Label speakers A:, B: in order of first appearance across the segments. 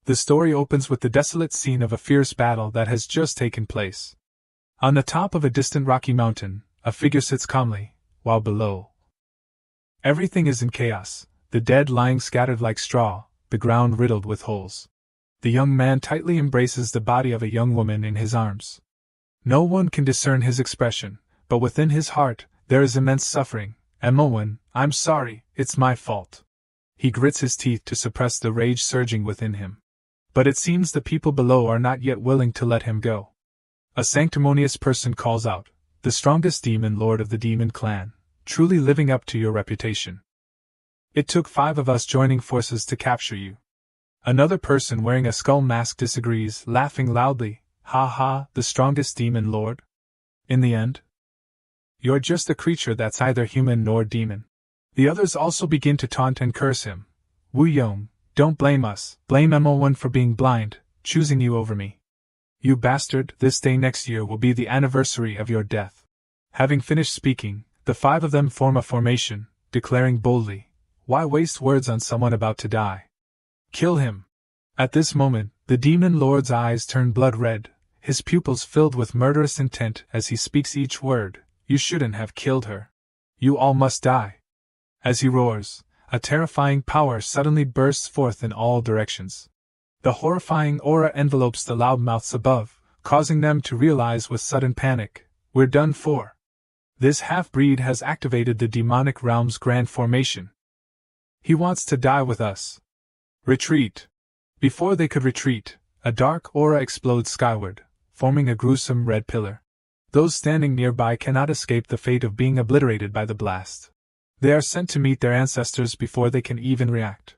A: The story opens with the desolate scene of a fierce battle that has just taken place. On the top of a distant rocky mountain, a figure sits calmly, while below, everything is in chaos, the dead lying scattered like straw, the ground riddled with holes. The young man tightly embraces the body of a young woman in his arms. No one can discern his expression, but within his heart, there is immense suffering. "Moen, I'm sorry, it's my fault." He grits his teeth to suppress the rage surging within him. But it seems the people below are not yet willing to let him go. A sanctimonious person calls out, "The strongest demon lord of the demon clan, truly living up to your reputation. It took 5 of us joining forces to capture you." Another person wearing a skull mask disagrees, laughing loudly, "Ha ha, the strongest demon lord? In the end, you're just a creature that's either human nor demon." The others also begin to taunt and curse him. "Wu Yong, don't blame us, blame Moen for being blind, choosing you over me. You bastard, this day next year will be the anniversary of your death." Having finished speaking, the 5 of them form a formation, declaring boldly, "Why waste words on someone about to die? Kill him." At this moment, the demon lord's eyes turn blood red, his pupils filled with murderous intent as he speaks each word. "You shouldn't have killed her. You all must die." As he roars, a terrifying power suddenly bursts forth in all directions. The horrifying aura envelopes the loudmouths above, causing them to realize with sudden panic, "We're done for." This half-breed has activated the demonic realm's grand formation. He wants to die with us. Retreat! Before they could retreat, a dark aura explodes skyward, forming a gruesome red pillar. Those standing nearby cannot escape the fate of being obliterated by the blast. They are sent to meet their ancestors before they can even react.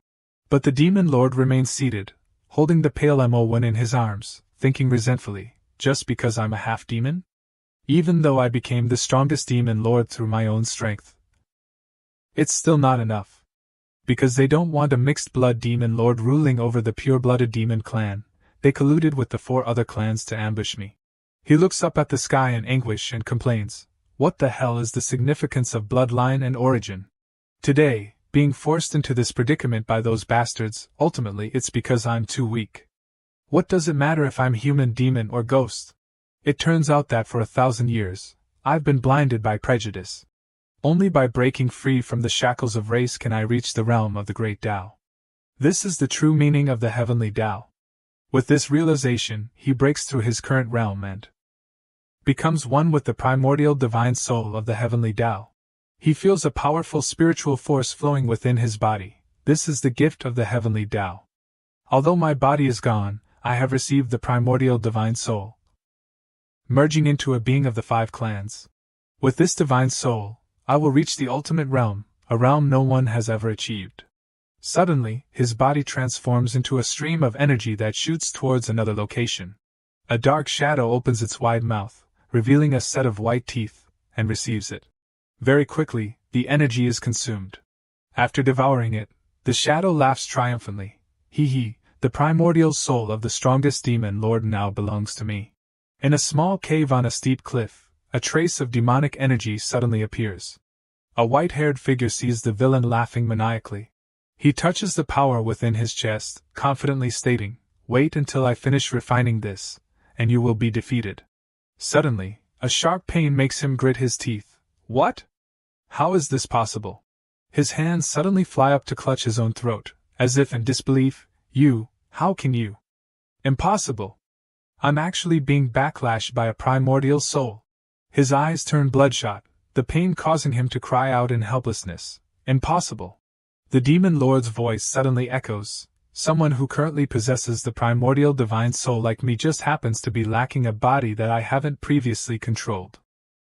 A: But the demon lord remains seated, holding the pale Moen in his arms, thinking resentfully, "Just because I'm a half-demon? Even though I became the strongest demon lord through my own strength, it's still not enough. Because they don't want a mixed-blood demon lord ruling over the pure-blooded demon clan, they colluded with the 4 other clans to ambush me." He looks up at the sky in anguish and complains, "What the hell is the significance of bloodline and origin? Today, being forced into this predicament by those bastards, ultimately it's because I'm too weak. What does it matter if I'm human, demon, or ghost? It turns out that for 1,000 years, I've been blinded by prejudice. Only by breaking free from the shackles of race can I reach the realm of the great Tao. This is the true meaning of the heavenly Tao." With this realization, he breaks through his current realm and becomes one with the primordial divine soul of the heavenly Tao. He feels a powerful spiritual force flowing within his body. This is the gift of the heavenly Tao. Although my body is gone, I have received the primordial divine soul, merging into a being of the 5 clans. With this divine soul, I will reach the ultimate realm, a realm no one has ever achieved. Suddenly, his body transforms into a stream of energy that shoots towards another location. A dark shadow opens its wide mouth, revealing a set of white teeth, and receives it. Very quickly, the energy is consumed. After devouring it, the shadow laughs triumphantly. "Hee, the primordial soul of the strongest demon lord now belongs to me." In a small cave on a steep cliff, a trace of demonic energy suddenly appears. A white-haired figure sees the villain laughing maniacally. He touches the power within his chest, confidently stating, "Wait until I finish refining this, and you will be defeated." Suddenly, a sharp pain makes him grit his teeth. "What? How is this possible?" His hands suddenly fly up to clutch his own throat, as if in disbelief. "You, how can you? Impossible! I'm actually being backlashed by a primordial soul." His eyes turn bloodshot, the pain causing him to cry out in helplessness. "Impossible!" The demon lord's voice suddenly echoes, "Someone who currently possesses the primordial divine soul like me just happens to be lacking a body that I haven't previously controlled."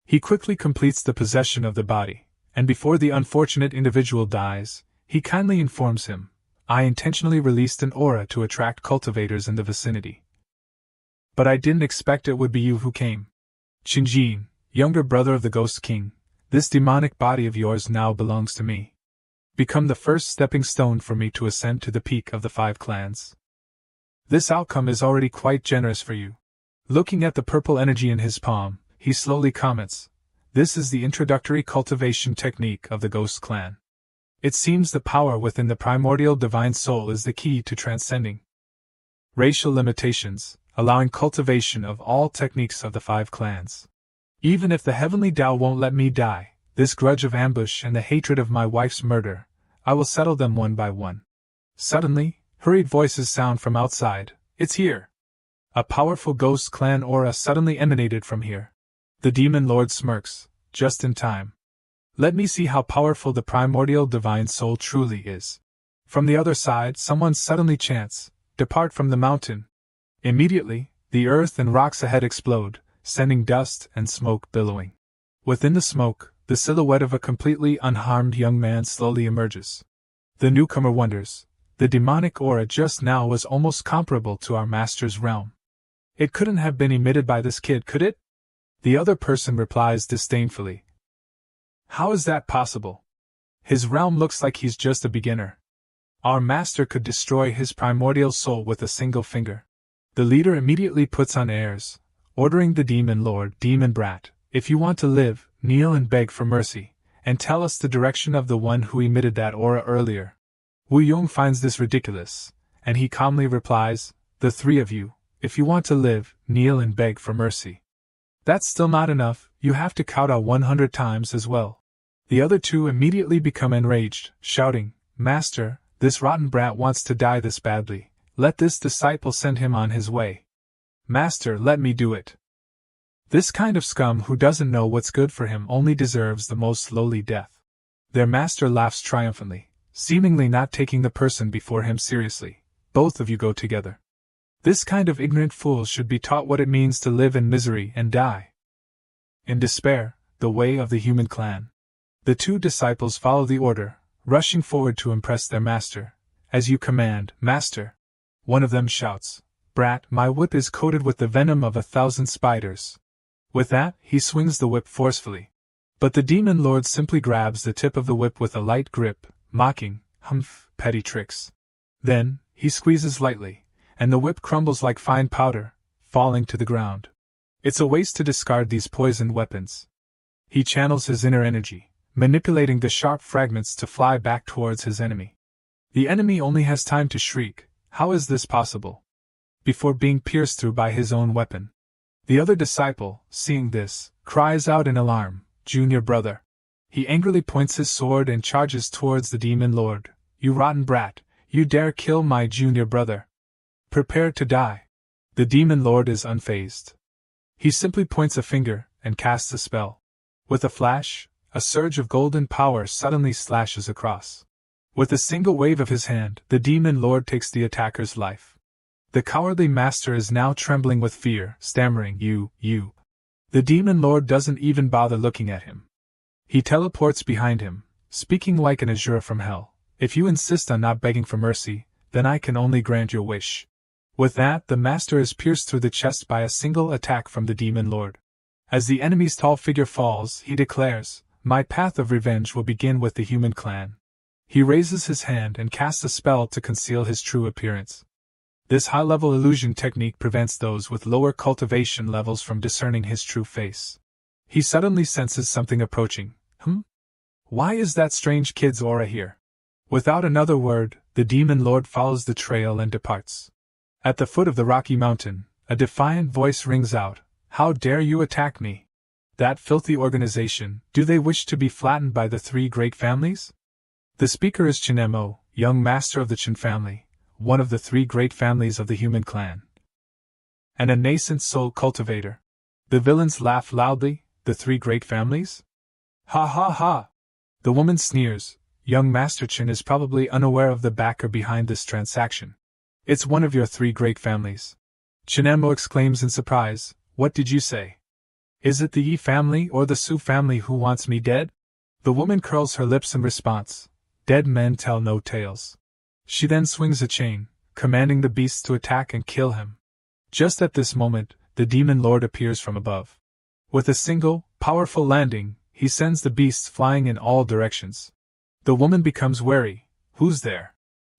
A: He quickly completes the possession of the body, and before the unfortunate individual dies, he kindly informs him, "I intentionally released an aura to attract cultivators in the vicinity. But I didn't expect it would be you who came. Qinjin, younger brother of the Ghost King, this demonic body of yours now belongs to me. Become the first stepping stone for me to ascend to the peak of the 5 clans. This outcome is already quite generous for you." Looking at the purple energy in his palm, he slowly comments, "This is the introductory cultivation technique of the Ghost Clan. It seems the power within the primordial divine soul is the key to transcending Racial limitations, allowing cultivation of all techniques of the 5 clans. Even if the heavenly Tao won't let me die, this grudge of ambush and the hatred of my wife's murder, I will settle them one by one. Suddenly, hurried voices sound from outside. It's here! A powerful ghost clan aura suddenly emanated from here. The demon lord smirks, just in time. Let me see how powerful the primordial divine soul truly is. From the other side, someone suddenly chants, "Depart from the mountain." Immediately, the earth and rocks ahead explode, sending dust and smoke billowing. Within the smoke, the silhouette of a completely unharmed young man slowly emerges. The newcomer wonders, the demonic aura just now was almost comparable to our master's realm. It couldn't have been emitted by this kid, could it? The other person replies disdainfully. How is that possible? His realm looks like he's just a beginner. Our master could destroy his primordial soul with a single finger. The leader immediately puts on airs, ordering the demon lord, "Demon brat, if you want to live, kneel and beg for mercy, and tell us the direction of the one who emitted that aura earlier." Wu Yong finds this ridiculous, and he calmly replies, "The 3 of you, if you want to live, kneel and beg for mercy." That's still not enough, you have to kowtow 100 times as well. The other 2 immediately become enraged, shouting, "Master, this rotten brat wants to die this badly. Let this disciple send him on his way. Master, let me do it." This kind of scum who doesn't know what's good for him only deserves the most lowly death. Their master laughs triumphantly, seemingly not taking the person before him seriously. "Both of you go together. This kind of ignorant fools should be taught what it means to live in misery and die." In despair, the way of the human clan. The 2 disciples follow the order, rushing forward to impress their master. "As you command, master." One of them shouts, "Brat, my whip is coated with the venom of 1,000 spiders." With that, he swings the whip forcefully. But the demon lord simply grabs the tip of the whip with a light grip, mocking, "Humph, petty tricks." Then, he squeezes lightly, and the whip crumbles like fine powder, falling to the ground. It's a waste to discard these poisoned weapons. He channels his inner energy, manipulating the sharp fragments to fly back towards his enemy. The enemy only has time to shriek, "How is this possible?" before being pierced through by his own weapon. The other disciple, seeing this, cries out in alarm, "Junior brother!" He angrily points his sword and charges towards the demon lord. "You rotten brat, you dare kill my junior brother! Prepare to die!" The demon lord is unfazed. He simply points a finger and casts a spell. With a flash, a surge of golden power suddenly slashes across. With a single wave of his hand, the demon lord takes the attacker's life. The cowardly master is now trembling with fear, stammering, You. The demon lord doesn't even bother looking at him. He teleports behind him, speaking like an azure from hell. "If you insist on not begging for mercy, then I can only grant your wish." With that, the master is pierced through the chest by a single attack from the demon lord. As the enemy's tall figure falls, he declares, "My path of revenge will begin with the human clan." He raises his hand and casts a spell to conceal his true appearance. This high-level illusion technique prevents those with lower cultivation levels from discerning his true face. He suddenly senses something approaching. Why is that strange kid's aura here? Without another word, the demon lord follows the trail and departs. At the foot of the rocky mountain, a defiant voice rings out, "How dare you attack me? That filthy organization, do they wish to be flattened by the 3 great families?" The speaker is Chinemo, young master of the Chin family, one of the 3 great families of the human clan, and a nascent soul cultivator. The villains laugh loudly. "The 3 great families? Ha ha ha!" The woman sneers. Young Master Chin is probably unaware of the backer behind this transaction. "It's one of your 3 great families." Chinemo exclaims in surprise, "What did you say? Is it the Yi family or the Su family who wants me dead?" The woman curls her lips in response. "Dead men tell no tales." She then swings a chain, commanding the beasts to attack and kill him. Just at this moment, the demon lord appears from above. With a single, powerful landing, he sends the beasts flying in all directions. The woman becomes wary. "Who's there?"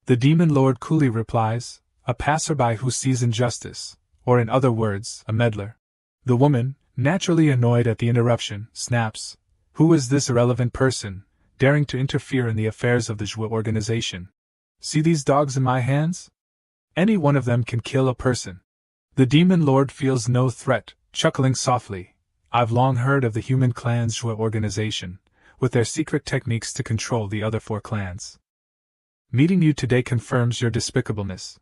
A: The demon lord coolly replies, "A passerby who sees injustice, or in other words, a meddler." The woman, naturally annoyed at the interruption, snaps, "Who is this irrelevant person, daring to interfere in the affairs of the Zhua organization? See these dogs in my hands? Any one of them can kill a person. The demon lord feels no threat, chuckling softly. I've long heard of the human clan's Manhwa organization, with their secret techniques to control the other 4 clans. Meeting you today confirms your despicableness.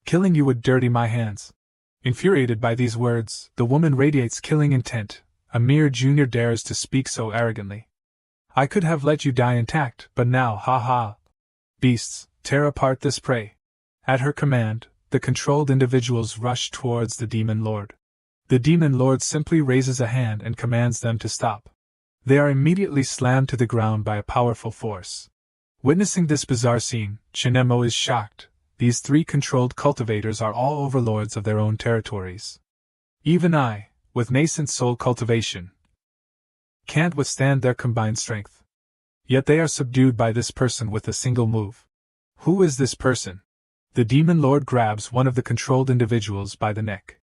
A: Killing you would dirty my hands. Infuriated by these words, the woman radiates killing intent. A mere junior dares to speak so arrogantly. I could have let you die intact, but now, ha ha. Beasts, tear apart this prey. At her command, the controlled individuals rush towards the demon lord. The demon lord simply raises a hand and commands them to stop. They are immediately slammed to the ground by a powerful force. Witnessing this bizarre scene, Chinemo is shocked. These 3 controlled cultivators are all overlords of their own territories. Even I, with nascent soul cultivation, can't withstand their combined strength. Yet they are subdued by this person with a single move. Who is this person? The demon lord grabs one of the controlled individuals by the neck.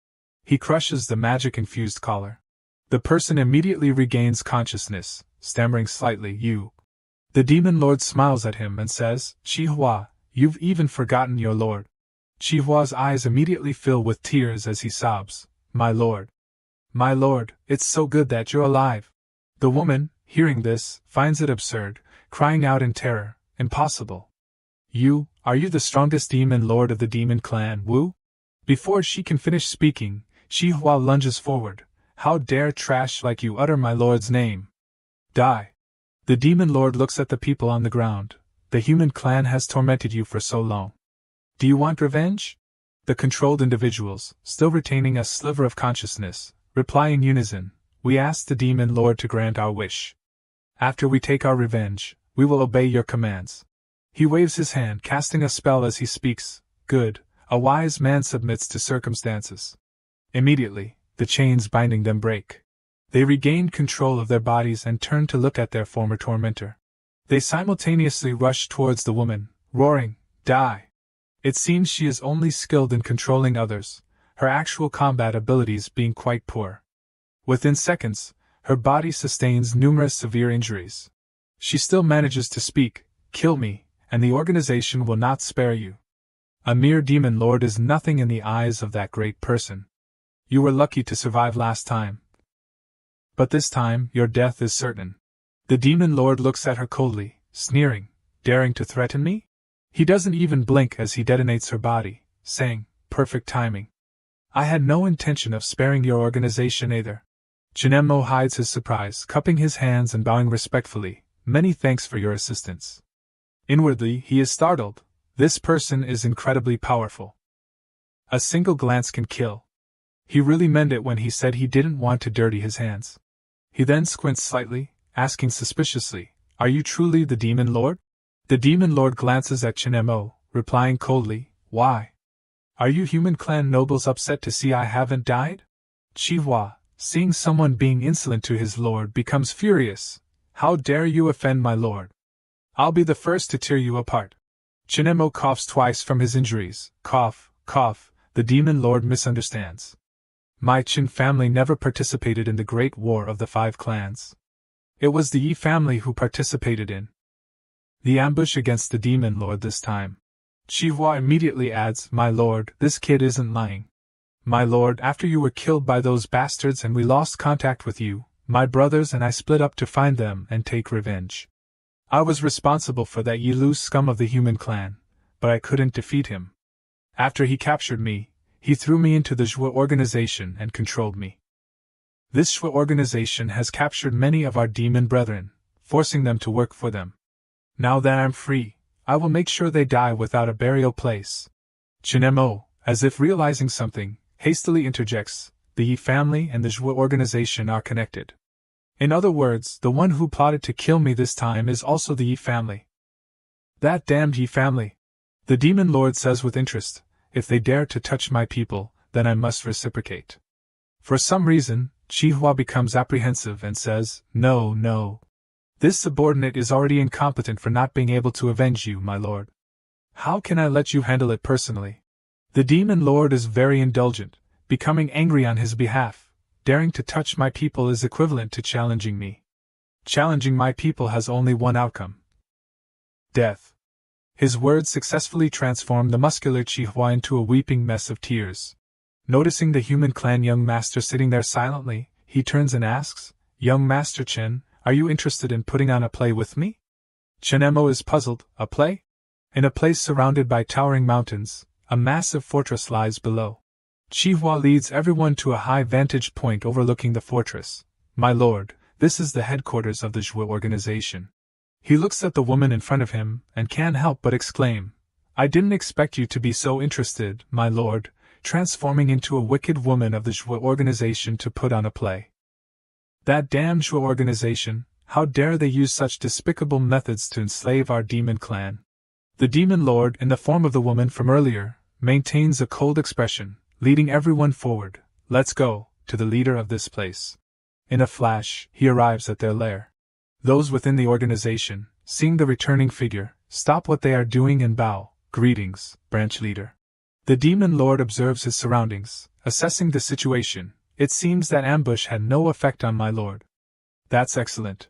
A: He crushes the magic-infused collar. The person immediately regains consciousness, stammering slightly, "You." The demon lord smiles at him and says, "Chihua, you've even forgotten your lord." Chihua's eyes immediately fill with tears as he sobs, "My lord. My lord, it's so good that you're alive." The woman, hearing this, finds it absurd, crying out in terror, "Impossible. Are you the strongest demon lord of the demon clan, Wu?" Before she can finish speaking, Chihua lunges forward. "How dare trash like you utter my lord's name? Die." The demon lord looks at the people on the ground. "The human clan has tormented you for so long. Do you want revenge?" The controlled individuals, still retaining a sliver of consciousness, reply in unison, "We ask the demon lord to grant our wish. After we take our revenge, we will obey your commands." He waves his hand, casting a spell as he speaks. "Good, a wise man submits to circumstances." Immediately, the chains binding them break. They regain control of their bodies and turn to look at their former tormentor. They simultaneously rush towards the woman, roaring, "Die!" It seems she is only skilled in controlling others, her actual combat abilities being quite poor. Within seconds, her body sustains numerous severe injuries. She still manages to speak, "Kill me, and the organization will not spare you." A mere demon lord is nothing in the eyes of that great person. You were lucky to survive last time, but this time your death is certain. The demon lord looks at her coldly, sneering, "Daring to threaten me?" He doesn't even blink as he detonates her body, saying, "Perfect timing. I had no intention of sparing your organization either." Chinemo hides his surprise, cupping his hands and bowing respectfully, "Many thanks for your assistance." Inwardly, he is startled. This person is incredibly powerful. A single glance can kill. He really meant it when he said he didn't want to dirty his hands. He then squints slightly, asking suspiciously, "Are you truly the demon lord?" The demon lord glances at Chinemo, replying coldly, "Why? Are you human clan nobles upset to see I haven't died?" Chihua, seeing someone being insolent to his lord, becomes furious. "How dare you offend my lord? I'll be the first to tear you apart." Chinemo coughs twice from his injuries. Cough, cough, the demon lord misunderstands. My Chin family never participated in the Great War of the 5 clans. It was the Yi family who participated in the ambush against the demon lord this time. Chihua immediately adds, "My lord, this kid isn't lying. My lord, after you were killed by those bastards and we lost contact with you, my brothers and I split up to find them and take revenge. I was responsible for that Yilu scum of the human clan, but I couldn't defeat him. After he captured me, he threw me into the Zhua organization and controlled me. This Zhua organization has captured many of our demon brethren, forcing them to work for them. Now that I'm free, I will make sure they die without a burial place." Chinemo, as if realizing something, hastily interjects, "The Yi family and the Zhua organization are connected. In other words, the one who plotted to kill me this time is also the Yi family." "That damned Yi family!" the demon lord says with interest. "If they dare to touch my people, then I must reciprocate." For some reason, Chihua becomes apprehensive and says, "No, no. This subordinate is already incompetent for not being able to avenge you, my lord. How can I let you handle it personally?" The demon lord is very indulgent, becoming angry on his behalf. "Daring to touch my people is equivalent to challenging me. Challenging my people has only one outcome: death. His words successfully transformed the muscular Chihua into a weeping mess of tears. Noticing the human clan young master sitting there silently, he turns and asks, "Young Master Chen, are you interested in putting on a play with me?" Chen Mo is puzzled. A play? In a place surrounded by towering mountains, a massive fortress lies below. Chihua leads everyone to a high vantage point overlooking the fortress. "My lord, this is the headquarters of the Zhuo organization." He looks at the woman in front of him, and can't help but exclaim, "I didn't expect you to be so interested, my lord, transforming into a wicked woman of the Zhuo organization to put on a play. That damn Zhuo organization, how dare they use such despicable methods to enslave our demon clan?" The demon lord, in the form of the woman from earlier, maintains a cold expression, leading everyone forward. "Let's go, to the leader of this place." In a flash, he arrives at their lair. Those within the organization, seeing the returning figure, stop what they are doing and bow. "Greetings, branch leader." The demon lord observes his surroundings, assessing the situation. "It seems that ambush had no effect on my lord." "That's excellent."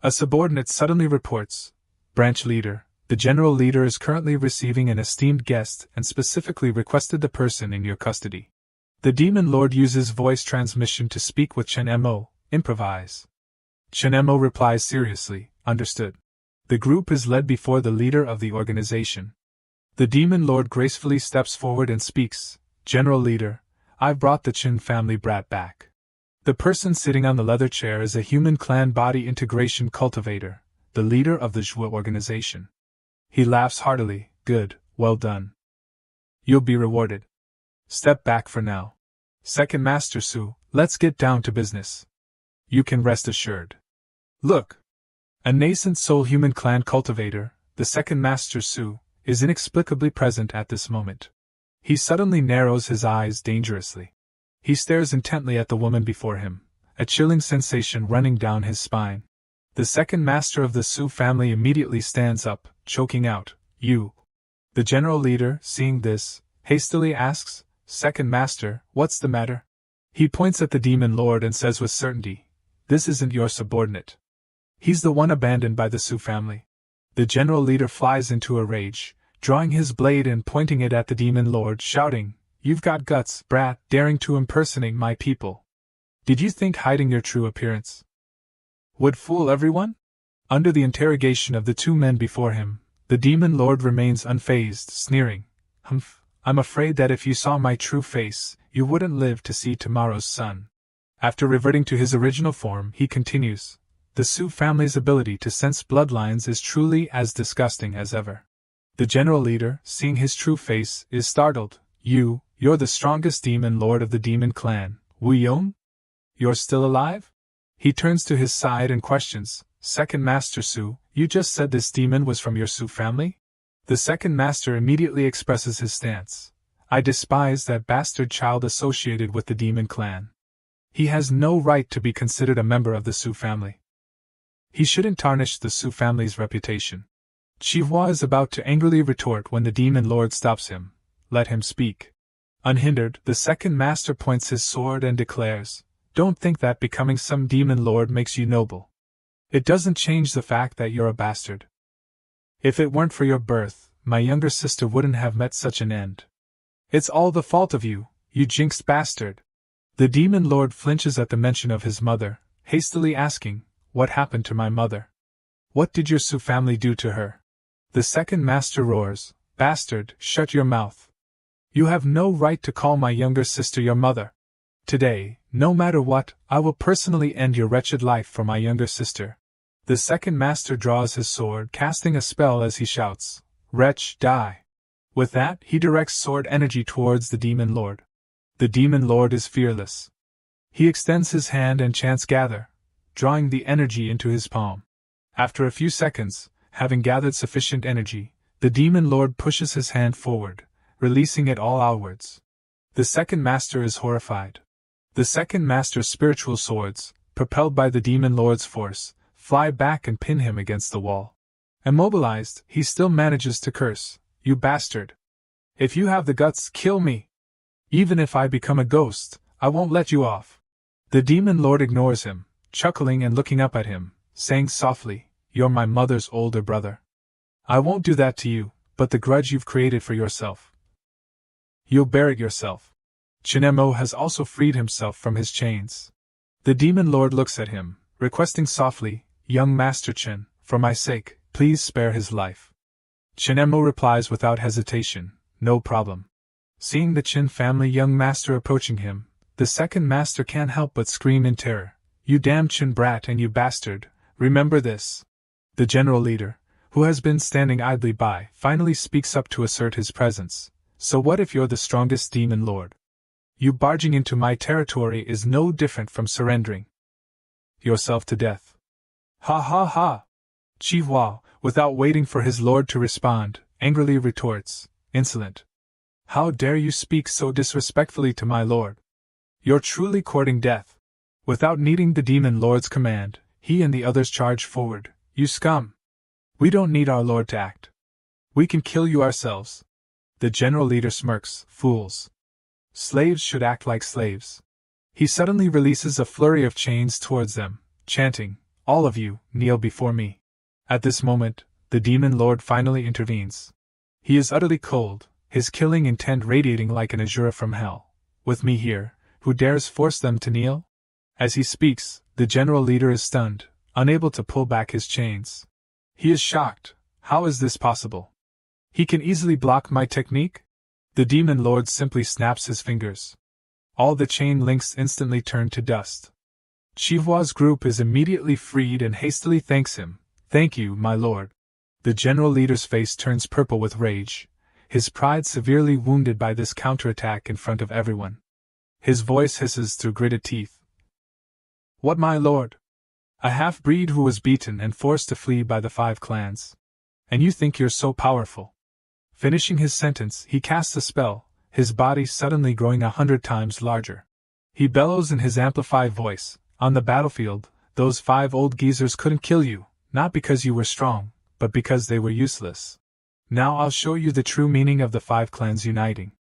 A: A subordinate suddenly reports, "Branch leader, the general leader is currently receiving an esteemed guest and specifically requested the person in your custody." The demon lord uses voice transmission to speak with Chen Mo. "Improvise." Chen Mo replies seriously, "Understood." The group is led before the leader of the organization. The demon lord gracefully steps forward and speaks, "General leader, I've brought the Chen family brat back." The person sitting on the leather chair is a human clan body integration cultivator, the leader of the Zhuo organization. He laughs heartily, "Good, well done. You'll be rewarded. Step back for now. Second Master Su, let's get down to business. You can rest assured." "Look!" A nascent soul human clan cultivator, the second Master Su, is inexplicably present at this moment. He suddenly narrows his eyes dangerously. He stares intently at the woman before him, a chilling sensation running down his spine. The second master of the Su family immediately stands up, choking out, "You!" The general leader, seeing this, hastily asks, "Second master, what's the matter?" He points at the demon lord and says with certainty, "This isn't your subordinate. He's the one abandoned by the Su family." The general leader flies into a rage, drawing his blade and pointing it at the demon lord, shouting, "You've got guts, brat, daring to impersonate my people. Did you think hiding your true appearance would fool everyone?" Under the interrogation of the two men before him, the demon lord remains unfazed, sneering, "Humph, I'm afraid that if you saw my true face, you wouldn't live to see tomorrow's sun." After reverting to his original form, he continues, "The Su family's ability to sense bloodlines is truly as disgusting as ever." The general leader, seeing his true face, is startled. You're the strongest demon lord of the demon clan, Wu Yong? You're still alive?" He turns to his side and questions, "Second Master Su, you just said this demon was from your Su family?" The second master immediately expresses his stance. "I despise that bastard child associated with the demon clan. He has no right to be considered a member of the Su family. He shouldn't tarnish the Su family's reputation." Chihua is about to angrily retort when the demon lord stops him. "Let him speak." Unhindered, the second master points his sword and declares, "Don't think that becoming some demon lord makes you noble. It doesn't change the fact that you're a bastard. If it weren't for your birth, my younger sister wouldn't have met such an end. It's all the fault of you, you jinxed bastard." The demon lord flinches at the mention of his mother, hastily asking, "What happened to my mother? What did your Su family do to her?" The second master roars, "Bastard, shut your mouth. You have no right to call my younger sister your mother. Today, no matter what, I will personally end your wretched life for my younger sister." The second master draws his sword, casting a spell as he shouts, "Wretch, die." With that, he directs sword energy towards the demon lord. The demon lord is fearless. He extends his hand and chants "Gather," drawing the energy into his palm. After a few seconds, having gathered sufficient energy, the demon lord pushes his hand forward, releasing it all outwards. The second master is horrified. The second master's spiritual swords, propelled by the demon lord's force, fly back and pin him against the wall. Immobilized, he still manages to curse, "You bastard! If you have the guts, kill me! Even if I become a ghost, I won't let you off." The demon lord ignores him, chuckling and looking up at him, saying softly, "You're my mother's older brother. I won't do that to you, but the grudge you've created for yourself. You'll bear it yourself. Chinemo has also freed himself from his chains. The demon lord looks at him, requesting softly, "Young Master Chin, for my sake, please spare his life." Chinemo replies without hesitation, "No problem." Seeing the Chin family young master approaching him, the second master can't help but scream in terror, "You damn Chin brat and you bastard, remember this." The general leader, who has been standing idly by, finally speaks up to assert his presence. "So what if you're the strongest demon lord? You barging into my territory is no different from surrendering yourself to death." "Ha ha ha!" Chihua, without waiting for his lord to respond, angrily retorts, "Insolent! How dare you speak so disrespectfully to my lord? You're truly courting death." Without needing the demon lord's command, he and the others charge forward. "You scum! We don't need our lord to act. We can kill you ourselves." The general leader smirks, "Fools! Slaves should act like slaves." He suddenly releases a flurry of chains towards them, chanting, "All of you, kneel before me." At this moment, the demon lord finally intervenes. He is utterly cold, his killing intent radiating like an azure from hell. "With me here, who dares force them to kneel?" As he speaks, the general leader is stunned, unable to pull back his chains. He is shocked. How is this possible? He can easily block my technique? The demon lord simply snaps his fingers. All the chain links instantly turn to dust. Chihua's group is immediately freed and hastily thanks him. "Thank you, my lord." The general leader's face turns purple with rage, his pride severely wounded by this counterattack in front of everyone. His voice hisses through gritted teeth. "What, my lord? A half-breed who was beaten and forced to flee by the 5 clans. And you think you're so powerful?" Finishing his sentence, he casts a spell, his body suddenly growing 100 times larger. He bellows in his amplified voice, "On the battlefield, those 5 old geezers couldn't kill you, not because you were strong, but because they were useless. Now I'll show you the true meaning of the 5 clans uniting."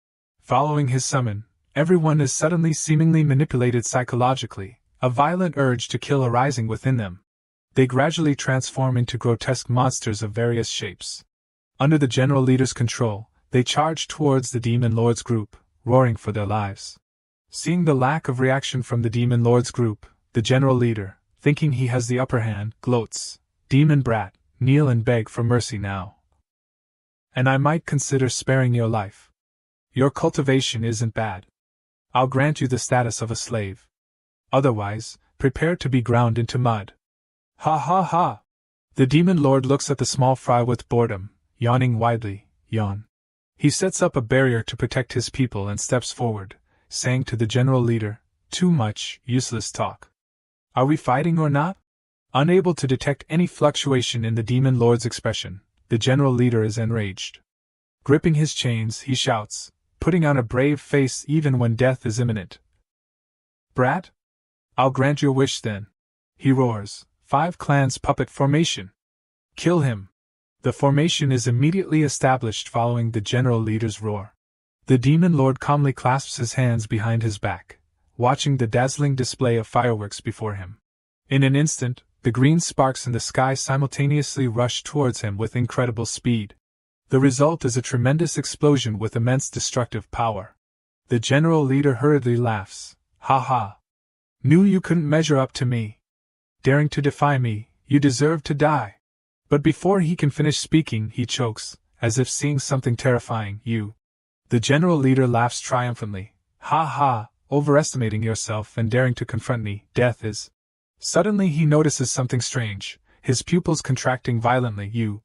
A: Following his summon, everyone is suddenly seemingly manipulated psychologically, a violent urge to kill arising within them. They gradually transform into grotesque monsters of various shapes. Under the general leader's control, they charge towards the demon lord's group, roaring for their lives. Seeing the lack of reaction from the demon lord's group, the general leader, thinking he has the upper hand, gloats, "Demon brat, kneel and beg for mercy now. And I might consider sparing your life. Your cultivation isn't bad. I'll grant you the status of a slave. Otherwise, prepare to be ground into mud." Ha ha ha! The demon lord looks at the small fry with boredom, yawning widely, yawn. He sets up a barrier to protect his people and steps forward, saying to the general leader, "Too much useless talk. Are we fighting or not?" Unable to detect any fluctuation in the demon lord's expression, the general leader is enraged. Gripping his chains, he shouts, putting on a brave face even when death is imminent. "Brat? I'll grant your wish then." He roars, "5 clans puppet formation. Kill him." The formation is immediately established following the general leader's roar. The demon lord calmly clasps his hands behind his back, watching the dazzling display of fireworks before him. In an instant, the green sparks in the sky simultaneously rush towards him with incredible speed. The result is a tremendous explosion with immense destructive power. The general leader hurriedly laughs. "Ha ha! Knew you couldn't measure up to me. Daring to defy me, you deserve to die." But before he can finish speaking, he chokes, as if seeing something terrifying. "You." The general leader laughs triumphantly. "Ha ha, overestimating yourself and daring to confront me, death is." Suddenly he notices something strange, his pupils contracting violently. "You."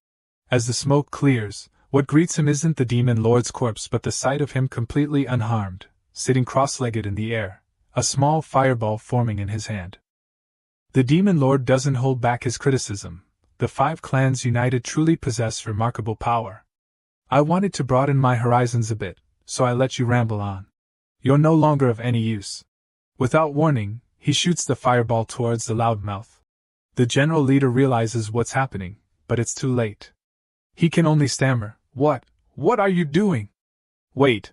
A: As the smoke clears, what greets him isn't the demon lord's corpse but the sight of him completely unharmed, sitting cross-legged in the air, a small fireball forming in his hand. The demon lord doesn't hold back his criticism. The 5 clans united truly possess remarkable power. I wanted to broaden my horizons a bit, so I let you ramble on. You're no longer of any use. Without warning, he shoots the fireball towards the loudmouth. The general leader realizes what's happening, but it's too late. He can only stammer, What are you doing?" "Wait."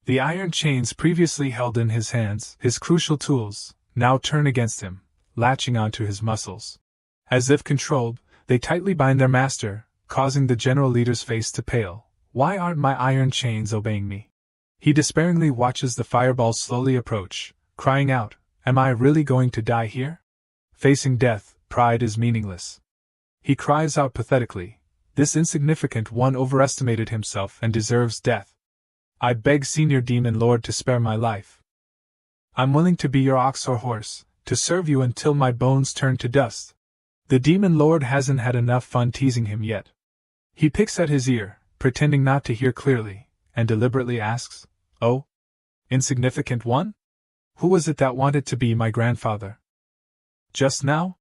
A: The iron chains previously held in his hands, his crucial tools, now turn against him, latching onto his muscles. As if controlled, they tightly bind their master, causing the general leader's face to pale. Why aren't my iron chains obeying me? He despairingly watches the fireballs slowly approach, crying out, Am I really going to die here? Facing death, pride is meaningless. He cries out pathetically, This insignificant one overestimated himself and deserves death. I beg Senior Demon Lord to spare my life. I'm willing to be your ox or horse, to serve you until my bones turn to dust. The Demon Lord hasn't had enough fun teasing him yet. He picks at his ear, pretending not to hear clearly, and deliberately asks, Oh? Insignificant one? Who was it that wanted to be my grandfather? Just now?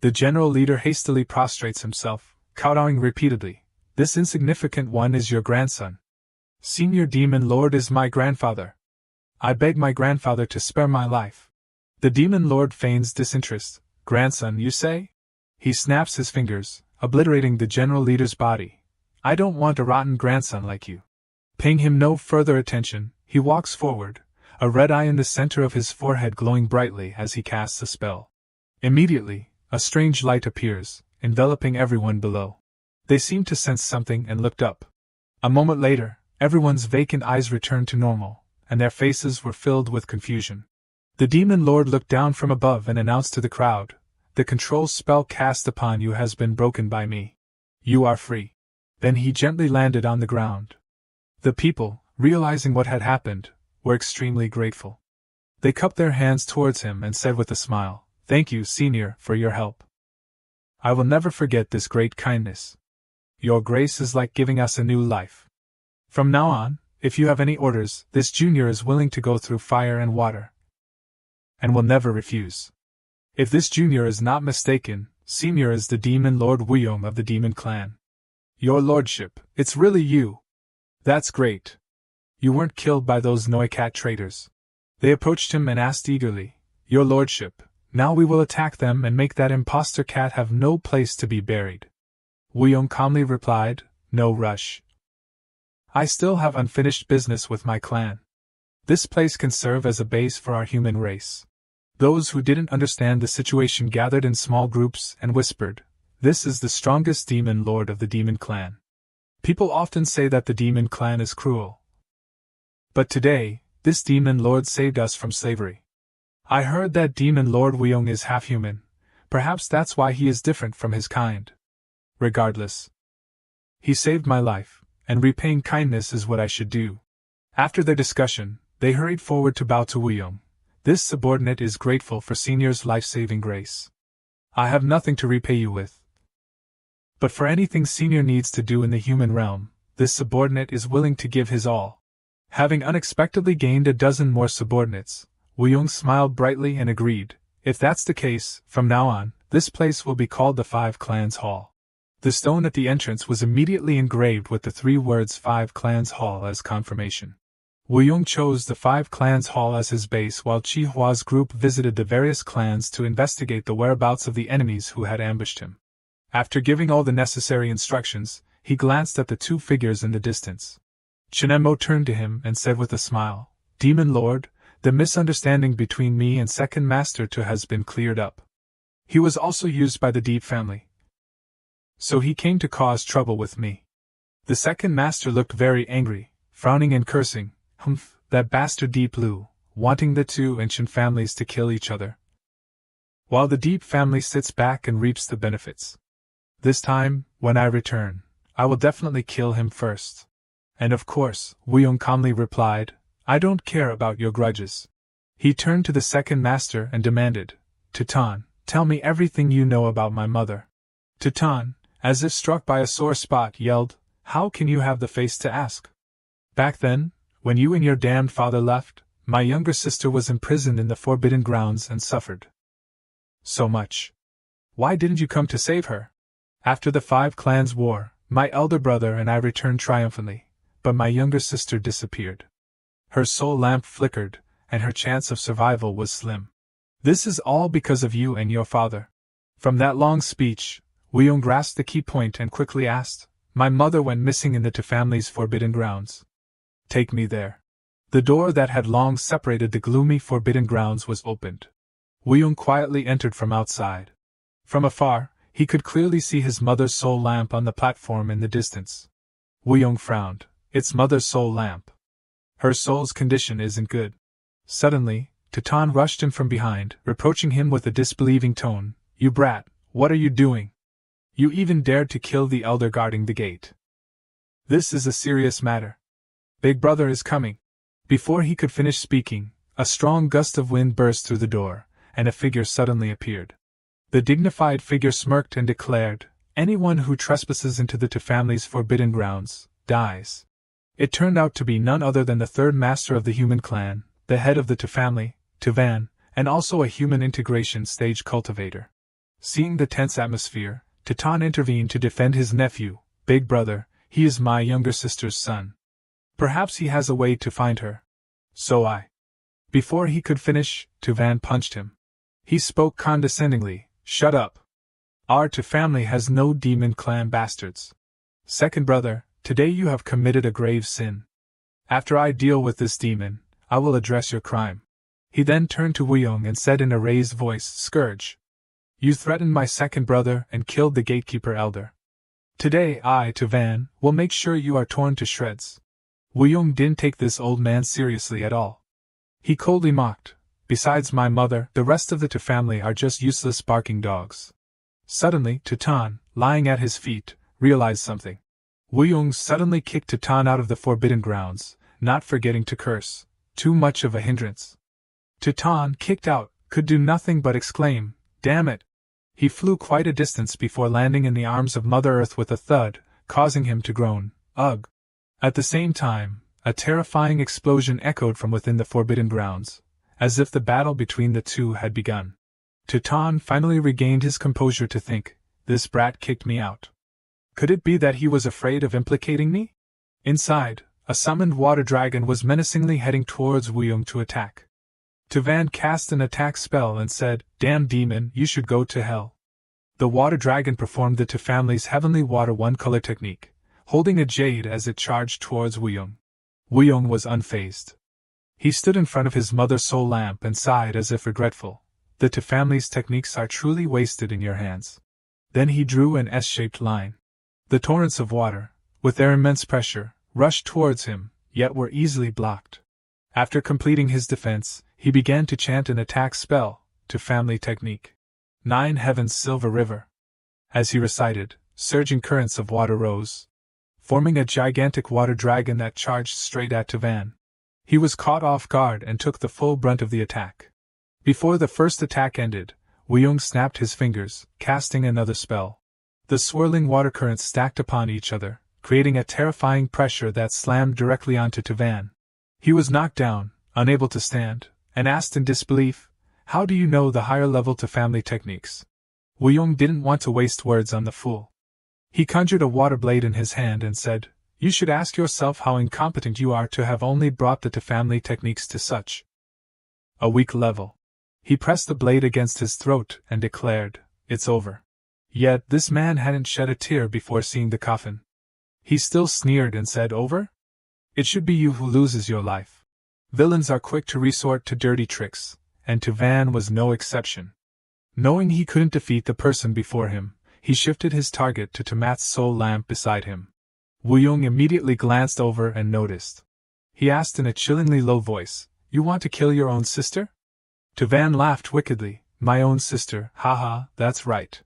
A: The general leader hastily prostrates himself, kowtowing repeatedly, This insignificant one is your grandson. Senior Demon Lord is my grandfather. I beg my grandfather to spare my life. The Demon Lord feigns disinterest. Grandson, you say? He snaps his fingers, obliterating the general leader's body. I don't want a rotten grandson like you. Paying him no further attention, he walks forward, a red eye in the center of his forehead glowing brightly as he casts a spell. Immediately, a strange light appears, enveloping everyone below. They seemed to sense something and looked up. A moment later, everyone's vacant eyes returned to normal, and their faces were filled with confusion. The Demon Lord looked down from above and announced to the crowd, The control spell cast upon you has been broken by me. You are free. Then he gently landed on the ground. The people, realizing what had happened, were extremely grateful. They cupped their hands towards him and said with a smile, Thank you, Senior, for your help. I will never forget this great kindness. Your grace is like giving us a new life. From now on, if you have any orders, this junior is willing to go through fire and water, and will never refuse. If this junior is not mistaken, Senior is the Demon Lord Wuyong of the Demon Clan. Your lordship, it's really you. That's great. You weren't killed by those Noicat traitors. They approached him and asked eagerly, Your lordship, now we will attack them and make that impostor cat have no place to be buried. Wuyong calmly replied, No rush. I still have unfinished business with my clan. This place can serve as a base for our human race. Those who didn't understand the situation gathered in small groups and whispered, This is the strongest Demon Lord of the Demon Clan. People often say that the Demon Clan is cruel. But today, this Demon Lord saved us from slavery. I heard that Demon Lord Wuyong is half human. Perhaps that's why he is different from his kind. Regardless, he saved my life, and repaying kindness is what I should do. After their discussion, they hurried forward to bow to Wuyong. This subordinate is grateful for Senior's life-saving grace. I have nothing to repay you with. But for anything Senior needs to do in the human realm, this subordinate is willing to give his all. Having unexpectedly gained a dozen more subordinates, Wuyong smiled brightly and agreed, If that's the case, from now on, this place will be called the Five Clans Hall. The stone at the entrance was immediately engraved with the 3 words Five Clans Hall as confirmation. Wuyong chose the Five Clans Hall as his base while Chi Hua's group visited the various clans to investigate the whereabouts of the enemies who had ambushed him. After giving all the necessary instructions, he glanced at the 2 figures in the distance. Chinemo turned to him and said with a smile, Demon Lord, the misunderstanding between me and Second Master Tu has been cleared up. He was also used by the Deep family, so he came to cause trouble with me. The Second Master looked very angry, frowning and cursing, Humph, that bastard Deep Blue, wanting the 2 ancient families to kill each other, while the Deep family sits back and reaps the benefits. This time, when I return, I will definitely kill him first. And of course, Wuyong calmly replied, I don't care about your grudges. He turned to the Second Master and demanded, Tutan, tell me everything you know about my mother. Tutan, as if struck by a sore spot, yelled, How can you have the face to ask? Back then, when you and your damned father left, my younger sister was imprisoned in the Forbidden Grounds and suffered so much. Why didn't you come to save her? After the 5 Clans War, my elder brother and I returned triumphantly, but my younger sister disappeared. Her soul lamp flickered, and her chance of survival was slim. This is all because of you and your father. From that long speech, Wuyong grasped the key point and quickly asked, My mother went missing in the Tu family's Forbidden Grounds. Take me there. The door that had long separated the gloomy Forbidden Grounds was opened. Wuyong quietly entered from outside. From afar, he could clearly see his mother's soul lamp on the platform in the distance. Wuyong frowned. It's Mother's soul lamp. Her soul's condition isn't good. Suddenly, Titan rushed in from behind, reproaching him with a disbelieving tone. You brat, what are you doing? You even dared to kill the elder guarding the gate. This is a serious matter. Big brother is coming. Before he could finish speaking, a strong gust of wind burst through the door, and a figure suddenly appeared. The dignified figure smirked and declared, anyone who trespasses into the two families' forbidden grounds, dies. It turned out to be none other than the third master of the human clan, the head of the two family, Tuvan, and also a human integration stage cultivator. Seeing the tense atmosphere, Titan intervened to defend his nephew. Big brother, he is my younger sister's son. Perhaps he has a way to find her. So I. Before he could finish, Tuvan punched him. He spoke condescendingly, shut up. Our two family has no demon clan bastards. Second brother, today you have committed a grave sin. After I deal with this demon, I will address your crime. He then turned to Wuyong and said in a raised voice, Scourge. You threatened my second brother and killed the gatekeeper elder. Today I, Tuvan, will make sure you are torn to shreds. Wuyong didn't take this old man seriously at all. He coldly mocked, besides my mother, the rest of the two family are just useless barking dogs. Suddenly, Titan, lying at his feet, realized something. Wuyong suddenly kicked Titan out of the forbidden grounds, not forgetting to curse, too much of a hindrance. Titan, kicked out, could do nothing but exclaim, damn it! He flew quite a distance before landing in the arms of Mother Earth with a thud, causing him to groan, ugh! At the same time, a terrifying explosion echoed from within the forbidden grounds, as if the battle between the two had begun. Titan finally regained his composure to think, this brat kicked me out. Could it be that he was afraid of implicating me? Inside, a summoned water dragon was menacingly heading towards Wuyong to attack. Tuvan cast an attack spell and said, damn demon, you should go to hell. The water dragon performed the two families' heavenly water one-color technique, holding a jade as it charged towards Wuyong. Wuyong was unfazed. He stood in front of his mother's soul lamp and sighed as if regretful. The two families' techniques are truly wasted in your hands. Then he drew an S-shaped line. The torrents of water, with their immense pressure, rushed towards him, yet were easily blocked. After completing his defense, he began to chant an attack spell, to family technique. 9 Heavens Silver River. As he recited, surging currents of water rose, forming a gigantic water dragon that charged straight at Tuvan. He was caught off guard and took the full brunt of the attack. Before the first attack ended, Wuyong snapped his fingers, casting another spell. The swirling water currents stacked upon each other, creating a terrifying pressure that slammed directly onto Tuvan. He was knocked down, unable to stand, and asked in disbelief, how do you know the higher level to family techniques? Wuyong didn't want to waste words on the fool. He conjured a water blade in his hand and said, you should ask yourself how incompetent you are to have only brought the two family techniques to such a weak level. He pressed the blade against his throat and declared, it's over. Yet this man hadn't shed a tear before seeing the coffin. He still sneered and said, over? It should be you who loses your life. Villains are quick to resort to dirty tricks, and Tuvan was no exception. Knowing he couldn't defeat the person before him, he shifted his target to Tamat's soul lamp beside him. Wuyong immediately glanced over and noticed. He asked in a chillingly low voice, you want to kill your own sister? Tuvan laughed wickedly, my own sister, haha, that's right.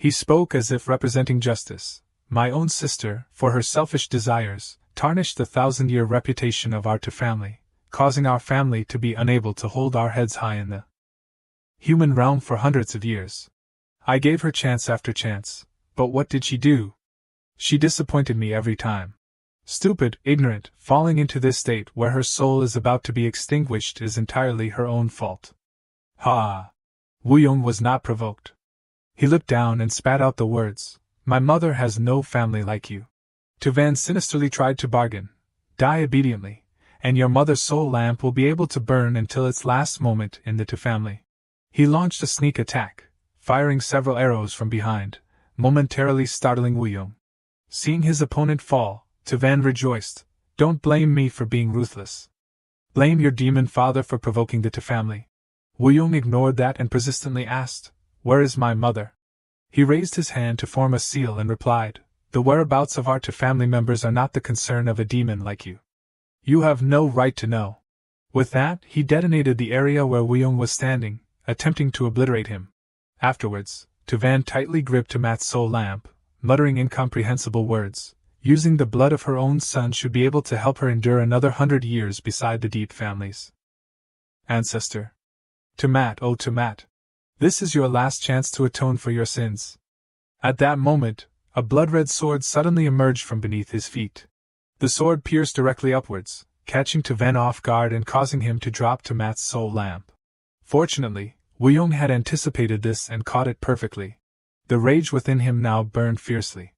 A: He spoke as if representing justice. My own sister, for her selfish desires, tarnished the 1,000-year reputation of our two family, causing our family to be unable to hold our heads high in the human realm for hundreds of years. I gave her chance after chance, but what did she do? She disappointed me every time. Stupid, ignorant, falling into this state where her soul is about to be extinguished is entirely her own fault. Ha! Wuyong was not provoked. He looked down and spat out the words, my mother has no family like you. Tuvan sinisterly tried to bargain, die obediently, and your mother's soul lamp will be able to burn until its last moment in the two family. He launched a sneak attack, firing several arrows from behind, momentarily startling Wuyong. Seeing his opponent fall, Tuvan rejoiced, don't blame me for being ruthless. Blame your demon father for provoking the two family. Wuyong ignored that and persistently asked, where is my mother? He raised his hand to form a seal and replied, The whereabouts of our two family members are not the concern of a demon like you. You have no right to know. With that, he detonated the area where Woo-young was standing, attempting to obliterate him. Afterwards, Tuvan tightly gripped Mat's soul lamp, muttering incomprehensible words. Using the blood of her own son should be able to help her endure another 100 years beside the deep families. Ancestor. Mat, oh Mat. This is your last chance to atone for your sins. At that moment, a blood-red sword suddenly emerged from beneath his feet. The sword pierced directly upwards, catching Tuvan off guard and causing him to drop Mat's soul lamp. Fortunately, Woo-young had anticipated this and caught it perfectly. The rage within him now burned fiercely.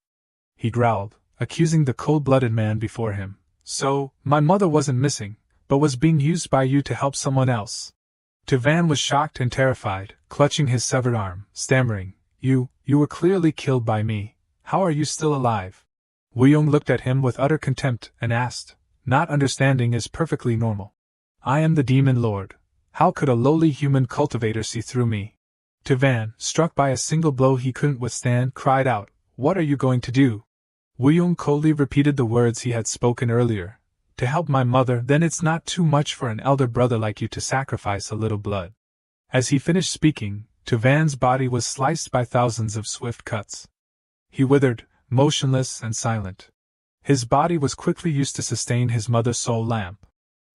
A: He growled, accusing the cold-blooded man before him. So, my mother wasn't missing, but was being used by you to help someone else. Tuvan was shocked and terrified, clutching his severed arm, stammering, You were clearly killed by me. How are you still alive? Woo-young looked at him with utter contempt and asked, Not understanding is perfectly normal. I am the demon lord. How could a lowly human cultivator see through me? Tuvan, struck by a single blow he couldn't withstand, cried out, What are you going to do? Woo-young coldly repeated the words he had spoken earlier. To help my mother, then it's not too much for an elder brother like you to sacrifice a little blood. As he finished speaking, Tuvan's body was sliced by thousands of swift cuts. He withered, motionless and silent. His body was quickly used to sustain his mother's soul lamp.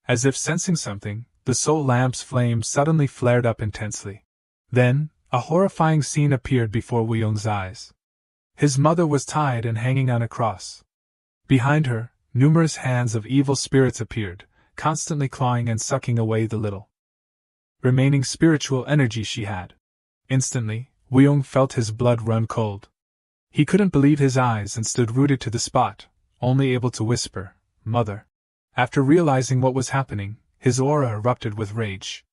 A: As if sensing something, the soul lamp's flame suddenly flared up intensely. Then, a horrifying scene appeared before Woo-young's eyes. His mother was tied and hanging on a cross. Behind her, numerous hands of evil spirits appeared, constantly clawing and sucking away the little remaining spiritual energy she had. Instantly, Woo-young felt his blood run cold. He couldn't believe his eyes and stood rooted to the spot, only able to whisper, Mother. After realizing what was happening, his aura erupted with rage.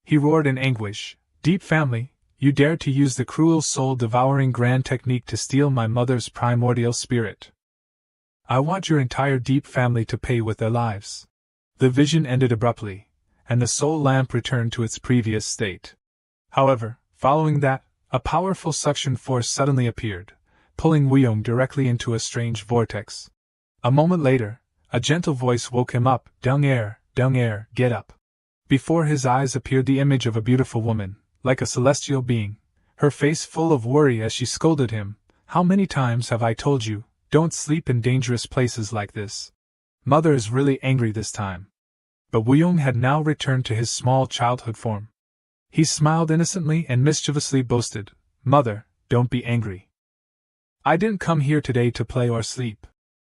A: He roared in anguish, Deep family, you dared to use the cruel soul-devouring grand technique to steal my mother's primordial spirit. I want your entire deep family to pay with their lives. The vision ended abruptly, and the soul lamp returned to its previous state. However, following that, a powerful suction force suddenly appeared, pulling Woo-young directly into a strange vortex. A moment later, a gentle voice woke him up, Dung air, get up. Before his eyes appeared the image of a beautiful woman, like a celestial being, her face full of worry as she scolded him, How many times have I told you, don't sleep in dangerous places like this? Mother is really angry this time. But Woo-young had now returned to his small childhood form. He smiled innocently and mischievously boasted, Mother, don't be angry. I didn't come here today to play or sleep.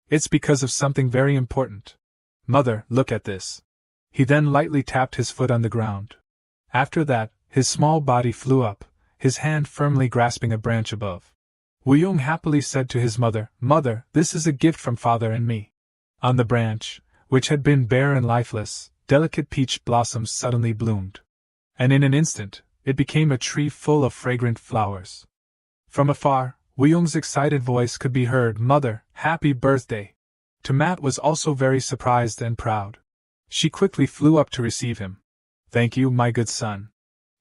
A: It's because of something very important. Mother, look at this. He then lightly tapped his foot on the ground. After that, his small body flew up, his hand firmly grasping a branch above. Woo-young happily said to his mother, Mother, this is a gift from Father and me. On the branch, which had been bare and lifeless, delicate peach blossoms suddenly bloomed. And in an instant, it became a tree full of fragrant flowers. From afar, Woo-young's excited voice could be heard, Mother, happy birthday! Mat was also very surprised and proud. She quickly flew up to receive him. Thank you, my good son.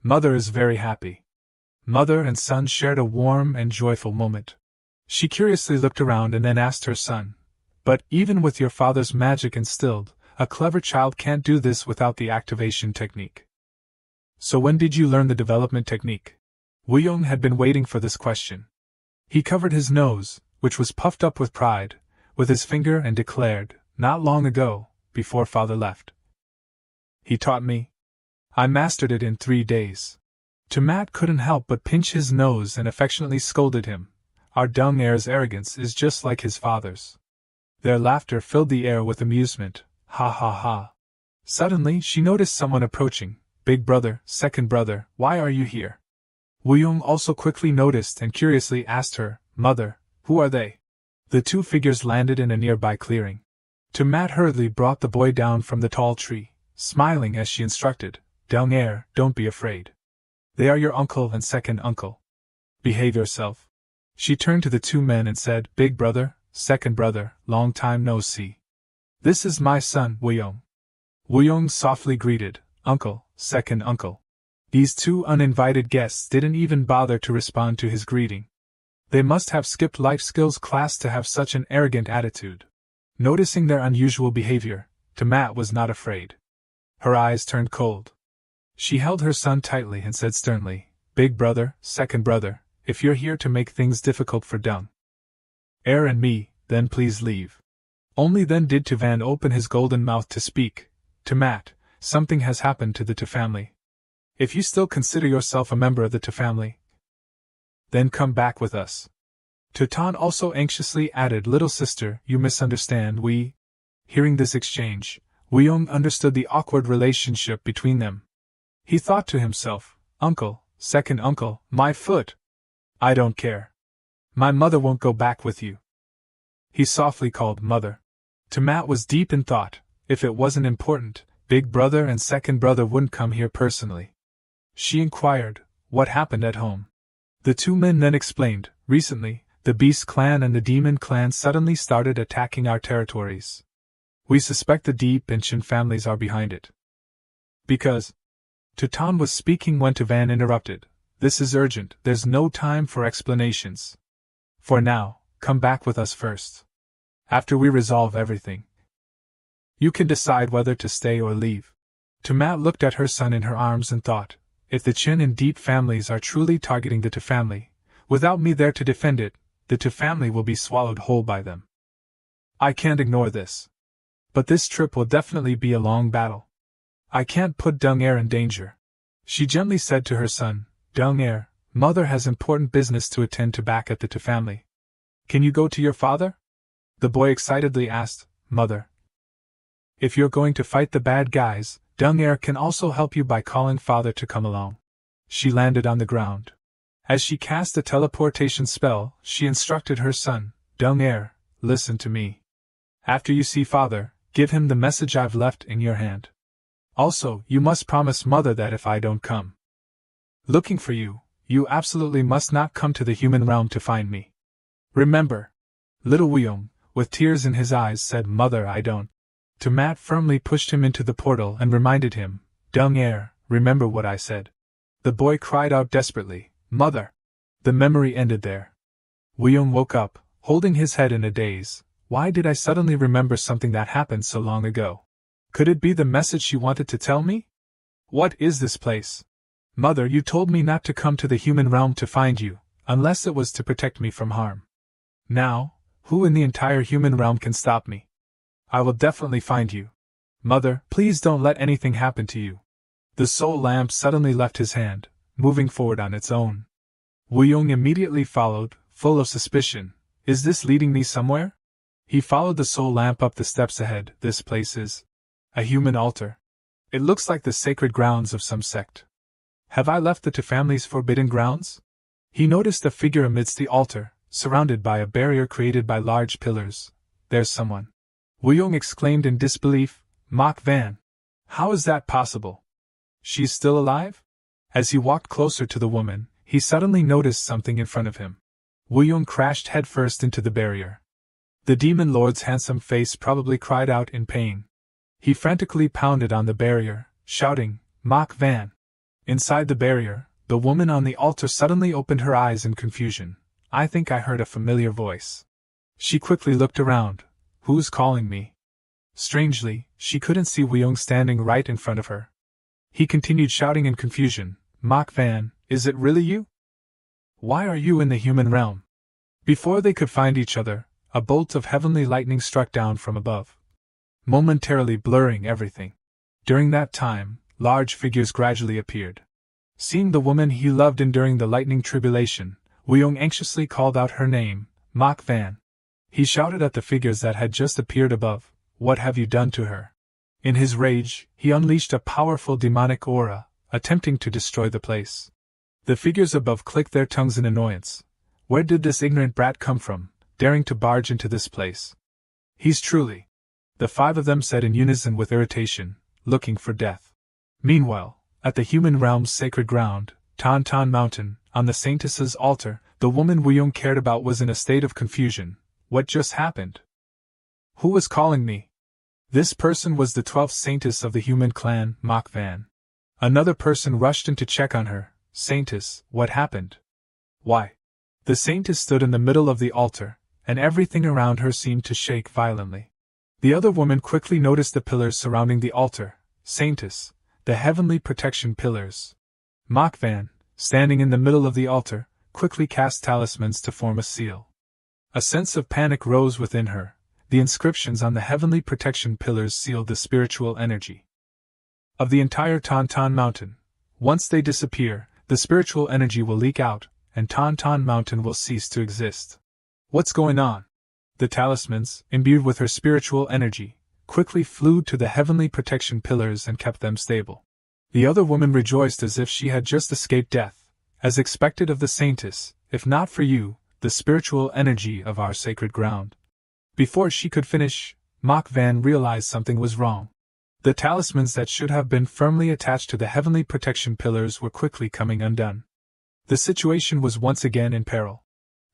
A: Mother is very happy. Mother and son shared a warm and joyful moment. She curiously looked around and then asked her son, But even with your father's magic instilled, a clever child can't do this without the activation technique. So when did you learn the development technique? Woo-young had been waiting for this question. He covered his nose, which was puffed up with pride, with his finger and declared, Not long ago, before father left. He taught me. I mastered it in 3 days. Mat couldn't help but pinch his nose and affectionately scolded him. Our Dung heir's arrogance is just like his father's. Their laughter filled the air with amusement. Ha ha ha. Suddenly she noticed someone approaching. Big brother, second brother, why are you here? Woo-young also quickly noticed and curiously asked her, Mother, who are they? The two figures landed in a nearby clearing. Mat hurriedly brought the boy down from the tall tree, smiling as she instructed, Dung heir, don't be afraid. They are your uncle and second uncle. Behave yourself. She turned to the two men and said, Big brother, second brother, long time no see. This is my son, Woo-young. Woo-young softly greeted, Uncle, second uncle. These two uninvited guests didn't even bother to respond to his greeting. They must have skipped life skills class to have such an arrogant attitude. Noticing their unusual behavior, Tamat was not afraid. Her eyes turned cold. She held her son tightly and said sternly, "Big brother, second brother, if you're here to make things difficult for Dung Er and me, then please leave." Only then did Tuvan open his golden mouth to speak. "Tamat, something has happened to the Tu family. If you still consider yourself a member of the Tu family, then come back with us." Tutan also anxiously added, "Little sister, you misunderstand, we—" Hearing this exchange, Wuyong understood the awkward relationship between them. He thought to himself, "Uncle, second uncle, my foot! I don't care. My mother won't go back with you." He softly called mother. Tamat was deep in thought. If it wasn't important, big brother and second brother wouldn't come here personally. She inquired, "What happened at home?" The two men then explained, "Recently, the Beast clan and the Demon clan suddenly started attacking our territories. We suspect the Deep and Shin families are behind it." "Because—" Tutan was speaking when Tuvan interrupted. "This is urgent, there's no time for explanations. For now, come back with us first. After we resolve everything, you can decide whether to stay or leave." Tamat looked at her son in her arms and thought, if the Chin and Deep families are truly targeting the Tu family, without me there to defend it, the Tu family will be swallowed whole by them. I can't ignore this. But this trip will definitely be a long battle. I can't put Dung Er in danger. She gently said to her son, "Dung Er, mother has important business to attend to back at the Tu family. Can you go to your father?" The boy excitedly asked, "Mother, if you're going to fight the bad guys, Dung Er can also help you by calling father to come along." She landed on the ground. As she cast a teleportation spell, she instructed her son, "Dung Er, listen to me. After you see father, give him the message I've left in your hand. Also, you must promise mother that if I don't come looking for you, you absolutely must not come to the human realm to find me. Remember." Little Wuyong, with tears in his eyes, said, "Mother, I don't." Tamat firmly pushed him into the portal and reminded him, "Dung Er, remember what I said." The boy cried out desperately, "Mother!" The memory ended there. Wuyong woke up, holding his head in a daze. Why did I suddenly remember something that happened so long ago? Could it be the message she wanted to tell me? What is this place? Mother, you told me not to come to the human realm to find you, unless it was to protect me from harm. Now, who in the entire human realm can stop me? I will definitely find you. Mother, please don't let anything happen to you." The soul lamp suddenly left his hand, moving forward on its own. Wuyong immediately followed, full of suspicion. "Is this leading me somewhere?" He followed the soul lamp up the steps ahead. "This place is a human altar. It looks like the sacred grounds of some sect. Have I left the Tu family's forbidden grounds?" He noticed a figure amidst the altar, surrounded by a barrier created by large pillars. "There's someone!" Wuyong exclaimed in disbelief. "Mok Van! How is that possible? She's still alive?" As he walked closer to the woman, he suddenly noticed something in front of him. Wuyong crashed headfirst into the barrier. The demon lord's handsome face probably cried out in pain. He frantically pounded on the barrier, shouting, "Mok Van!" Inside the barrier, the woman on the altar suddenly opened her eyes in confusion. "I think I heard a familiar voice." She quickly looked around. "Who's calling me?" Strangely, she couldn't see Wuyong standing right in front of her. He continued shouting in confusion, "Mok Van, is it really you? Why are you in the human realm?" Before they could find each other, a bolt of heavenly lightning struck down from above, momentarily blurring everything. During that time, large figures gradually appeared. Seeing the woman he loved enduring the lightning tribulation, Wuyong anxiously called out her name, "Mok Van." He shouted at the figures that had just appeared above, "What have you done to her?" In his rage, he unleashed a powerful demonic aura, attempting to destroy the place. The figures above clicked their tongues in annoyance. Where did this ignorant brat come from, daring to barge into this place? He's truly, the five of them said in unison with irritation, looking for death. Meanwhile, at the human realm's sacred ground, Tan Tan Mountain, on the saintess's altar, the woman Wuyong cared about was in a state of confusion. What just happened? Who was calling me? This person was the 12th saintess of the human clan, Mok Van. Another person rushed in to check on her. "Saintess, what happened? Why The saintess stood in the middle of the altar, and everything around her seemed to shake violently. The other woman quickly noticed the pillars surrounding the altar, saintess, the heavenly protection pillars. Manhwa, standing in the middle of the altar, quickly cast talismans to form a seal. A sense of panic rose within her. The inscriptions on the heavenly protection pillars sealed the spiritual energy of the entire Tauntaun Mountain. Once they disappear, the spiritual energy will leak out, and Tauntaun Mountain will cease to exist. What's going on? The talismans, imbued with her spiritual energy, quickly flew to the heavenly protection pillars and kept them stable. The other woman rejoiced as if she had just escaped death, as expected of the saintess. If not for you, the spiritual energy of our sacred ground. Before she could finish, Manhwa realized something was wrong. The talismans that should have been firmly attached to the heavenly protection pillars were quickly coming undone. The situation was once again in peril.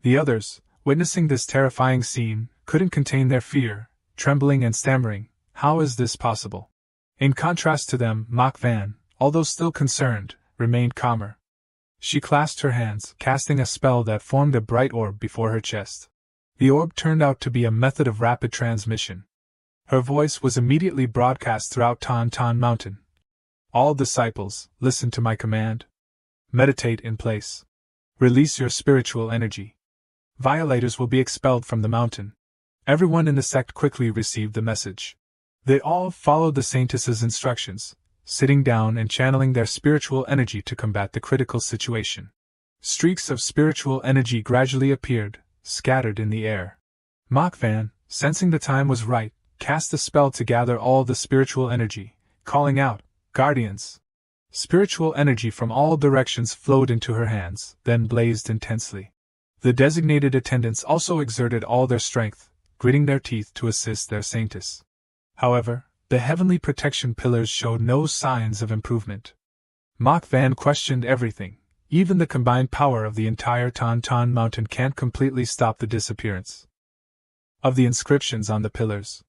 A: The others, witnessing this terrifying scene, couldn't contain their fear, trembling and stammering, "How is this possible?" In contrast to them, Manhwa, although still concerned, remained calmer. She clasped her hands, casting a spell that formed a bright orb before her chest. The orb turned out to be a method of rapid transmission. Her voice was immediately broadcast throughout Tauntaun Mountain. "All disciples, listen to my command. Meditate in place. Release your spiritual energy. Violators will be expelled from the mountain." Everyone in the sect quickly received the message. They all followed the saintess's instructions, sitting down and channeling their spiritual energy to combat the critical situation. Streaks of spiritual energy gradually appeared, scattered in the air. Manhwa, sensing the time was right, cast a spell to gather all the spiritual energy, calling out, "Guardians!" Spiritual energy from all directions flowed into her hands, then blazed intensely. The designated attendants also exerted all their strength, gritting their teeth to assist their saintess. However, the heavenly protection pillars showed no signs of improvement. Manhwa questioned everything. Even the combined power of the entire Tauntaun Mountain can't completely stop the disappearance of the inscriptions on the pillars.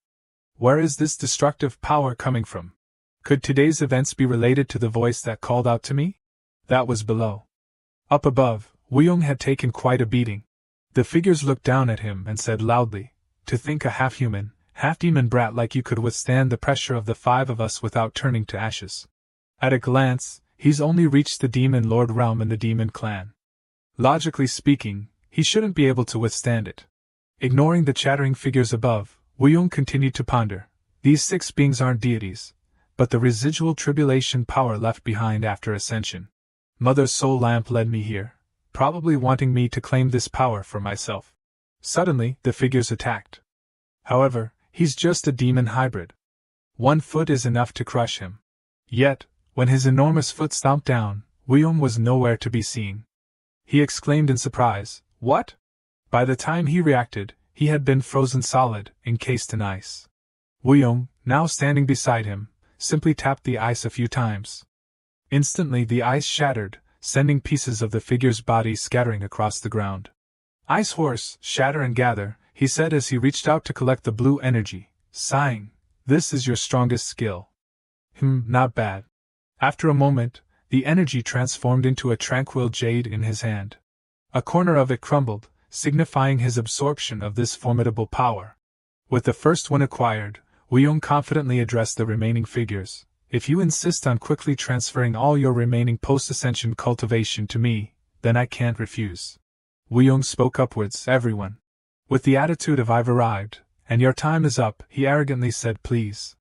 A: Where is this destructive power coming from? Could today's events be related to the voice that called out to me? That was below. Up above, Wuyong had taken quite a beating. The figures looked down at him and said loudly, "To think a half-human, half-demon brat like you could withstand the pressure of the five of us without turning to ashes. At a glance, he's only reached the demon lord realm in the demon clan. Logically speaking, he shouldn't be able to withstand it." Ignoring the chattering figures above, Wuyong continued to ponder. These six beings aren't deities, but the residual tribulation power left behind after ascension. Mother's soul lamp led me here, probably wanting me to claim this power for myself. Suddenly, the figures attacked. However, he's just a demon hybrid. One foot is enough to crush him. Yet, when his enormous foot stomped down, Wuyong was nowhere to be seen. He exclaimed in surprise, "What?" By the time he reacted, he had been frozen solid, encased in ice. Wuyong, now standing beside him, simply tapped the ice a few times. Instantly the ice shattered, sending pieces of the figure's body scattering across the ground. "Ice horse, shatter and gather," he said as he reached out to collect the blue energy, sighing, "This is your strongest skill." Not bad." After a moment, the energy transformed into a tranquil jade in his hand. A corner of it crumbled, signifying his absorption of this formidable power. With the first one acquired, Wuyong confidently addressed the remaining figures. "If you insist on quickly transferring all your remaining post-ascension cultivation to me, then I can't refuse." Wuyong spoke upwards, "Everyone. With the attitude of 'I've arrived, and your time is up,' he arrogantly said, "Please."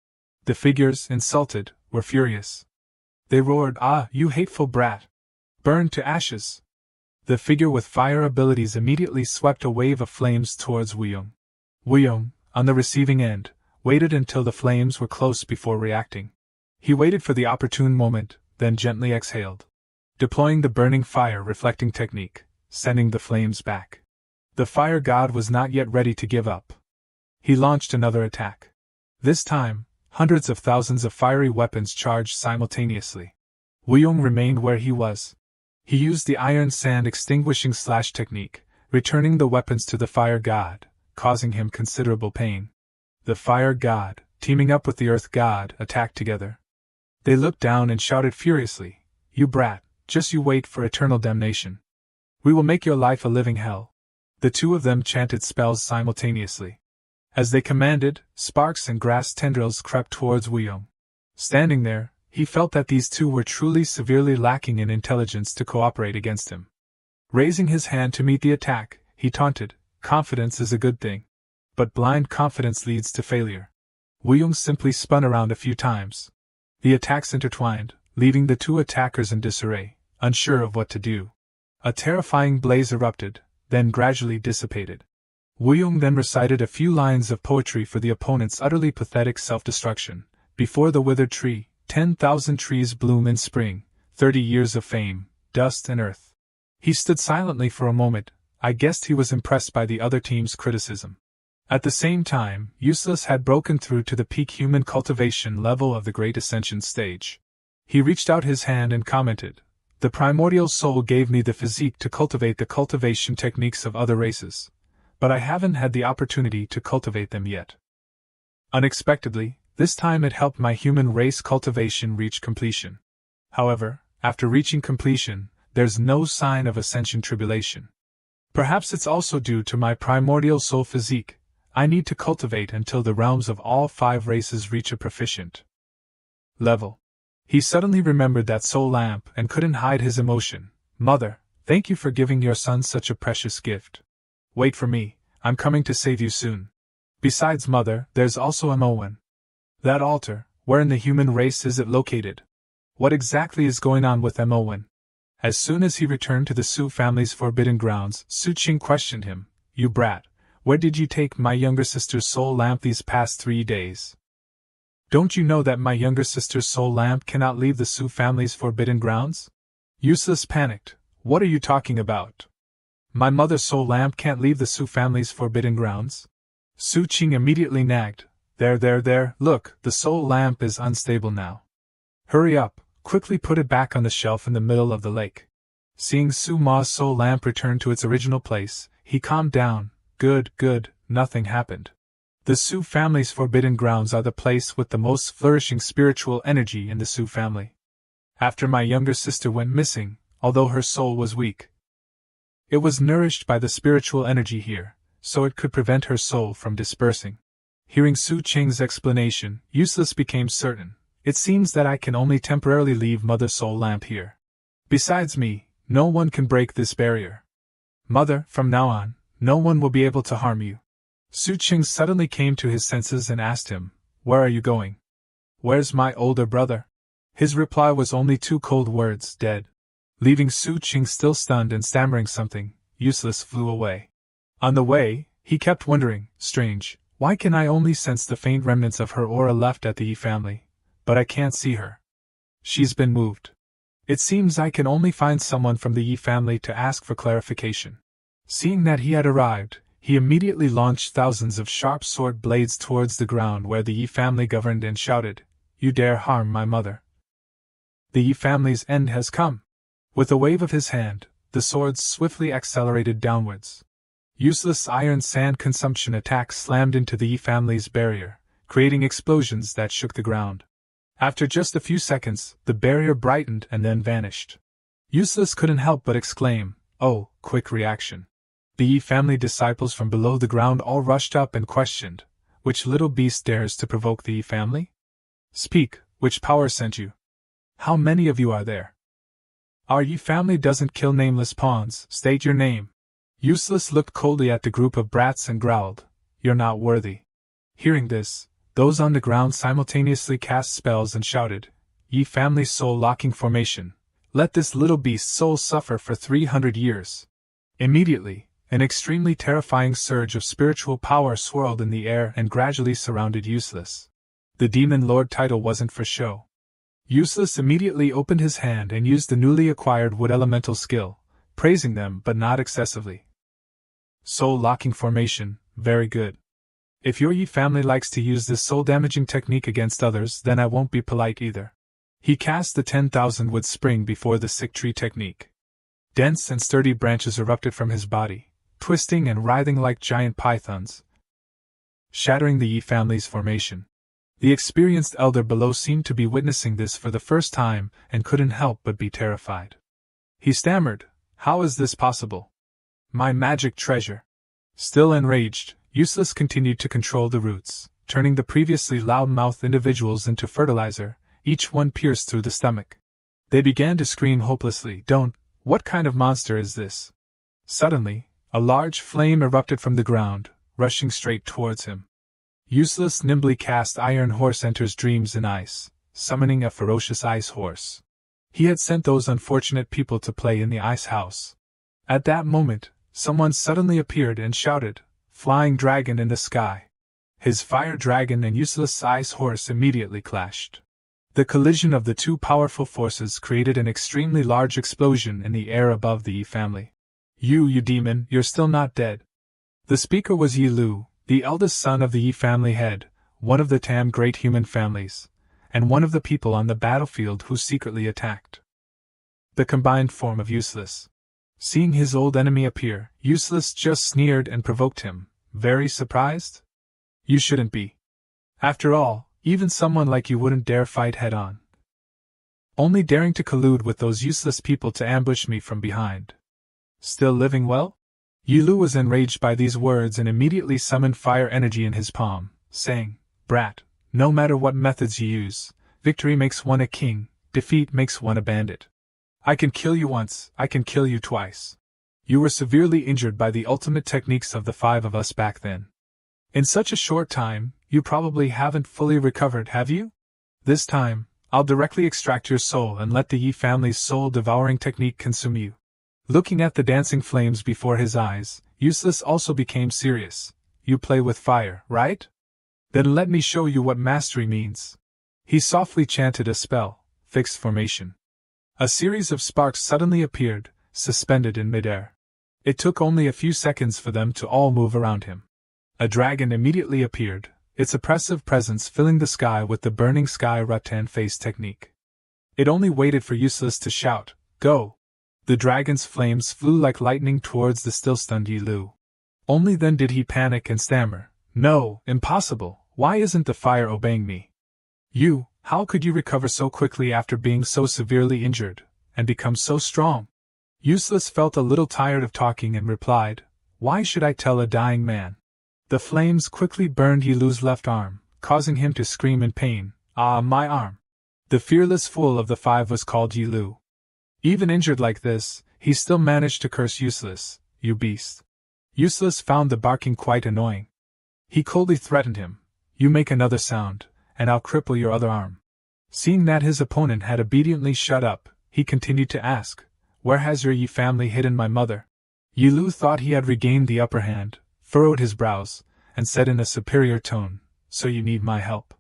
A: The figures, insulted, were furious. They roared, "Ah, you hateful brat! Burn to ashes!" The figure with fire abilities immediately swept a wave of flames towards Wuyong. Wuyong, on the receiving end, waited until the flames were close before reacting. He waited for the opportune moment, then gently exhaled, deploying the burning fire reflecting technique, sending the flames back. The fire god was not yet ready to give up. He launched another attack. This time, hundreds of thousands of fiery weapons charged simultaneously. Wuyong remained where he was. He used the iron sand extinguishing slash technique, returning the weapons to the fire god, causing him considerable pain. The fire god, teaming up with the earth god, attacked together. They looked down and shouted furiously, "You brat, just you wait for eternal damnation." We will make your life a living hell. The two of them chanted spells simultaneously. As they commanded, sparks and grass tendrils crept towards Woo-young. Standing there, he felt that these two were truly severely lacking in intelligence to cooperate against him. Raising his hand to meet the attack, he taunted, "Confidence is a good thing. But blind confidence leads to failure." Woo-young simply spun around a few times. The attacks intertwined, leaving the two attackers in disarray, unsure of what to do. A terrifying blaze erupted, then gradually dissipated. Woo-young then recited a few lines of poetry for the opponent's utterly pathetic self-destruction. Before the withered tree, 10,000 trees bloom in spring, 30 years of fame, dust and earth. He stood silently for a moment. I guessed he was impressed by the other team's criticism. At the same time, Useless had broken through to the peak human cultivation level of the Great Ascension stage. He reached out his hand and commented, "The primordial soul gave me the physique to cultivate the cultivation techniques of other races, but I haven't had the opportunity to cultivate them yet." Unexpectedly, this time it helped my human race cultivation reach completion. However, after reaching completion, there's no sign of ascension tribulation. Perhaps it's also due to my primordial soul physique. I need to cultivate until the realms of all 5 races reach a proficient level. He suddenly remembered that soul lamp and couldn't hide his emotion. "Mother, thank you for giving your son such a precious gift. Wait for me, I'm coming to save you soon. Besides Mother, there's also MANHUA. That altar, where in the human race is it located? What exactly is going on with MANHUA?" As soon as he returned to the Su family's forbidden grounds, Su Qing questioned him, "You brat, where did you take my younger sister's soul lamp these past 3 days? Don't you know that my younger sister's soul lamp cannot leave the Su family's forbidden grounds?" Useless panicked. "What are you talking about? My mother's soul lamp can't leave the Su family's forbidden grounds?" Su Qing immediately nagged, There, look, the soul lamp is unstable now. Hurry up, quickly put it back on the shelf in the middle of the lake." Seeing Su Ma's soul lamp return to its original place, he calmed down. Good, nothing happened. The Su family's forbidden grounds are the place with the most flourishing spiritual energy in the Su family. After my younger sister went missing, although her soul was weak, it was nourished by the spiritual energy here, so it could prevent her soul from dispersing. Hearing Su Qing's explanation, Useless became certain. It seems that I can only temporarily leave Mother's soul lamp here. Besides me, no one can break this barrier. Mother, from now on, no one will be able to harm you. Su Qing suddenly came to his senses and asked him, "Where are you going?" "Where's my older brother?" His reply was only 2 cold words, "Dead." Leaving Su Qing still stunned and stammering something, Useless flew away. On the way, he kept wondering, strange, why can I only sense the faint remnants of her aura left at the Yi family, but I can't see her. She's been moved. It seems I can only find someone from the Yi family to ask for clarification. Seeing that he had arrived, he immediately launched thousands of sharp sword blades towards the ground where the Yi family governed and shouted, "You dare harm my mother? The Yi family's end has come." With a wave of his hand, the swords swiftly accelerated downwards. Useless iron sand consumption attacks slammed into the Yi family's barrier, creating explosions that shook the ground. After just a few seconds, the barrier brightened and then vanished. Useless couldn't help but exclaim, "Oh, quick reaction." The Yi family disciples from below the ground all rushed up and questioned, "Which little beast dares to provoke the Yi family? Speak, which power sent you? How many of you are there? Our Yi family doesn't kill nameless pawns, state your name." Useless looked coldly at the group of brats and growled, "You're not worthy." Hearing this, those on the ground simultaneously cast spells and shouted, "Yi family soul locking formation, let this little beast's soul suffer for 300 years. Immediately, an extremely terrifying surge of spiritual power swirled in the air and gradually surrounded Useless. The Demon Lord title wasn't for show. Useless immediately opened his hand and used the newly acquired wood elemental skill, praising them but not excessively. Soul locking formation, very good. If your Yi family likes to use this soul-damaging technique against others, then I won't be polite either. He cast the 10,000 wood spring before the sick tree technique. Dense and sturdy branches erupted from his body, twisting and writhing like giant pythons, shattering the Yi family's formation. The experienced elder below seemed to be witnessing this for the first time and couldn't help but be terrified. He stammered, How is this possible? My magic treasure! Still enraged, Useless continued to control the roots, turning the previously loud-mouthed individuals into fertilizer, each one pierced through the stomach. They began to scream hopelessly, "Don't! What kind of monster is this?" Suddenly, a large flame erupted from the ground, rushing straight towards him. Useless nimbly cast Iron Horse enters dreams in ice, summoning a ferocious ice horse. He had sent those unfortunate people to play in the ice house. At that moment, someone suddenly appeared and shouted, "Flying dragon in the sky!" His fire dragon and Useless ice horse immediately clashed. The collision of the two powerful forces created an extremely large explosion in the air above the Yi family. You demon, you're still not dead." The speaker was Yi Lu, the eldest son of the Yi family head, one of the Tam great human families, and one of the people on the battlefield who secretly attacked. The combined form of Useless. Seeing his old enemy appear, Useless just sneered and provoked him. "Very surprised? You shouldn't be. After all, even someone like you wouldn't dare fight head-on. Only daring to collude with those useless people to ambush me from behind. Still living well?" Yi Lu was enraged by these words and immediately summoned fire energy in his palm, saying, "Brat, no matter what methods you use, victory makes one a king, defeat makes one a bandit. I can kill you once, I can kill you twice. You were severely injured by the ultimate techniques of the five of us back then. In such a short time, you probably haven't fully recovered, have you? This time, I'll directly extract your soul and let the Yi family's soul-devouring technique consume you." Looking at the dancing flames before his eyes, Useless also became serious. "You play with fire, right? Then let me show you what mastery means." He softly chanted a spell, Fixed Formation. A series of sparks suddenly appeared, suspended in midair. It took only a few seconds for them to all move around him. A dragon immediately appeared, its oppressive presence filling the sky with the burning sky rattan face technique. It only waited for Useless to shout, "Go!" The dragon's flames flew like lightning towards the still-stunned Yi Lu. Only then did he panic and stammer, "No, impossible, why isn't the fire obeying me? You, how could you recover so quickly after being so severely injured, and become so strong?" Useless felt a little tired of talking and replied, "Why should I tell a dying man?" The flames quickly burned Yi Lu's left arm, causing him to scream in pain, "Ah, my arm!" The fearless fool of the five was called Yi Lu. Even injured like this, he still managed to curse Useless, "You beast." Useless found the barking quite annoying. He coldly threatened him, "You make another sound, and I'll cripple your other arm." Seeing that his opponent had obediently shut up, he continued to ask, "Where has your Yi family hidden my mother?" Yi Lu thought he had regained the upper hand, furrowed his brows, and said in a superior tone, "So you need my help.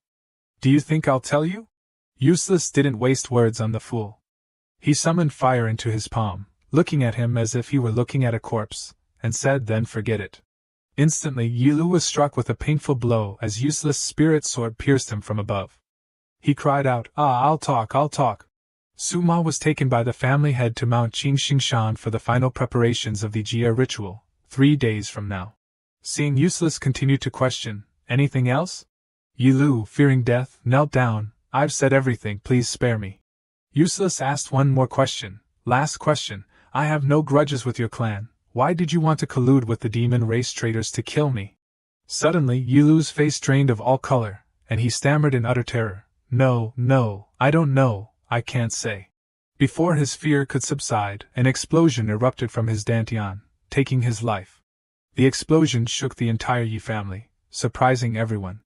A: Do you think I'll tell you?" Useless didn't waste words on the fool. He summoned fire into his palm, looking at him as if he were looking at a corpse, and said, "Then forget it." Instantly Yi Lu was struck with a painful blow as Useless' spirit sword pierced him from above. He cried out, "Ah, I'll talk. Suma was taken by the family head to Mount Qingxingshan for the final preparations of the Jia ritual, 3 days from now. Seeing Useless continue to question, "Anything else?" Yi Lu, fearing death, knelt down, "I've said everything, please spare me." Useless asked one more question, "Last question, I have no grudges with your clan, why did you want to collude with the demon race traitors to kill me?" Suddenly Yi Lu's face drained of all color, and he stammered in utter terror, No, I don't know, I can't say." Before his fear could subside, an explosion erupted from his dantian, taking his life. The explosion shook the entire Yi family, surprising everyone.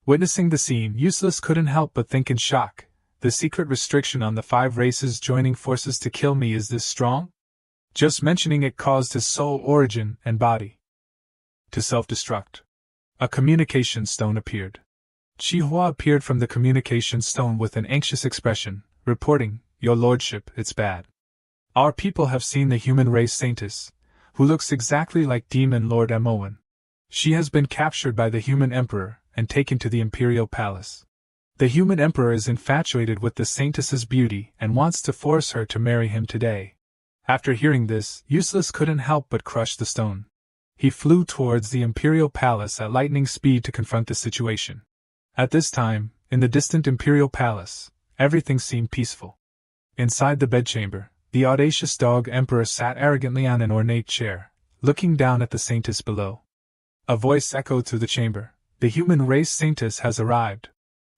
A: Witnessing the scene, Useless couldn't help but think in shock, the secret restriction on the 5 races joining forces to kill me is this strong? Just mentioning it caused his soul, origin, and body to self-destruct. A communication stone appeared. Chihua appeared from the communication stone with an anxious expression, reporting, "Your lordship, it's bad. Our people have seen the human race saintess, who looks exactly like Demon Lord Moen. She has been captured by the human emperor and taken to the imperial palace. The human emperor is infatuated with the saintess's beauty and wants to force her to marry him today." After hearing this, Useless couldn't help but crush the stone. He flew towards the imperial palace at lightning speed to confront the situation. At this time, in the distant imperial palace, everything seemed peaceful. Inside the bedchamber, The audacious dog emperor sat arrogantly on an ornate chair, looking down at the saintess below. A voice echoed through the chamber. The human race saintess has arrived.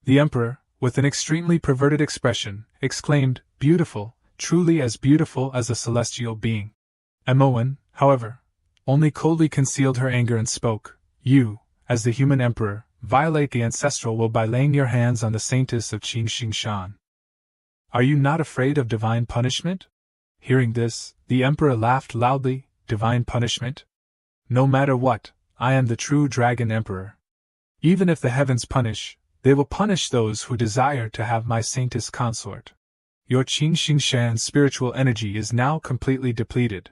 A: The emperor, with an extremely perverted expression, exclaimed, beautiful, truly as beautiful as a celestial being. Manhwa, however, only coldly concealed her anger and spoke, you, as the human emperor, violate the ancestral will by laying your hands on the saintess of Qingxingshan. Are you not afraid of divine punishment? Hearing this, the emperor laughed loudly. Divine punishment? No matter what, I am the true dragon emperor. Even if the heavens punish, they will punish those who desire to have my saintess consort. Your Qingxingshan's spiritual energy is now completely depleted.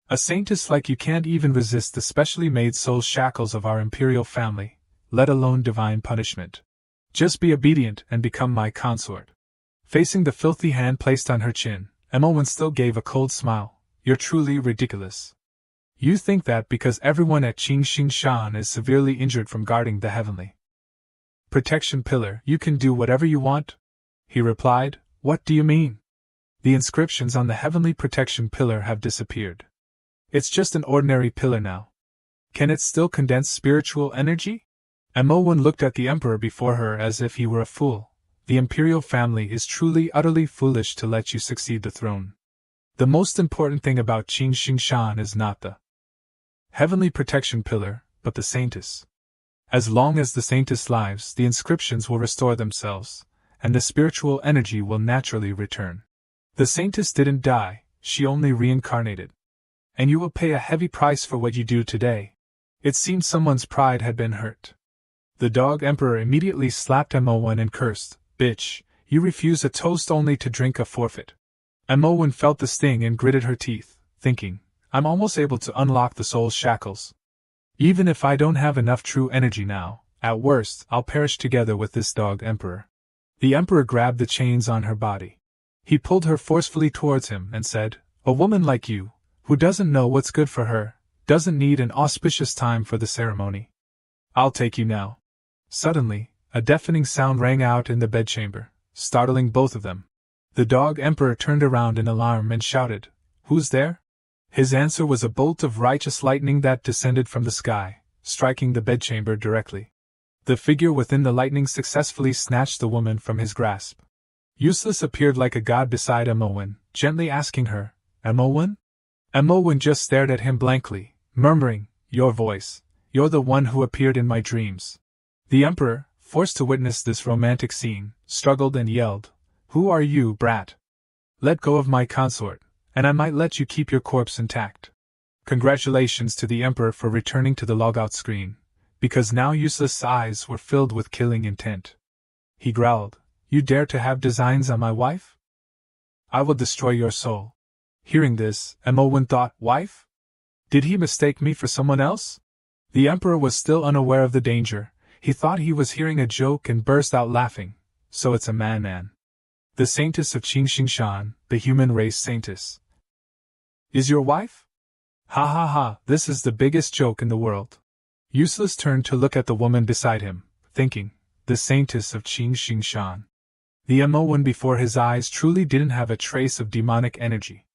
A: A saintess like you can't even resist the specially made soul shackles of our imperial family, let alone divine punishment. Just be obedient and become my consort. Facing the filthy hand placed on her chin, Manhwa still gave a cold smile. You're truly ridiculous. You think that because everyone at Qingxingshan is severely injured from guarding the heavenly protection pillar, you can do whatever you want? He replied, what do you mean? The inscriptions on the heavenly protection pillar have disappeared. It's just an ordinary pillar now. Can it still condense spiritual energy? Manhwa looked at the emperor before her as if he were a fool. The imperial family is truly utterly foolish to let you succeed the throne. The most important thing about Qingxingshan is not the heavenly protection pillar, but the saintess. As long as the saintess lives, the inscriptions will restore themselves, and the spiritual energy will naturally return. The saintess didn't die, she only reincarnated. And you will pay a heavy price for what you do today. It seemed someone's pride had been hurt. The dog emperor immediately slapped Manhwa and cursed, bitch, you refuse a toast only to drink a forfeit. Manhwa felt the sting and gritted her teeth, thinking, I'm almost able to unlock the soul's shackles. Even if I don't have enough true energy now, at worst, I'll perish together with this dog emperor. The emperor grabbed the chains on her body. He pulled her forcefully towards him and said, a woman like you, who doesn't know what's good for her, doesn't need an auspicious time for the ceremony. I'll take you now. Suddenly, a deafening sound rang out in the bedchamber, startling both of them. The dog emperor turned around in alarm and shouted, who's there? His answer was a bolt of righteous lightning that descended from the sky, striking the bedchamber directly. The figure within the lightning successfully snatched the woman from his grasp. Useless appeared like a god beside Manhwa, gently asking her, Manhwa? Manhwa just stared at him blankly, murmuring, your voice, you're the one who appeared in my dreams. The emperor, forced to witness this romantic scene, struggled and yelled, who are you, brat? Let go of my consort, and I might let you keep your corpse intact. Congratulations to the emperor for returning to the logout screen, because now Useless' eyes were filled with killing intent. He growled, you dare to have designs on my wife? I will destroy your soul. Hearing this, Manhwa thought, wife? Did he mistake me for someone else? The emperor was still unaware of the danger. He thought he was hearing a joke and burst out laughing. So it's a man. The saintess of Qingxingshan, the human race saintess, is your wife? Ha ha ha, this is the biggest joke in the world. Useless turned to look at the woman beside him, thinking, the saintess of Qingxingshan. The Manhwa before his eyes truly didn't have a trace of demonic energy.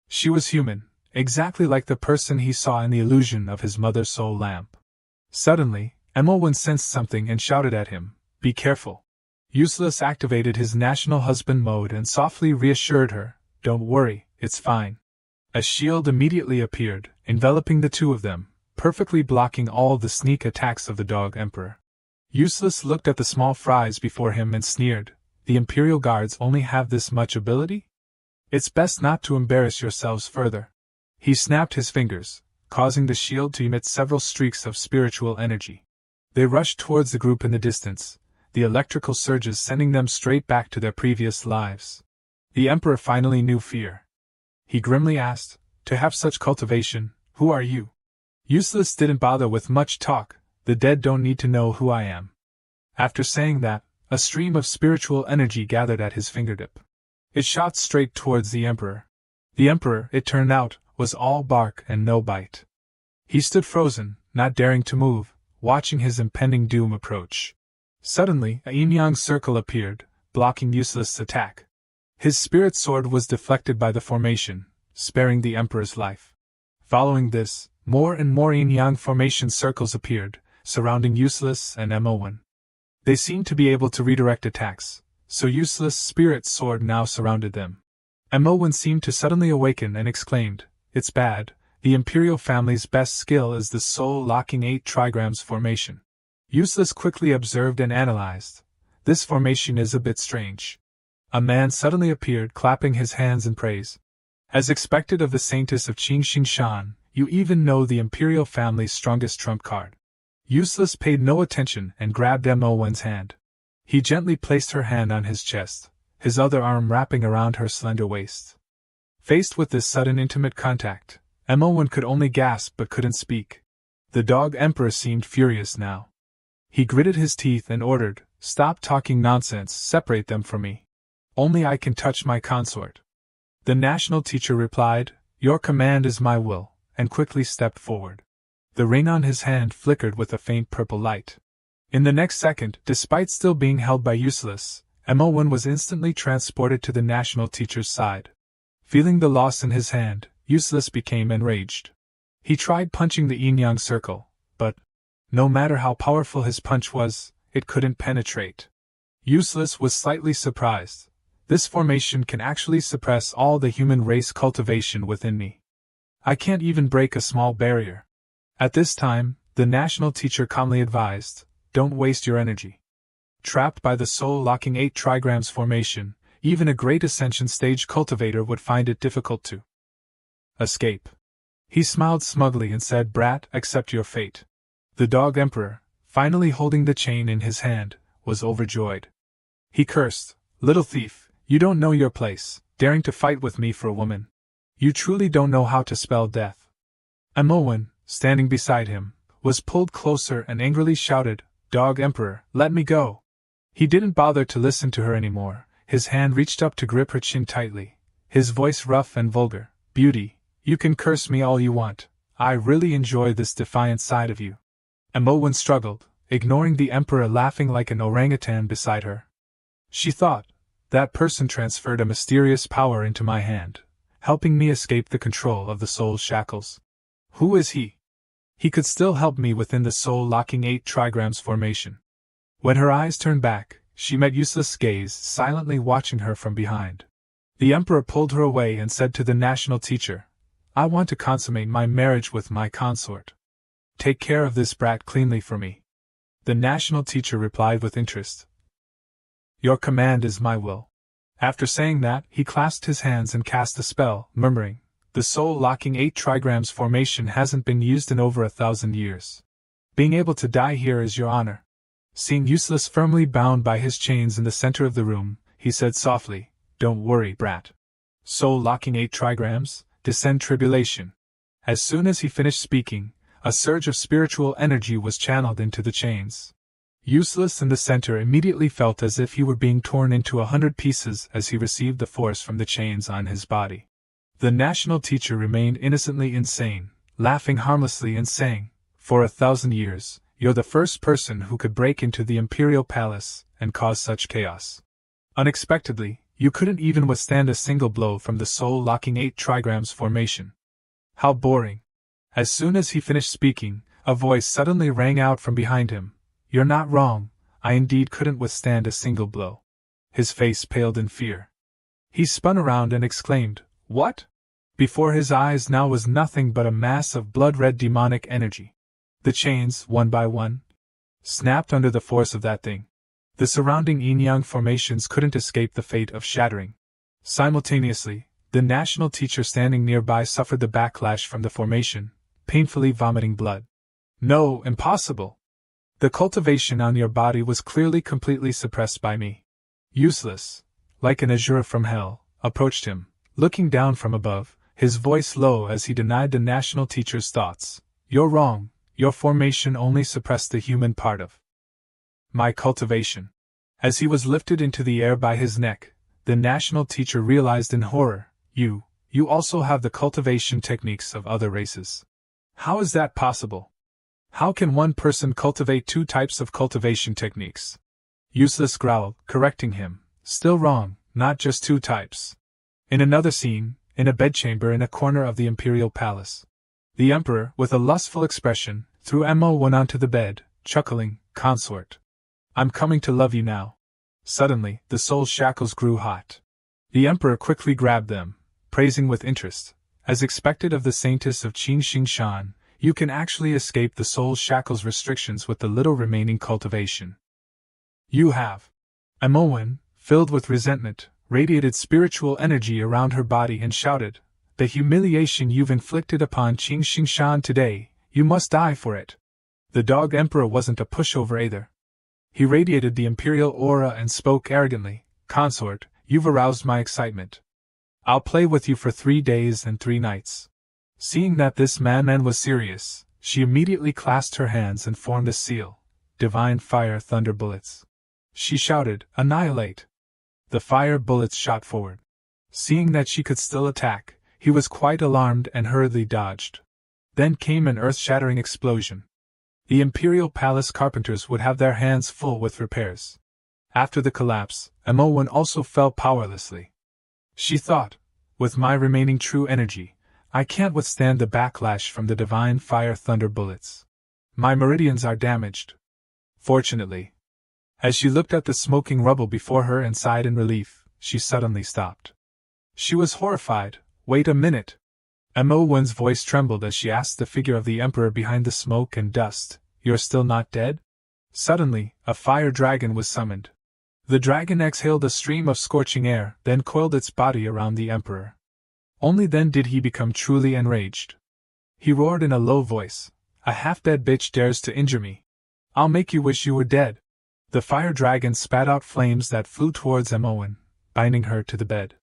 A: She was human, exactly like the person he saw in the illusion of his mother's soul lamp. Suddenly, Manhwa sensed something and shouted at him, be careful. Useless activated his national husband mode and softly reassured her, don't worry, it's fine. A shield immediately appeared, enveloping the two of them, perfectly blocking all the sneak attacks of the dog emperor. Useless looked at the small fries before him and sneered, the Imperial Guards only have this much ability? It's best not to embarrass yourselves further. He snapped his fingers, causing the shield to emit several streaks of spiritual energy. They rushed towards the group in the distance, the electrical surges sending them straight back to their previous lives. The emperor finally knew fear. He grimly asked, to have such cultivation, who are you? Useless didn't bother with much talk, the dead don't need to know who I am. After saying that, a stream of spiritual energy gathered at his fingertip. It shot straight towards the emperor. The emperor, it turned out, was all bark and no bite. He stood frozen, not daring to move, watching his impending doom approach. Suddenly, a yin-yang circle appeared, blocking Useless' attack. His spirit sword was deflected by the formation, sparing the Emperor's life. Following this, more and more yin-yang formation circles appeared, surrounding Useless and MO1. They seemed to be able to redirect attacks, so Useless' spirit sword now surrounded them. MO1 seemed to suddenly awaken and exclaimed, "It's bad, the Imperial family's best skill is the soul-locking 8 trigrams formation." Useless quickly observed and analyzed. This formation is a bit strange. A man suddenly appeared, clapping his hands in praise. As expected of the Saintess of Qingxingshan, you even know the Imperial family's strongest trump card. Useless paid no attention and grabbed MO1's hand. He gently placed her hand on his chest, his other arm wrapping around her slender waist. Faced with this sudden intimate contact, MO1 could only gasp but couldn't speak. The dog Emperor seemed furious now. He gritted his teeth and ordered, "Stop talking nonsense, separate them from me. Only I can touch my consort." The national teacher replied, "Your command is my will," and quickly stepped forward. The ring on his hand flickered with a faint purple light. In the next second, despite still being held by Useless, MO1 was instantly transported to the national teacher's side. Feeling the loss in his hand, Useless became enraged. He tried punching the yin-yang circle, but, no matter how powerful his punch was, it couldn't penetrate. Useless was slightly surprised. This formation can actually suppress all the human race cultivation within me. I can't even break a small barrier. At this time, the national teacher calmly advised, "Don't waste your energy." Trapped by the soul-locking 8 trigrams formation, even a great ascension stage cultivator would find it difficult to escape. He smiled smugly and said, "Brat, accept your fate." The dog Emperor, finally holding the chain in his hand, was overjoyed. He cursed, "Little thief, you don't know your place, daring to fight with me for a woman. You truly don't know how to spell death." MO1, standing beside him, was pulled closer and angrily shouted, "Dog Emperor, let me go." He didn't bother to listen to her anymore. His hand reached up to grip her chin tightly, his voice rough and vulgar, "Beauty, you can curse me all you want. I really enjoy this defiant side of you." MO1 struggled, ignoring the Emperor laughing like an orangutan beside her. She thought, "That person transferred a mysterious power into my hand, helping me escape the control of the soul's shackles. Who is he? He could still help me within the soul-locking 8 trigrams formation." When her eyes turned back, she met Useless' gaze silently watching her from behind. The Emperor pulled her away and said to the national teacher, "I want to consummate my marriage with my consort. Take care of this brat cleanly for me." The national teacher replied with interest, "Your command is my will." After saying that, he clasped his hands and cast a spell, murmuring, "The soul-locking 8 trigrams formation hasn't been used in over 1,000 years. Being able to die here is your honor." Seeing Useless firmly bound by his chains in the center of the room, he said softly, "Don't worry, brat. Soul-locking 8 trigrams, descend tribulation." As soon as he finished speaking, a surge of spiritual energy was channeled into the chains. Useless in the center immediately felt as if he were being torn into 100 pieces as he received the force from the chains on his body. The national teacher remained innocently insane, laughing harmlessly and saying, "For 1,000 years, you're the first person who could break into the Imperial Palace and cause such chaos. Unexpectedly, you couldn't even withstand a single blow from the soul-locking 8 trigrams formation. How boring." As soon as he finished speaking, a voice suddenly rang out from behind him, "You're not wrong, I indeed couldn't withstand a single blow." His face paled in fear. He spun around and exclaimed, "What?" Before his eyes now was nothing but a mass of blood-red demonic energy. The chains, one by one, snapped under the force of that thing. The surrounding yin-yang formations couldn't escape the fate of shattering. Simultaneously, the national teacher standing nearby suffered the backlash from the formation, painfully vomiting blood. "No, impossible! The cultivation on your body was clearly completely suppressed by me." Useless, like an azure from hell, approached him, looking down from above, his voice low as he denied the national teacher's thoughts. "You're wrong. Your formation only suppressed the human part of my cultivation." As he was lifted into the air by his neck, the national teacher realized in horror, You also have the cultivation techniques of other races. How is that possible? How can one person cultivate 2 types of cultivation techniques?" Useless growled, correcting him, "Still wrong, not just two types. In another scene, in a bedchamber in a corner of the imperial palace, the emperor, with a lustful expression, threw MO1 onto the bed, chuckling, "Consort, I'm coming to love you now." Suddenly, the soul shackles grew hot. The emperor quickly grabbed them, praising with interest, "As expected of the saintess of Qin Xing Shan, you can actually escape the soul shackles restrictions with the little remaining cultivation. You have." MO1, filled with resentment, radiated spiritual energy around her body and shouted, "The humiliation you've inflicted upon Qin Xing Shan today, you must die for it." The dog emperor wasn't a pushover either. He radiated the imperial aura and spoke arrogantly, "Consort, you've aroused my excitement. I'll play with you for 3 days and 3 nights." Seeing that this man was serious, she immediately clasped her hands and formed a seal, "Divine Fire Thunder Bullets." She shouted, "Annihilate!" The fire bullets shot forward. Seeing that she could still attack, he was quite alarmed and hurriedly dodged. Then came an earth-shattering explosion. The imperial palace carpenters would have their hands full with repairs. After the collapse, MO1 also fell powerlessly. She thought, "With my remaining true energy, I can't withstand the backlash from the divine fire thunder bullets. My meridians are damaged." Fortunately, as she looked at the smoking rubble before her and sighed in relief, she suddenly stopped. She was horrified. "Wait a minute." MO1's voice trembled as she asked the figure of the emperor behind the smoke and dust, "You're still not dead?" Suddenly, a fire dragon was summoned. The dragon exhaled a stream of scorching air, then coiled its body around the emperor. Only then did he become truly enraged. He roared in a low voice, "A half-dead bitch dares to injure me. I'll make you wish you were dead." The fire dragon spat out flames that flew towards MO1, binding her to the bed.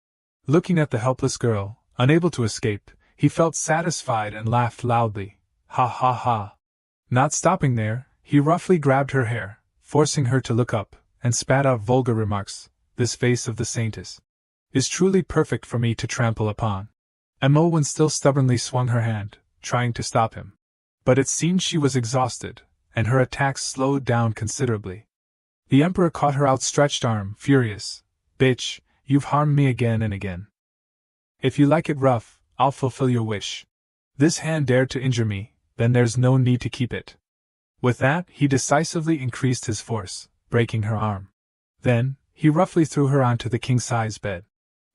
A: Looking at the helpless girl, unable to escape, he felt satisfied and laughed loudly, "Ha ha ha." Not stopping there, he roughly grabbed her hair, forcing her to look up, and spat out vulgar remarks, "This face of the saintess is truly perfect for me to trample upon." MO1 still stubbornly swung her hand, trying to stop him. But it seemed she was exhausted, and her attacks slowed down considerably. The emperor caught her outstretched arm, furious, "Bitch, you've harmed me again and again. If you like it rough, I'll fulfill your wish. This hand dared to injure me, then there's no need to keep it." With that, he decisively increased his force, breaking her arm. Then, he roughly threw her onto the king-size bed.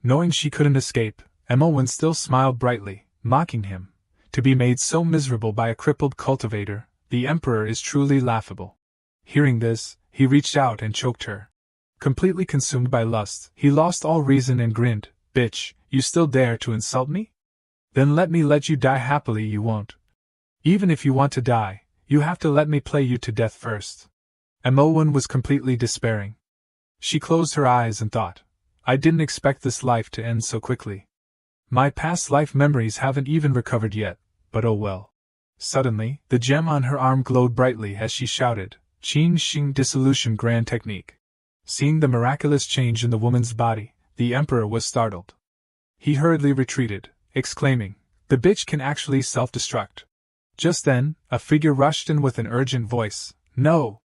A: Knowing she couldn't escape, MO1 still smiled brightly, mocking him. To be made so miserable by a crippled cultivator, the emperor is truly laughable. Hearing this, he reached out and choked her. Completely consumed by lust, he lost all reason and grinned, "Bitch, you still dare to insult me? Then let me let you die happily. You won't. Even if you want to die, you have to let me play you to death first." MO1 was completely despairing. She closed her eyes and thought, "I didn't expect this life to end so quickly. My past life memories haven't even recovered yet, but oh well." Suddenly, the gem on her arm glowed brightly as she shouted, "Qin Xing Dissolution Grand Technique." Seeing the miraculous change in the woman's body, the emperor was startled. He hurriedly retreated, exclaiming, "The bitch can actually self-destruct." Just then, a figure rushed in with an urgent voice, "No!"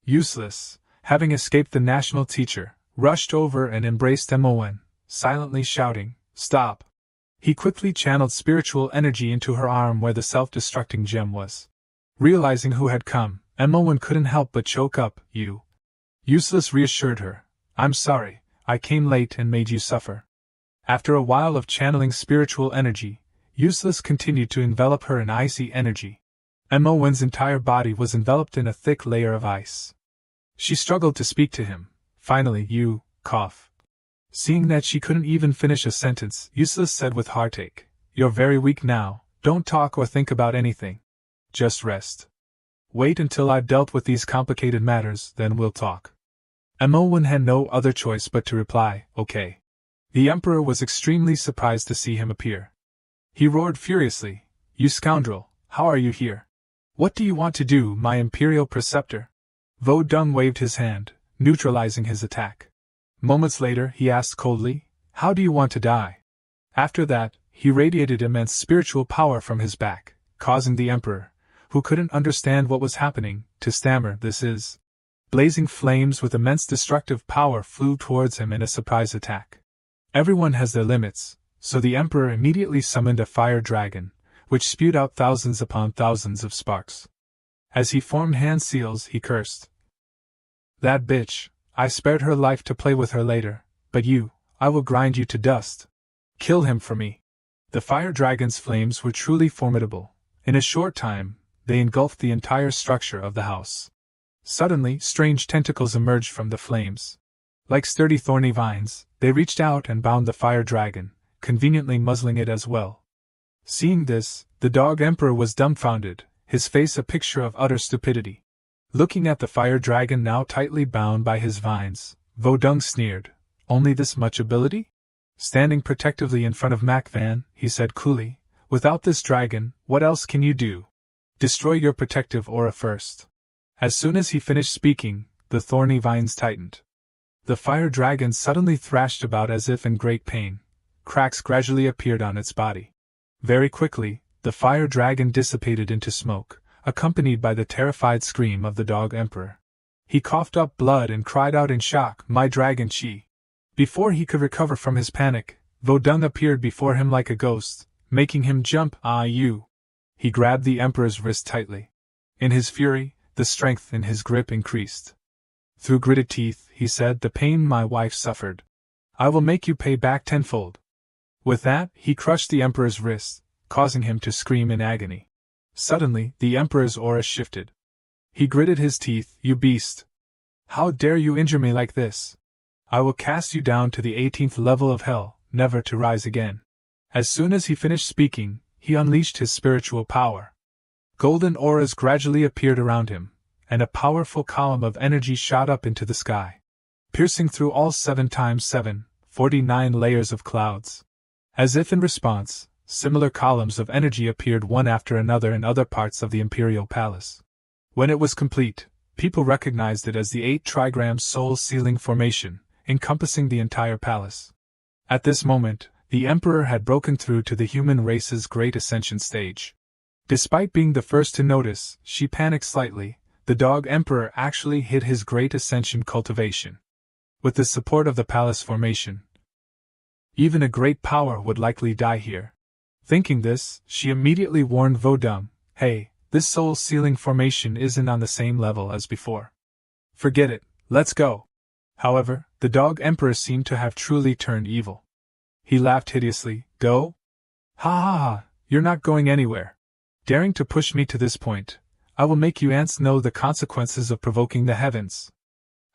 A: Useless, having escaped the national teacher, rushed over and embraced MO1, silently shouting, "Stop!" He quickly channeled spiritual energy into her arm where the self-destructing gem was. Realizing who had come, MO1 couldn't help but choke up. "You." Useless reassured her, "I'm sorry, I came late and made you suffer." After a while of channeling spiritual energy, Useless continued to envelop her in icy energy. MO1's entire body was enveloped in a thick layer of ice. She struggled to speak to him. Finally, "You," cough. Seeing that she couldn't even finish a sentence, Useless said with heartache, "You're very weak now, don't talk or think about anything. Just rest. Wait until I've dealt with these complicated matters, then we'll talk." MO1 had no other choice but to reply, "Okay." The emperor was extremely surprised to see him appear. He roared furiously, "You scoundrel, how are you here? What do you want to do, my imperial preceptor?" Vo Dung waved his hand, neutralizing his attack. Moments later, he asked coldly, "How do you want to die?" After that, he radiated immense spiritual power from his back, causing the emperor, who couldn't understand what was happening, to stammer, "This is Blazing flames with immense destructive power flew towards him in a surprise attack. Everyone has their limits, so the Emperor immediately summoned a fire dragon, which spewed out thousands upon thousands of sparks. As he formed hand seals, he cursed. "That bitch, I spared her life to play with her later, but you, I will grind you to dust. Kill him for me." The fire dragon's flames were truly formidable. In a short time, they engulfed the entire structure of the house. Suddenly, strange tentacles emerged from the flames. Like sturdy thorny vines, they reached out and bound the fire dragon, conveniently muzzling it as well. Seeing this, the dog emperor was dumbfounded, his face a picture of utter stupidity. Looking at the fire dragon now tightly bound by his vines, Vodung sneered, "Only this much ability?" Standing protectively in front of Manhwa, he said coolly, "Without this dragon, what else can you do? Destroy your protective aura first." As soon as he finished speaking, the thorny vines tightened. The fire dragon suddenly thrashed about as if in great pain. Cracks gradually appeared on its body. Very quickly, the fire dragon dissipated into smoke, accompanied by the terrified scream of the dog emperor. He coughed up blood and cried out in shock, "My dragon chi!" Before he could recover from his panic, Vodung appeared before him like a ghost, making him jump. "Ah, you!" He grabbed the emperor's wrist tightly. In his fury, the strength in his grip increased. Through gritted teeth, he said, "The pain my wife suffered, I will make you pay back tenfold." With that, he crushed the emperor's wrist, causing him to scream in agony. Suddenly, the emperor's aura shifted. He gritted his teeth, "You beast! How dare you injure me like this? I will cast you down to the 18th level of hell, never to rise again." As soon as he finished speaking, he unleashed his spiritual power. Golden auras gradually appeared around him, and a powerful column of energy shot up into the sky, piercing through all 7 times 7, 49 layers of clouds. As if in response, similar columns of energy appeared one after another in other parts of the imperial palace. When it was complete, people recognized it as the 8 trigram soul sealing formation, encompassing the entire palace. At this moment, the emperor had broken through to the human race's great ascension stage. Despite being the first to notice, she panicked slightly. The dog emperor actually hid his great ascension cultivation. With the support of the palace formation, even a great power would likely die here. Thinking this, she immediately warned Vodung, "Hey, this soul sealing formation isn't on the same level as before. Forget it, let's go." However, the dog emperor seemed to have truly turned evil. He laughed hideously, "Go? Ha ha ha, you're not going anywhere. Daring to push me to this point, I will make you ants know the consequences of provoking the heavens."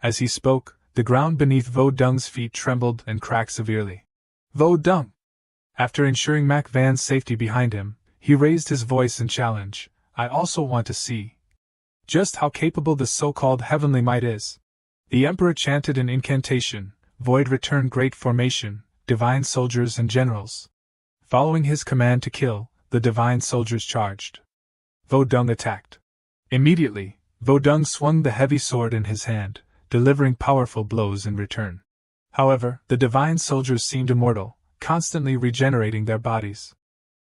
A: As he spoke, the ground beneath Vodung's feet trembled and cracked severely. "Vodung!" After ensuring Manhwa's safety behind him, he raised his voice in challenge, "I also want to see just how capable the so-called heavenly might is." The emperor chanted an incantation, "Void Return Great Formation, Divine Soldiers and Generals." Following his command to kill, the divine soldiers charged. Vodung attacked. Immediately, Vodung swung the heavy sword in his hand, delivering powerful blows in return. However, the divine soldiers seemed immortal, constantly regenerating their bodies.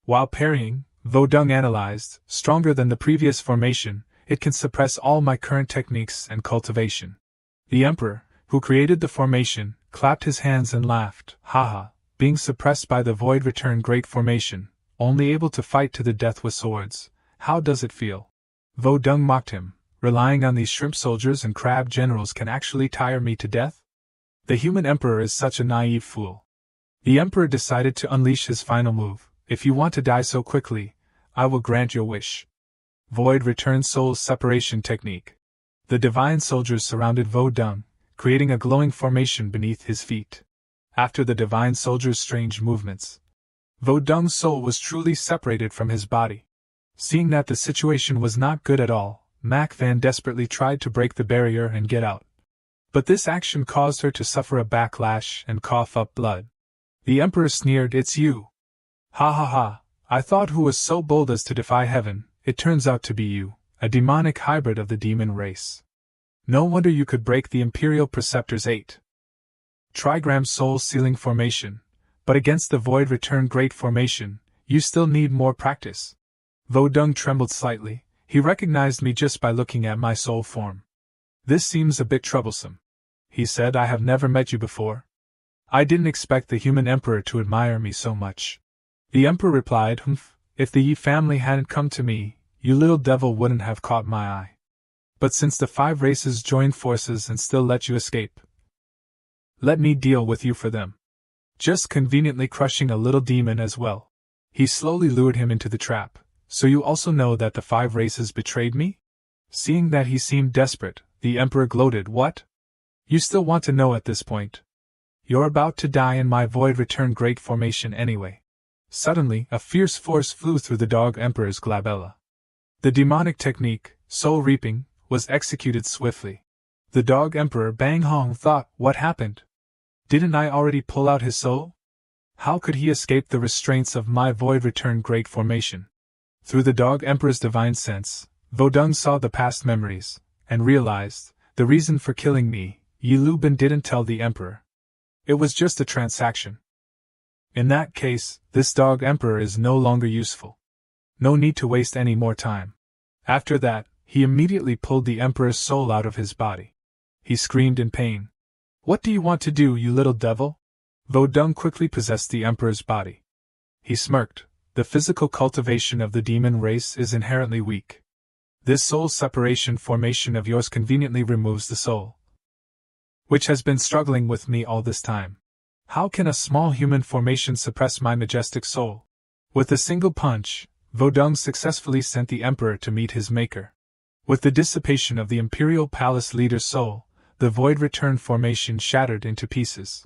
A: While parrying, Vodung analyzed, "Stronger than the previous formation, it can suppress all my current techniques and cultivation." The emperor, who created the formation, clapped his hands and laughed, "Haha, being suppressed by the Void Return Great Formation, only able to fight to the death with swords, how does it feel?" Vodung mocked him, "Relying on these shrimp soldiers and crab generals can actually tire me to death? The human emperor is such a naive fool." The emperor decided to unleash his final move, "If you want to die so quickly, I will grant your wish. Void Return Soul Separation Technique." The divine soldiers surrounded Vodung, creating a glowing formation beneath his feet. After the divine soldiers' strange movements, Vodung's soul was truly separated from his body. Seeing that the situation was not good at all, Manhwa desperately tried to break the barrier and get out. But this action caused her to suffer a backlash and cough up blood. The emperor sneered, "It's you. Ha ha ha, I thought who was so bold as to defy heaven, it turns out to be you, a demonic hybrid of the demon race. No wonder you could break the Imperial Preceptor's 8 trigram soul sealing formation, but against the Void Return Great Formation, you still need more practice." Vodung trembled slightly. He recognized me just by looking at my soul form. This seems a bit troublesome, he said. I have never met you before. I didn't expect the human emperor to admire me so much. The emperor replied, Humph, if the Yi family hadn't come to me, you little devil wouldn't have caught my eye. But since the 5 races joined forces and still let you escape, let me deal with you for them. Just conveniently crushing a little demon as well. He slowly lured him into the trap. So you also know that the 5 races betrayed me? Seeing that he seemed desperate, the emperor gloated. What? You still want to know at this point? You're about to die in my void return great formation anyway. Suddenly, a fierce force flew through the dog emperor's glabella. The demonic technique, soul reaping, was executed swiftly. The dog emperor Bang Hong thought, what happened? Didn't I already pull out his soul? How could he escape the restraints of my void return great formation? Through the dog emperor's divine sense, Vodung saw the past memories, and realized, the reason for killing me, Yi Lubin didn't tell the emperor. It was just a transaction. In that case, this dog emperor is no longer useful. No need to waste any more time. After that, he immediately pulled the emperor's soul out of his body. He screamed in pain. What do you want to do, you little devil? Vodung quickly possessed the emperor's body. He smirked. The physical cultivation of the demon race is inherently weak. This soul separation formation of yours conveniently removes the soul, which has been struggling with me all this time. How can a small human formation suppress my majestic soul? With a single punch, Vodung successfully sent the emperor to meet his maker. With the dissipation of the imperial palace leader's soul, the void return formation shattered into pieces.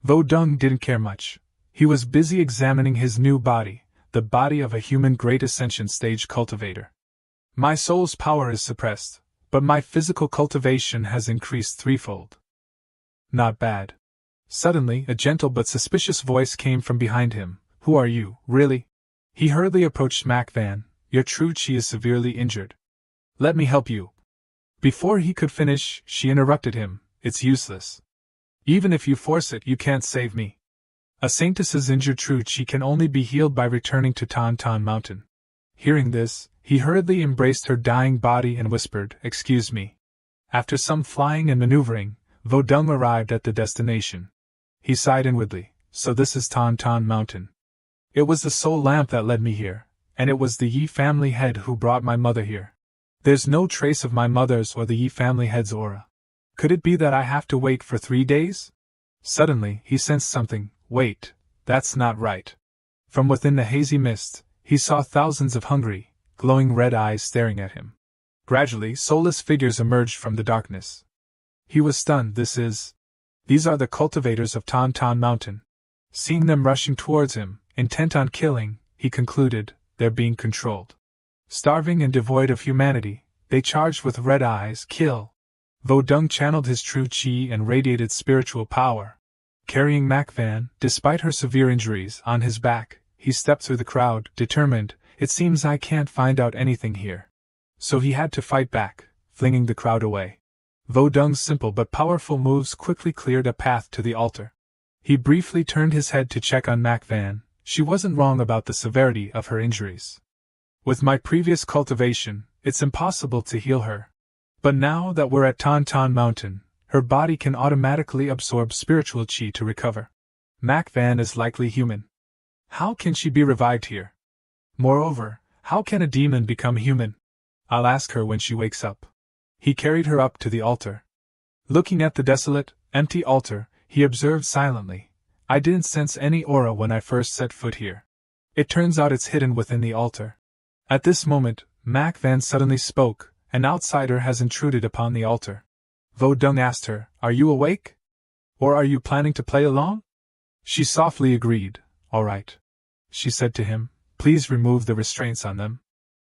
A: Vodung didn't care much. He was busy examining his new body, the body of a human great ascension stage cultivator. My soul's power is suppressed, but my physical cultivation has increased 3-fold. Not bad. Suddenly, a gentle but suspicious voice came from behind him. Who are you, really? He hurriedly approached Manhwa. Your true chi is severely injured. Let me help you. Before he could finish, she interrupted him. It's useless. Even if you force it, you can't save me. A saintess's injured true chi can only be healed by returning to Tan Tan Mountain. Hearing this, he hurriedly embraced her dying body and whispered, Excuse me. After some flying and maneuvering, Vodung arrived at the destination. He sighed inwardly. So this is Tan Tan Mountain. It was the soul lamp that led me here, and it was the Yi family head who brought my mother here. There's no trace of my mother's or the Yi family head's aura. Could it be that I have to wait for 3 days? Suddenly, he sensed something. Wait, that's not right. From within the hazy mist, he saw thousands of hungry, glowing red eyes staring at him. Gradually, soulless figures emerged from the darkness. He was stunned. These are the cultivators of Tan Tan Mountain. Seeing them rushing towards him, intent on killing, he concluded, they're being controlled. Starving and devoid of humanity, they charged with red eyes. Kill! Vodung channeled his true chi and radiated spiritual power. Carrying Manhwa, despite her severe injuries, on his back, he stepped through the crowd, determined, it seems I can't find out anything here. So he had to fight back, flinging the crowd away. Vodung's simple but powerful moves quickly cleared a path to the altar. He briefly turned his head to check on Manhwa. She wasn't wrong about the severity of her injuries. With my previous cultivation, it's impossible to heal her. But now that we're at Tan Tan Mountain, her body can automatically absorb spiritual chi to recover. Manhwa is likely human. How can she be revived here? Moreover, how can a demon become human? I'll ask her when she wakes up. He carried her up to the altar. Looking at the desolate, empty altar, he observed silently, I didn't sense any aura when I first set foot here. It turns out it's hidden within the altar. At this moment, Manhwa suddenly spoke. An outsider has intruded upon the altar. Vodung asked her, Are you awake? Or are you planning to play along? She softly agreed. All right. She said to him, Please remove the restraints on them.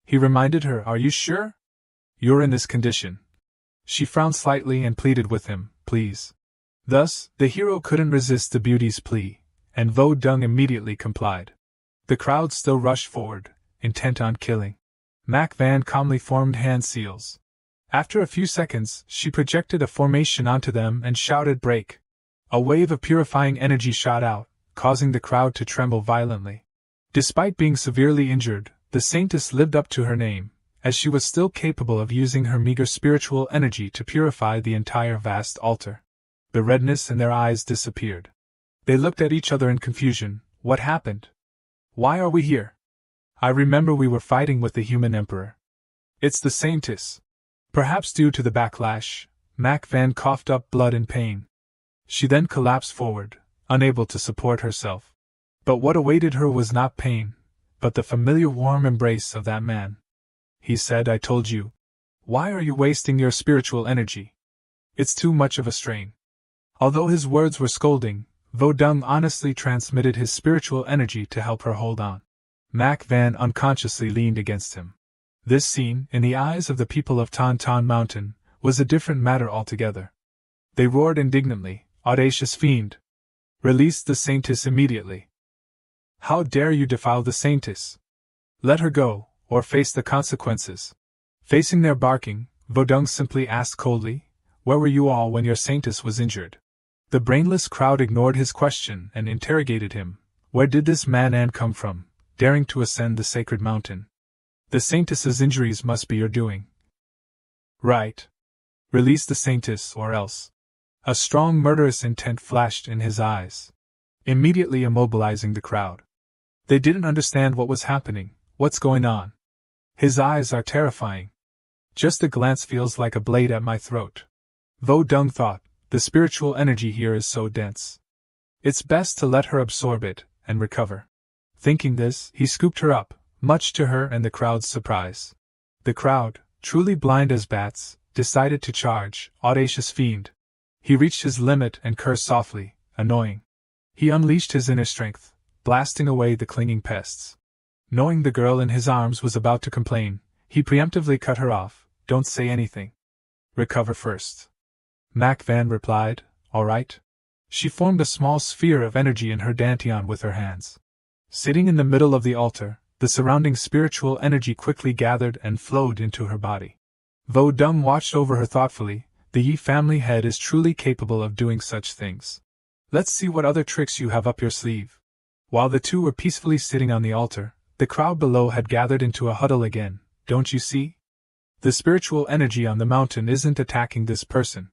A: He reminded her, Are you sure? You're in this condition. She frowned slightly and pleaded with him, Please. Thus, the hero couldn't resist the beauty's plea, and Vodung immediately complied. The crowd still rushed forward, intent on killing. Manhwa calmly formed hand seals. After a few seconds, she projected a formation onto them and shouted, Break! A wave of purifying energy shot out, causing the crowd to tremble violently. Despite being severely injured, the saintess lived up to her name, as she was still capable of using her meager spiritual energy to purify the entire vast altar. The redness in their eyes disappeared. They looked at each other in confusion. What happened? Why are we here? I remember we were fighting with the human emperor. It's the Saintess. Perhaps due to the backlash, Manhwa coughed up blood in pain. She then collapsed forward, unable to support herself. But what awaited her was not pain, but the familiar warm embrace of that man. He said, I told you. Why are you wasting your spiritual energy? It's too much of a strain. Although his words were scolding, Vodung honestly transmitted his spiritual energy to help her hold on. Manhwa unconsciously leaned against him. This scene, in the eyes of the people of Tan Mountain, was a different matter altogether. They roared indignantly, audacious fiend! Release the Saintess immediately! How dare you defile the Saintess? Let her go, or face the consequences. Facing their barking, Vodung simply asked coldly, where were you all when your Saintess was injured? The brainless crowd ignored his question and interrogated him. Where did this man come from, daring to ascend the sacred mountain? The Saintess's injuries must be your doing. Right. Release the Saintess or else. A strong murderous intent flashed in his eyes, immediately immobilizing the crowd. They didn't understand what was happening. What's going on? His eyes are terrifying. Just a glance feels like a blade at my throat. Vodung thought, the spiritual energy here is so dense. It's best to let her absorb it and recover. Thinking this, he scooped her up, much to her and the crowd's surprise. The crowd, truly blind as bats, decided to charge, audacious fiend. He reached his limit and cursed softly, annoying. He unleashed his inner strength, blasting away the clinging pests. Knowing the girl in his arms was about to complain, he preemptively cut her off. Don't say anything. Recover first. Manhwa replied, all right. She formed a small sphere of energy in her dantian with her hands. Sitting in the middle of the altar, the surrounding spiritual energy quickly gathered and flowed into her body. Vodung watched over her thoughtfully. The Yi family head is truly capable of doing such things. Let's see what other tricks you have up your sleeve. While the two were peacefully sitting on the altar, the crowd below had gathered into a huddle again. Don't you see? The spiritual energy on the mountain isn't attacking this person.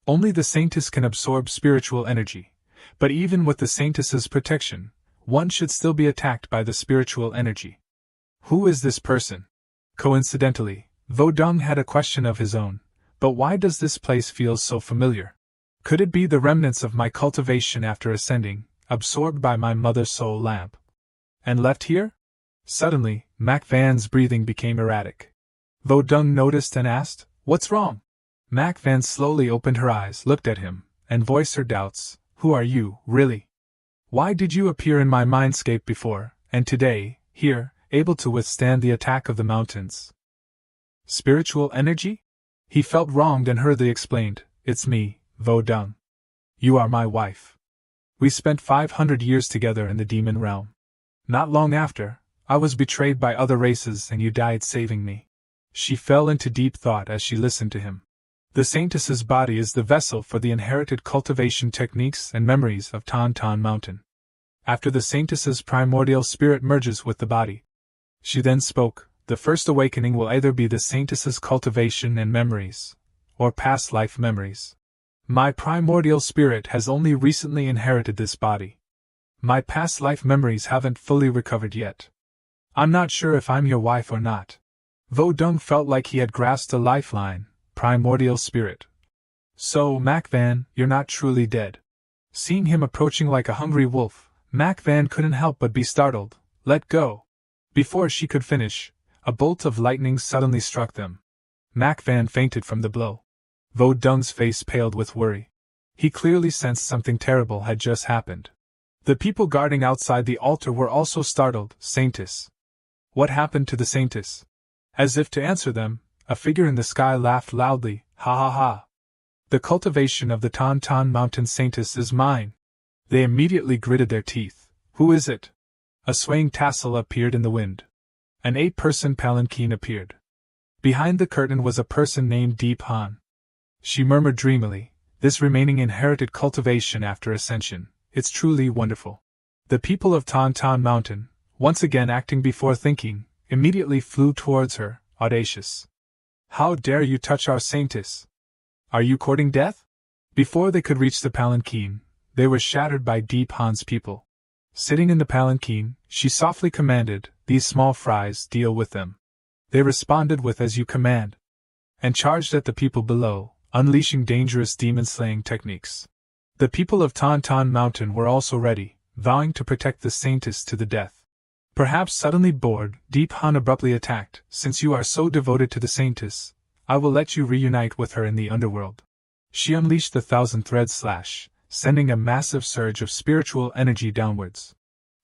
A: Only the Saintess can absorb spiritual energy, but even with the Saintess's protection, one should still be attacked by the spiritual energy. Who is this person? Coincidentally, Vodung had a question of his own. But why does this place feel so familiar? Could it be the remnants of my cultivation after ascending, absorbed by my mother's soul lamp? And left here? Suddenly, Manhwa's breathing became erratic. Vodung noticed and asked, what's wrong? Manhwa slowly opened her eyes, looked at him, and voiced her doubts. Who are you, really? Why did you appear in my mindscape before, and today, here, able to withstand the attack of the mountains? Spiritual energy? He felt wronged and hurriedly explained, it's me, Vodung. You are my wife. We spent 500 years together in the demon realm. Not long after, I was betrayed by other races and you died saving me. She fell into deep thought as she listened to him. The Saintess's body is the vessel for the inherited cultivation techniques and memories of Tan Mountain. After the Saintess's primordial spirit merges with the body, she then spoke. The first awakening will either be the Saintess's cultivation and memories, or past life memories. My primordial spirit has only recently inherited this body. My past life memories haven't fully recovered yet. I'm not sure if I'm your wife or not. Vodung felt like he had grasped a lifeline, primordial spirit. So, Manhwa, you're not truly dead. Seeing him approaching like a hungry wolf, Manhwa couldn't help but be startled. Let go. Before she could finish, a bolt of lightning suddenly struck them. Manhwa fainted from the blow. Vodung's face paled with worry. He clearly sensed something terrible had just happened. The people guarding outside the altar were also startled. Saintess. What happened to the Saintess? As if to answer them, a figure in the sky laughed loudly. Ha ha ha. The cultivation of the Tan Mountain Saintess is mine. They immediately gritted their teeth. Who is it? A swaying tassel appeared in the wind. An 8-person palanquin appeared. Behind the curtain was a person named Deep Han. She murmured dreamily, this remaining inherited cultivation after ascension, it's truly wonderful. The people of Tan Mountain, once again acting before thinking, immediately flew towards her, audacious. How dare you touch our saintess? Are you courting death? Before they could reach the palanquin, they were shattered by Deep Han's people. Sitting in the palanquin, she softly commanded, "These small fries, deal with them." They responded with "as you command," and charged at the people below, unleashing dangerous demon-slaying techniques. The people of Tan Mountain were also ready, vowing to protect the saintess to the death. Perhaps suddenly bored, Deep Han abruptly attacked. "Since you are so devoted to the saintess, I will let you reunite with her in the underworld." She unleashed the 1,000-thread slash, sending a massive surge of spiritual energy downwards.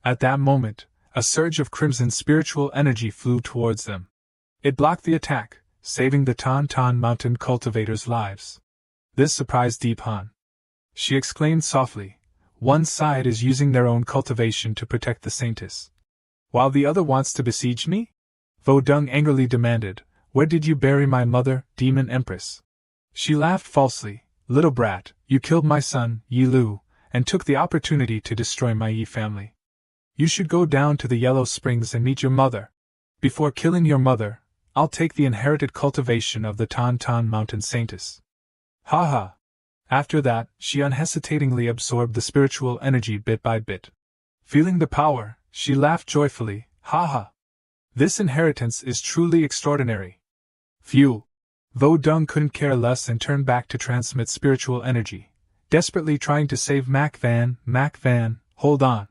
A: At that moment, a surge of crimson spiritual energy flew towards them. It blocked the attack, saving the Tan Mountain cultivators' lives. This surprised Deep Han. She exclaimed softly, "One side is using their own cultivation to protect the saintess, while the other wants to besiege me?" Vodung angrily demanded, "Where did you bury my mother, Demon Empress?" She laughed falsely, "Little brat, you killed my son, Yi Lu, and took the opportunity to destroy my Yi family. You should go down to the Yellow Springs and meet your mother. Before killing your mother, I'll take the inherited cultivation of the Tan Mountain saintess." Ha ha! After that, she unhesitatingly absorbed the spiritual energy bit by bit. Feeling the power, she laughed joyfully, "Ha ha! This inheritance is truly extraordinary." Phew! Vodung couldn't care less and turned back to transmit spiritual energy, desperately trying to save Mac Van, hold on.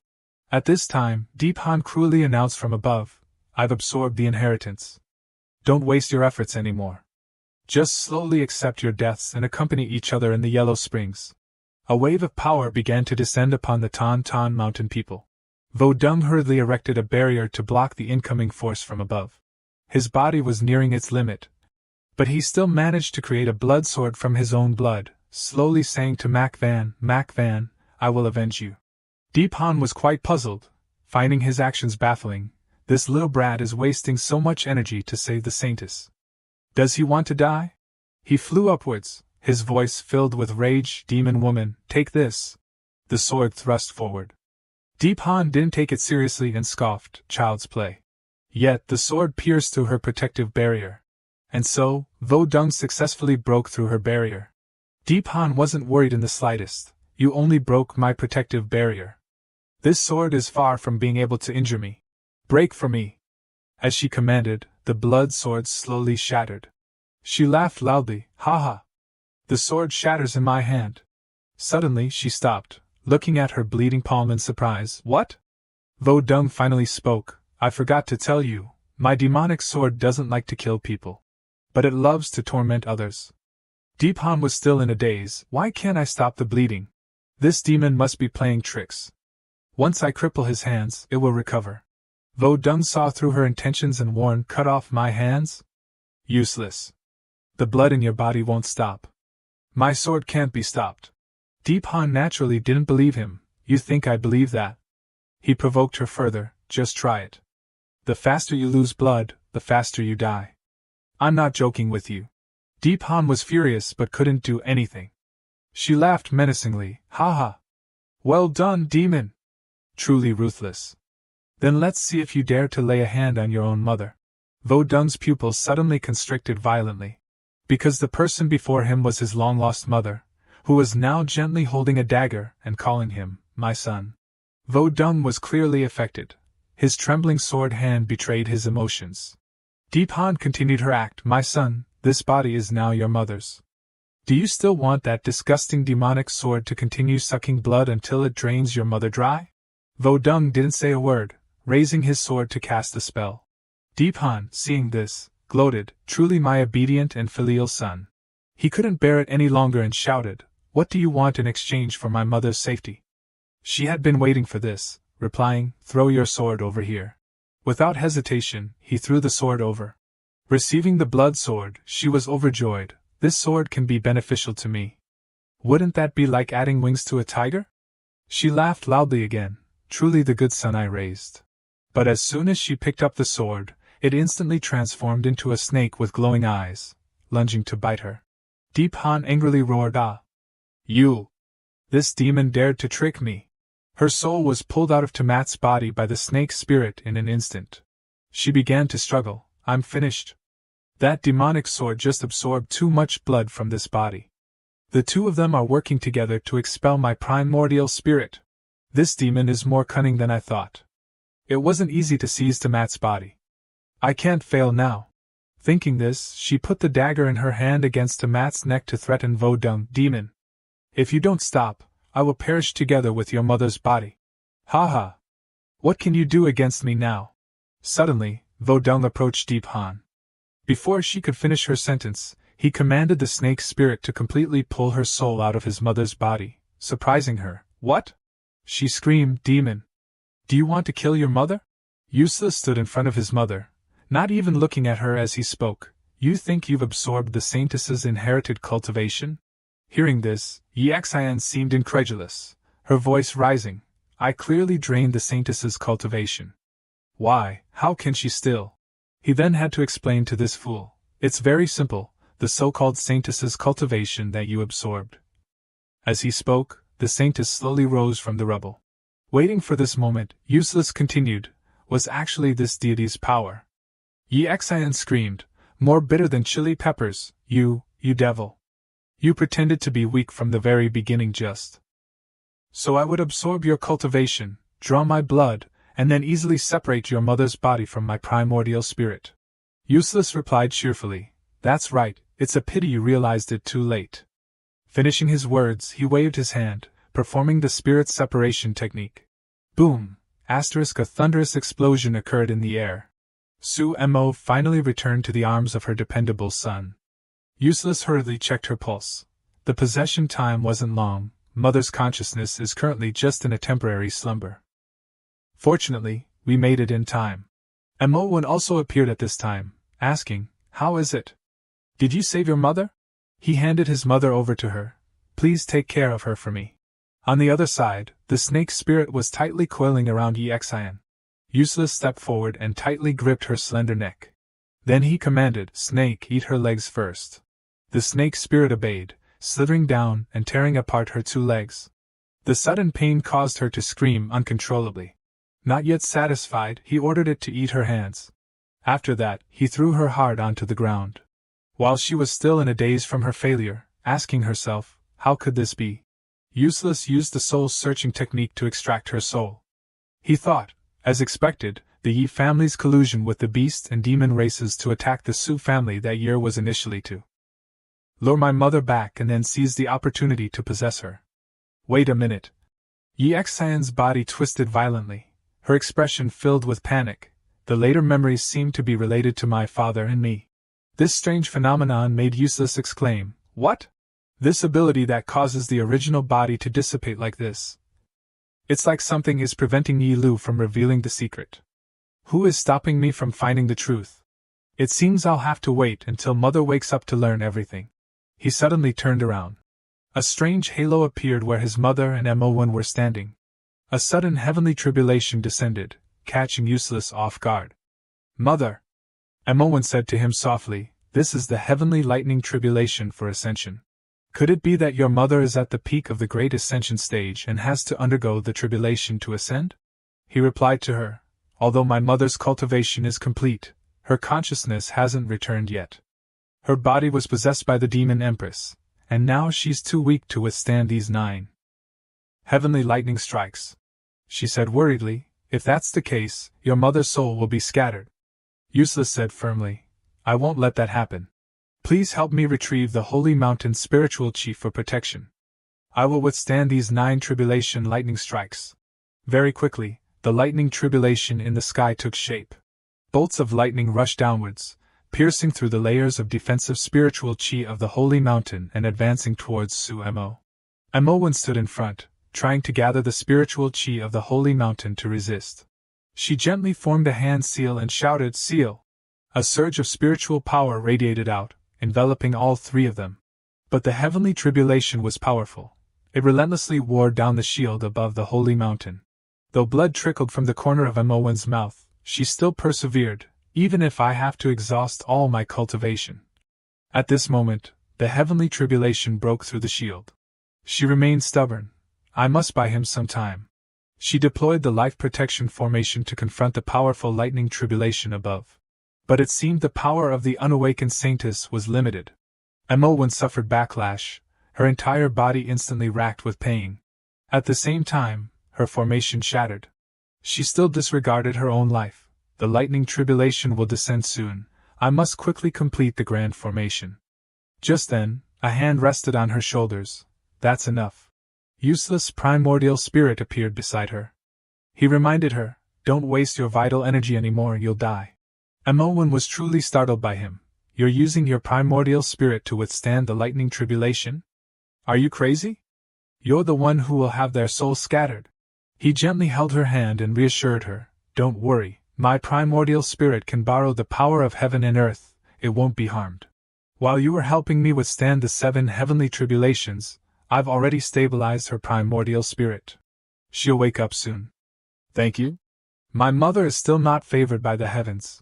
A: At this time, Deep Han cruelly announced from above, "I've absorbed the inheritance. Don't waste your efforts anymore. Just slowly accept your deaths and accompany each other in the Yellow Springs." A wave of power began to descend upon the Tan Mountain people. Vodung hurriedly erected a barrier to block the incoming force from above. His body was nearing its limit, but he still managed to create a blood sword from his own blood, slowly saying to Mac Van, "I will avenge you." Deep Han was quite puzzled, finding his actions baffling. This little brat is wasting so much energy to save the saintess. Does he want to die? He flew upwards, his voice filled with rage. "Demon woman, take this." The sword thrust forward. Deep Han didn't take it seriously and scoffed, "Child's play." Yet the sword pierced through her protective barrier. And so, Vodung successfully broke through her barrier. Deep Han wasn't worried in the slightest. "You only broke my protective barrier. This sword is far from being able to injure me. Break for me." As she commanded, the blood sword slowly shattered. She laughed loudly, "Ha ha! The sword shatters in my hand." Suddenly she stopped, looking at her bleeding palm in surprise. "What?" Vodung finally spoke, "I forgot to tell you, my demonic sword doesn't like to kill people, but it loves to torment others." Deep Han was still in a daze. "Why can't I stop the bleeding? This demon must be playing tricks. Once I cripple his hands, it will recover." Vodung saw through her intentions and warned, "Cut off my hands? Useless. The blood in your body won't stop. My sword can't be stopped." Deep Han naturally didn't believe him. "You think I believe that?" He provoked her further, "Just try it. The faster you lose blood, the faster you die. I'm not joking with you." Deep Han was furious but couldn't do anything. She laughed menacingly, "Ha ha! Well done, demon! Truly ruthless. Then let's see if you dare to lay a hand on your own mother." Vodung's pupils suddenly constricted violently, because the person before him was his long-lost mother, who was now gently holding a dagger and calling him, "My son." Vodung was clearly affected. His trembling sword hand betrayed his emotions. Deep Han continued her act, "My son, this body is now your mother's. Do you still want that disgusting demonic sword to continue sucking blood until it drains your mother dry?" Vodung didn't say a word, raising his sword to cast the spell. Deep Han, seeing this, gloated, "Truly my obedient and filial son." He couldn't bear it any longer and shouted, "What do you want in exchange for my mother's safety?" She had been waiting for this, replying, "Throw your sword over here." Without hesitation, he threw the sword over. Receiving the blood sword, she was overjoyed. "This sword can be beneficial to me. Wouldn't that be like adding wings to a tiger?" She laughed loudly again, "Truly the good son I raised." But as soon as she picked up the sword, it instantly transformed into a snake with glowing eyes, lunging to bite her. Deep Han angrily roared, "Ah! You! This demon dared to trick me!" Her soul was pulled out of Tamat's body by the snake spirit in an instant. She began to struggle. "I'm finished. That demonic sword just absorbed too much blood from this body. The two of them are working together to expel my primordial spirit. This demon is more cunning than I thought. It wasn't easy to seize Tiamat's body. I can't fail now. Thinking this, she put the dagger in her hand against Tiamat's neck to threaten Vodung, demon. If you don't stop, I will perish together with your mother's body. Ha ha! What can you do against me now? Suddenly, Vodung approached Deep Han. Before she could finish her sentence, he commanded the snake spirit to completely pull her soul out of his mother's body, surprising her. What? She screamed, Demon! Do you want to kill your mother? Useless stood in front of his mother, not even looking at her as he spoke. You think you've absorbed the saintess's inherited cultivation? Hearing this, Yixian seemed incredulous, her voice rising. I clearly drained the saintess's cultivation. Why, how can she still? He then had to explain to this fool. It's very simple, the so-called saintess's cultivation that you absorbed. As he spoke, the saintess slowly rose from the rubble. Waiting for this moment, Useless continued, was actually this deity's power. Yixian screamed, more bitter than chili peppers, you devil. You pretended to be weak from the very beginning just so I would absorb your cultivation, draw my blood, and then easily separate your mother's body from my primordial spirit. Useless replied cheerfully, that's right, it's a pity you realized it too late. Finishing his words, he waved his hand, performing the spirit separation technique. Boom! A thunderous explosion occurred in the air. Su Mo finally returned to the arms of her dependable son. Useless hurriedly checked her pulse. The possession time wasn't long. Mother's consciousness is currently just in a temporary slumber. Fortunately, we made it in time. Manwha also appeared at this time, asking, how is it? Did you save your mother? He handed his mother over to her. Please take care of her for me. On the other side, the snake spirit was tightly coiling around Yixian. Useless stepped forward and tightly gripped her slender neck. Then he commanded, Snake, eat her legs first. The snake spirit obeyed, slithering down and tearing apart her two legs. The sudden pain caused her to scream uncontrollably. Not yet satisfied, he ordered it to eat her hands. After that, he threw her hard onto the ground. While she was still in a daze from her failure, asking herself, how could this be? Useless used the soul-searching technique to extract her soul. He thought, as expected, the Yi family's collusion with the beast and demon races to attack the Su family that year was initially to lure my mother back and then seize the opportunity to possess her. Wait a minute. Yixian's body twisted violently, her expression filled with panic. The later memories seemed to be related to my father and me. This strange phenomenon made Useless exclaim, what? This ability that causes the original body to dissipate like this. It's like something is preventing Yi Lu from revealing the secret. Who is stopping me from finding the truth? It seems I'll have to wait until Mother wakes up to learn everything. He suddenly turned around. A strange halo appeared where his mother and Manwha were standing. A sudden heavenly tribulation descended, catching Useless off guard. Mother! Manwha said to him softly, this is the heavenly lightning tribulation for ascension. Could it be that your mother is at the peak of the great ascension stage and has to undergo the tribulation to ascend? He replied to her, although my mother's cultivation is complete, her consciousness hasn't returned yet. Her body was possessed by the demon empress, and now she's too weak to withstand these 9 heavenly lightning strikes. She said worriedly, if that's the case, your mother's soul will be scattered. Useless said firmly, I won't let that happen. Please help me retrieve the Holy Mountain's spiritual chi for protection. I will withstand these 9 tribulation lightning strikes. Very quickly, the lightning tribulation in the sky took shape. Bolts of lightning rushed downwards, piercing through the layers of defensive spiritual chi of the Holy Mountain and advancing towards Su Mo. Manwha stood in front, trying to gather the spiritual chi of the Holy Mountain to resist. She gently formed a hand seal and shouted, Seal! A surge of spiritual power radiated out, enveloping all 3 of them. But the heavenly tribulation was powerful. It relentlessly wore down the shield above the Holy Mountain. Though blood trickled from the corner of Manwha's mouth, she still persevered, even if I have to exhaust all my cultivation. At this moment, the heavenly tribulation broke through the shield. She remained stubborn. I must buy him some time. She deployed the life protection formation to confront the powerful lightning tribulation above. But it seemed the power of the unawakened saintess was limited. Manwha suffered backlash, her entire body instantly racked with pain. At the same time, her formation shattered. She still disregarded her own life. The lightning tribulation will descend soon. I must quickly complete the grand formation. Just then, a hand rested on her shoulders. That's enough. Useless primordial spirit appeared beside her. He reminded her, don't waste your vital energy anymore, you'll die. Manwha was truly startled by him. You're using your primordial spirit to withstand the lightning tribulation? Are you crazy? You're the one who will have their souls scattered. He gently held her hand and reassured her, don't worry, my primordial spirit can borrow the power of heaven and earth, it won't be harmed. While you were helping me withstand the 7 heavenly tribulations, I've already stabilized her primordial spirit. She'll wake up soon. Thank you. My mother is still not favored by the heavens.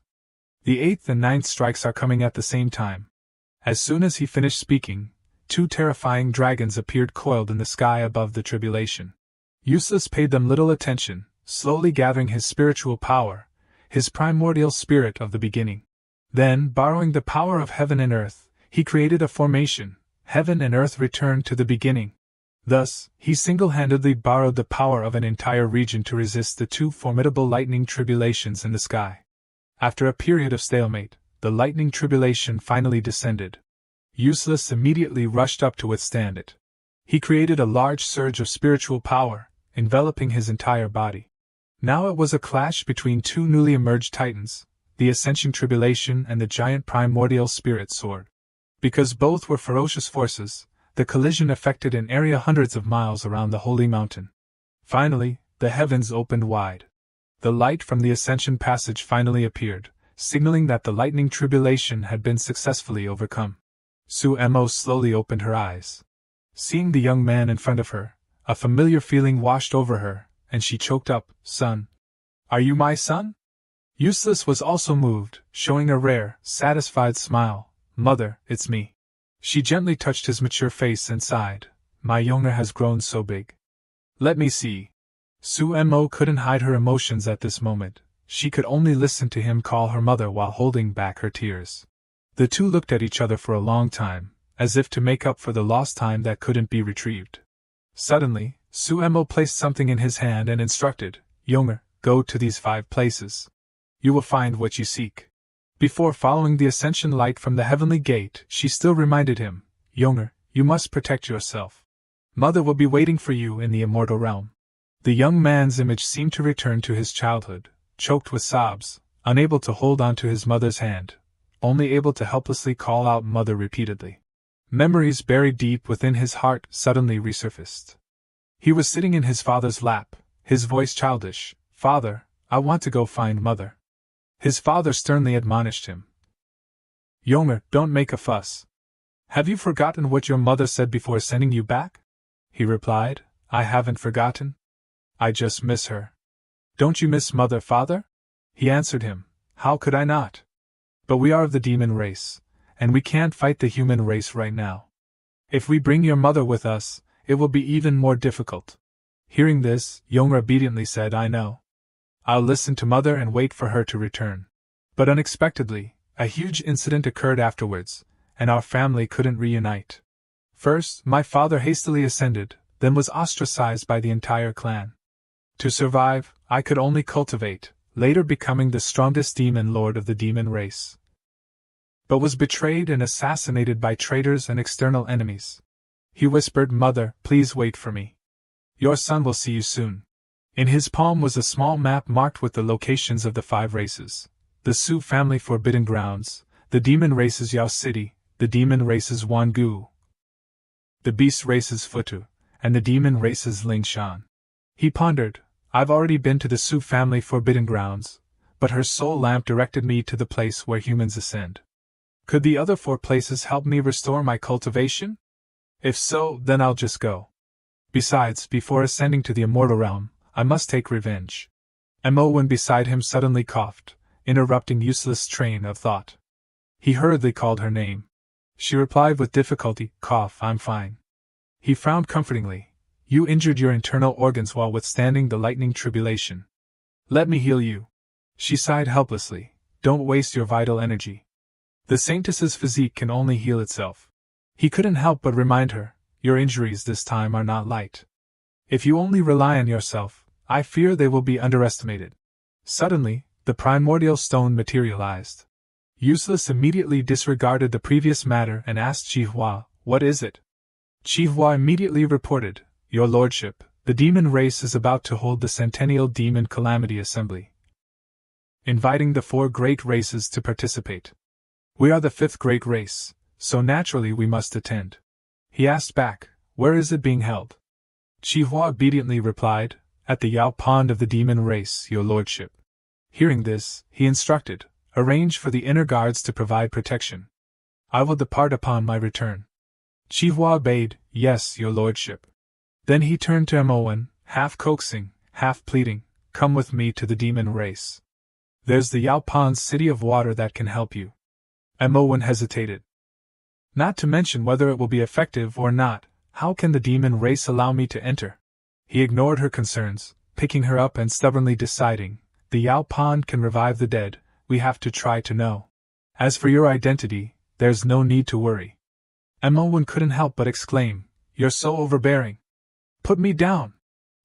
A: The 8th and 9th strikes are coming at the same time. As soon as he finished speaking, 2 terrifying dragons appeared coiled in the sky above the tribulation. Useless paid them little attention, slowly gathering his spiritual power, his primordial spirit of the beginning. Then, borrowing the power of heaven and earth, he created a formation. Heaven and earth returned to the beginning. Thus, he single-handedly borrowed the power of an entire region to resist the 2 formidable lightning tribulations in the sky. After a period of stalemate, the lightning tribulation finally descended. Useless immediately rushed up to withstand it. He created a large surge of spiritual power, enveloping his entire body. Now it was a clash between 2 newly emerged titans, the Ascension Tribulation and the giant primordial spirit sword. Because both were ferocious forces, the collision affected an area hundreds of miles around the holy mountain. Finally, the heavens opened wide. The light from the Ascension Passage finally appeared, signaling that the lightning tribulation had been successfully overcome. Sumo slowly opened her eyes. Seeing the young man in front of her, a familiar feeling washed over her, and she choked up, Son. Are you my son? Useless was also moved, showing a rare, satisfied smile. Mother, it's me. She gently touched his mature face and sighed. My Yonger has grown so big. Let me see. Sumo couldn't hide her emotions at this moment. She could only listen to him call her mother while holding back her tears. The 2 looked at each other for a long time, as if to make up for the lost time that couldn't be retrieved. Suddenly, Sumo placed something in his hand and instructed, Yonger, go to these 5 places. You will find what you seek. Before following the ascension light from the heavenly gate, she still reminded him, Yonger, you must protect yourself. Mother will be waiting for you in the immortal realm. The young man's image seemed to return to his childhood, choked with sobs, unable to hold on to his mother's hand, only able to helplessly call out mother repeatedly. Memories buried deep within his heart suddenly resurfaced. He was sitting in his father's lap, his voice childish, Father, I want to go find mother. His father sternly admonished him. Yonger, don't make a fuss. Have you forgotten what your mother said before sending you back? He replied, I haven't forgotten. I just miss her. Don't you miss mother, father? He answered him, How could I not? But we are of the demon race, and we can't fight the human race right now. If we bring your mother with us, it will be even more difficult. Hearing this, Yonger obediently said, I know. I'll listen to mother and wait for her to return. But unexpectedly, a huge incident occurred afterwards, and our family couldn't reunite. First, my father hastily ascended, then was ostracized by the entire clan. To survive, I could only cultivate, later becoming the strongest demon lord of the demon race. But was betrayed and assassinated by traitors and external enemies. He whispered, Mother, please wait for me. Your son will see you soon. In his palm was a small map marked with the locations of the 5 races. The Su family Forbidden Grounds, the demon races Yao City, the demon races Wangu, the beast races Futu, and the demon races Lingshan. He pondered, I've already been to the Su family Forbidden Grounds, but her soul lamp directed me to the place where humans ascend. Could the other 4 places help me restore my cultivation? If so, then I'll just go. Besides, before ascending to the immortal realm, I must take revenge. Manwha beside him suddenly coughed, interrupting Useless' train of thought. He hurriedly called her name. She replied with difficulty, Cough, I'm fine. He frowned comfortingly. You injured your internal organs while withstanding the lightning tribulation. Let me heal you. She sighed helplessly. don't waste your vital energy. The saintess's physique can only heal itself. He couldn't help but remind her, your injuries this time are not light. If you only rely on yourself, I fear they will be underestimated. Suddenly, the primordial stone materialized. Useless immediately disregarded the previous matter and asked Chihua, what is it? Chihua immediately reported, Your Lordship, the demon race is about to hold the Centennial Demon Calamity Assembly, inviting the 4 great races to participate. We are the 5th great race, so naturally we must attend. He asked back, where is it being held? Chihua obediently replied, at the Yao Pond of the demon race, Your Lordship. Hearing this, he instructed, arrange for the inner guards to provide protection. I will depart upon my return. Chihua obeyed, yes, Your Lordship. Then he turned to Moen, half coaxing, half pleading, come with me to the demon race. There's the Yao Pond city of water that can help you. Moen hesitated. Not to mention whether it will be effective or not, how can the demon race allow me to enter? He ignored her concerns, picking her up and stubbornly deciding, the Yao Pond can revive the dead, we have to try to know. As for your identity, there's no need to worry. Moen couldn't help but exclaim, you're so overbearing. Put me down.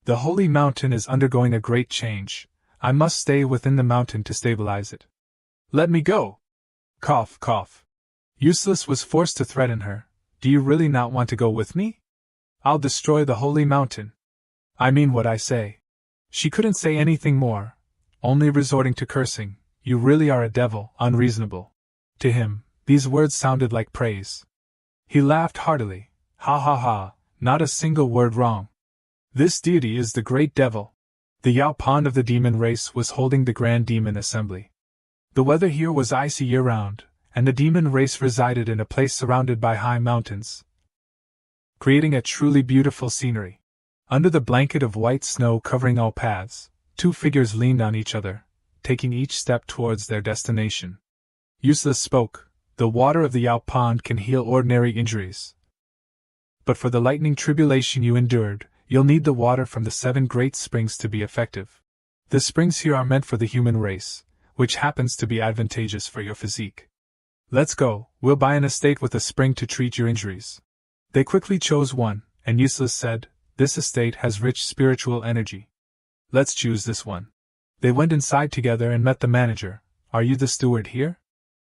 A: The holy mountain is undergoing a great change. I must stay within the mountain to stabilize it. Let me go. Cough, cough. Useless was forced to threaten her. Do you really not want to go with me? I'll destroy the holy mountain. I mean what I say. She couldn't say anything more, only resorting to cursing. You really are a devil, unreasonable. To him, these words sounded like praise. He laughed heartily. Ha ha ha, not a single word wrong. This deity is the great devil. The Yao Pond of the demon race was holding the grand demon assembly. The weather here was icy year-round, and the demon race resided in a place surrounded by high mountains, creating a truly beautiful scenery. Under the blanket of white snow covering all paths, 2 figures leaned on each other, taking each step towards their destination. Useless spoke, the water of the Yao Pond can heal ordinary injuries. But for the lightning tribulation you endured, you'll need the water from the 7 great springs to be effective. The springs here are meant for the human race, which happens to be advantageous for your physique. Let's go, we'll buy an estate with a spring to treat your injuries. They quickly chose one, and Useless said, this estate has rich spiritual energy. Let's choose this one. They went inside together and met the manager. Are you the steward here?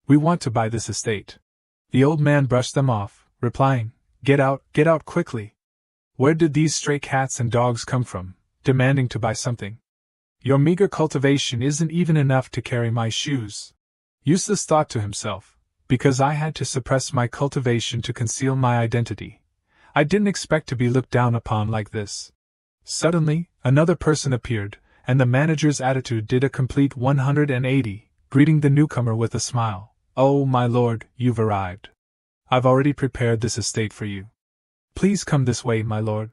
A: We want to buy this estate. The old man brushed them off, replying, get out quickly. Where did these stray cats and dogs come from, demanding to buy something? Your meager cultivation isn't even enough to carry my shoes. Useless thought to himself, because I had to suppress my cultivation to conceal my identity. I didn't expect to be looked down upon like this. Suddenly, another person appeared, and the manager's attitude did a complete 180, greeting the newcomer with a smile. Oh, my lord, you've arrived. I've already prepared this estate for you. Please come this way, my lord.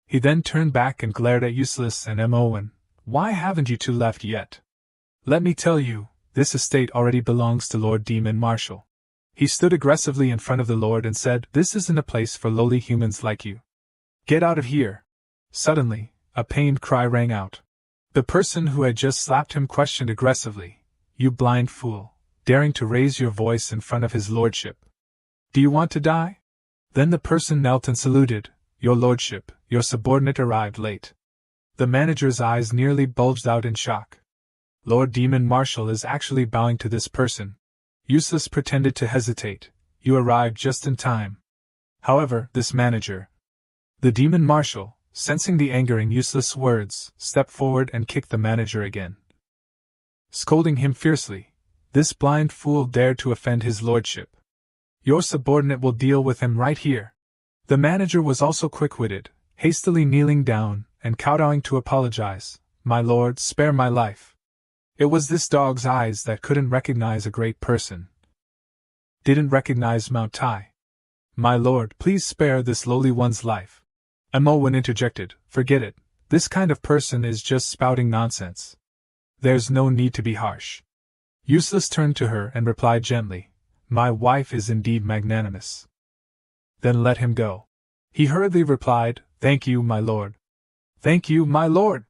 A: He then turned back and glared at Useless and Moen. Why haven't you 2 left yet? Let me tell you, this estate already belongs to Lord Demon Marshal. He stood aggressively in front of the lord and said, this isn't a place for lowly humans like you. Get out of here. Suddenly, a pained cry rang out. The person who had just slapped him questioned aggressively, you blind fool, daring to raise your voice in front of his lordship. Do you want to die? Then the person knelt and saluted, your lordship, your subordinate arrived late. The manager's eyes nearly bulged out in shock. Lord Demon Marshal is actually bowing to this person. Useless pretended to hesitate. You arrived just in time. However, this manager, the Demon Marshal, sensing the anger in Useless' words, stepped forward and kicked the manager again, scolding him fiercely. This blind fool dared to offend his lordship. Your subordinate will deal with him right here. The manager was also quick-witted, hastily kneeling down and kowtowing to apologize. My lord, spare my life. It was this dog's eyes that couldn't recognize a great person. Didn't recognize Mount Tai. My lord, please spare this lowly one's life. Moen interjected, forget it, this kind of person is just spouting nonsense. There's no need to be harsh. Useless turned to her and replied gently, my wife is indeed magnanimous. Then let him go. He hurriedly replied, thank you, my lord. Thank you, my lord.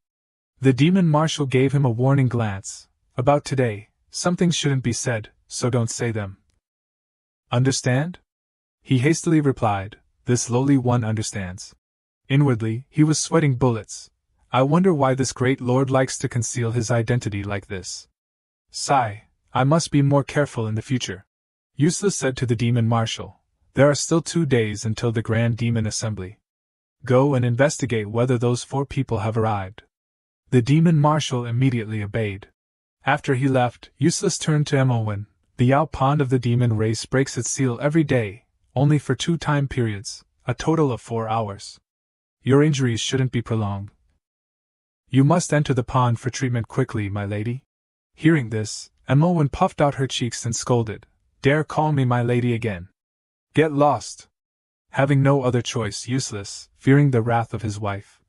A: The demon marshal gave him a warning glance. About today, Some things shouldn't be said, so don't say them. Understand? He hastily replied, this lowly one understands. Inwardly, he was sweating bullets. I wonder why this great lord likes to conceal his identity like this. Sigh, I must be more careful in the future. Useless said to the demon marshal, there are still 2 days until the Grand Demon Assembly. Go and investigate whether those 4 people have arrived. The demon marshal immediately obeyed. After he left, Useless turned to Emowen. The Yao Pond of the demon race breaks its seal every day, only for 2 time periods, a total of 4 hours. Your injuries shouldn't be prolonged. You must enter the pond for treatment quickly, my lady. Hearing this, Emowen puffed out her cheeks and scolded, dare call me my lady again. Get lost. Having no other choice, Useless, fearing the wrath of his wife,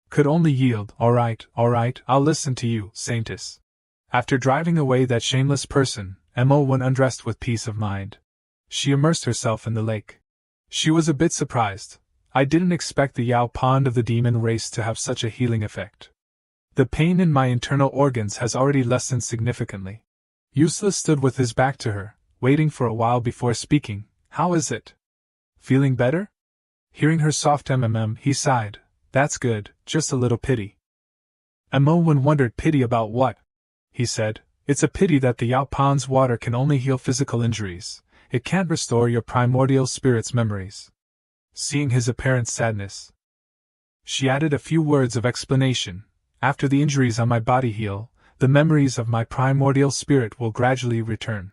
A: could only yield. All right, I'll listen to you, Saintess. After driving away that shameless person, Emowen undressed with peace of mind. She immersed herself in the lake. She was a bit surprised. I didn't expect the Yao Pond of the demon race to have such a healing effect. The pain in my internal organs has already lessened significantly. Useless stood with his back to her, waiting for a while before speaking. How is it? Feeling better? Hearing her soft he sighed. That's good, just a little pity. Emowen wondered, pity about what? He said, it's a pity that the Yao Pond's water can only heal physical injuries. It can't restore your primordial spirit's memories. Seeing his apparent sadness, she added a few words of explanation. After the injuries on my body heal, the memories of my primordial spirit will gradually return.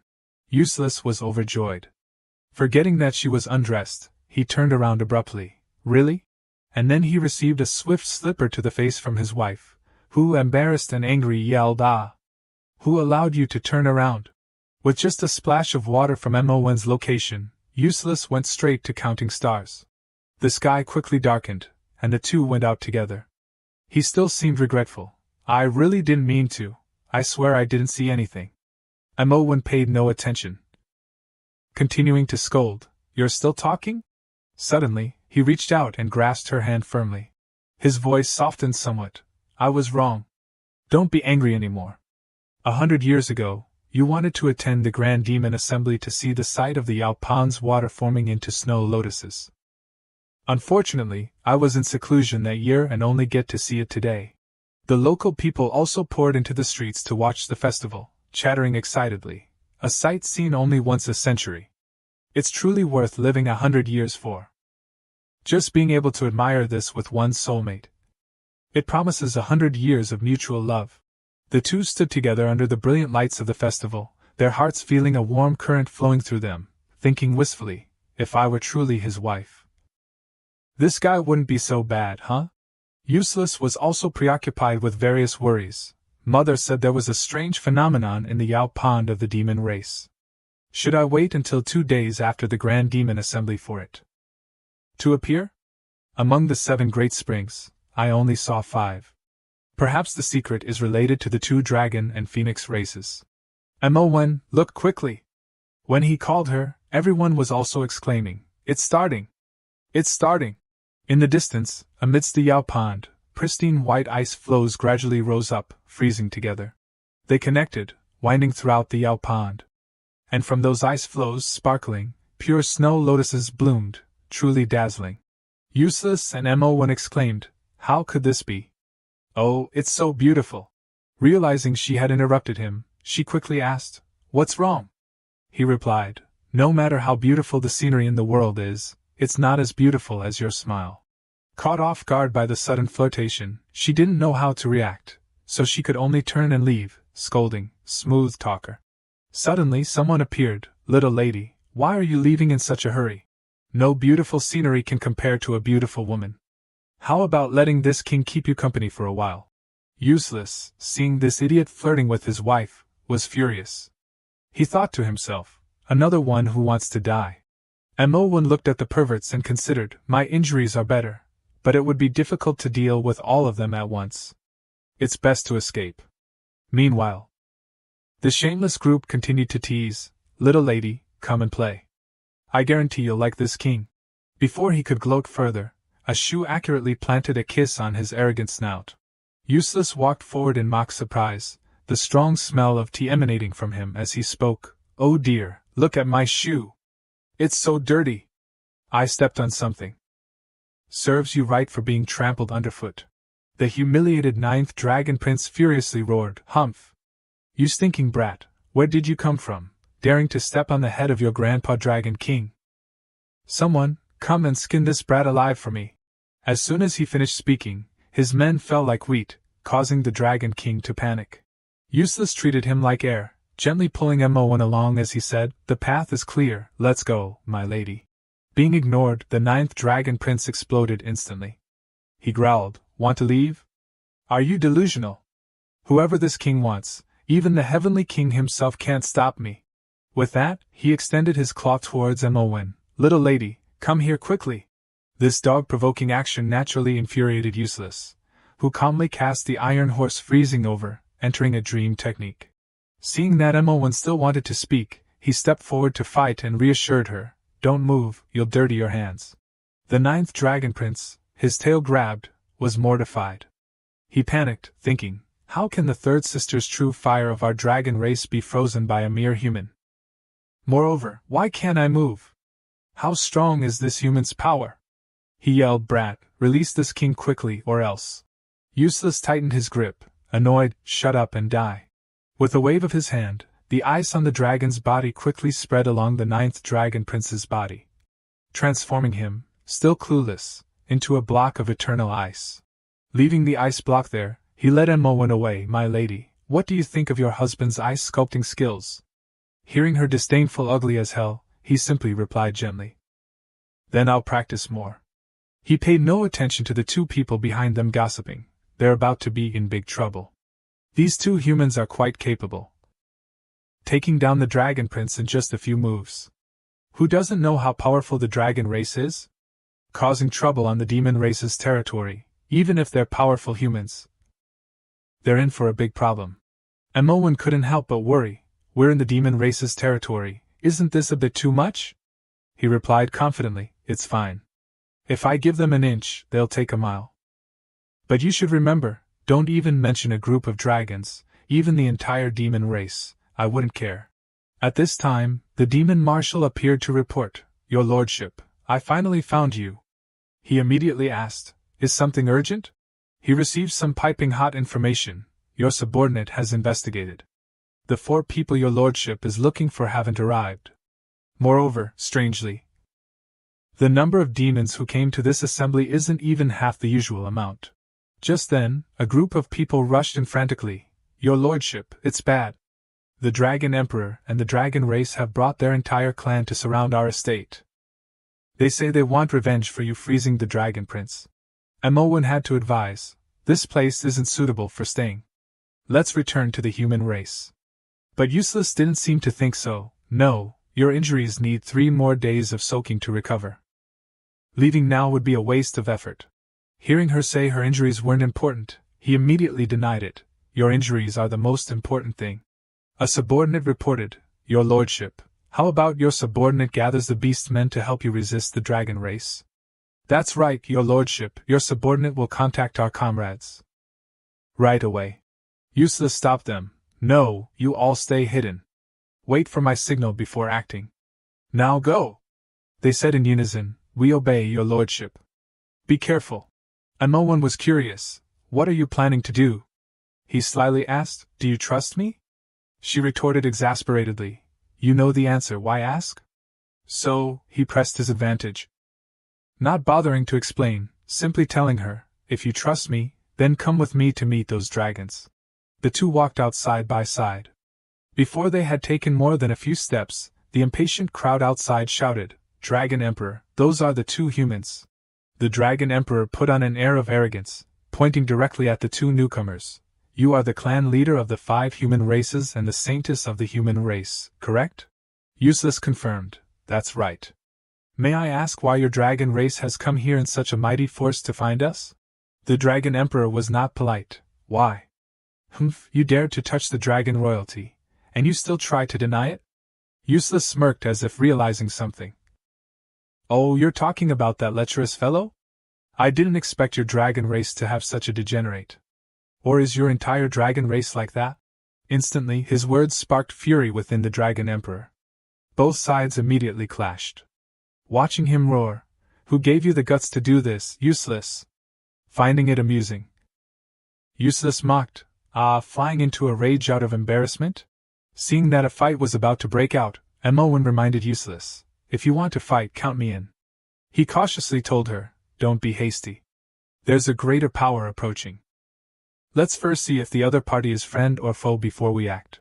A: Useless was overjoyed. Forgetting that she was undressed, he turned around abruptly. Really? And then he received a swift slipper to the face from his wife, who, embarrassed and angry, yelled, Ah! Who allowed you to turn around? With just a splash of water from Emowen's location, Useless went straight to counting stars. The sky quickly darkened, and the two went out together. He still seemed regretful. I really didn't mean to. I swear I didn't see anything. Emowen paid no attention. Continuing to scold, You're still talking? Suddenly, he reached out and grasped her hand firmly. His voice softened somewhat. I was wrong. Don't be angry anymore. 100 years ago, you wanted to attend the Grand Demon Assembly to see the sight of the Yao Pond's water forming into snow lotuses. Unfortunately, I was in seclusion that year and only get to see it today. The local people also poured into the streets to watch the festival, chattering excitedly, a sight seen only once a century. It's truly worth living 100 years for. Just being able to admire this with one's soulmate. It promises 100 years of mutual love. The two stood together under the brilliant lights of the festival, their hearts feeling a warm current flowing through them, thinking wistfully, if I were truly his wife. This guy wouldn't be so bad, huh? Useless was also preoccupied with various worries. Mother said there was a strange phenomenon in the Yao Pond of the demon race. Should I wait until 2 days after the Grand Demon Assembly for it to appear? Among the 7 great springs, I only saw 5. Perhaps the secret is related to the 2 dragon and phoenix races. Emowen, look quickly! When he called her, everyone was also exclaiming, It's starting! It's starting! In the distance, amidst the Yao Pond, pristine white ice flows gradually rose up, freezing together. They connected, winding throughout the Yao Pond. And from those ice flows, sparkling, pure snow lotuses bloomed, truly dazzling. Useless and Emowen exclaimed, How could this be? Oh, it's so beautiful! Realizing she had interrupted him, she quickly asked, What's wrong? He replied, No matter how beautiful the scenery in the world is, it's not as beautiful as your smile. Caught off guard by the sudden flirtation, she didn't know how to react, so she could only turn and leave, scolding, smooth talker. Suddenly someone appeared. Little lady, why are you leaving in such a hurry? No beautiful scenery can compare to a beautiful woman. How about letting this king keep you company for a while? Useless, seeing this idiot flirting with his wife, was furious. He thought to himself, another one who wants to die. Emowen looked at the perverts and considered, my injuries are better, but it would be difficult to deal with all of them at once. It's best to escape. Meanwhile, the shameless group continued to tease, Little lady, come and play. I guarantee you'll like this king. Before he could gloat further, a shoe accurately planted a kiss on his arrogant snout. Useless walked forward in mock surprise. the strong smell of tea emanating from him as he spoke. "Oh dear, look at my shoe! It's so dirty! I stepped on something." "Serves you right for being trampled underfoot," the humiliated ninth dragon prince furiously roared. "Humph! You stinking brat, where did you come from, daring to step on the head of your grandpa Dragon King? Someone, come and skin this brat alive for me." As soon as he finished speaking, his men fell like wheat, causing the Dragon King to panic. Useless treated him like air, gently pulling MO1 along as he said, "The path is clear, let's go, my lady." Being ignored, the ninth dragon prince exploded instantly. He growled, "Want to leave? Are you delusional? Whoever this king wants, even the heavenly king himself can't stop me." With that, he extended his claw towards MO1. "Little lady, come here quickly." This dog-provoking action naturally infuriated Useless, who calmly cast the iron horse freezing over, entering a dream technique. Seeing that MO1 still wanted to speak, he stepped forward to fight and reassured her, "Don't move, you'll dirty your hands." The ninth dragon prince, his tail grabbed, was mortified. He panicked, thinking, how can the third sister's true fire of our dragon race be frozen by a mere human? Moreover, why can't I move? How strong is this human's power? He yelled, "Brat, release this king quickly or else." Useless tightened his grip, annoyed, "Shut up and die." With a wave of his hand, the ice on the dragon's body quickly spread along the ninth dragon prince's body, transforming him, still clueless, into a block of eternal ice. Leaving the ice block there, he led MO1 away. "My lady, what do you think of your husband's ice sculpting skills?" Hearing her disdainful ugly as hell, he simply replied gently, "Then I'll practice more." He paid no attention to the two people behind them gossiping. They're about to be in big trouble. These two humans are quite capable, taking down the dragon prince in just a few moves. Who doesn't know how powerful the dragon race is? Causing trouble on the demon race's territory, even if they're powerful humans. They're in for a big problem. MO1 couldn't help but worry. "We're in the demon race's territory, isn't this a bit too much?" He replied confidently, "It's fine. If I give them an inch, they'll take a mile. But you should remember, don't even mention a group of dragons, even the entire demon race, I wouldn't care." At this time, the demon marshal appeared to report, "Your lordship, I finally found you." He immediately asked, "Is something urgent?" He received some piping hot information. "Your subordinate has investigated. The 4 people your lordship is looking for haven't arrived. Moreover, strangely, the number of demons who came to this assembly isn't even half the usual amount." Just then, a group of people rushed in frantically. "Your lordship, it's bad. The Dragon Emperor and the Dragon race have brought their entire clan to surround our estate. They say they want revenge for you freezing the Dragon Prince." MO1 had to advise, "This place isn't suitable for staying. Let's return to the human race." But Useless didn't seem to think so. "No, your injuries need 3 more days of soaking to recover. Leaving now would be a waste of effort." Hearing her say her injuries weren't important, he immediately denied it. "Your injuries are the most important thing." A subordinate reported, "Your lordship, how about your subordinate gathers the beast men to help you resist the dragon race?" "That's right, your lordship, your subordinate will contact our comrades right away." Useless stopped them. "No, you all stay hidden. Wait for my signal before acting. Now go!" They said in unison, "We obey, your lordship." "Be careful." MO1 was curious. "What are you planning to do?" He slyly asked, "Do you trust me?" She retorted exasperatedly, "You know the answer, why ask?" So, he pressed his advantage, not bothering to explain, simply telling her, "If you trust me, then come with me to meet those dragons." The two walked out side by side. Before they had taken more than a few steps, the impatient crowd outside shouted, "Dragon Emperor, those are the 2 humans." The Dragon Emperor put on an air of arrogance, pointing directly at the 2 newcomers. "You are the clan leader of the 5 human races and the saintess of the human race, correct?" Useless confirmed, "That's right." "May I ask why your dragon race has come here in such a mighty force to find us?" The Dragon Emperor was not polite. "Why? Humph, you dared to touch the dragon royalty, and you still try to deny it?" Useless smirked as if realizing something. "Oh, you're talking about that lecherous fellow? I didn't expect your dragon race to have such a degenerate. Or is your entire dragon race like that?" Instantly, his words sparked fury within the Dragon Emperor. Both sides immediately clashed. Watching him roar, "Who gave you the guts to do this, useless?" Finding it amusing, Useless mocked, flying into a rage out of embarrassment? Seeing that a fight was about to break out, Manhwa reminded Useless, "If you want to fight, count me in." He cautiously told her, "Don't be hasty. There's a greater power approaching. Let's first see if the other party is friend or foe before we act."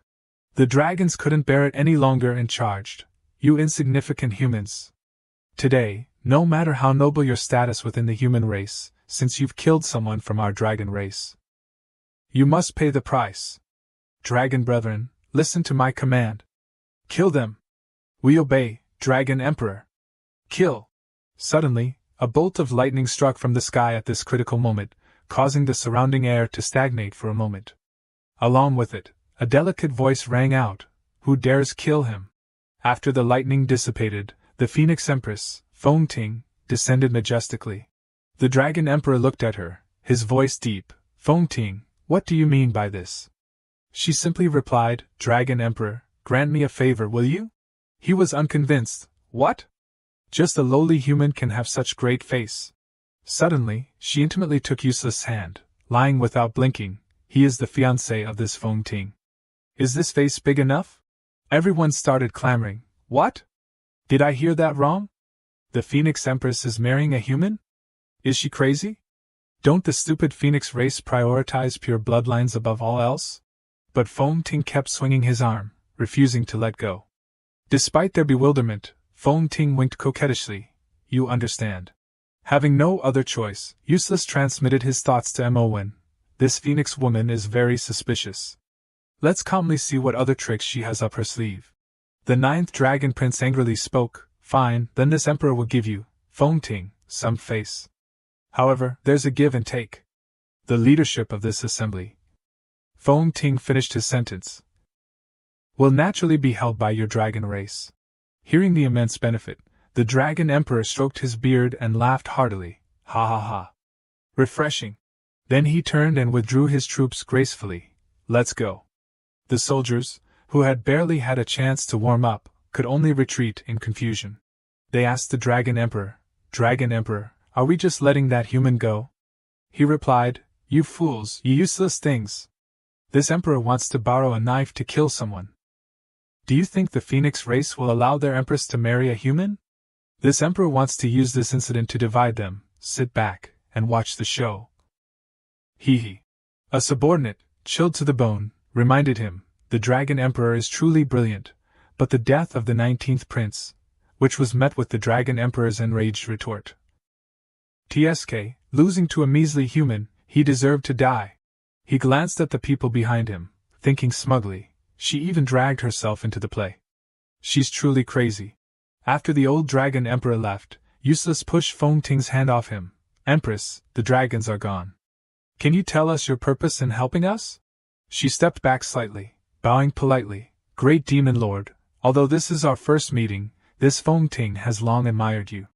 A: The dragons couldn't bear it any longer and charged, "You insignificant humans! Today, no matter how noble your status within the human race, since you've killed someone from our dragon race, you must pay the price. Dragon brethren, listen to my command. Kill them. We obey, Dragon Emperor. Kill!" Suddenly, a bolt of lightning struck from the sky at this critical moment, causing the surrounding air to stagnate for a moment. Along with it, a delicate voice rang out, "Who dares kill him?" After the lightning dissipated, the Phoenix Empress, Feng Ting, descended majestically. The Dragon Emperor looked at her, his voice deep. "Feng Ting, what do you mean by this?" She simply replied, "Dragon Emperor, grant me a favor, will you?" He was unconvinced. What? Just a lowly human can have such great face. Suddenly, she intimately took Useless' hand, lying without blinking. "He is the fiancé of this Feng Ting. Is this face big enough?" Everyone started clamoring. "What? Did I hear that wrong? The Phoenix Empress is marrying a human? Is she crazy? Don't the stupid Phoenix race prioritize pure bloodlines above all else?" But Feng Ting kept swinging his arm, refusing to let go. Despite their bewilderment, Feng Ting winked coquettishly. "You understand." Having no other choice, Useless transmitted his thoughts to Manhwa. "This Phoenix woman is very suspicious. Let's calmly see what other tricks she has up her sleeve." The 9th Dragon Prince angrily spoke. "Fine, then this Emperor will give you, Feng Ting, some face. However, there's a give and take. The leadership of this assembly," Feng Ting finished his sentence, "will naturally be held by your dragon race." Hearing the immense benefit, the Dragon Emperor stroked his beard and laughed heartily. "Ha ha ha. Refreshing." Then he turned and withdrew his troops gracefully. "Let's go." The soldiers, who had barely had a chance to warm up, could only retreat in confusion. They asked the Dragon Emperor, "Dragon Emperor, are we just letting that human go?" He replied, "You fools, you useless things. This Emperor wants to borrow a knife to kill someone. Do you think the Phoenix race will allow their Empress to marry a human? This Emperor wants to use this incident to divide them. Sit back and watch the show." Hee hee. A subordinate, chilled to the bone, reminded him, "The Dragon Emperor is truly brilliant, but the death of the 19th Prince," which was met with the Dragon Emperor's enraged retort. "TSK, losing to a measly human, he deserved to die." He glanced at the people behind him, thinking smugly, "She even dragged herself into the play. She's truly crazy." After the old Dragon Emperor left, Useless pushed Feng Ting's hand off him. "Empress, the dragons are gone. Can you tell us your purpose in helping us?" She stepped back slightly, bowing politely. "Great Demon Lord, although this is our first meeting, this Feng Ting has long admired you."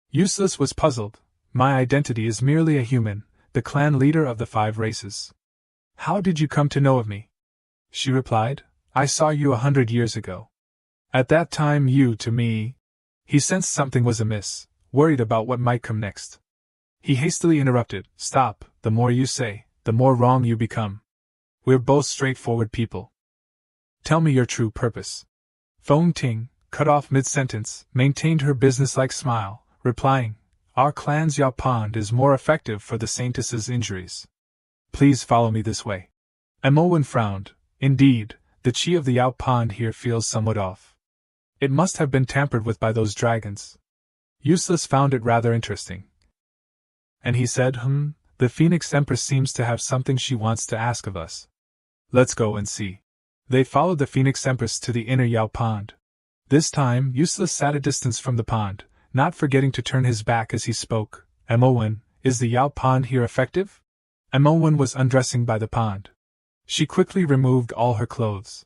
A: Useless was puzzled. "My identity is merely a human, the clan leader of the 5 races. How did you come to know of me?" She replied, "I saw you 100 years ago. At that time you to me—" He sensed something was amiss, worried about what might come next. He hastily interrupted, "Stop, the more you say, the more wrong you become. We're both straightforward people. Tell me your true purpose." Feng Ting, cut off mid-sentence, maintained her businesslike smile, replying, "Our clan's Yao Pond is more effective for the Saintess's injuries. Please follow me this way." Manhwa frowned. Indeed, the chi of the Yao Pond here feels somewhat off. It must have been tampered with by those dragons. Useless found it rather interesting. And he said, "The Phoenix Empress seems to have something she wants to ask of us. Let's go and see." They followed the Phoenix Empress to the inner Yao Pond. This time, Useless sat a distance from the pond, not forgetting to turn his back as he spoke. "Manhwa, is the Yao Pond here effective?" Manhwa was undressing by the pond. She quickly removed all her clothes.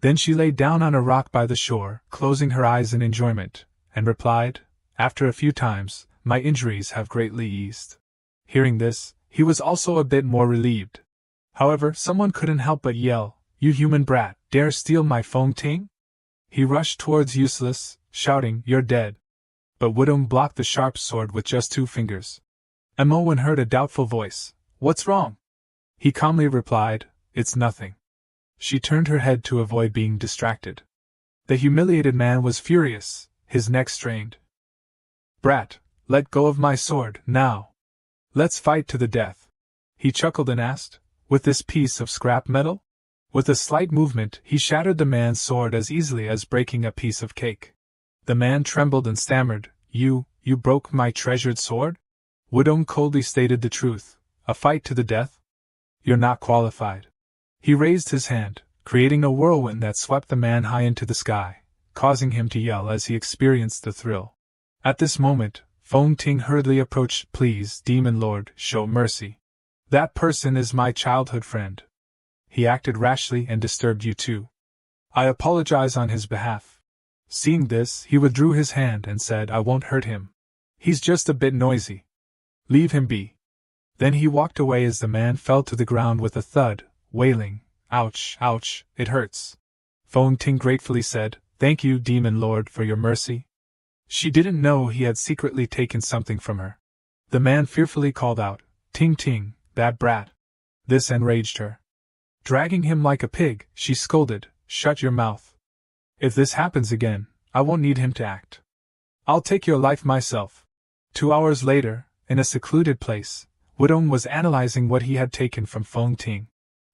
A: Then she lay down on a rock by the shore, closing her eyes in enjoyment, and replied, "After a few times, my injuries have greatly eased." Hearing this, he was also a bit more relieved. However, someone couldn't help but yell, You human brat, dare steal my Feng Ting? He rushed towards Useless, shouting, You're dead. But Wudong blocked the sharp sword with just 2 fingers. Mowen heard a doubtful voice. What's wrong? He calmly replied, It's nothing. She turned her head to avoid being distracted. The humiliated man was furious, his neck strained. Brat, let go of my sword, now. Let's fight to the death. He chuckled and asked, With this piece of scrap metal? With a slight movement, he shattered the man's sword as easily as breaking a piece of cake. The man trembled and stammered, You broke my treasured sword? Wudong coldly stated the truth. A fight to the death? You're not qualified. He raised his hand, creating a whirlwind that swept the man high into the sky, causing him to yell as he experienced the thrill. At this moment, Feng Ting hurriedly approached. Please, Demon Lord, show mercy. That person is my childhood friend. He acted rashly and disturbed you too. I apologize on his behalf. Seeing this, he withdrew his hand and said, I won't hurt him. He's just a bit noisy. Leave him be. Then he walked away as the man fell to the ground with a thud, wailing, Ouch, ouch, it hurts. Feng Ting gratefully said, Thank you, Demon Lord, for your mercy. She didn't know he had secretly taken something from her. The man fearfully called out, Ting Ting, that brat. This enraged her. Dragging him like a pig, she scolded, Shut your mouth. If this happens again, I won't need him to act. I'll take your life myself. 2 hours later, in a secluded place, Wudong was analyzing what he had taken from Feng Ting.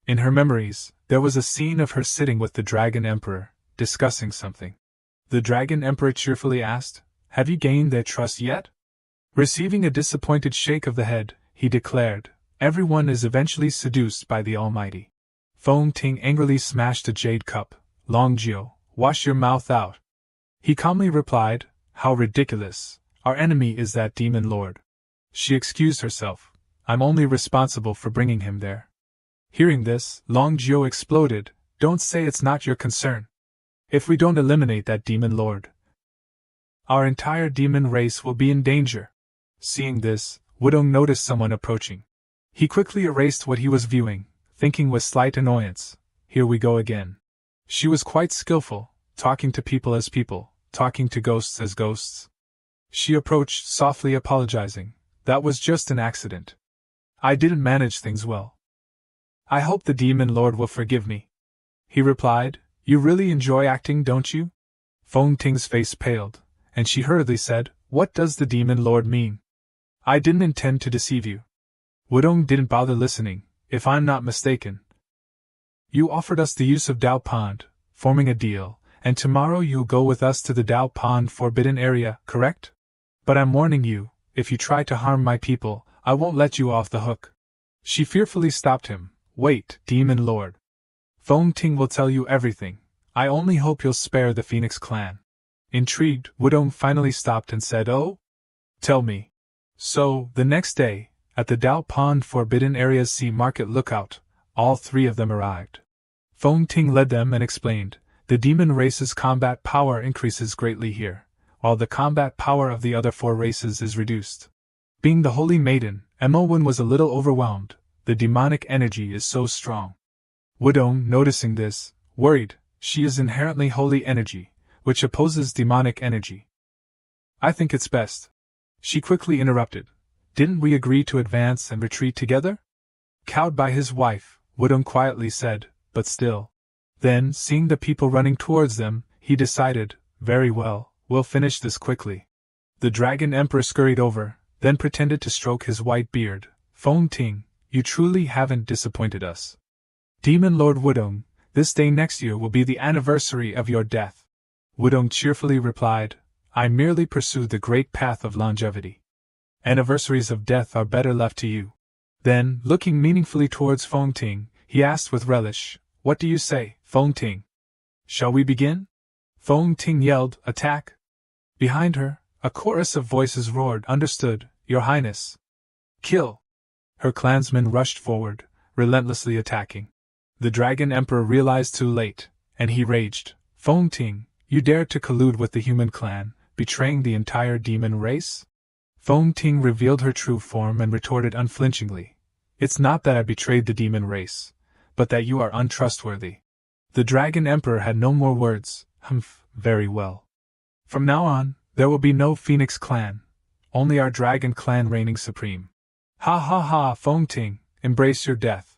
A: In her memories, there was a scene of her sitting with the Dragon Emperor, discussing something. The Dragon Emperor cheerfully asked, Have you gained their trust yet? Receiving a disappointed shake of the head, he declared, Everyone is eventually seduced by the Almighty. Feng Ting angrily smashed a jade cup. Long Jiu, wash your mouth out. He calmly replied, How ridiculous. Our enemy is that demon lord. She excused herself. I'm only responsible for bringing him there. Hearing this, Long Jiu exploded. Don't say it's not your concern. If we don't eliminate that demon lord, our entire demon race will be in danger. Seeing this, Wudong noticed someone approaching. He quickly erased what he was viewing, thinking with slight annoyance, Here we go again. She was quite skillful, talking to people as people, talking to ghosts as ghosts. She approached, softly apologizing. That was just an accident. I didn't manage things well. I hope the demon lord will forgive me. He replied, You really enjoy acting, don't you? Feng Ting's face paled, and she hurriedly said, What does the demon lord mean? I didn't intend to deceive you. Wudong didn't bother listening, if I'm not mistaken. You offered us the use of Dao Pond, forming a deal, and tomorrow you'll go with us to the Dao Pond forbidden area, correct? But I'm warning you, if you try to harm my people, I won't let you off the hook. She fearfully stopped him. Wait, Demon Lord. Feng Ting will tell you everything. I only hope you'll spare the Phoenix clan. Intrigued, Wudong finally stopped and said, Oh? Tell me. So, the next day, at the Dao Pond Forbidden Area's Sea Market lookout, all 3 of them arrived. Feng Ting led them and explained, The demon race's combat power increases greatly here, while the combat power of the other 4 races is reduced. Being the Holy Maiden, Mowen was a little overwhelmed. The demonic energy is so strong. Wudong, noticing this, worried. She is inherently holy energy, which opposes demonic energy. I think it's best. She quickly interrupted. Didn't we agree to advance and retreat together? Cowed by his wife, Wudong quietly said, But still. Then, seeing the people running towards them, he decided, Very well, we'll finish this quickly. The Dragon Emperor scurried over, then pretended to stroke his white beard. Feng Ting, you truly haven't disappointed us. Demon Lord Wudong, this day next year will be the anniversary of your death. Wudong cheerfully replied, I merely pursue the great path of longevity. Anniversaries of death are better left to you. Then, looking meaningfully towards Feng Ting, he asked with relish, What do you say, Feng Ting? Shall we begin? Feng Ting yelled, Attack! Behind her, a chorus of voices roared, Understood, Your Highness. Kill! Her clansmen rushed forward, relentlessly attacking. The Dragon Emperor realized too late, and he raged, Feng Ting, you dared to collude with the human clan, betraying the entire demon race? Feng Ting revealed her true form and retorted unflinchingly, It's not that I betrayed the demon race, but that you are untrustworthy. The Dragon Emperor had no more words. Humph, very well. From now on, there will be no Phoenix clan, only our Dragon clan reigning supreme. Ha ha ha, Feng Ting, embrace your death.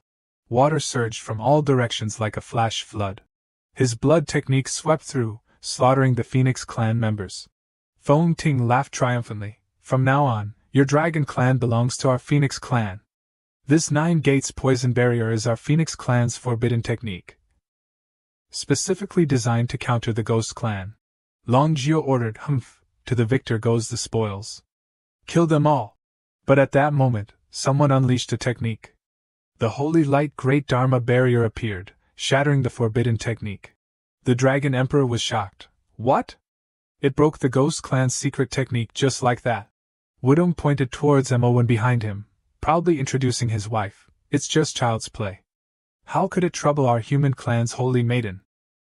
A: Water surged from all directions like a flash flood. His blood technique swept through, slaughtering the Phoenix clan members. Feng Ting laughed triumphantly. From now on, your Dragon clan belongs to our Phoenix clan. This 9 gates poison barrier is our Phoenix clan's forbidden technique, specifically designed to counter the Ghost clan. Long Jiao ordered, humph, to the victor goes the spoils. Kill them all. But at that moment, someone unleashed a technique. The holy light Great Dharma barrier appeared, shattering the forbidden technique. The Dragon Emperor was shocked. What? It broke the Ghost clan's secret technique just like that. Wudong pointed towards Mowen behind him, proudly introducing his wife. It's just child's play. How could it trouble our human clan's holy maiden?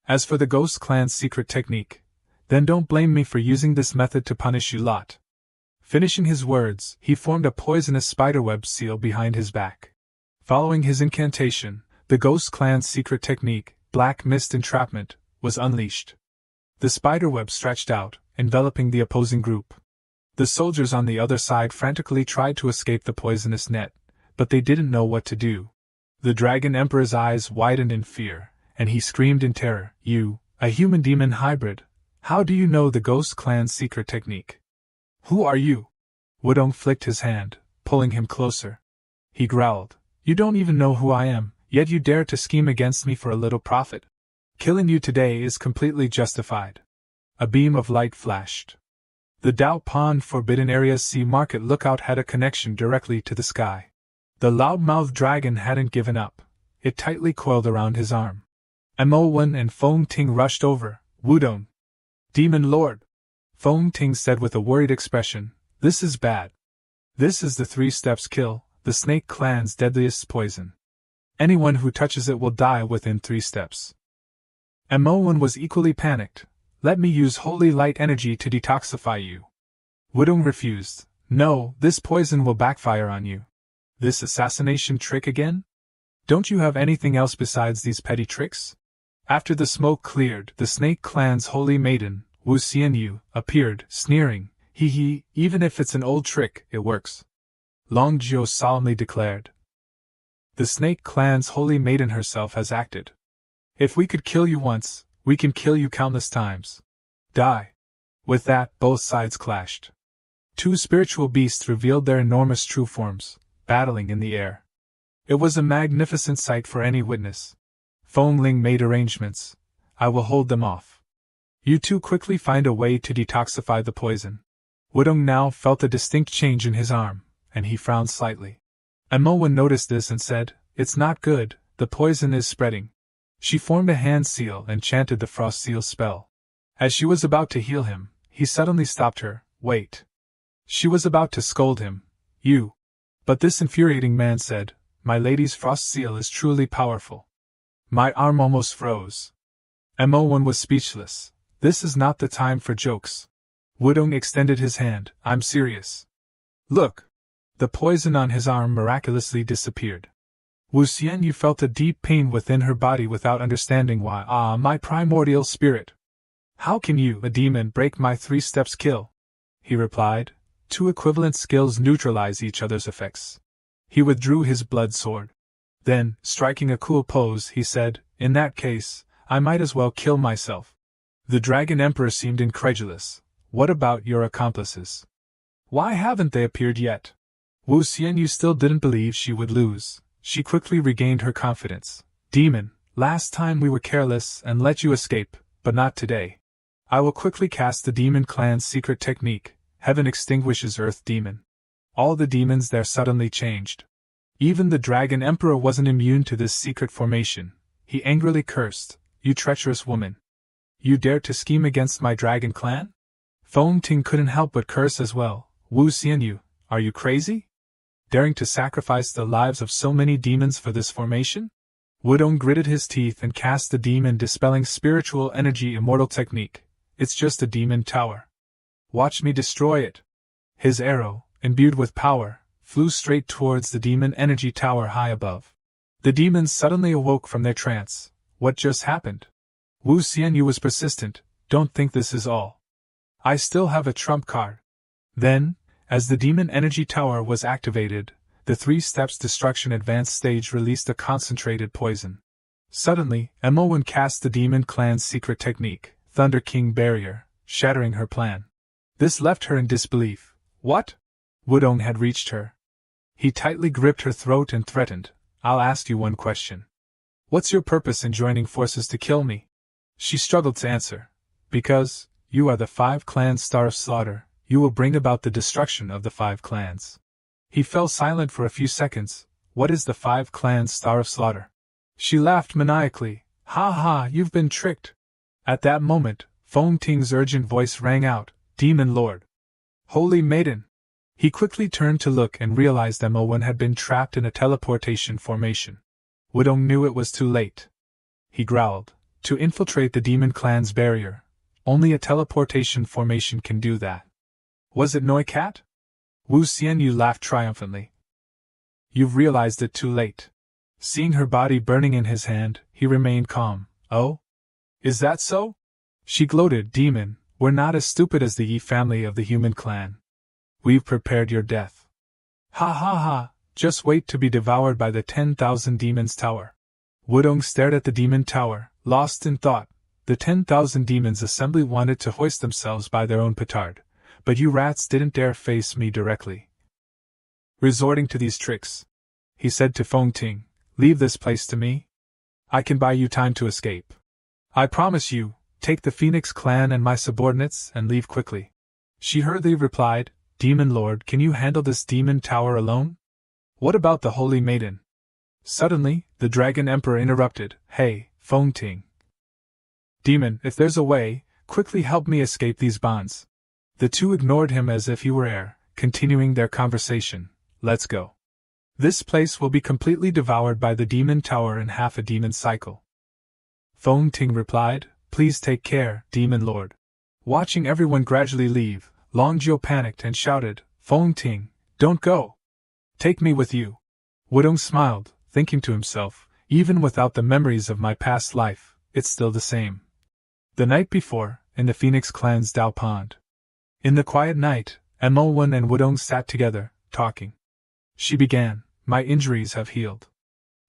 A: As for the Ghost clan's secret technique, then don't blame me for using this method to punish you lot. Finishing his words, he formed a poisonous spiderweb seal behind his back. Following his incantation, the Ghost clan's secret technique, Black Mist Entrapment, was unleashed. The spiderweb stretched out, enveloping the opposing group. The soldiers on the other side frantically tried to escape the poisonous net, but they didn't know what to do. The Dragon Emperor's eyes widened in fear, and he screamed in terror, "You, a human-demon hybrid, how do you know the Ghost clan's secret technique? Who are you?" Wudong flicked his hand, pulling him closer. He growled, "You don't even know who I am, yet you dare to scheme against me for a little profit. Killing you today is completely justified." A beam of light flashed. The Dao Pond Forbidden Area's Sea Market Lookout had a connection directly to the sky. The loud-mouthed dragon hadn't given up. It tightly coiled around his arm. Mowen and Feng Ting rushed over. "Wudong! Demon Lord!" Feng Ting said with a worried expression, "This is bad. This is the 3 steps kill, the Snake clan's deadliest poison. Anyone who touches it will die within 3 steps. Mowen was equally panicked. "Let me use holy light energy to detoxify you." Wudong refused. "No, this poison will backfire on you. This assassination trick again? Don't you have anything else besides these petty tricks?" After the smoke cleared, the Snake clan's holy maiden, Wu Xianyu, appeared, sneering, "Hee, even if it's an old trick, it works," Long Jiao solemnly declared. "The Snake clan's holy maiden herself has acted. If we could kill you once, we can kill you countless times. Die." With that, both sides clashed. 2 spiritual beasts revealed their enormous true forms, battling in the air. It was a magnificent sight for any witness. Feng Ling made arrangements. "I will hold them off. You two quickly find a way to detoxify the poison." Wudong now felt a distinct change in his arm, and he frowned slightly. Mowen noticed this and said, "It's not good, the poison is spreading." She formed a hand seal and chanted the frost seal spell. As she was about to heal him, he suddenly stopped her. "Wait." She was about to scold him. "You." But this infuriating man said, "My lady's frost seal is truly powerful." My arm almost froze. Mowen was speechless. This is not the time for jokes. Wudong extended his hand. "I'm serious. Look." The poison on his arm miraculously disappeared. Wu Xianyu felt a deep pain within her body without understanding why. "Ah, my primordial spirit! How can you, a demon, break my 3 steps kill?" he replied. 2 equivalent skills neutralize each other's effects. He withdrew his blood sword. Then, striking a cool pose, he said, "In that case, I might as well kill myself." The Dragon Emperor seemed incredulous. "What about your accomplices? Why haven't they appeared yet?" Wu Xianyu still didn't believe she would lose. She quickly regained her confidence. "Demon, last time we were careless and let you escape, but not today. I will quickly cast the Demon Clan's secret technique, Heaven Extinguishes Earth Demon." All the demons there suddenly changed. Even the Dragon Emperor wasn't immune to this secret formation. He angrily cursed, "You treacherous woman! You dare to scheme against my Dragon Clan?" Feng Ting couldn't help but curse as well. "Wu Xianyu, are you crazy? Daring to sacrifice the lives of so many demons for this formation?" Wudong gritted his teeth and cast the demon dispelling spiritual energy immortal technique. "It's just a demon tower. Watch me destroy it." His arrow, imbued with power, flew straight towards the demon energy tower high above. The demons suddenly awoke from their trance. What just happened? Wu Xianyu was persistent. Don't think this is all. I still have a trump card. Then, as the demon energy tower was activated, the 3 steps destruction advanced stage released a concentrated poison. Suddenly, MON cast the demon clan's secret technique, Thunder King Barrier, shattering her plan. This left her in disbelief. What? Wudong had reached her. He tightly gripped her throat and threatened, I'll ask you one question. What's your purpose in joining forces to kill me? She struggled to answer. Because, you are the 5 clans' Star of Slaughter, you will bring about the destruction of the 5 clans. He fell silent for a few seconds. What is the 5 clans' Star of Slaughter? She laughed maniacally. Ha ha, you've been tricked. At that moment, Feng Ting's urgent voice rang out, Demon Lord. Holy Maiden! He quickly turned to look and realized MON had been trapped in a teleportation formation. Wudong knew it was too late. He growled, to infiltrate the demon clan's barrier. Only a teleportation formation can do that. Was it Noicat? Wu Xianyu laughed triumphantly. You've realized it too late. Seeing her body burning in his hand, he remained calm. Oh? Is that so? She gloated, Demon, we're not as stupid as the Yi family of the human clan. We've prepared your death. Ha ha ha, just wait to be devoured by the 10,000 demons tower. Wudong stared at the demon tower, lost in thought. The 10,000 demons assembly wanted to hoist themselves by their own petard, but you rats didn't dare face me directly. Resorting to these tricks, he said to Feng Ting, leave this place to me. I can buy you time to escape. I promise you, take the Phoenix clan and my subordinates and leave quickly. She hurriedly replied, Demon Lord, can you handle this demon tower alone? What about the Holy Maiden? Suddenly, the Dragon Emperor interrupted, Hey, Feng Ting. Demon, if there's a way, quickly help me escape these bonds. The two ignored him as if he were air, continuing their conversation. Let's go. This place will be completely devoured by the demon tower in half a demon cycle. Feng Ting replied, Please take care, Demon Lord. Watching everyone gradually leave, Longjiu panicked and shouted, Feng Ting, don't go. Take me with you. Wudong smiled, thinking to himself, even without the memories of my past life, it's still the same. The night before, in the Phoenix clan's Dao Pond. In the quiet night, MON and Wudong sat together, talking. She began, My injuries have healed.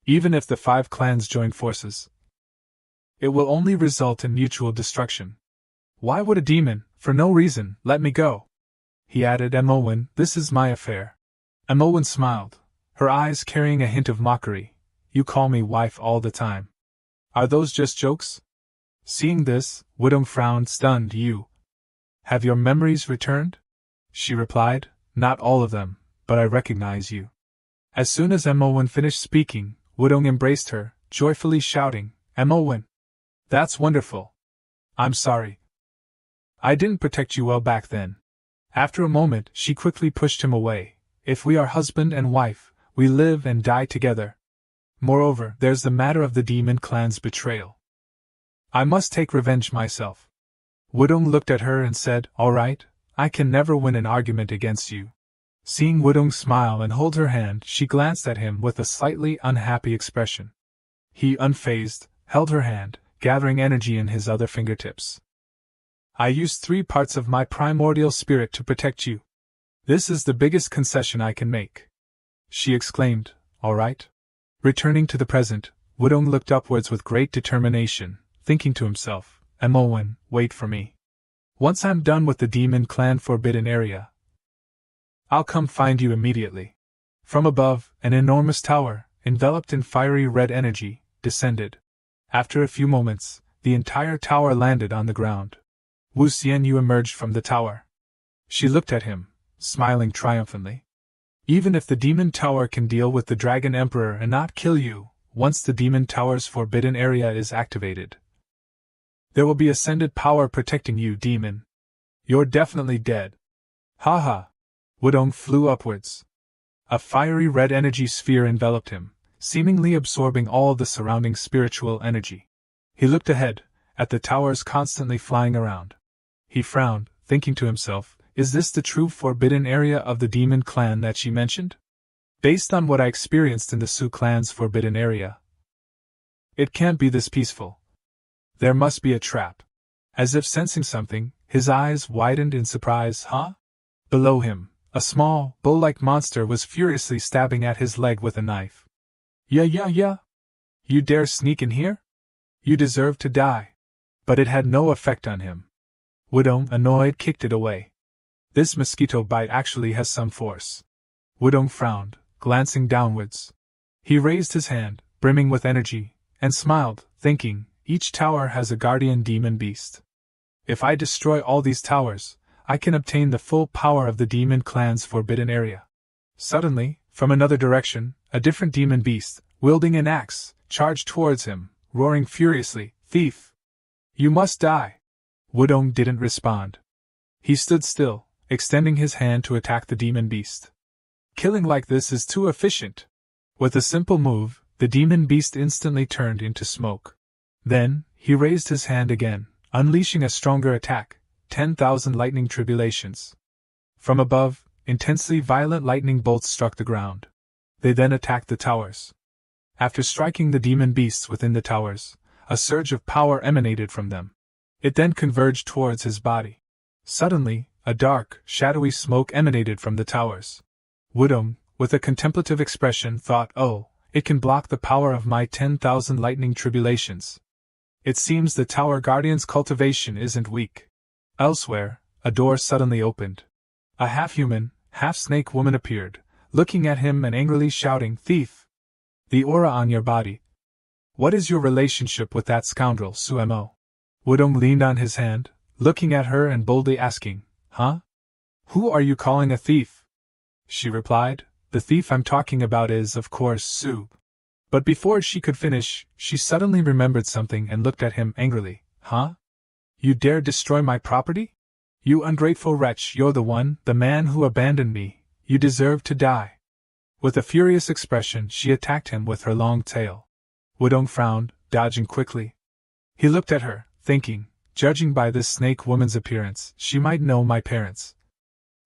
A: Even if the 5 clans join forces, it will only result in mutual destruction. Why would a demon, for no reason, let me go? He added, MON, this is my affair. MON smiled, her eyes carrying a hint of mockery. You call me wife all the time. Are those just jokes? Seeing this, Wudong frowned, stunned. You have your memories returned? She replied, Not all of them, but I recognize you. As soon as MON finished speaking, Wudong embraced her, joyfully shouting, MON. That's wonderful. I'm sorry. I didn't protect you well back then. After a moment, she quickly pushed him away. If we are husband and wife, we live and die together. Moreover, there's the matter of the demon clan's betrayal. I must take revenge myself. Wudong looked at her and said, All right, I can never win an argument against you. Seeing Wudong smile and hold her hand, she glanced at him with a slightly unhappy expression. He, unfazed, held her hand, gathering energy in his other fingertips. I used 3 parts of my primordial spirit to protect you. This is the biggest concession I can make. She exclaimed, All right. Returning to the present, Wudong looked upwards with great determination, thinking to himself, MON, wait for me. Once I'm done with the demon clan forbidden area, I'll come find you immediately. From above, an enormous tower, enveloped in fiery red energy, descended. After a few moments, the entire tower landed on the ground. Wu Xianyu emerged from the tower. She looked at him, smiling triumphantly. Even if the demon tower can deal with the Dragon Emperor and not kill you, once the demon tower's forbidden area is activated, there will be ascended power protecting you, demon. You're definitely dead. Ha ha. Wudong flew upwards. A fiery red energy sphere enveloped him, seemingly absorbing all the surrounding spiritual energy. He looked ahead, at the towers constantly flying around. He frowned, thinking to himself, is this the true forbidden area of the demon clan that she mentioned? Based on what I experienced in the Su clan's forbidden area, It can't be this peaceful. There must be a trap. As if sensing something, his eyes widened in surprise. Huh? Below him, a small, bull-like monster was furiously stabbing at his leg with a knife. Yeah. You dare sneak in here? You deserve to die. But it had no effect on him. Wudong, annoyed, kicked it away. This mosquito bite actually has some force. Wudong frowned, glancing downwards. He raised his hand, brimming with energy, and smiled, thinking, each tower has a guardian demon beast. If I destroy all these towers, I can obtain the full power of the demon clan's forbidden area. Suddenly, from another direction, a different demon beast, wielding an axe, charged towards him, roaring furiously, "Thief! You must die!" Wudong didn't respond. He stood still, extending his hand to attack the demon beast. Killing like this is too efficient. With a simple move, the demon beast instantly turned into smoke. Then, he raised his hand again, unleashing a stronger attack, 10,000 lightning tribulations. From above, intensely violent lightning bolts struck the ground. They then attacked the towers. After striking the demon beasts within the towers, a surge of power emanated from them. It then converged towards his body. Suddenly, a dark, shadowy smoke emanated from the towers. Wudong, with a contemplative expression, thought, "Oh, it can block the power of my 10,000 lightning tribulations. It seems the Tower Guardian's cultivation isn't weak." Elsewhere, a door suddenly opened. A half-human, half-snake woman appeared, looking at him and angrily shouting, "Thief! The aura on your body. What is your relationship with that scoundrel, Sumo?" Wudong leaned on his hand, looking at her and boldly asking, "Huh? Who are you calling a thief?" She replied, "The thief I'm talking about is, of course, Su." But before she could finish, she suddenly remembered something and looked at him angrily. "Huh? You dare destroy my property? You ungrateful wretch, you're the man who abandoned me. You deserve to die." With a furious expression, she attacked him with her long tail. Wudong frowned, dodging quickly. He looked at her, thinking, judging by this snake woman's appearance, she might know my parents.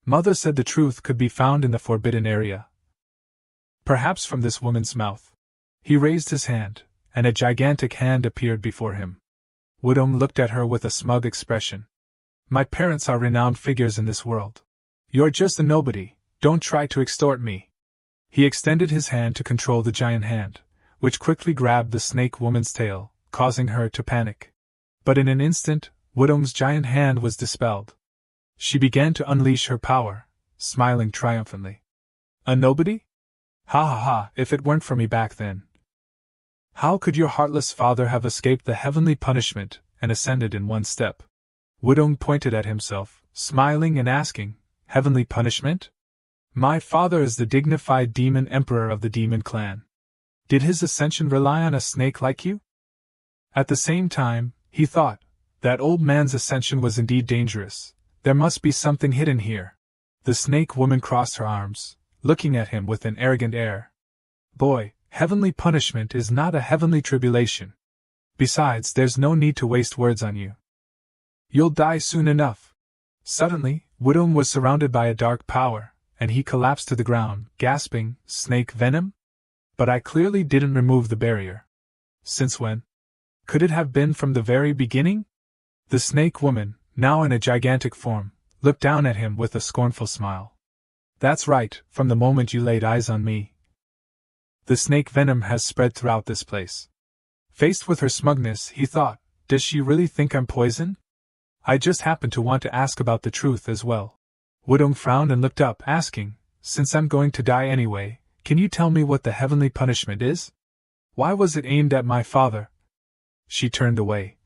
A: Mother said the truth could be found in the forbidden area. Perhaps from this woman's mouth. He raised his hand, and a gigantic hand appeared before him. Wudong looked at her with a smug expression. "My parents are renowned figures in this world. You're just a nobody, don't try to extort me." He extended his hand to control the giant hand, which quickly grabbed the snake woman's tail, causing her to panic. But in an instant, Wudong's giant hand was dispelled. She began to unleash her power, smiling triumphantly. "A nobody? Ha ha ha, if it weren't for me back then. How could your heartless father have escaped the heavenly punishment and ascended in one step?" Wudong pointed at himself, smiling and asking, "Heavenly punishment? My father is the dignified demon emperor of the demon clan. Did his ascension rely on a snake like you?" At the same time, he thought, that old man's ascension was indeed dangerous. There must be something hidden here. The snake woman crossed her arms, looking at him with an arrogant air. "Boy, heavenly punishment is not a heavenly tribulation. Besides, there's no need to waste words on you. You'll die soon enough." Suddenly, Wudong was surrounded by a dark power, and he collapsed to the ground, gasping, "Snake venom? But I clearly didn't remove the barrier. Since when? Could it have been from the very beginning?" The snake woman, now in a gigantic form, looked down at him with a scornful smile. "That's right, from the moment you laid eyes on me. The snake venom has spread throughout this place." Faced with her smugness, he thought, "Does she really think I'm poison? I just happen to want to ask about the truth as well." Wudong frowned and looked up, asking, "Since I'm going to die anyway, can you tell me what the heavenly punishment is? Why was it aimed at my father?" She turned away,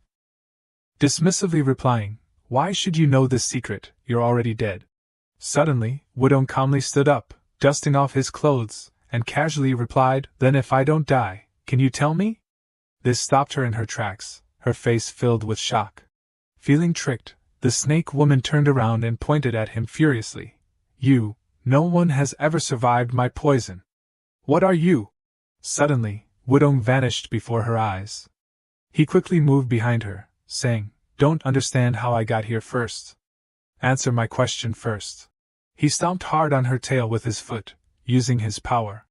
A: dismissively replying, "Why should you know this secret? You're already dead." Suddenly, Wudong calmly stood up, dusting off his clothes, and casually replied, "Then if I don't die, can you tell me?" This stopped her in her tracks, her face filled with shock. Feeling tricked, the snake woman turned around and pointed at him furiously. No one has ever survived my poison. What are you?" Suddenly, Wudong vanished before her eyes. He quickly moved behind her, saying, "Don't understand how I got here first. Answer my question first." He stomped hard on her tail with his foot, using his power.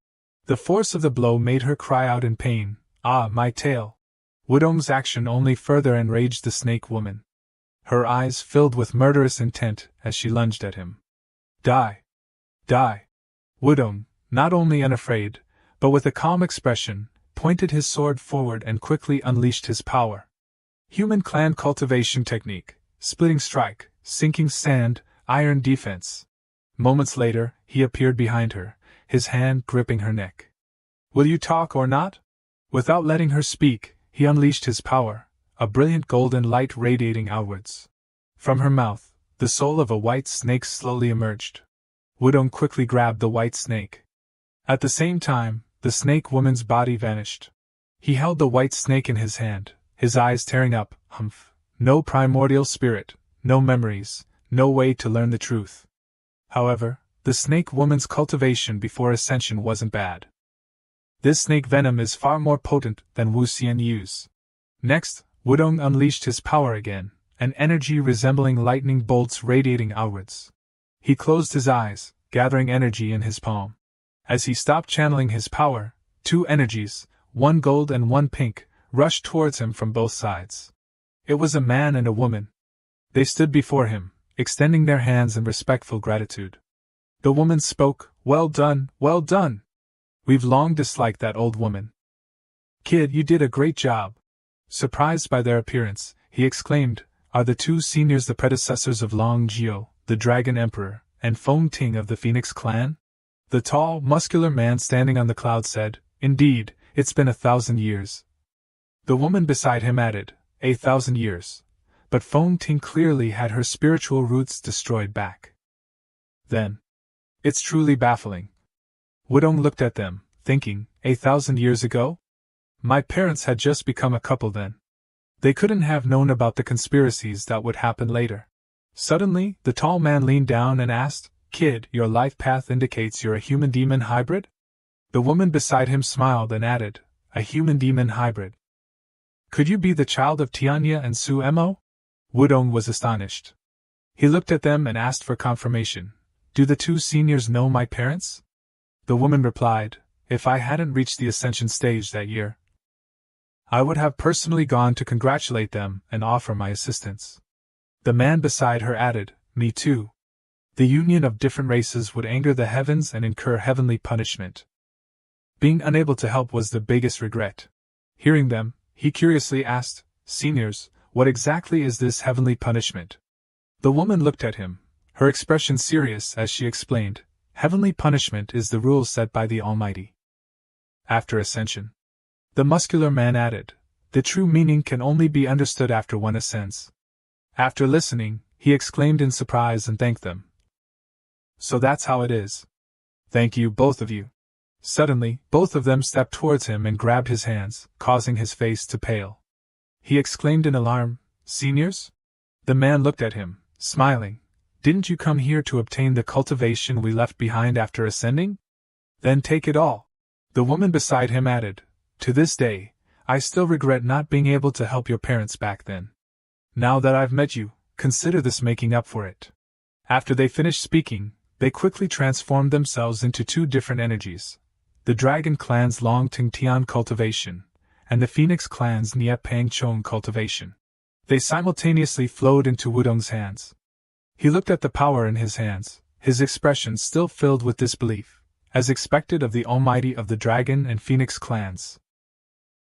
A: The force of the blow made her cry out in pain, "Ah, my tail! Wudong's action only further enraged the snake woman. Her eyes filled with murderous intent as she lunged at him. Die! Die! Wudong, not only unafraid, but with a calm expression, pointed his sword forward and quickly unleashed his power. Human clan cultivation technique, splitting strike, sinking sand, iron defense. Moments later, he appeared behind her, his hand gripping her neck. Will you talk or not? Without letting her speak, he unleashed his power, a brilliant golden light radiating outwards. From her mouth, the soul of a white snake slowly emerged. Wudong quickly grabbed the white snake. At the same time, the snake woman's body vanished. He held the white snake in his hand, his eyes tearing up. Humph! No primordial spirit, no memories, no way to learn the truth. However, the snake woman's cultivation before ascension wasn't bad. This snake venom is far more potent than Wu Xianyu's. Next, Wudong unleashed his power again, an energy resembling lightning bolts radiating outwards. He closed his eyes, gathering energy in his palm. As he stopped channeling his power, two energies, one gold and one pink, rushed towards him from both sides. It was a man and a woman. They stood before him, extending their hands in respectful gratitude. The woman spoke, "Well done, well done! We've long disliked that old woman. Kid, you did a great job." Surprised by their appearance, he exclaimed, "Are the two seniors the predecessors of Long Jiu, the Dragon Emperor, and Feng Ting of the Phoenix clan?" The tall, muscular man standing on the cloud said, "Indeed, it's been 1,000 years." The woman beside him added, "1,000 years. But Feng Ting clearly had her spiritual roots destroyed back then. It's truly baffling." Wudong looked at them, thinking, 1,000 years ago? My parents had just become a couple then. They couldn't have known about the conspiracies that would happen later. Suddenly, the tall man leaned down and asked, "Kid, your life path indicates you're a human-demon hybrid?" The woman beside him smiled and added, "A human-demon hybrid. Could you be the child of Tianya and Su Mo?" Wudong was astonished. He looked at them and asked for confirmation. "Do the two seniors know my parents?" The woman replied, "If I hadn't reached the ascension stage that year, I would have personally gone to congratulate them and offer my assistance." The man beside her added, "Me too. The union of different races would anger the heavens and incur heavenly punishment. Being unable to help was the biggest regret." Hearing them, he curiously asked, "Seniors, what exactly is this heavenly punishment?" The woman looked at him, her expression serious as she explained, "Heavenly punishment is the rule set by the Almighty after ascension." The muscular man added, "The true meaning can only be understood after one ascends." After listening, he exclaimed in surprise and thanked them. "So that's how it is. Thank you, both of you." Suddenly, both of them stepped towards him and grabbed his hands, causing his face to pale. He exclaimed in alarm, "Seniors?" The man looked at him, smiling. "Didn't you come here to obtain the cultivation we left behind after ascending? Then take it all." The woman beside him added, "To this day, I still regret not being able to help your parents back then. Now that I've met you, consider this making up for it." After they finished speaking, they quickly transformed themselves into two different energies: the Dragon clan's Long Ting Tian cultivation, and the Phoenix clan's Nie Pang Chong cultivation. They simultaneously flowed into Wudong's hands. He looked at the power in his hands, his expression still filled with disbelief, as expected of the Almighty of the Dragon and Phoenix clans.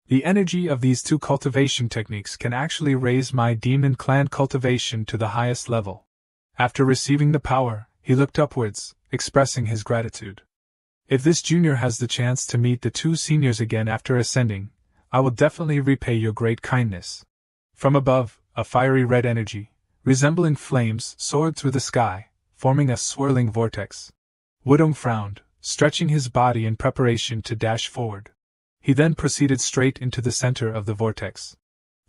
A: The energy of these two cultivation techniques can actually raise my demon clan cultivation to the highest level. After receiving the power, he looked upwards, expressing his gratitude. "If this junior has the chance to meet the two seniors again after ascending, I will definitely repay your great kindness." From above, a fiery red energy, resembling flames, soared through the sky, forming a swirling vortex. Wudong frowned, stretching his body in preparation to dash forward. He then proceeded straight into the center of the vortex.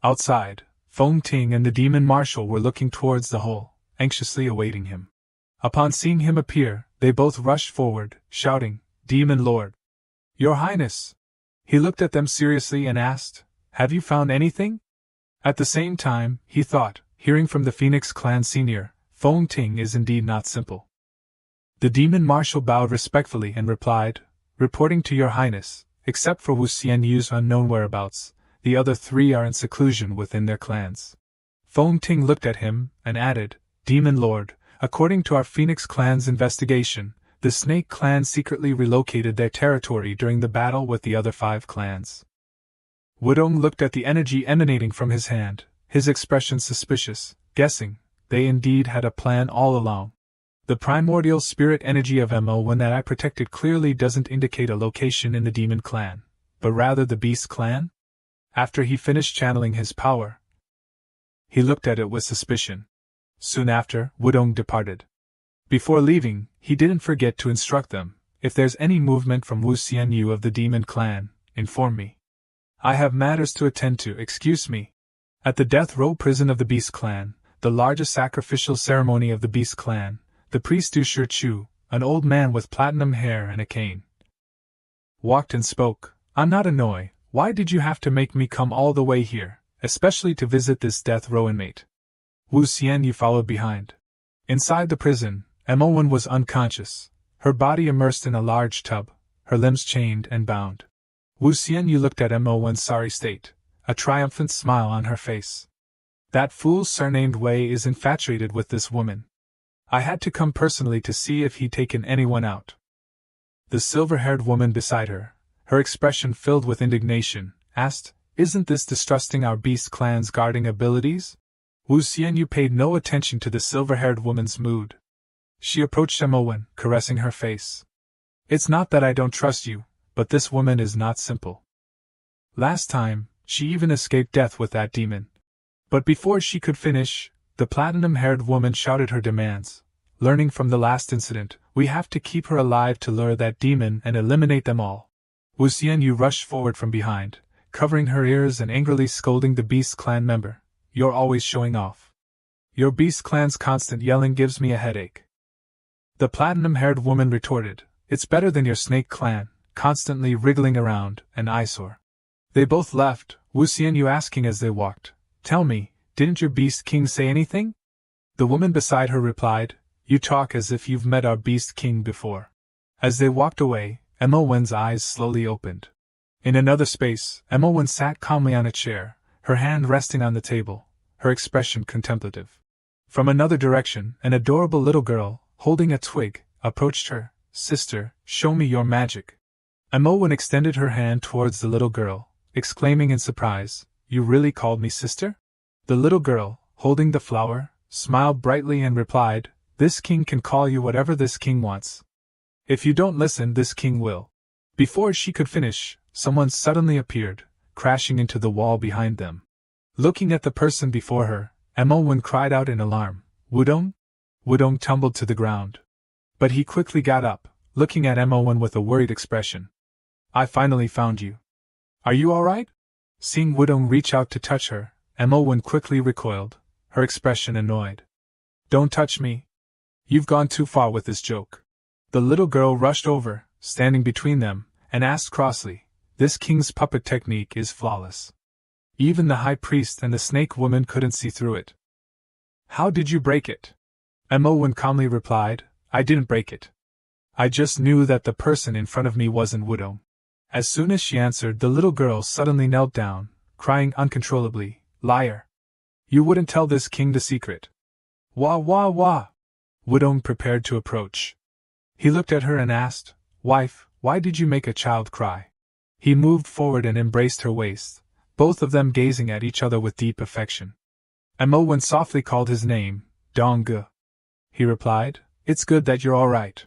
A: Outside, Feng Ting and the demon marshal were looking towards the hole, anxiously awaiting him. Upon seeing him appear, they both rushed forward, shouting, "Demon Lord! Your Highness!" He looked at them seriously and asked, "Have you found anything?" At the same time, he thought, hearing from the Phoenix clan senior, Feng Ting is indeed not simple. The demon marshal bowed respectfully and replied, "Reporting to your Highness, except for Wu Xianyu's unknown whereabouts, the other 3 are in seclusion within their clans. Feng Ting looked at him, and added, Demon Lord, according to our Phoenix clan's investigation, the Snake clan secretly relocated their territory during the battle with the other 5 clans. Wudong looked at the energy emanating from his hand, his expression suspicious, guessing, they indeed had a plan all along. The primordial spirit energy of MO1 that I protected clearly doesn't indicate a location in the Demon clan, but rather the Beast clan? After he finished channeling his power, he looked at it with suspicion. Soon after, Wudong departed. Before leaving, he didn't forget to instruct them, if there's any movement from Wu Xianyu of the Demon clan, inform me. I have matters to attend to, excuse me. At the death row prison of the Beast clan, the largest sacrificial ceremony of the Beast clan, the priest Du Chu, an old man with platinum hair and a cane, walked and spoke. I'm not annoyed. Why did you have to make me come all the way here, especially to visit this death row inmate? Wu Xianyu followed behind. Inside the prison, MO1 was unconscious, her body immersed in a large tub, her limbs chained and bound. Wu Xianyu looked at MO1's sorry state, a triumphant smile on her face. That fool surnamed Wei is infatuated with this woman. I had to come personally to see if he'd taken anyone out. The silver-haired woman beside her, her expression filled with indignation, asked, Isn't this distrusting our Beast clan's guarding abilities? Wu Xianyu paid no attention to the silver-haired woman's mood. She approached MO1, caressing her face. It's not that I don't trust you, but this woman is not simple. Last time, she even escaped death with that demon. But before she could finish, the platinum-haired woman shouted her demands. Learning from the last incident, we have to keep her alive to lure that demon and eliminate them all. Wu Xianyu rushed forward from behind, covering her ears and angrily scolding the Beast clan member. You're always showing off. Your Beast clan's constant yelling gives me a headache. The platinum-haired woman retorted, It's better than your Snake clan, constantly wriggling around, an eyesore. They both left, Wu Xianyu asking as they walked, Tell me, didn't your Beast King say anything? The woman beside her replied, You talk as if you've met our Beast King before. As they walked away, MO1's eyes slowly opened. In another space, MO1 sat calmly on a chair, her hand resting on the table, her expression contemplative. From another direction, an adorable little girl, holding a twig, approached her. Sister, show me your magic. MO1 extended her hand towards the little girl, exclaiming in surprise, You really called me sister? The little girl, holding the flower, smiled brightly and replied, This king can call you whatever this king wants. If you don't listen, this king will. Before she could finish, someone suddenly appeared, crashing into the wall behind them. Looking at the person before her, MO1 cried out in alarm, Wudong? Wudong tumbled to the ground. But he quickly got up, looking at MO1 with a worried expression. I finally found you. Are you alright? Seeing Wudong reach out to touch her, MO1 quickly recoiled, her expression annoyed. Don't touch me. You've gone too far with this joke. The little girl rushed over, standing between them, and asked crossly, This king's puppet technique is flawless. Even the high priest and the snake woman couldn't see through it. How did you break it? MO1 calmly replied, I didn't break it. I just knew that the person in front of me wasn't Wudong. As soon as she answered, the little girl suddenly knelt down, crying uncontrollably, Liar! You wouldn't tell this king the secret. Wah wah wah! Wudong prepared to approach. He looked at her and asked, Wife, why did you make a child cry? He moved forward and embraced her waist, both of them gazing at each other with deep affection. MO1 softly called his name, Dongge. He replied, It's good that you're alright.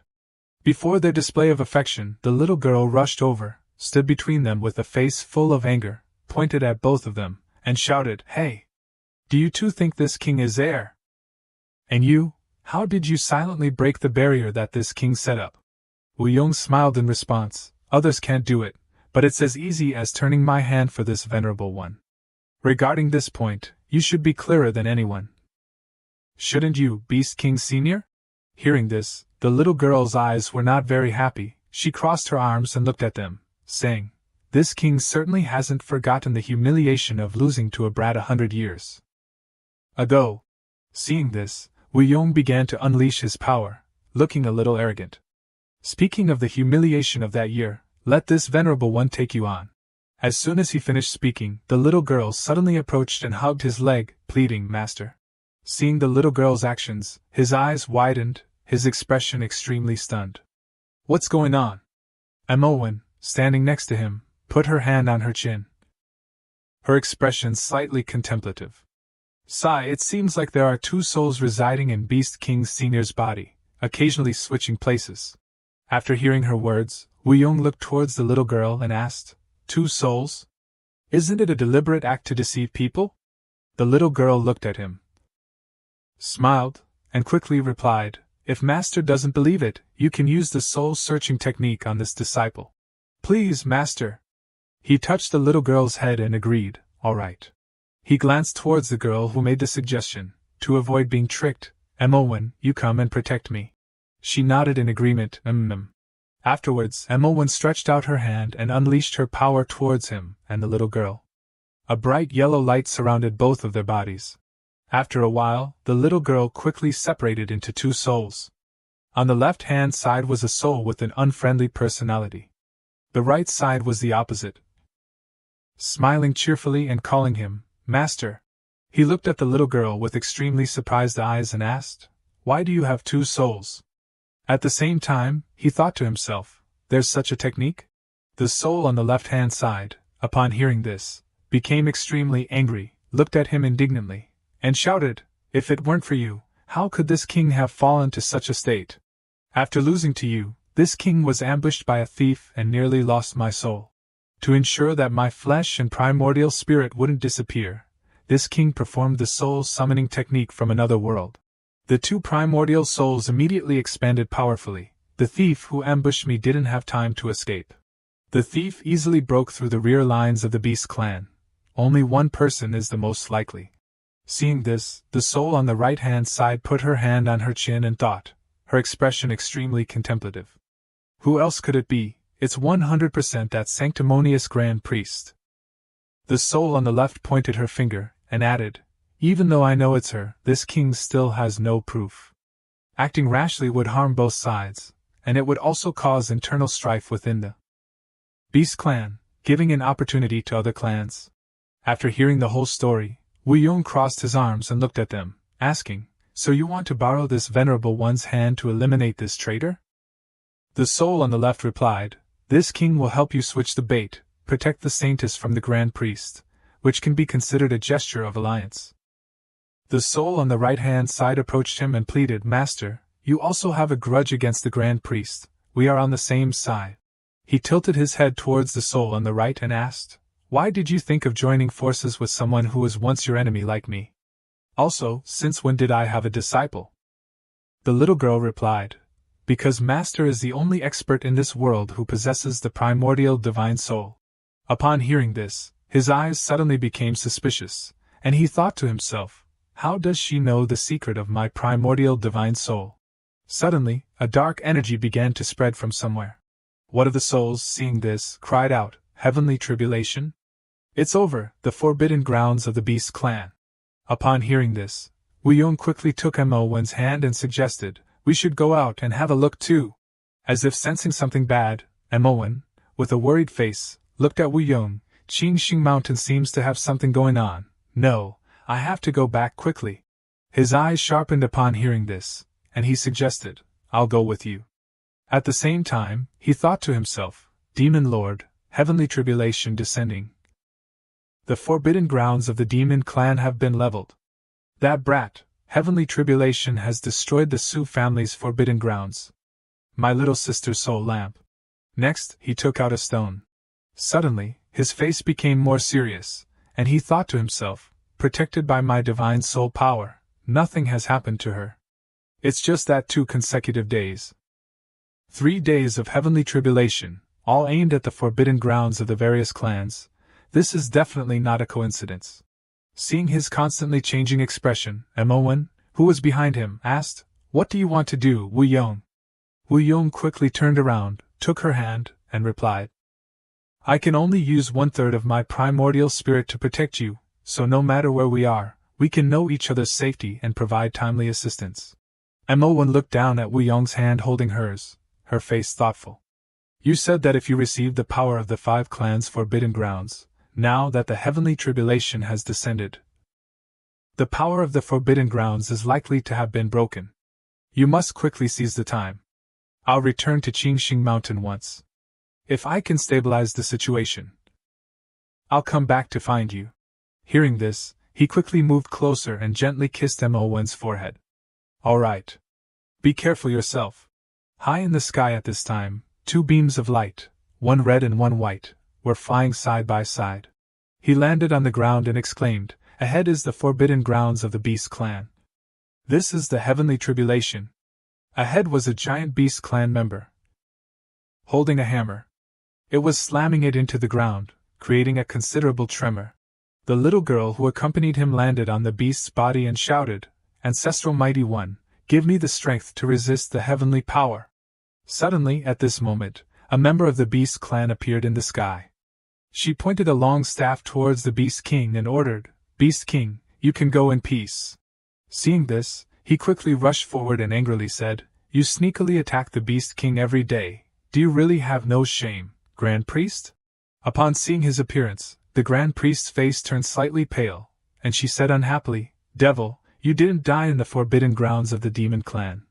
A: Before their display of affection, the little girl rushed over, stood between them with a face full of anger, pointed at both of them, and shouted, Hey! Do you two think this king is heir? And you, how did you silently break the barrier that this king set up? Wu Yong smiled in response, Others can't do it, but it's as easy as turning my hand for this venerable one. Regarding this point, you should be clearer than anyone. Shouldn't you, Beast King Senior? Hearing this, the little girl's eyes were not very happy. She crossed her arms and looked at them, saying, This king certainly hasn't forgotten the humiliation of losing to a brat 100 years ago. Seeing this, Wu Yong began to unleash his power, looking a little arrogant. Speaking of the humiliation of that year, let this venerable one take you on. As soon as he finished speaking, the little girl suddenly approached and hugged his leg, pleading, "Master." Seeing the little girl's actions, his eyes widened, his expression extremely stunned. "What's going on?" Manhwa, standing next to him, put her hand on her chin, her expression slightly contemplative. "Sigh, it seems like there are two souls residing in Beast King Senior's body, occasionally switching places." After hearing her words, Woo-young looked towards the little girl and asked, "Two souls? Isn't it a deliberate act to deceive people?" The little girl looked at him, smiled, and quickly replied, "If Master doesn't believe it, you can use the soul-searching technique on this disciple." "Please, Master." He touched the little girl's head and agreed, "All right." He glanced towards the girl who made the suggestion. "To avoid being tricked, Manhwa, you come and protect me." She nodded in agreement. Afterwards, Manhwa stretched out her hand and unleashed her power towards him and the little girl. A bright yellow light surrounded both of their bodies. After a while, the little girl quickly separated into two souls. On the left-hand side was a soul with an unfriendly personality. The right side was the opposite. Smiling cheerfully and calling him "Master," he looked at the little girl with extremely surprised eyes and asked, "Why do you have two souls?" At the same time, he thought to himself, "There's such a technique?" The soul on the left-hand side, upon hearing this, became extremely angry, looked at him indignantly, and shouted, "If it weren't for you, how could this king have fallen to such a state? After losing to you, this king was ambushed by a thief and nearly lost my soul. To ensure that my flesh and primordial spirit wouldn't disappear, this king performed the soul-summoning technique from another world. The two primordial souls immediately expanded powerfully. The thief who ambushed me didn't have time to escape. The thief easily broke through the rear lines of the Beast clan. Only one person is the most likely." Seeing this, the soul on the right-hand side put her hand on her chin and thought, her expression extremely contemplative. "Who else could it be? It's 100% that sanctimonious Grand Priest." The soul on the left pointed her finger, and added, "Even though I know it's her, this king still has no proof. Acting rashly would harm both sides, and it would also cause internal strife within the Beast clan, giving an opportunity to other clans." After hearing the whole story, Woo-young crossed his arms and looked at them, asking, "So you want to borrow this venerable one's hand to eliminate this traitor?" The soul on the left replied, "This king will help you switch the bait, protect the saintess from the Grand Priest, which can be considered a gesture of alliance." The soul on the right-hand side approached him and pleaded, "Master, you also have a grudge against the Grand Priest, we are on the same side." He tilted his head towards the soul on the right and asked, "Why did you think of joining forces with someone who was once your enemy like me? Also, since when did I have a disciple?" The little girl replied, "Because Master is the only expert in this world who possesses the primordial divine soul." Upon hearing this, his eyes suddenly became suspicious, and he thought to himself, "How does she know the secret of my primordial divine soul?" Suddenly, a dark energy began to spread from somewhere. One of the souls, seeing this, cried out, "Heavenly tribulation? It's over, the forbidden grounds of the Beast clan." Upon hearing this, Woo-young quickly took Manhwa's hand and suggested, "We should go out and have a look too." As if sensing something bad, Manhwa, with a worried face, looked at Woo-young. "Qingxing Mountain seems to have something going on. No, I have to go back quickly." His eyes sharpened upon hearing this, and he suggested, "I'll go with you." At the same time, he thought to himself, "Demon Lord, heavenly tribulation descending. The forbidden grounds of the demon clan have been leveled. That brat, heavenly tribulation, has destroyed the Su family's forbidden grounds. My little sister's soul lamp." Next, he took out a stone. Suddenly, his face became more serious, and he thought to himself, "Protected by my divine soul power, nothing has happened to her. It's just that 2 consecutive days. 3 days of heavenly tribulation, all aimed at the forbidden grounds of the various clans. This is definitely not a coincidence." Seeing his constantly changing expression, Manhwa, who was behind him, asked, "What do you want to do, Woo-young?" Woo-young quickly turned around, took her hand, and replied, "I can only use 1/3 of my primordial spirit to protect you, so no matter where we are, we can know each other's safety and provide timely assistance." Manhwa looked down at Woo-young's hand holding hers, her face thoughtful. You said that if you received the power of the 5 clans' forbidden grounds, now that the heavenly tribulation has descended, the power of the forbidden grounds is likely to have been broken. You must quickly seize the time. I'll return to Qingxing Mountain once. If I can stabilize the situation, I'll come back to find you. Hearing this, he quickly moved closer and gently kissed Wen's forehead. All right. Be careful yourself. High in the sky at this time, 2 beams of light, one red and one white, were flying side by side. He landed on the ground and exclaimed, "Ahead is the forbidden grounds of the Beast clan. This is the heavenly tribulation." Ahead was a giant Beast clan member, holding a hammer. It was slamming it into the ground, creating a considerable tremor. The little girl who accompanied him landed on the beast's body and shouted, "Ancestral Mighty One, give me the strength to resist the heavenly power." Suddenly, at this moment, a member of the Beast clan appeared in the sky. She pointed a long staff towards the Beast King and ordered, "Beast King, you can go in peace." Seeing this, he quickly rushed forward and angrily said, "You sneakily attack the Beast King every day. Do you really have no shame, Grand Priest?" Upon seeing his appearance, the Grand Priest's face turned slightly pale, and she said unhappily, "Devil, you didn't die in the forbidden grounds of the Demon Clan.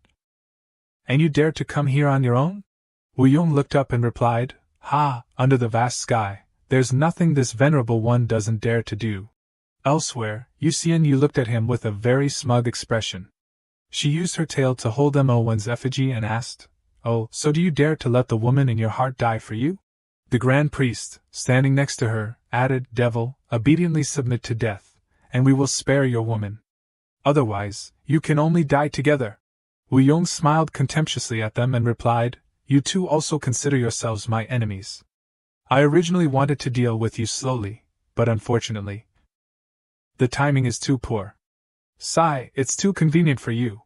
A: And you dare to come here on your own?" Wu Yong looked up and replied, "Ha, under the vast sky, there's nothing this venerable one doesn't dare to do." Elsewhere, Yu looked at him with a very smug expression. She used her tail to hold Wen's effigy and asked, "Oh, so do you dare to let the woman in your heart die for you?" The Grand Priest, standing next to her, added, "Devil, obediently submit to death, and we will spare your woman. Otherwise, you can only die together." Wu Yong smiled contemptuously at them and replied, "You two also consider yourselves my enemies. I originally wanted to deal with you slowly, but unfortunately, the timing is too poor. Sigh, it's too convenient for you."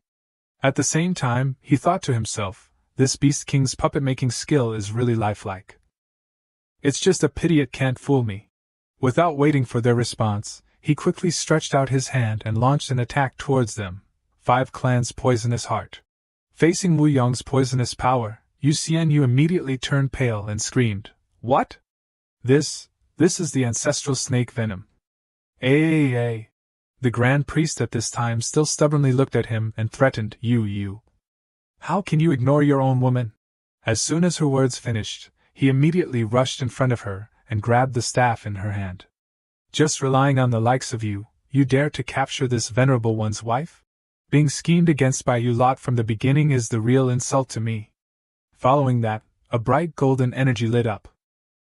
A: At the same time, he thought to himself, this Beast King's puppet-making skill is really lifelike. It's just a pity it can't fool me. Without waiting for their response, he quickly stretched out his hand and launched an attack towards them. 5 clans' poisonous heart. Facing Wu Yong's poisonous power, Yu immediately turned pale and screamed, "What? This is the ancestral snake venom." The Grand Priest at this time still stubbornly looked at him and threatened, You. How can you ignore your own woman?" As soon as her words finished, he immediately rushed in front of her and grabbed the staff in her hand. "Just relying on the likes of you, you dare to capture this venerable one's wife? Being schemed against by you lot from the beginning is the real insult to me." Following that, a bright golden energy lit up.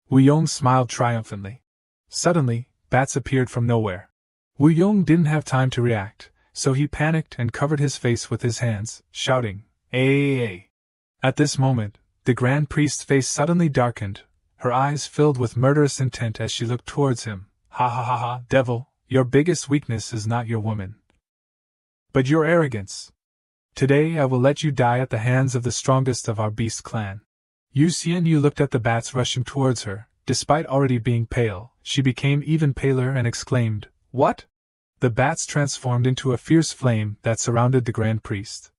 A: Wu Yong smiled triumphantly. Suddenly, bats appeared from nowhere. Wu Yong didn't have time to react, so he panicked and covered his face with his hands, shouting, "Ay!" At this moment, the Grand Priest's face suddenly darkened, her eyes filled with murderous intent as she looked towards him. Ha, devil, your biggest weakness is not your woman, but your arrogance. Today I will let you die at the hands of the strongest of our Beast clan." Yu looked at the bats rushing towards her. Despite already being pale, she became even paler and exclaimed, "What?" The bats transformed into a fierce flame that surrounded the Grand Priest.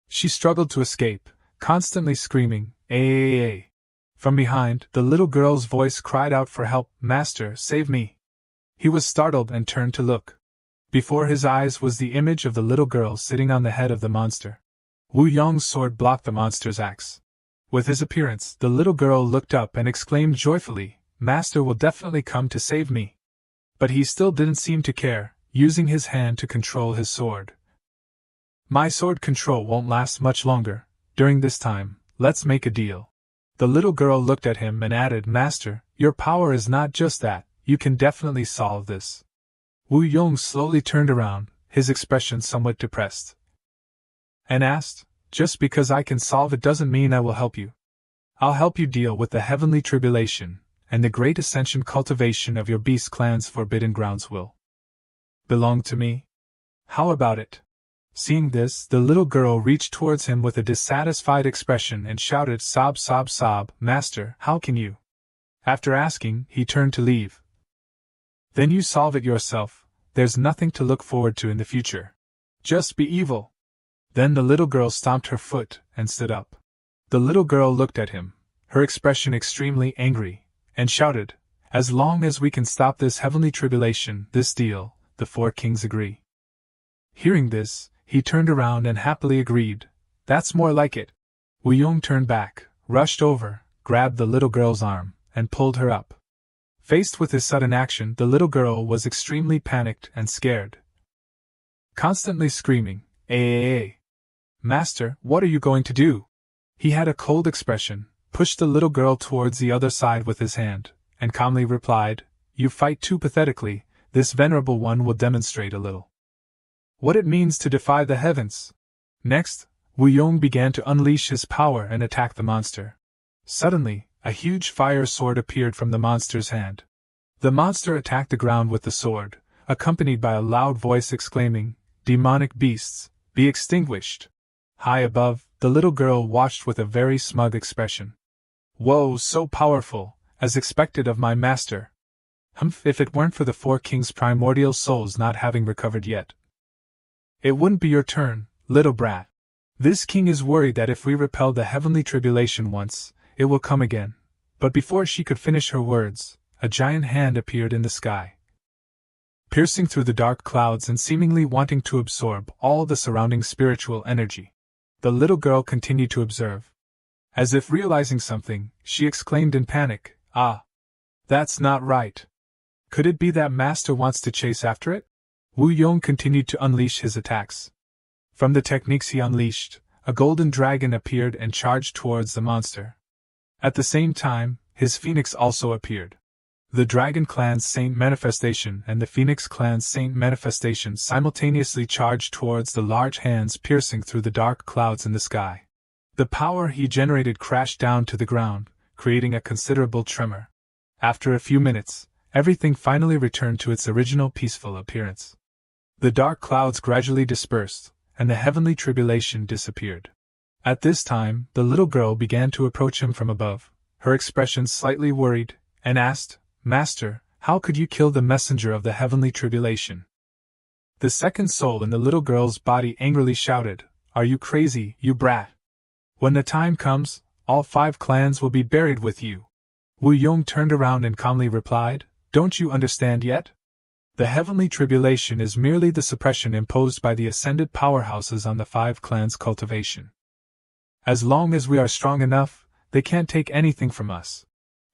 A: She struggled to escape, constantly screaming, "Ay!" From behind, the little girl's voice cried out for help, "Master, save me!" He was startled and turned to look. Before his eyes was the image of the little girl sitting on the head of the monster. Wu Yong's sword blocked the monster's axe. With his appearance, the little girl looked up and exclaimed joyfully, "Master will definitely come to save me." But he still didn't seem to care, using his hand to control his sword. "My sword control won't last much longer. During this time, let's make a deal." The little girl looked at him and added, "Master, your power is not just that, you can definitely solve this." Wu Yong slowly turned around, his expression somewhat depressed, and asked, "Just because I can solve it doesn't mean I will help you. I'll help you deal with the heavenly tribulation, and the great ascension cultivation of your Beast clan's forbidden grounds will belong to me. How about it?" Seeing this, the little girl reached towards him with a dissatisfied expression and shouted, "Sob, sob, sob, Master, how can you?" After asking, he turned to leave. "Then you solve it yourself, there's nothing to look forward to in the future. Just be evil." Then the little girl stomped her foot and stood up. The little girl looked at him, her expression extremely angry, and shouted, "As long as we can stop this heavenly tribulation, this deal, the four kings agree." Hearing this, he turned around and happily agreed, "That's more like it." Woo-young turned back, rushed over, grabbed the little girl's arm, and pulled her up. Faced with his sudden action, the little girl was extremely panicked and scared, constantly screaming, "Hey! Master, what are you going to do?" He had a cold expression, pushed the little girl towards the other side with his hand, and calmly replied, "You fight too pathetically, this venerable one will demonstrate a little what it means to defy the heavens." Next, Woo-young began to unleash his power and attack the monster. Suddenly, a huge fire sword appeared from the monster's hand. The monster attacked the ground with the sword, accompanied by a loud voice exclaiming, "Demonic beasts, be extinguished!" High above, the little girl watched with a very smug expression. "Whoa, so powerful, as expected of my master. Humph, if it weren't for the four kings' primordial souls not having recovered yet. It wouldn't be your turn, little brat. This king is worried that if we repel the heavenly tribulation once, it will come again." But before she could finish her words, a giant hand appeared in the sky, piercing through the dark clouds and seemingly wanting to absorb all the surrounding spiritual energy. The little girl continued to observe. As if realizing something, she exclaimed in panic, "Ah! That's not right. Could it be that master wants to chase after it?" Woo-young continued to unleash his attacks. From the techniques he unleashed, a golden dragon appeared and charged towards the monster. At the same time, his phoenix also appeared. The Dragon Clan's Saint Manifestation and the Phoenix Clan's Saint Manifestation simultaneously charged towards the large hands piercing through the dark clouds in the sky. The power he generated crashed down to the ground, creating a considerable tremor. After a few minutes, everything finally returned to its original peaceful appearance. The dark clouds gradually dispersed, and the heavenly tribulation disappeared. At this time, the little girl began to approach him from above, her expression slightly worried, and asked, "Master, how could you kill the messenger of the heavenly tribulation?" The second soul in the little girl's body angrily shouted, "Are you crazy, you brat? When the time comes, all 5 clans will be buried with you." Woo-young turned around and calmly replied, "Don't you understand yet? The heavenly tribulation is merely the suppression imposed by the ascended powerhouses on the 5 clans' cultivation. As long as we are strong enough, they can't take anything from us."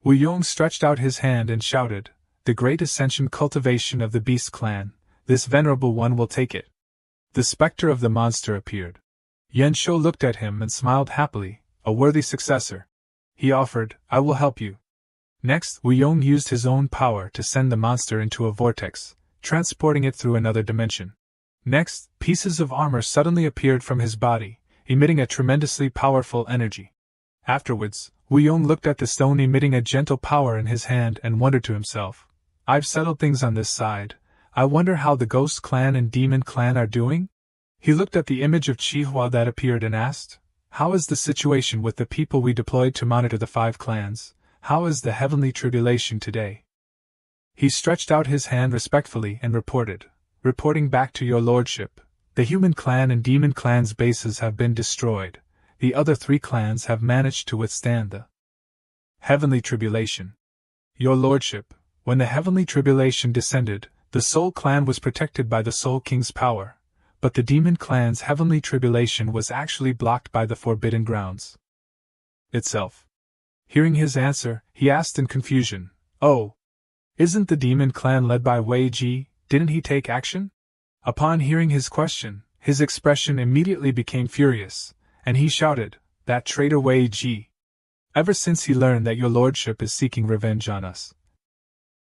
A: Woo-young stretched out his hand and shouted, "The great ascension cultivation of the Beast Clan, this venerable one will take it." The specter of the monster appeared. Yanshou looked at him and smiled happily, a worthy successor. He offered, "I will help you." Next, Woo-young used his own power to send the monster into a vortex, transporting it through another dimension. Next, pieces of armor suddenly appeared from his body, emitting a tremendously powerful energy. Afterwards, Woo-young looked at the stone emitting a gentle power in his hand and wondered to himself, "I've settled things on this side. I wonder how the Ghost Clan and Demon Clan are doing?" He looked at the image of Chihua that appeared and asked, "How is the situation with the people we deployed to monitor the 5 clans? How is the heavenly tribulation today?" He stretched out his hand respectfully and reporting back to your lordship, the Human Clan and Demon Clan's bases have been destroyed. The other 3 clans have managed to withstand the heavenly tribulation. Your lordship, when the heavenly tribulation descended, the Soul Clan was protected by the Soul King's power, but the Demon Clan's heavenly tribulation was actually blocked by the Forbidden Grounds itself. Hearing his answer, he asked in confusion, "Oh, isn't the Demon Clan led by Wei Ji? Didn't he take action?" Upon hearing his question, his expression immediately became furious, and he shouted, "That traitor Wei Ji! Ever since he learned that your lordship is seeking revenge on us,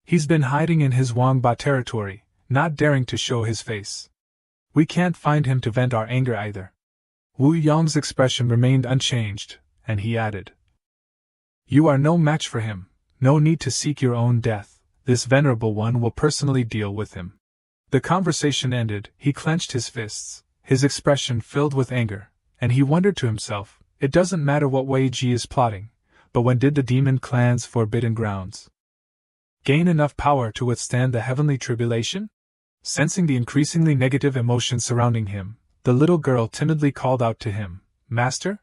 A: he's been hiding in his Wangba territory, not daring to show his face. We can't find him to vent our anger either." Woo-young's expression remained unchanged, and he added, "You are no match for him, no need to seek your own death, this venerable one will personally deal with him." The conversation ended, he clenched his fists, his expression filled with anger, and he wondered to himself, it doesn't matter what Wei Ji is plotting, but when did the Demon Clan's Forbidden Grounds gain enough power to withstand the heavenly tribulation? Sensing the increasingly negative emotion surrounding him, the little girl timidly called out to him, "Master?"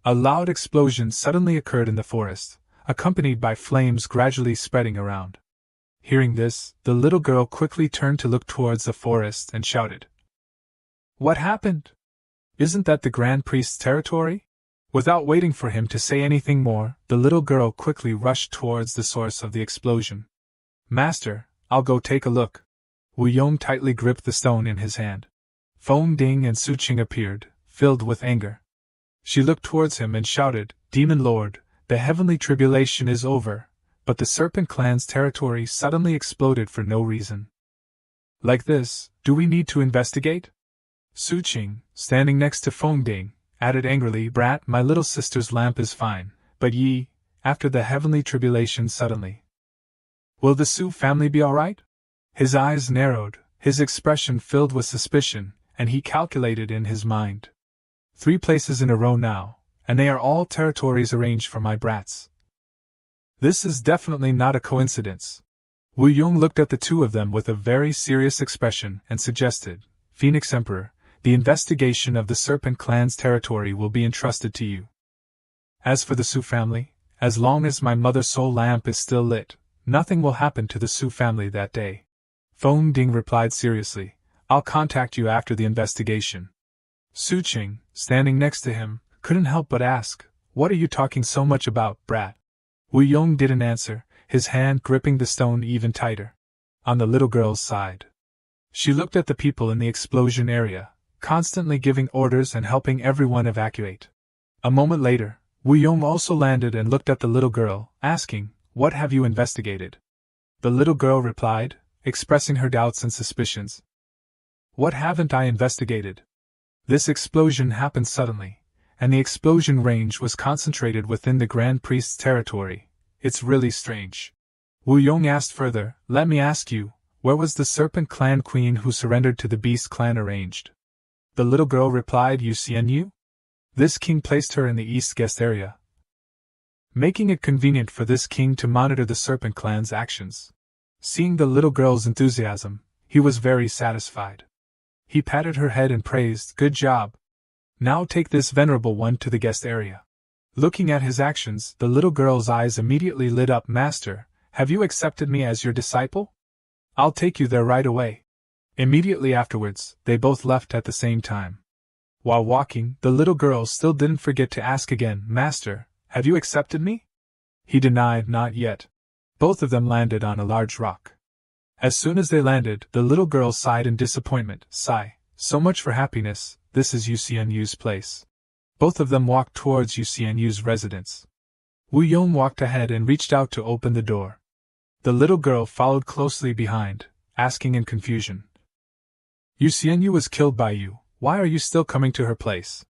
A: A loud explosion suddenly occurred in the forest, accompanied by flames gradually spreading around. Hearing this, the little girl quickly turned to look towards the forest and shouted, "What happened? Isn't that the Grand Priest's territory?" Without waiting for him to say anything more, the little girl quickly rushed towards the source of the explosion. "Master, I'll go take a look." Wu Yong tightly gripped the stone in his hand. Feng Ding and Su Qing appeared, filled with anger. She looked towards him and shouted, "Demon Lord, the heavenly tribulation is over," but the Serpent Clan's territory suddenly exploded for no reason. "Like this, do we need to investigate?" Su Qing, standing next to Feng Ding, added angrily, "Brat, my little sister's lamp is fine, but ye, after the heavenly tribulation suddenly. Will the Su family be all right?" His eyes narrowed, his expression filled with suspicion, and he calculated in his mind. 3 places in a row now, and they are all territories arranged for my brats. This is definitely not a coincidence. Wu Yong looked at the two of them with a very serious expression and suggested, "Phoenix Emperor, the investigation of the Serpent Clan's territory will be entrusted to you. As for the Su family, as long as my mother's soul lamp is still lit, nothing will happen to the Su family that day." Feng Ding replied seriously, "I'll contact you after the investigation." Su Qing, standing next to him, couldn't help but ask, "What are you talking so much about, brat?" Wu Yong didn't answer, his hand gripping the stone even tighter. On the little girl's side, she looked at the people in the explosion area, constantly giving orders and helping everyone evacuate. A moment later, Wu Yong also landed and looked at the little girl, asking, "What have you investigated?" The little girl replied, expressing her doubts and suspicions. "What haven't I investigated? This explosion happened suddenly, and the explosion range was concentrated within the Grand Priest's territory. It's really strange." Wu Yong asked further, "Let me ask you, where was the Serpent Clan queen who surrendered to the Beast Clan arranged?" The little girl replied, "Yu. This king placed her in the East Guest area, making it convenient for this king to monitor the Serpent Clan's actions." Seeing the little girl's enthusiasm, he was very satisfied. He patted her head and praised, "Good job. Now take this venerable one to the guest area." Looking at his actions, the little girl's eyes immediately lit up. "Master, have you accepted me as your disciple? I'll take you there right away." Immediately afterwards, they both left at the same time. While walking, the little girl still didn't forget to ask again, "Master, have you accepted me?" He denied, "Not yet." Both of them landed on a large rock. As soon as they landed, the little girl sighed in disappointment. "Sigh, so much for happiness, this is Yu's place." Both of them walked towards Yu's residence. Wu Yong walked ahead and reached out to open the door. The little girl followed closely behind, asking in confusion, "Yu was killed by you, why are you still coming to her place?"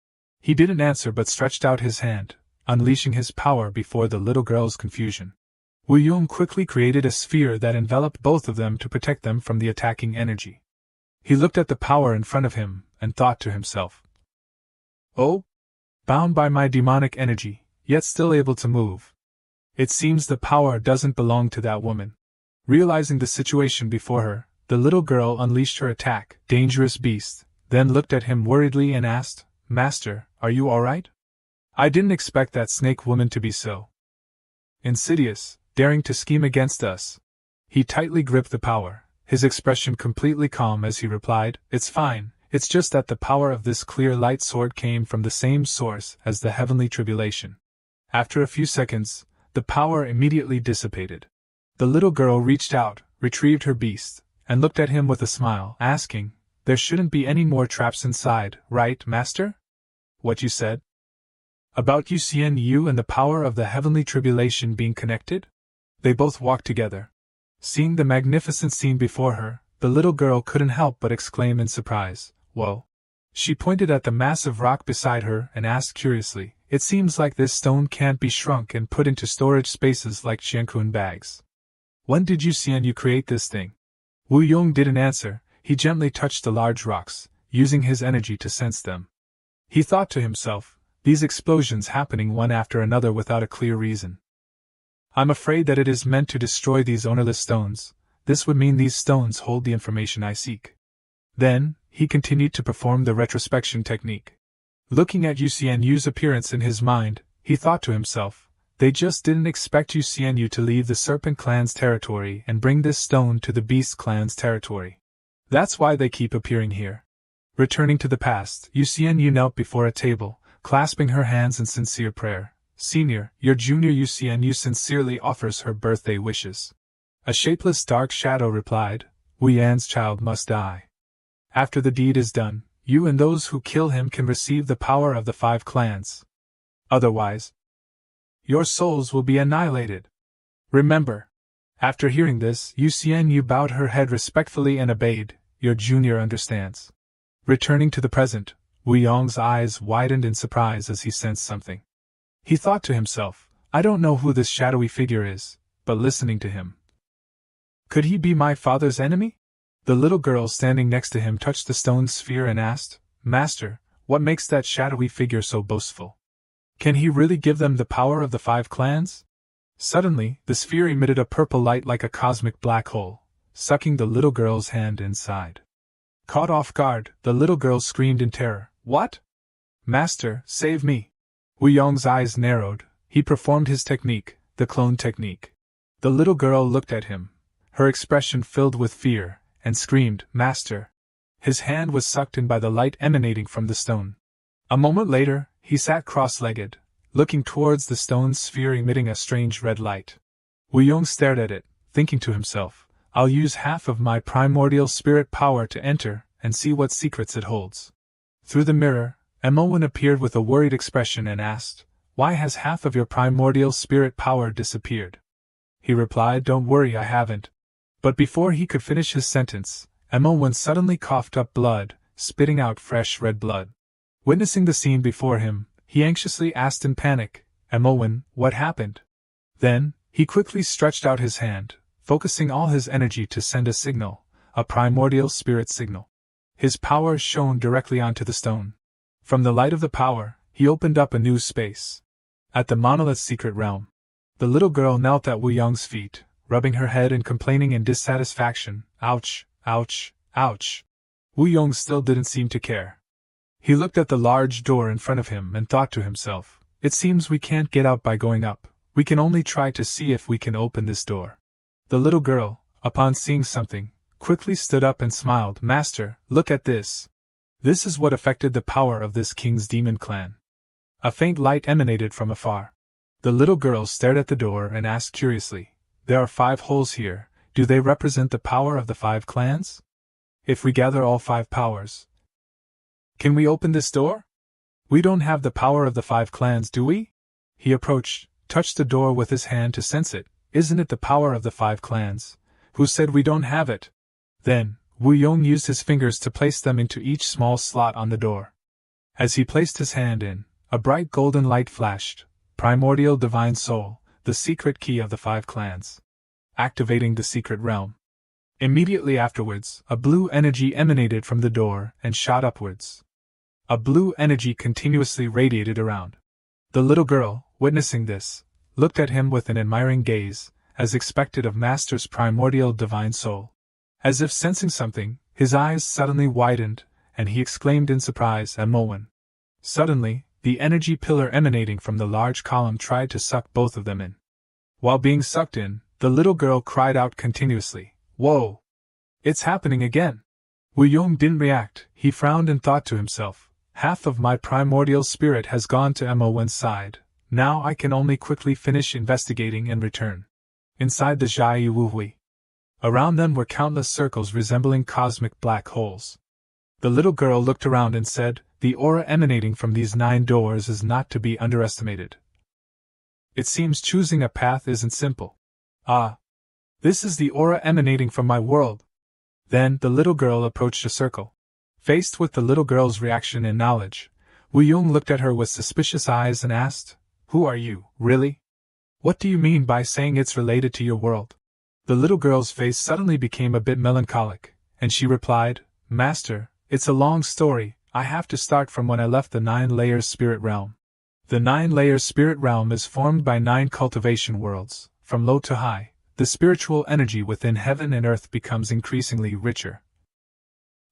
A: He didn't answer but stretched out his hand, unleashing his power before the little girl's confusion. Wu Yong quickly created a sphere that enveloped both of them to protect them from the attacking energy. He looked at the power in front of him, and thought to himself, "Oh? Bound by my demonic energy, yet still able to move. It seems the power doesn't belong to that woman." Realizing the situation before her, the little girl unleashed her attack, Dangerous Beast, then looked at him worriedly and asked, "Master, are you alright? I didn't expect that snake woman to be so insidious, daring to scheme against us." He tightly gripped the power, his expression completely calm as he replied, "It's fine, it's just that the power of this clear light sword came from the same source as the heavenly tribulation." After a few seconds, the power immediately dissipated. The little girl reached out, retrieved her beast, and looked at him with a smile, asking, "There shouldn't be any more traps inside, right, Master?" "What you said? About Yu and the power of the heavenly tribulation being connected?" They both walked together. Seeing the magnificent scene before her, the little girl couldn't help but exclaim in surprise, "Whoa!" She pointed at the massive rock beside her and asked curiously, "It seems like this stone can't be shrunk and put into storage spaces like Qiankun bags. When did you create this thing?" Wu Yong didn't answer, he gently touched the large rocks, using his energy to sense them. He thought to himself, these explosions happening one after another without a clear reason. "I'm afraid that it is meant to destroy these ownerless stones. This would mean these stones hold the information I seek." Then, he continued to perform the retrospection technique. Looking at Yuxianyu's appearance in his mind, he thought to himself, they just didn't expect Yuxianyu to leave the Serpent Clan's territory and bring this stone to the Beast Clan's territory. That's why they keep appearing here. Returning to the past, Yuxianyu knelt before a table, clasping her hands in sincere prayer. Senior, your junior Yuxianyu sincerely offers her birthday wishes. A shapeless dark shadow replied, Wu Yan's child must die. After the deed is done, you and those who kill him can receive the power of the 5 clans. Otherwise, your souls will be annihilated. Remember. After hearing this, Yuxianyu bowed her head respectfully and obeyed. Your junior understands. Returning to the present, Wu Yong's eyes widened in surprise as he sensed something. He thought to himself, I don't know who this shadowy figure is, but listening to him. Could he be my father's enemy? The little girl standing next to him touched the stone sphere and asked, Master, what makes that shadowy figure so boastful? Can he really give them the power of the 5 clans? Suddenly, the sphere emitted a purple light like a cosmic black hole, sucking the little girl's hand inside. Caught off guard, the little girl screamed in terror, What? Master, save me! Wu Yong's eyes narrowed. He performed his technique, the clone technique. The little girl looked at him, her expression filled with fear, and screamed, Master! His hand was sucked in by the light emanating from the stone. A moment later, he sat cross-legged, looking towards the stone sphere emitting a strange red light. Wu Yong stared at it, thinking to himself, I'll use half of my primordial spirit power to enter and see what secrets it holds. Through the mirror, Emowen appeared with a worried expression and asked, Why has half of your primordial spirit power disappeared? He replied, Don't worry, I haven't. But before he could finish his sentence, Emowen suddenly coughed up blood, spitting out fresh red blood. Witnessing the scene before him, he anxiously asked in panic, Emowen, what happened? Then, he quickly stretched out his hand, focusing all his energy to send a signal, a primordial spirit signal. His power shone directly onto the stone. From the light of the power, he opened up a new space. At the monolith's secret realm, the little girl knelt at Wu Yong's feet, rubbing her head and complaining in dissatisfaction, Ouch, ouch, ouch. Wu Yong still didn't seem to care. He looked at the large door in front of him and thought to himself, It seems we can't get out by going up, we can only try to see if we can open this door. The little girl, upon seeing something, quickly stood up and smiled, Master, look at this. This is what affected the power of this king's demon clan. A faint light emanated from afar. The little girl stared at the door and asked curiously, There are 5 holes here, do they represent the power of the 5 clans? If we gather all 5 powers, can we open this door? We don't have the power of the 5 clans, do we? He approached, touched the door with his hand to sense it. Isn't it the power of the 5 clans? Who said we don't have it? Then, Wu Yong used his fingers to place them into each small slot on the door. As he placed his hand in, a bright golden light flashed. Primordial Divine Soul, the secret key of the 5 clans. Activating the secret realm. Immediately afterwards, a blue energy emanated from the door and shot upwards. A blue energy continuously radiated around. The little girl, witnessing this, looked at him with an admiring gaze, as expected of Master's primordial divine soul. As if sensing something, his eyes suddenly widened, and he exclaimed in surprise, Emowen. Suddenly, the energy pillar emanating from the large column tried to suck both of them in. While being sucked in, the little girl cried out continuously, Whoa! It's happening again! Wu Yong didn't react. He frowned and thought to himself, half of my primordial spirit has gone to Emowen's side. Now I can only quickly finish investigating and return. Inside the Zhai Wu Hui. Around them were countless circles resembling cosmic black holes. The little girl looked around and said, The aura emanating from these 9 doors is not to be underestimated. It seems choosing a path isn't simple. Ah! This is the aura emanating from my world. Then the little girl approached a circle. Faced with the little girl's reaction and knowledge, Wu Yong looked at her with suspicious eyes and asked, Who are you, really? What do you mean by saying it's related to your world? The little girl's face suddenly became a bit melancholic, and she replied, Master, it's a long story. I have to start from when I left the 9-layer spirit realm. The 9-layer spirit realm is formed by 9 cultivation worlds. From low to high, the spiritual energy within heaven and earth becomes increasingly richer.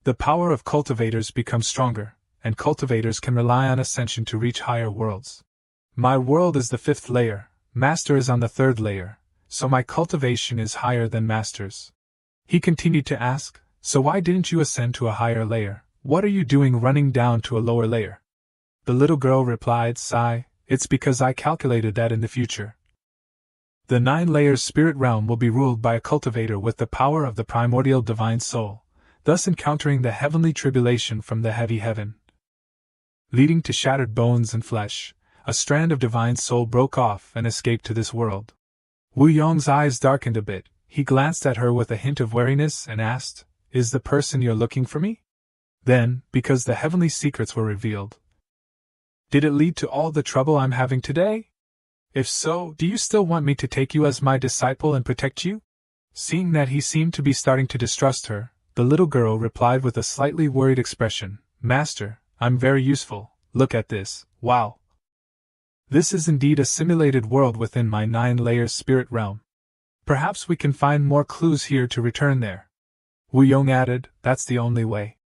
A: The power of cultivators becomes stronger, and cultivators can rely on ascension to reach higher worlds. My world is the 5th layer, Master is on the 3rd layer, so my cultivation is higher than Master's. He continued to ask, so why didn't you ascend to a higher layer? What are you doing running down to a lower layer? The little girl replied, sigh, it's because I calculated that in the future. The 9 layers spirit realm will be ruled by a cultivator with the power of the primordial divine soul, thus encountering the heavenly tribulation from the heavy heaven. Leading to shattered bones and flesh, a strand of divine soul broke off and escaped to this world. Wu Yong's eyes darkened a bit, he glanced at her with a hint of wariness and asked, is the person you're looking for me? Then, because the heavenly secrets were revealed, did it lead to all the trouble I'm having today? If so, do you still want me to take you as my disciple and protect you? Seeing that he seemed to be starting to distrust her, the little girl replied with a slightly worried expression, Master, I'm very useful, look at this, wow. This is indeed a simulated world within my 9 layers spirit realm. Perhaps we can find more clues here to return there. Wu Yong added, that's the only way.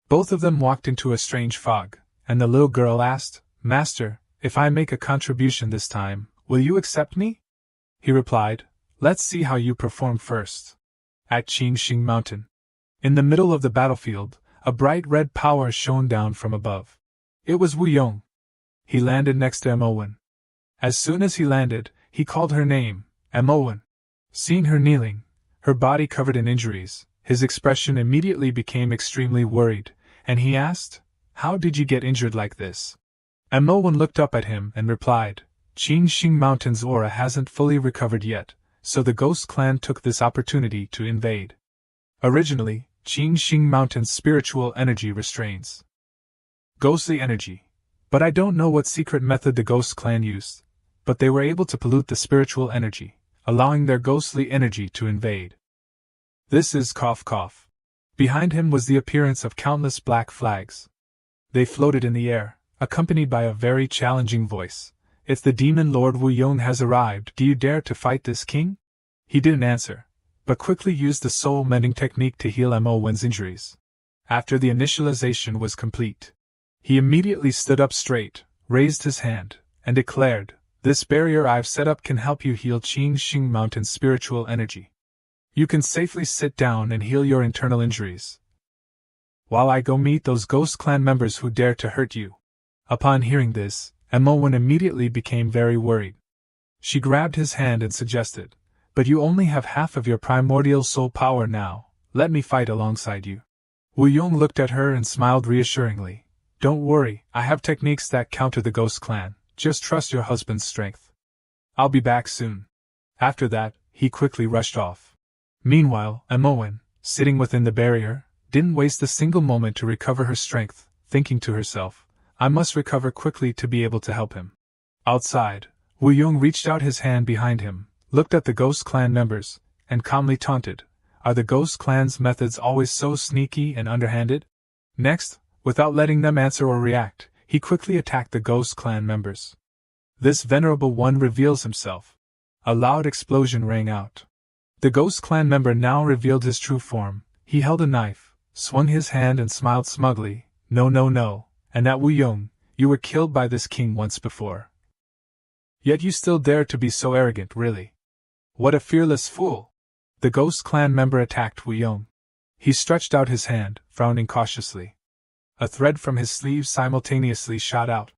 A: Both of them walked into a strange fog, and the little girl asked, Master, if I make a contribution this time, will you accept me? He replied, let's see how you perform first. At Qingxing Mountain. In the middle of the battlefield, a bright red power shone down from above. It was Wu Yong. He landed next to Mowen. As soon as he landed, he called her name, Mowen. Seeing her kneeling, her body covered in injuries, his expression immediately became extremely worried, and he asked, how did you get injured like this? Mowen looked up at him and replied, Qingxing Mountain's aura hasn't fully recovered yet, so the Ghost Clan took this opportunity to invade. Originally, Qingxing Mountain's spiritual energy restrains ghostly energy, but I don't know what secret method the Ghost Clan used, but they were able to pollute the spiritual energy, allowing their ghostly energy to invade. This is cough cough. Behind him was the appearance of countless black flags. They floated in the air, accompanied by a very challenging voice. If the demon lord Wu Yong has arrived, do you dare to fight this king? He didn't answer, but quickly used the soul mending technique to heal Mowen's injuries. After the initialization was complete, he immediately stood up straight, raised his hand, and declared, this barrier I've set up can help you heal Qingxing Mountain's spiritual energy. You can safely sit down and heal your internal injuries, while I go meet those Ghost Clan members who dare to hurt you. Upon hearing this, Mowen immediately became very worried. She grabbed his hand and suggested, but you only have half of your primordial soul power now, let me fight alongside you. Wu Yong looked at her and smiled reassuringly. Don't worry, I have techniques that counter the Ghost Clan, just trust your husband's strength. I'll be back soon. After that, he quickly rushed off. Meanwhile, Mowen, sitting within the barrier, didn't waste a single moment to recover her strength, thinking to herself, I must recover quickly to be able to help him. Outside, Wu Yong reached out his hand behind him, looked at the Ghost Clan members, and calmly taunted, are the Ghost Clan's methods always so sneaky and underhanded? Next, without letting them answer or react, he quickly attacked the Ghost Clan members. This venerable one reveals himself. A loud explosion rang out. The Ghost Clan member now revealed his true form. He held a knife, swung his hand and smiled smugly, no no no, and at Wu Yong, you were killed by this king once before. Yet you still dare to be so arrogant, really. What a fearless fool! The Ghost Clan member attacked Wu Yong. He stretched out his hand, frowning cautiously. A thread from his sleeve simultaneously shot out.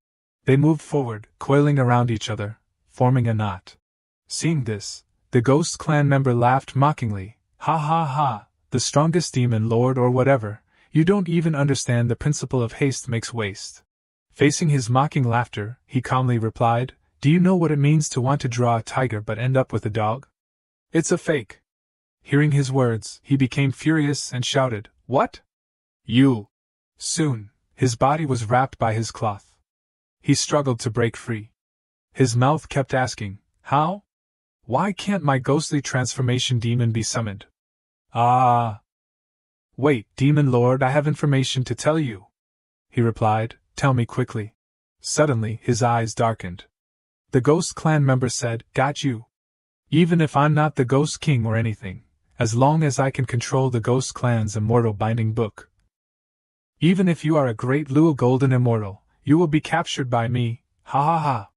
A: They moved forward, coiling around each other, forming a knot. Seeing this, the Ghost Clan member laughed mockingly, ha ha ha, the strongest demon lord or whatever, you don't even understand the principle of haste makes waste. Facing his mocking laughter, he calmly replied, do you know what it means to want to draw a tiger but end up with a dog? It's a fake. Hearing his words, he became furious and shouted, what? You! Soon, his body was wrapped by his cloth. He struggled to break free. His mouth kept asking, how? Why can't my ghostly transformation demon be summoned? Ah! Wait, Demon Lord, I have information to tell you. He replied, tell me quickly. Suddenly, his eyes darkened. The Ghost Clan member said, got you. Even if I'm not the Ghost King or anything, as long as I can control the Ghost Clan's immortal binding book. Even if you are a great Luo golden immortal, you will be captured by me, ha ha ha.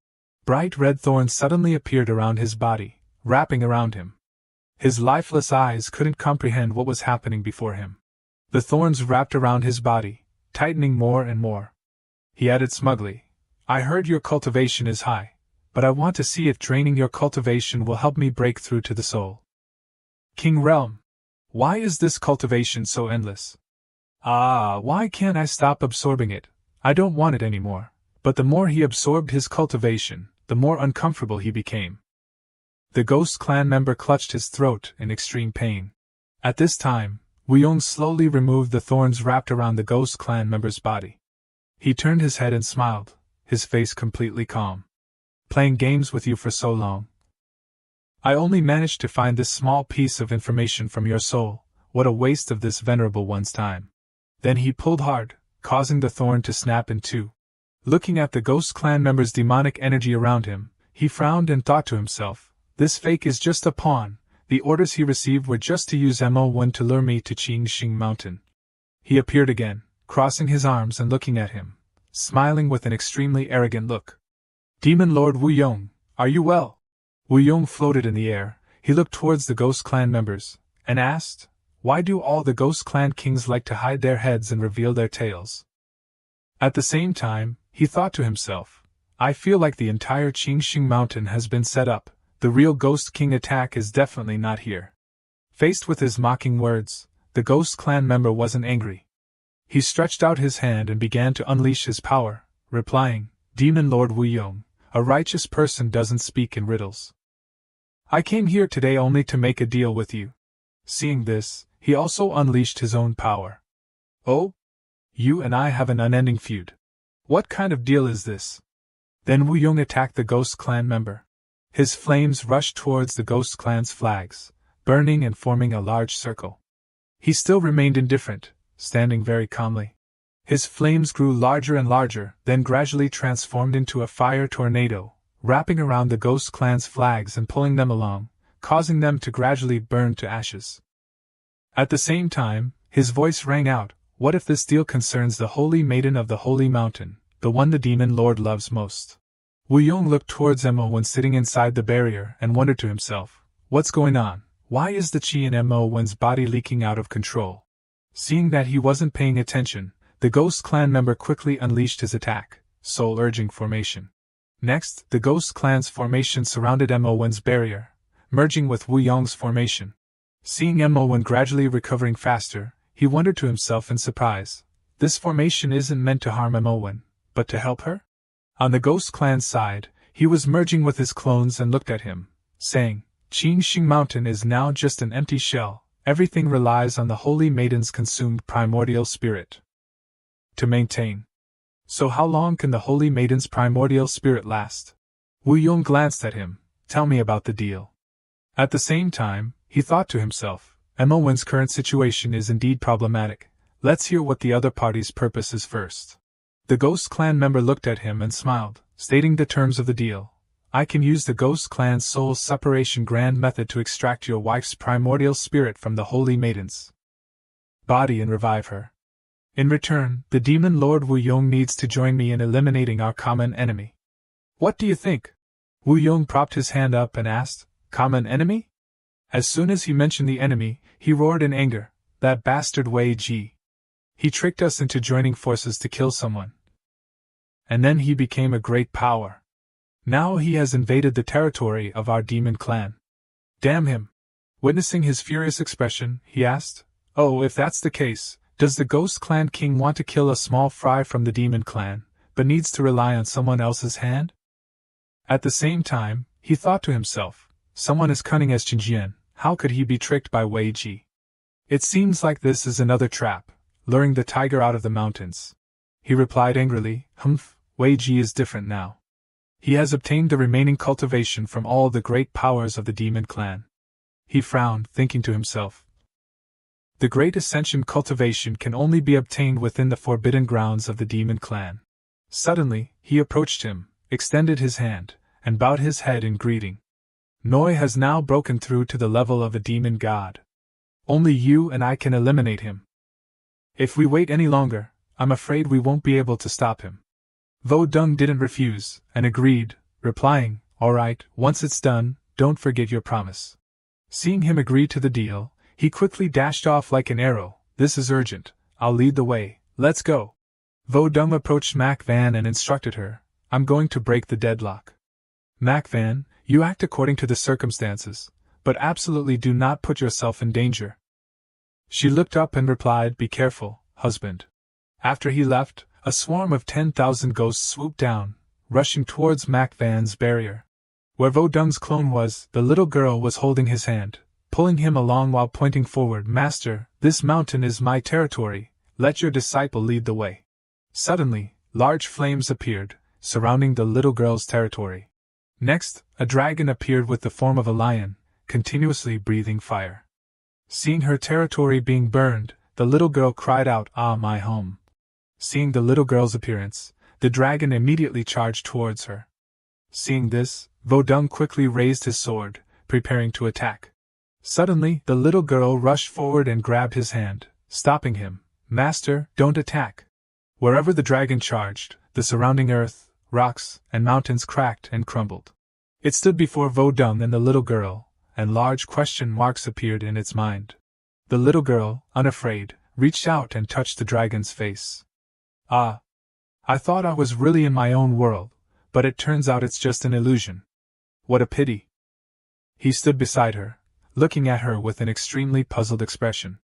A: Bright red thorns suddenly appeared around his body, wrapping around him. His lifeless eyes couldn't comprehend what was happening before him. The thorns wrapped around his body, tightening more and more. He added smugly, I heard your cultivation is high, but I want to see if draining your cultivation will help me break through to the soul. King Realm, why is this cultivation so endless? Why can't I stop absorbing it? I don't want it anymore. But the more he absorbed his cultivation, the more uncomfortable he became. The Ghost Clan member clutched his throat in extreme pain. At this time, Wuyong slowly removed the thorns wrapped around the Ghost Clan member's body. He turned his head and smiled, his face completely calm. Playing games with you for so long. I only managed to find this small piece of information from your soul. What a waste of this venerable one's time. Then he pulled hard, causing the thorn to snap in two. Looking at the Ghost Clan member's demonic energy around him, he frowned and thought to himself, this fake is just a pawn. The orders he received were just to use MO1 to lure me to Qingxing Mountain. He appeared again, crossing his arms and looking at him, smiling with an extremely arrogant look. Demon Lord Wuyong, are you well? Wuyong floated in the air. He looked towards the Ghost Clan members, and asked, why do all the Ghost Clan kings like to hide their heads and reveal their tails? At the same time, he thought to himself, I feel like the entire Qingxing Mountain has been set up. The real Ghost King attack is definitely not here. Faced with his mocking words, the Ghost Clan member wasn't angry. He stretched out his hand and began to unleash his power, replying, Demon Lord Wuyong, a righteous person doesn't speak in riddles. I came here today only to make a deal with you. Seeing this, he also unleashed his own power. Oh? You and I have an unending feud. What kind of deal is this? Then Wuyong attacked the Ghost Clan member. His flames rushed towards the Ghost Clan's flags, burning and forming a large circle. He still remained indifferent, standing very calmly. His flames grew larger and larger, then gradually transformed into a fire tornado, wrapping around the Ghost Clan's flags and pulling them along, causing them to gradually burn to ashes. At the same time, his voice rang out, what if this deal concerns the Holy Maiden of the Holy Mountain, the one the Demon Lord loves most? Wuyong looked towards MO1 sitting inside the barrier and wondered to himself, what's going on? Why is the chi in MO1's body leaking out of control? Seeing that he wasn't paying attention, the Ghost Clan member quickly unleashed his attack, Soul Urging Formation. Next, the Ghost Clan's formation surrounded MO1's barrier, merging with Wuyong's formation. Seeing MO1 gradually recovering faster, he wondered to himself in surprise, this formation isn't meant to harm MO1, but to help her? On the Ghost Clan's side, he was merging with his clones and looked at him, saying, Qingxing Mountain is now just an empty shell, everything relies on the Holy Maiden's consumed primordial spirit to maintain. So how long can the Holy Maiden's primordial spirit last? Wuyong glanced at him, tell me about the deal. At the same time, he thought to himself, MO1's current situation is indeed problematic, let's hear what the other party's purpose is first. The Ghost Clan member looked at him and smiled, stating the terms of the deal. I can use the Ghost Clan's soul separation grand method to extract your wife's primordial spirit from the Holy Maiden's body and revive her. In return, the Demon Lord Wuyong needs to join me in eliminating our common enemy. What do you think? Wuyong propped his hand up and asked, common enemy? As soon as he mentioned the enemy, he roared in anger, that bastard Wei Ji. He tricked us into joining forces to kill someone. And then he became a great power. Now he has invaded the territory of our demon clan. Damn him! Witnessing his furious expression, he asked, oh, if that's the case, does the Ghost Clan king want to kill a small fry from the demon clan, but needs to rely on someone else's hand? At the same time, he thought to himself, someone as cunning as Qingjian, how could he be tricked by Wei Ji? It seems like this is another trap, luring the tiger out of the mountains. He replied angrily, humph, Wei Ji is different now. He has obtained the remaining cultivation from all the great powers of the demon clan. He frowned, thinking to himself, the great ascension cultivation can only be obtained within the forbidden grounds of the demon clan. Suddenly, he approached him, extended his hand, and bowed his head in greeting. Noi has now broken through to the level of a demon god. Only you and I can eliminate him. If we wait any longer, I'm afraid we won't be able to stop him. Vo Dung didn't refuse, and agreed, replying, all right, once it's done, don't forget your promise. Seeing him agree to the deal, he quickly dashed off like an arrow. This is urgent, I'll lead the way, let's go. Vo Dung approached Mac Van and instructed her, I'm going to break the deadlock. Mac Van, you act according to the circumstances, but absolutely do not put yourself in danger. She looked up and replied, be careful, husband. After he left, a swarm of 10,000 ghosts swooped down, rushing towards Mac Van's barrier. Where Vo Dung's clone was, the little girl was holding his hand, pulling him along while pointing forward. Master, this mountain is my territory, let your disciple lead the way. Suddenly, large flames appeared, surrounding the little girl's territory. Next, a dragon appeared with the form of a lion, continuously breathing fire. Seeing her territory being burned, the little girl cried out, ah, my home. Seeing the little girl's appearance, the dragon immediately charged towards her. Seeing this, Vo Dung quickly raised his sword, preparing to attack. Suddenly, the little girl rushed forward and grabbed his hand, stopping him. Master, don't attack. Wherever the dragon charged, the surrounding earth, rocks, and mountains cracked and crumbled. It stood before Vo Dung and the little girl, and large question marks appeared in its mind. The little girl, unafraid, reached out and touched the dragon's face. Ah! I thought I was really in my own world, but it turns out it's just an illusion. What a pity. He stood beside her, looking at her with an extremely puzzled expression.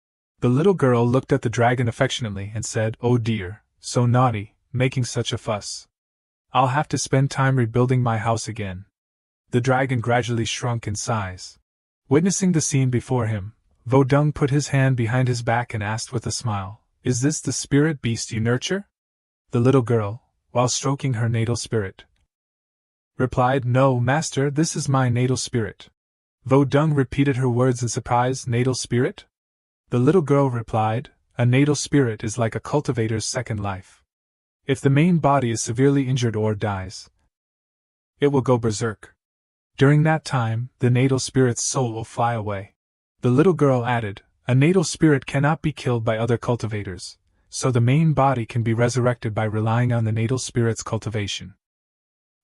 A: The little girl looked at the dragon affectionately and said, oh dear, so naughty, making such a fuss. I'll have to spend time rebuilding my house again. The dragon gradually shrunk in size. Witnessing the scene before him, Vo Dung put his hand behind his back and asked with a smile, is this the spirit beast you nurture? The little girl, while stroking her natal spirit, replied, no, master, this is my natal spirit. Vo Dung repeated her words in surprise, natal spirit? The little girl replied, a natal spirit is like a cultivator's second life. If the main body is severely injured or dies, it will go berserk. During that time, the natal spirit's soul will fly away. The little girl added, a natal spirit cannot be killed by other cultivators, so the main body can be resurrected by relying on the natal spirit's cultivation.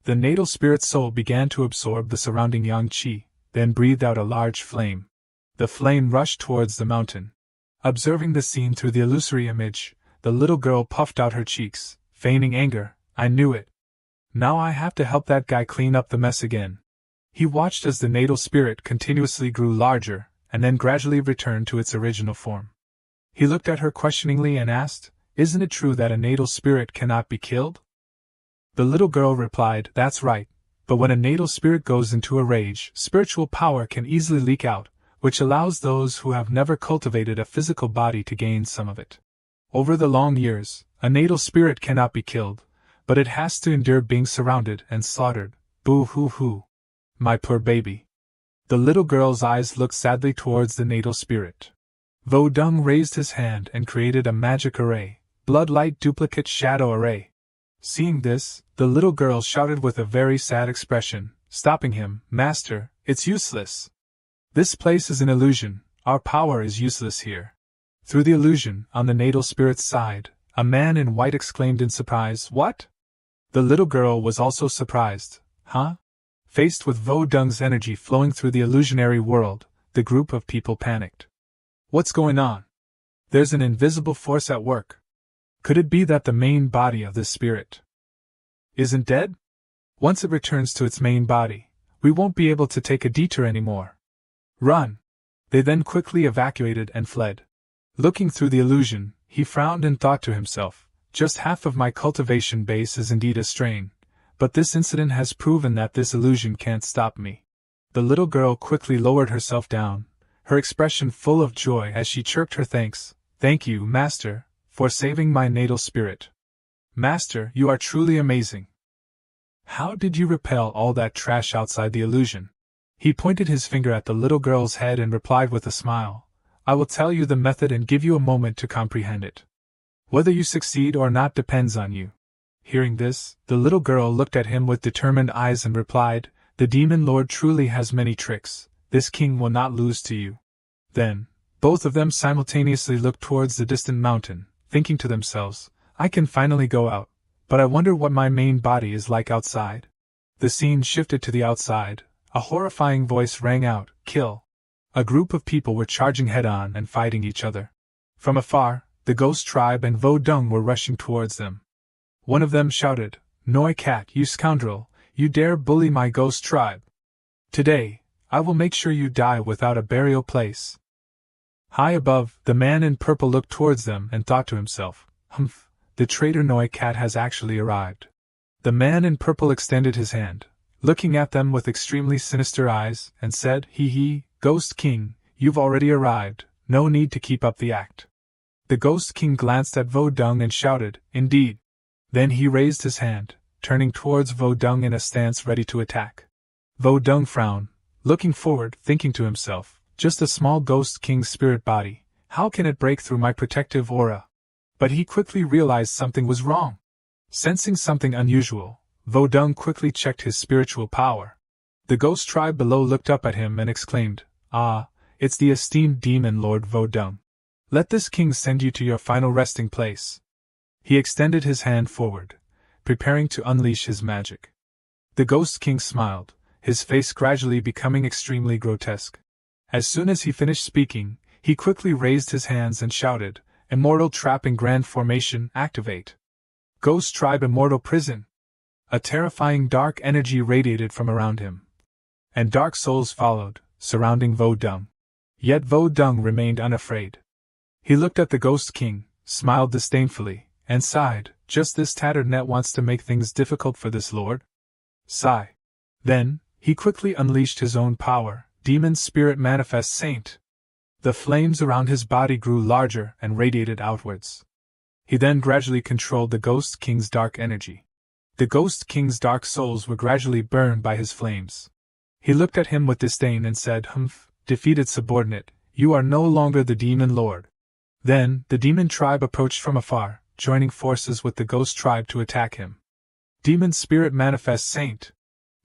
A: The natal spirit's soul began to absorb the surrounding yang qi, then breathed out a large flame. The flame rushed towards the mountain. Observing the scene through the illusory image, the little girl puffed out her cheeks, feigning anger. I knew it. Now I have to help that guy clean up the mess again. He watched as the natal spirit continuously grew larger, and then gradually returned to its original form. He looked at her questioningly and asked, isn't it true that a natal spirit cannot be killed? The little girl replied, that's right, but when a natal spirit goes into a rage, spiritual power can easily leak out, which allows those who have never cultivated a physical body to gain some of it. Over the long years, a natal spirit cannot be killed, but it has to endure being surrounded and slaughtered. Boo-hoo-hoo. My poor baby. The little girl's eyes looked sadly towards the natal spirit. Vo Dung raised his hand and created a magic array, bloodlight duplicate shadow array. Seeing this, the little girl shouted with a very sad expression, stopping him, Master, it's useless. This place is an illusion, our power is useless here. Through the illusion, on the natal spirit's side, a man in white exclaimed in surprise, what? The little girl was also surprised, huh? Faced with Vo Dung's energy flowing through the illusionary world, the group of people panicked. What's going on? There's an invisible force at work. Could it be that the main body of this spirit isn't dead? Once it returns to its main body, we won't be able to take a detour anymore. Run! They then quickly evacuated and fled. Looking through the illusion, he frowned and thought to himself, just half of my cultivation base is indeed a strain, but this incident has proven that this illusion can't stop me. The little girl quickly lowered herself down, her expression full of joy as she chirped her thanks. Thank you, Master, for saving my natal spirit. Master, you are truly amazing. How did you repel all that trash outside the illusion? He pointed his finger at the little girl's head and replied with a smile, I will tell you the method and give you a moment to comprehend it. Whether you succeed or not depends on you. Hearing this, the little girl looked at him with determined eyes and replied, the demon lord truly has many tricks, this king will not lose to you. Then, both of them simultaneously looked towards the distant mountain, thinking to themselves, I can finally go out, but I wonder what my main body is like outside. The scene shifted to the outside. A horrifying voice rang out, "Kill!" A group of people were charging head-on and fighting each other. From afar, the ghost tribe and Vo Dung were rushing towards them. One of them shouted, "Noi Cat, you scoundrel, you dare bully my ghost tribe! Today, I will make sure you die without a burial place." High above, the man in purple looked towards them and thought to himself, "Humph, the traitor Noi Cat has actually arrived." The man in purple extended his hand, looking at them with extremely sinister eyes, and said, "Hee, Ghost King, you've already arrived, no need to keep up the act." The Ghost King glanced at Vo Dung and shouted, "Indeed." Then he raised his hand, turning towards Vo Dung in a stance ready to attack. Vo Dung frowned, looking forward, thinking to himself, "Just a small Ghost King spirit body, how can it break through my protective aura?" But he quickly realized something was wrong. Sensing something unusual, Vo Dung quickly checked his spiritual power. The ghost tribe below looked up at him and exclaimed, "Ah, it's the esteemed demon Lord Vo Dung. Let this king send you to your final resting place." He extended his hand forward, preparing to unleash his magic. The Ghost King smiled, his face gradually becoming extremely grotesque. As soon as he finished speaking, he quickly raised his hands and shouted, "Immortal Trap in Grand Formation, activate! Ghost Tribe Immortal Prison!" A terrifying dark energy radiated from around him. And dark souls followed, surrounding Vo Dung. Yet Vo Dung remained unafraid. He looked at the Ghost King, smiled disdainfully, and sighed, "Just this tattered net wants to make things difficult for this lord?" Sigh. Then, he quickly unleashed his own power, Demon Spirit Manifest Saint. The flames around his body grew larger and radiated outwards. He then gradually controlled the Ghost King's dark energy. The Ghost King's dark souls were gradually burned by his flames. He looked at him with disdain and said, "Humph, defeated subordinate, you are no longer the Demon Lord." Then, the Demon Tribe approached from afar, joining forces with the Ghost Tribe to attack him. Demon Spirit Manifest Saint.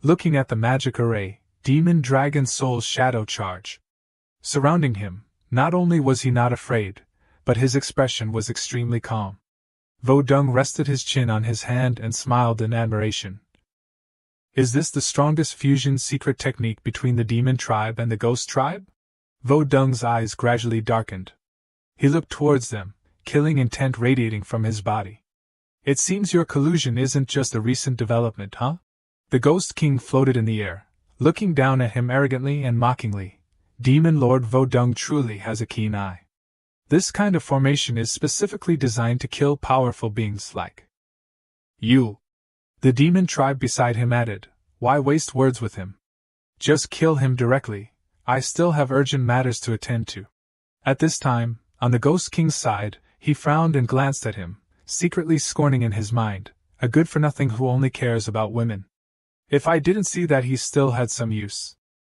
A: Looking at the magic array, Demon Dragon Soul's Shadow Charge. Surrounding him, not only was he not afraid, but his expression was extremely calm. Vo Dung rested his chin on his hand and smiled in admiration. Is this the strongest fusion secret technique between the Demon Tribe and the Ghost Tribe? Vo Dung's eyes gradually darkened. He looked towards them, killing intent radiating from his body. "It seems your collusion isn't just a recent development, huh?" The Ghost King floated in the air, looking down at him arrogantly and mockingly. "Demon Lord Vo Dung truly has a keen eye. This kind of formation is specifically designed to kill powerful beings like you." The Demon Tribe beside him added, "Why waste words with him? Just kill him directly, I still have urgent matters to attend to." At this time, on the Ghost King's side, he frowned and glanced at him, secretly scorning in his mind, a good-for-nothing who only cares about women. If I didn't see that he still had some use.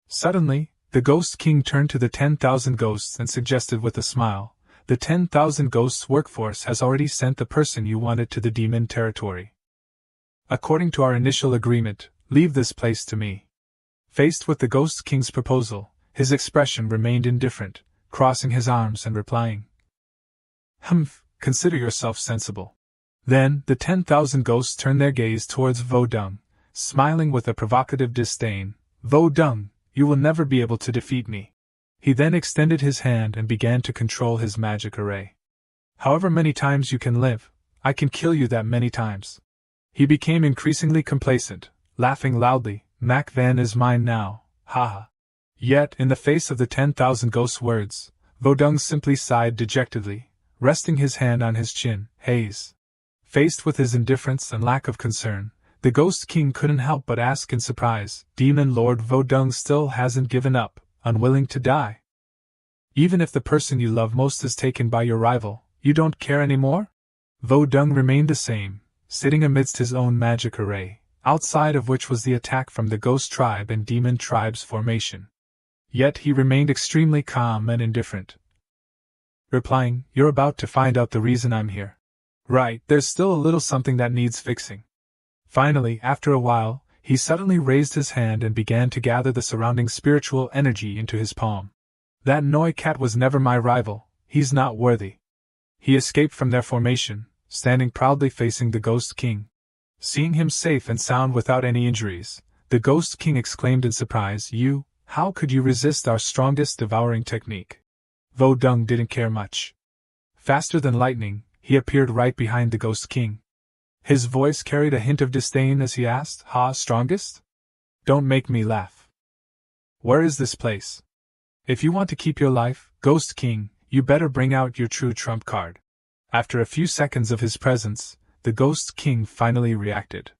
A: Suddenly, the Ghost King turned to the 10,000 ghosts and suggested with a smile, "The 10,000 ghosts workforce has already sent the person you wanted to the demon territory. According to our initial agreement, leave this place to me." Faced with the Ghost King's proposal, his expression remained indifferent, crossing his arms and replying, "Humph, consider yourself sensible." Then, the 10,000 ghosts turned their gaze towards Vo Dung, smiling with a provocative disdain. "Vo Dung, you will never be able to defeat me." He then extended his hand and began to control his magic array. "However many times you can live, I can kill you that many times." He became increasingly complacent, laughing loudly, "Mac Van is mine now, haha." Yet, in the face of the 10,000 ghosts' words, Vo Dung simply sighed dejectedly, resting his hand on his chin. Haze. Faced with his indifference and lack of concern, the Ghost King couldn't help but ask in surprise, "Demon Lord Vo Dung still hasn't given up, unwilling to die? Even if the person you love most is taken by your rival, you don't care anymore?" Vo Dung remained the same, sitting amidst his own magic array, outside of which was the attack from the Ghost Tribe and Demon Tribe's formation. Yet he remained extremely calm and indifferent, replying, "You're about to find out the reason I'm here. Right, there's still a little something that needs fixing." Finally, after a while, he suddenly raised his hand and began to gather the surrounding spiritual energy into his palm. "That Noi Cat was never my rival, he's not worthy. He escaped from their formation, standing proudly facing the Ghost King. Seeing him safe and sound without any injuries, the Ghost King exclaimed in surprise, how could you resist our strongest devouring technique? Vo Dung didn't care much. Faster than lightning, he appeared right behind the Ghost King. His voice carried a hint of disdain as he asked, strongest? Don't make me laugh. Where is this place? If you want to keep your life, Ghost King, you better bring out your true trump card. After a few seconds of his presence, the Ghost King finally reacted.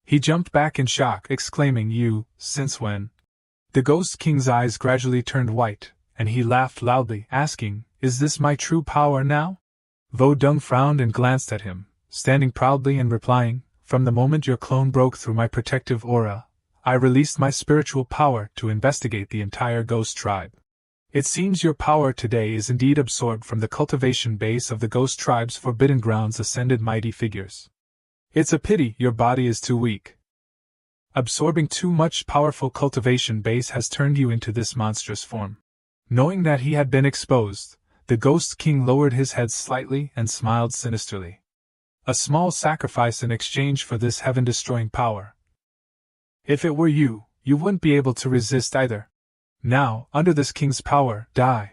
A: He jumped back in shock, exclaiming, since when? The Ghost King's eyes gradually turned white, and he laughed loudly, asking, is this my true power now? Vo Dung frowned and glanced at him, standing proudly and replying, from the moment your clone broke through my protective aura, I released my spiritual power to investigate the entire ghost tribe. It seems your power today is indeed absorbed from the cultivation base of the ghost tribe's forbidden grounds ascended mighty figures. It's a pity your body is too weak. Absorbing too much powerful cultivation base has turned you into this monstrous form. Knowing that he had been exposed, the Ghost King lowered his head slightly and smiled sinisterly. A small sacrifice in exchange for this heaven-destroying power. If it were you, you wouldn't be able to resist either. Now, under this king's power, die.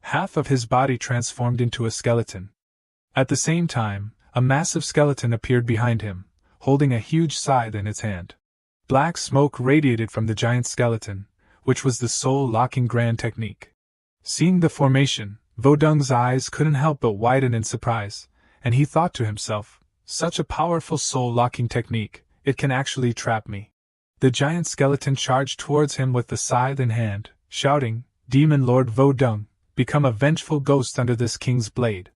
A: Half of his body transformed into a skeleton. At the same time, a massive skeleton appeared behind him, holding a huge scythe in its hand. Black smoke radiated from the giant skeleton, which was the soul-locking grand technique. Seeing the formation, Vo Dung's eyes couldn't help but widen in surprise, and he thought to himself, such a powerful soul-locking technique, it can actually trap me. The giant skeleton charged towards him with the scythe in hand, shouting, Demon Lord Vo Dung, become a vengeful ghost under this king's blade.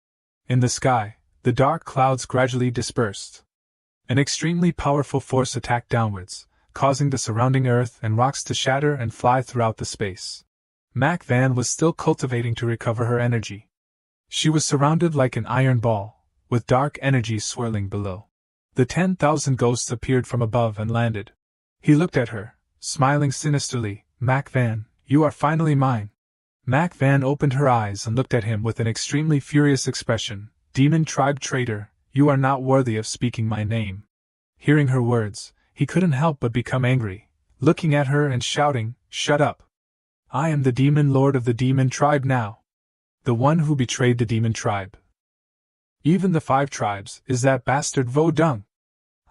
A: In the sky, the dark clouds gradually dispersed. An extremely powerful force attacked downwards, causing the surrounding earth and rocks to shatter and fly throughout the space. Manhwa was still cultivating to recover her energy. She was surrounded like an iron ball, with dark energy swirling below. The 10,000 ghosts appeared from above and landed. He looked at her, smiling sinisterly, Manhwa, you are finally mine. Manhwa opened her eyes and looked at him with an extremely furious expression, Demon tribe traitor, you are not worthy of speaking my name. Hearing her words, he couldn't help but become angry, looking at her and shouting, shut up. I am the demon lord of the demon tribe now. The one who betrayed the demon tribe. Even the 5 tribes, is that bastard Vo Dung.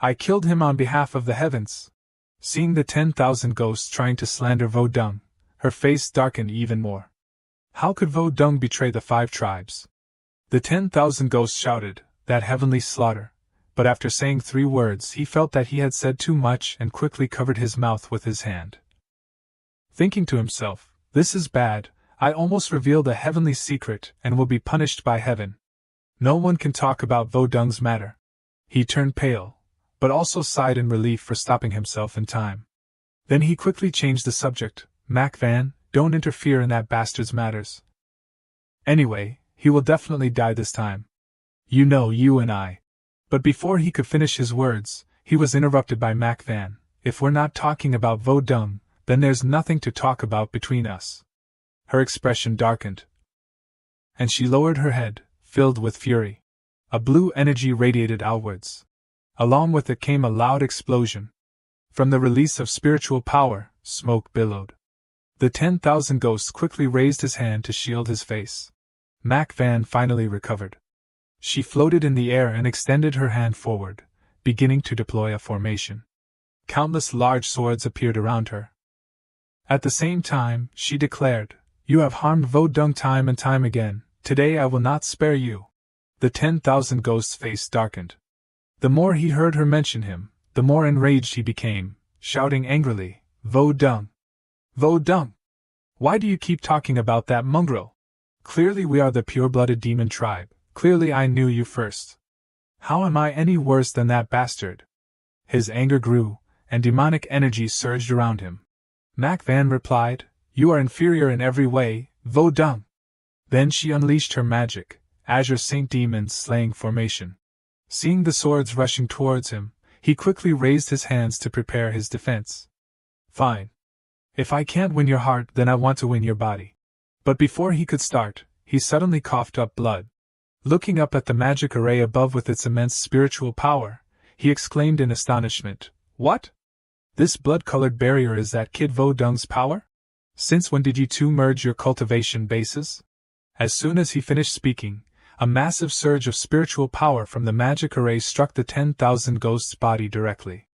A: I killed him on behalf of the heavens. Seeing the 10,000 ghosts trying to slander Vo Dung, her face darkened even more. How could Vo Dung betray the 5 tribes? The 10,000 ghosts shouted, that heavenly slaughter, but after saying 3 words he felt that he had said too much and quickly covered his mouth with his hand. Thinking to himself, this is bad, I almost revealed a heavenly secret and will be punished by heaven. No one can talk about Vo Dung's matter. He turned pale, but also sighed in relief for stopping himself in time. Then he quickly changed the subject, Manhwa, don't interfere in that bastard's matters. Anyway, he will definitely die this time. You know you and I. But before he could finish his words, he was interrupted by Manhwa, if we're not talking about Vo Dung, then there's nothing to talk about between us. Her expression darkened, and she lowered her head, filled with fury. A blue energy radiated outwards. Along with it came a loud explosion. From the release of spiritual power, smoke billowed. The 10,000 ghosts quickly raised his hand to shield his face. Manhwa finally recovered. She floated in the air and extended her hand forward, beginning to deploy a formation. Countless large swords appeared around her. At the same time, she declared, you have harmed Vo Dung time and time again, today I will not spare you. The 10,000 ghosts' face darkened. The more he heard her mention him, the more enraged he became, shouting angrily, Vo Dung! Vo Dung! Why do you keep talking about that mongrel? Clearly we are the pure-blooded demon tribe, clearly I knew you first. How am I any worse than that bastard? His anger grew, and demonic energy surged around him. Manhwa replied, you are inferior in every way, Vo Dung. Then she unleashed her magic, Azure Saint Demon's slaying formation. Seeing the swords rushing towards him, he quickly raised his hands to prepare his defense. Fine. If I can't win your heart, then I want to win your body. But before he could start, he suddenly coughed up blood. Looking up at the magic array above with its immense spiritual power, he exclaimed in astonishment, "What? This blood-colored barrier is that Kid Vo Dung's power? Since when did you two merge your cultivation bases?" As soon as he finished speaking, a massive surge of spiritual power from the magic array struck the 10,000 ghosts' body directly.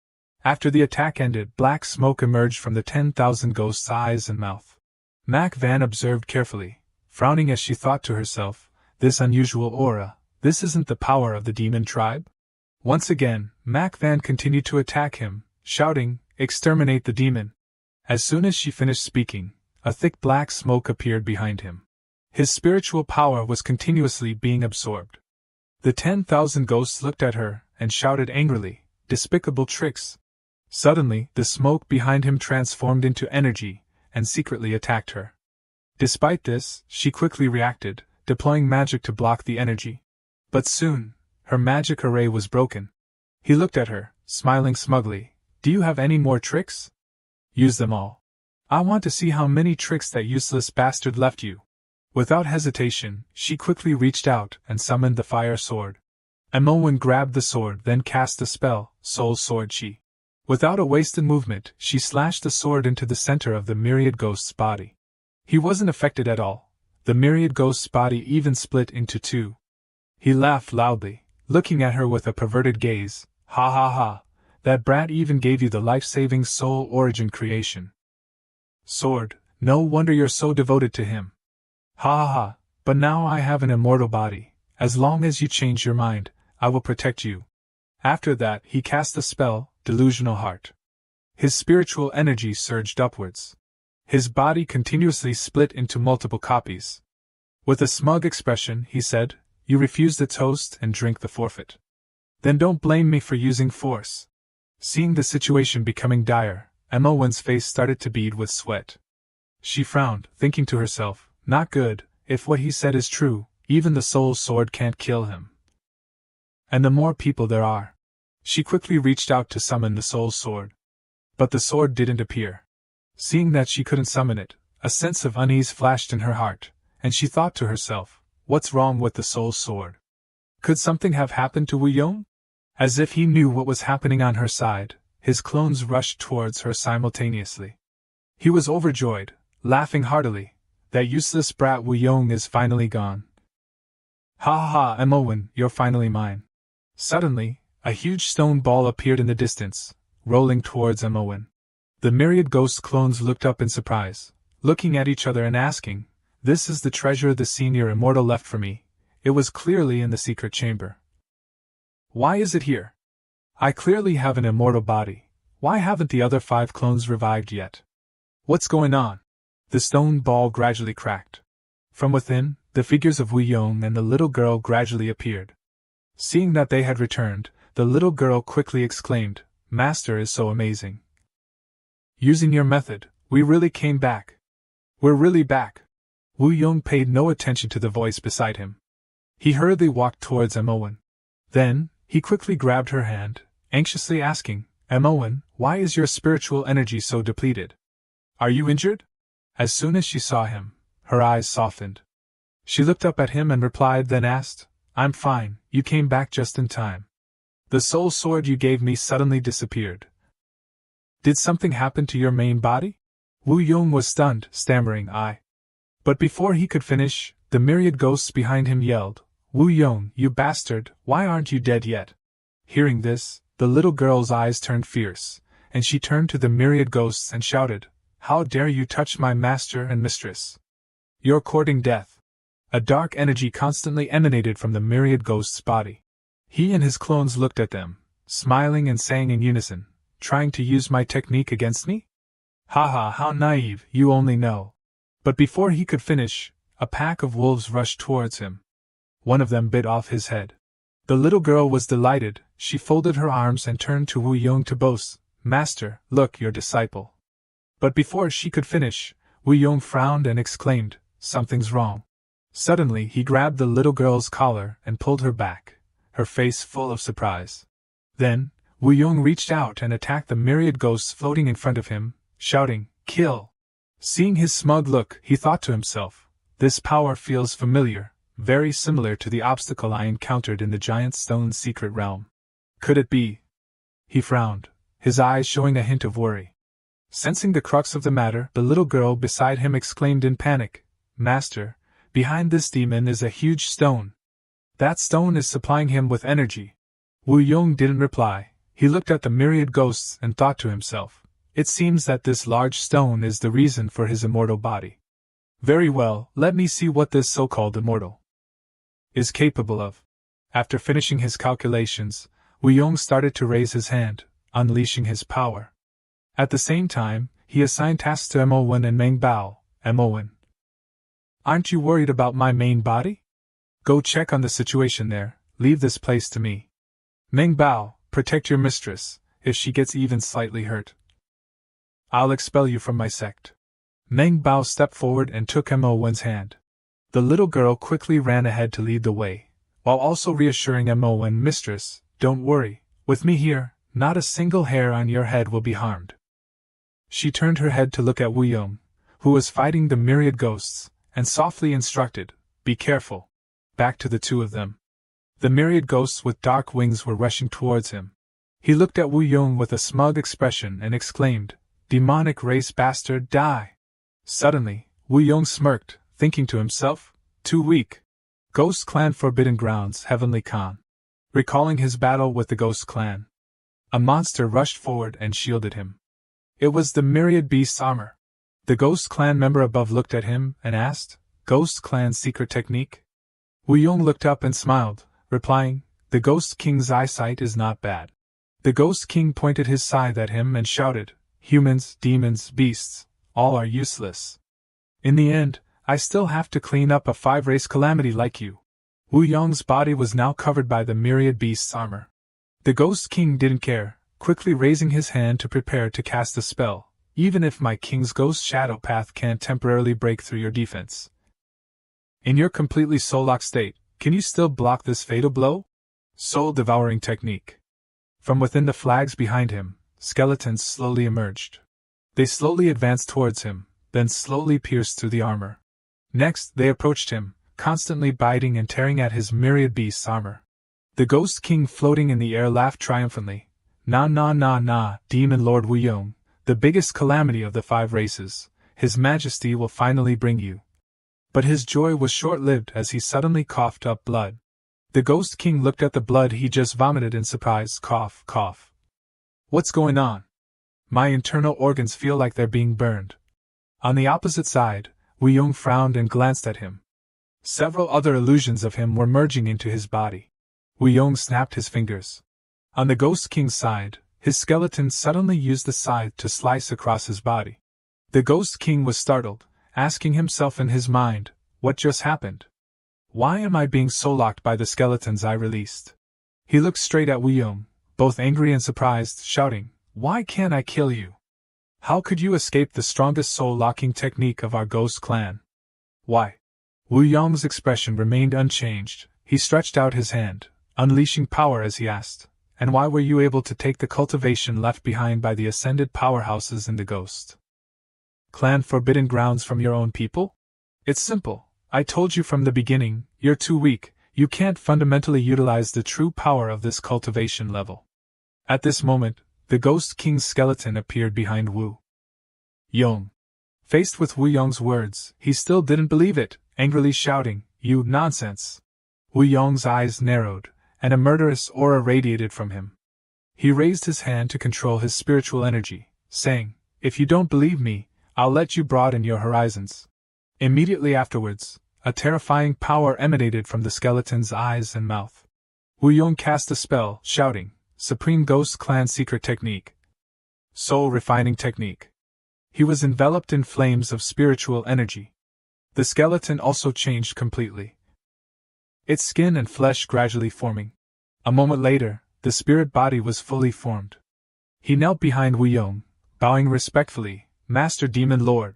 A: After the attack ended, black smoke emerged from the 10,000 ghosts' eyes and mouth. Mac Van observed carefully, frowning as she thought to herself, "This unusual aura, this isn't the power of the demon tribe?" Once again, Mac Van continued to attack him, shouting, "Exterminate the demon!" As soon as she finished speaking, a thick black smoke appeared behind him. His spiritual power was continuously being absorbed. The 10,000 ghosts looked at her and shouted angrily, "Despicable tricks!" Suddenly, the smoke behind him transformed into energy and secretly attacked her. Despite this, she quickly reacted, deploying magic to block the energy. But soon, her magic array was broken. He looked at her, smiling smugly. "Do you have any more tricks? Use them all. I want to see how many tricks that useless bastard left you." Without hesitation, she quickly reached out and summoned the fire sword. Emowen grabbed the sword, then cast the spell, Soul Sword Chi. Without a wasted movement, she slashed the sword into the center of the myriad ghost's body. He wasn't affected at all. The myriad ghost's body even split into two. He laughed loudly, looking at her with a perverted gaze. "Ha ha ha, that brat even gave you the life-saving soul origin creation. Sword, no wonder you're so devoted to him. Ha ha ha, but now I have an immortal body. As long as you change your mind, I will protect you." After that, he cast the spell, Delusional Heart. His spiritual energy surged upwards. His body continuously split into multiple copies. With a smug expression, he said, "You refuse the toast and drink the forfeit. Then don't blame me for using force." Seeing the situation becoming dire, Emowen's face started to bead with sweat. She frowned, thinking to herself, "Not good, if what he said is true, even the soul sword can't kill him. And the more people there are." She quickly reached out to summon the soul sword. But the sword didn't appear. Seeing that she couldn't summon it, a sense of unease flashed in her heart, and she thought to herself, "What's wrong with the soul sword? Could something have happened to Wu Yong?" As if he knew what was happening on her side, his clones rushed towards her simultaneously. He was overjoyed, laughing heartily. "That useless brat Wu Yong is finally gone. Ha ha ha, Emowen, you're finally mine." Suddenly, a huge stone ball appeared in the distance, rolling towards Emowen. The myriad ghost clones looked up in surprise, looking at each other and asking, "This is the treasure the senior immortal left for me. It was clearly in the secret chamber. Why is it here? I clearly have an immortal body. Why haven't the other 5 clones revived yet? What's going on?" The stone ball gradually cracked. From within, the figures of Wu Yong and the little girl gradually appeared. Seeing that they had returned, the little girl quickly exclaimed, "Master is so amazing. Using your method, we really came back. We're really back." Wu Yong paid no attention to the voice beside him. He hurriedly walked towards Emowen. Then, he quickly grabbed her hand, anxiously asking, "Emowen, why is your spiritual energy so depleted? Are you injured?" As soon as she saw him, her eyes softened. She looked up at him and replied, then asked, "I'm fine, you came back just in time. The soul sword you gave me suddenly disappeared. Did something happen to your main body?" Wu Yong was stunned, stammering, "I." But before he could finish, the myriad ghosts behind him yelled, "Wu Yong, you bastard, why aren't you dead yet?" Hearing this, the little girl's eyes turned fierce, and she turned to the myriad ghosts and shouted, "How dare you touch my master and mistress? You're courting death." A dark energy constantly emanated from the myriad ghost's body. He and his clones looked at them, smiling and saying in unison, "Trying to use my technique against me? Ha ha, how naive, you only know." But before he could finish, a pack of wolves rushed towards him. One of them bit off his head. The little girl was delighted. She folded her arms and turned to Wu Yong to boast, "Master, look, your disciple." But before she could finish, Wu Yong frowned and exclaimed, "Something's wrong." Suddenly he grabbed the little girl's collar and pulled her back, her face full of surprise. Then, Wu Yong reached out and attacked the myriad ghosts floating in front of him, shouting, "Kill!" Seeing his smug look, he thought to himself, "This power feels familiar. very similar to the obstacle I encountered in the giant stone's secret realm. Could it be? He frowned, his eyes showing a hint of worry. Sensing the crux of the matter, the little girl beside him exclaimed in panic, "Master, behind this demon is a huge stone. That stone is supplying him with energy." Wu Yong didn't reply. He looked at the myriad ghosts and thought to himself, it seems that this large stone is the reason for his immortal body. Very well, let me see what this so-called immortal is capable of. After finishing his calculations, Wu Yong started to raise his hand, unleashing his power. At the same time, he assigned tasks to Mowen and Meng Bao. Mowen, aren't you worried about my main body? Go check on the situation there, leave this place to me. Meng Bao, protect your mistress, if she gets even slightly hurt, I'll expel you from my sect. Meng Bao stepped forward and took Mowen's hand. The little girl quickly ran ahead to lead the way, while also reassuring Mowen, "Mistress, don't worry, with me here, not a single hair on your head will be harmed." She turned her head to look at Wu Yong, who was fighting the myriad ghosts, and softly instructed, "Be careful." Back to the two of them. The myriad ghosts with dark wings were rushing towards him. He looked at Wu Yong with a smug expression and exclaimed, "Demonic race bastard, die!" Suddenly, Wu Yong smirked, thinking to himself, "Too weak. Ghost Clan Forbidden Grounds, Heavenly Khan." Recalling his battle with the Ghost Clan, a monster rushed forward and shielded him. It was the myriad beast's armor. The Ghost Clan member above looked at him and asked, "Ghost Clan's secret technique?" Wu Yong looked up and smiled, replying, "The Ghost King's eyesight is not bad." The Ghost King pointed his scythe at him and shouted, "Humans, demons, beasts, all are useless. In the end, I still have to clean up a 5-race calamity like you." Wu Yong's body was now covered by the myriad beast's armor. The Ghost King didn't care, quickly raising his hand to prepare to cast a spell. "Even if my king's ghost shadow path can't temporarily break through your defense, in your completely soul-locked state, can you still block this fatal blow?" Soul-devouring technique. From within the flags behind him, skeletons slowly emerged. They slowly advanced towards him, then slowly pierced through the armor. Next, they approached him, constantly biting and tearing at his myriad beast's armor. The Ghost King floating in the air laughed triumphantly. "Na na na na, Demon Lord Wu Yong, the biggest calamity of the 5 races, His Majesty will finally bring you." But his joy was short-lived as he suddenly coughed up blood. The Ghost King looked at the blood he just vomited in surprise. "Cough, cough. What's going on? My internal organs feel like they're being burned." On the opposite side, Wu Yong frowned and glanced at him. Several other illusions of him were merging into his body. Wu Yong snapped his fingers. On the Ghost King's side, his skeleton suddenly used the scythe to slice across his body. The Ghost King was startled, asking himself in his mind, "What just happened? Why am I being so locked by the skeletons I released?" He looked straight at Wu Yong, both angry and surprised, shouting, "Why can't I kill you? How could you escape the strongest soul-locking technique of our Ghost Clan?" "Why?" Wu Yong's expression remained unchanged. He stretched out his hand, unleashing power as he asked, "And why were you able to take the cultivation left behind by the ascended powerhouses in the Ghost Clan Forbidden Grounds from your own people?" "It's simple. I told you from the beginning, you're too weak, you can't fundamentally utilize the true power of this cultivation level." At this moment, the Ghost King's skeleton appeared behind Wu Yong. Faced with Wu Yong's words, he still didn't believe it, angrily shouting, "You nonsense!" Wu Yong's eyes narrowed, and a murderous aura radiated from him. He raised his hand to control his spiritual energy, saying, "If you don't believe me, I'll let you broaden your horizons." Immediately afterwards, a terrifying power emanated from the skeleton's eyes and mouth. Wu Yong cast a spell, shouting, "Supreme Ghost Clan Secret Technique. Soul Refining Technique." He was enveloped in flames of spiritual energy. The skeleton also changed completely, its skin and flesh gradually forming. A moment later, the spirit body was fully formed. He knelt behind Wu Yong, bowing respectfully, "Master Demon Lord."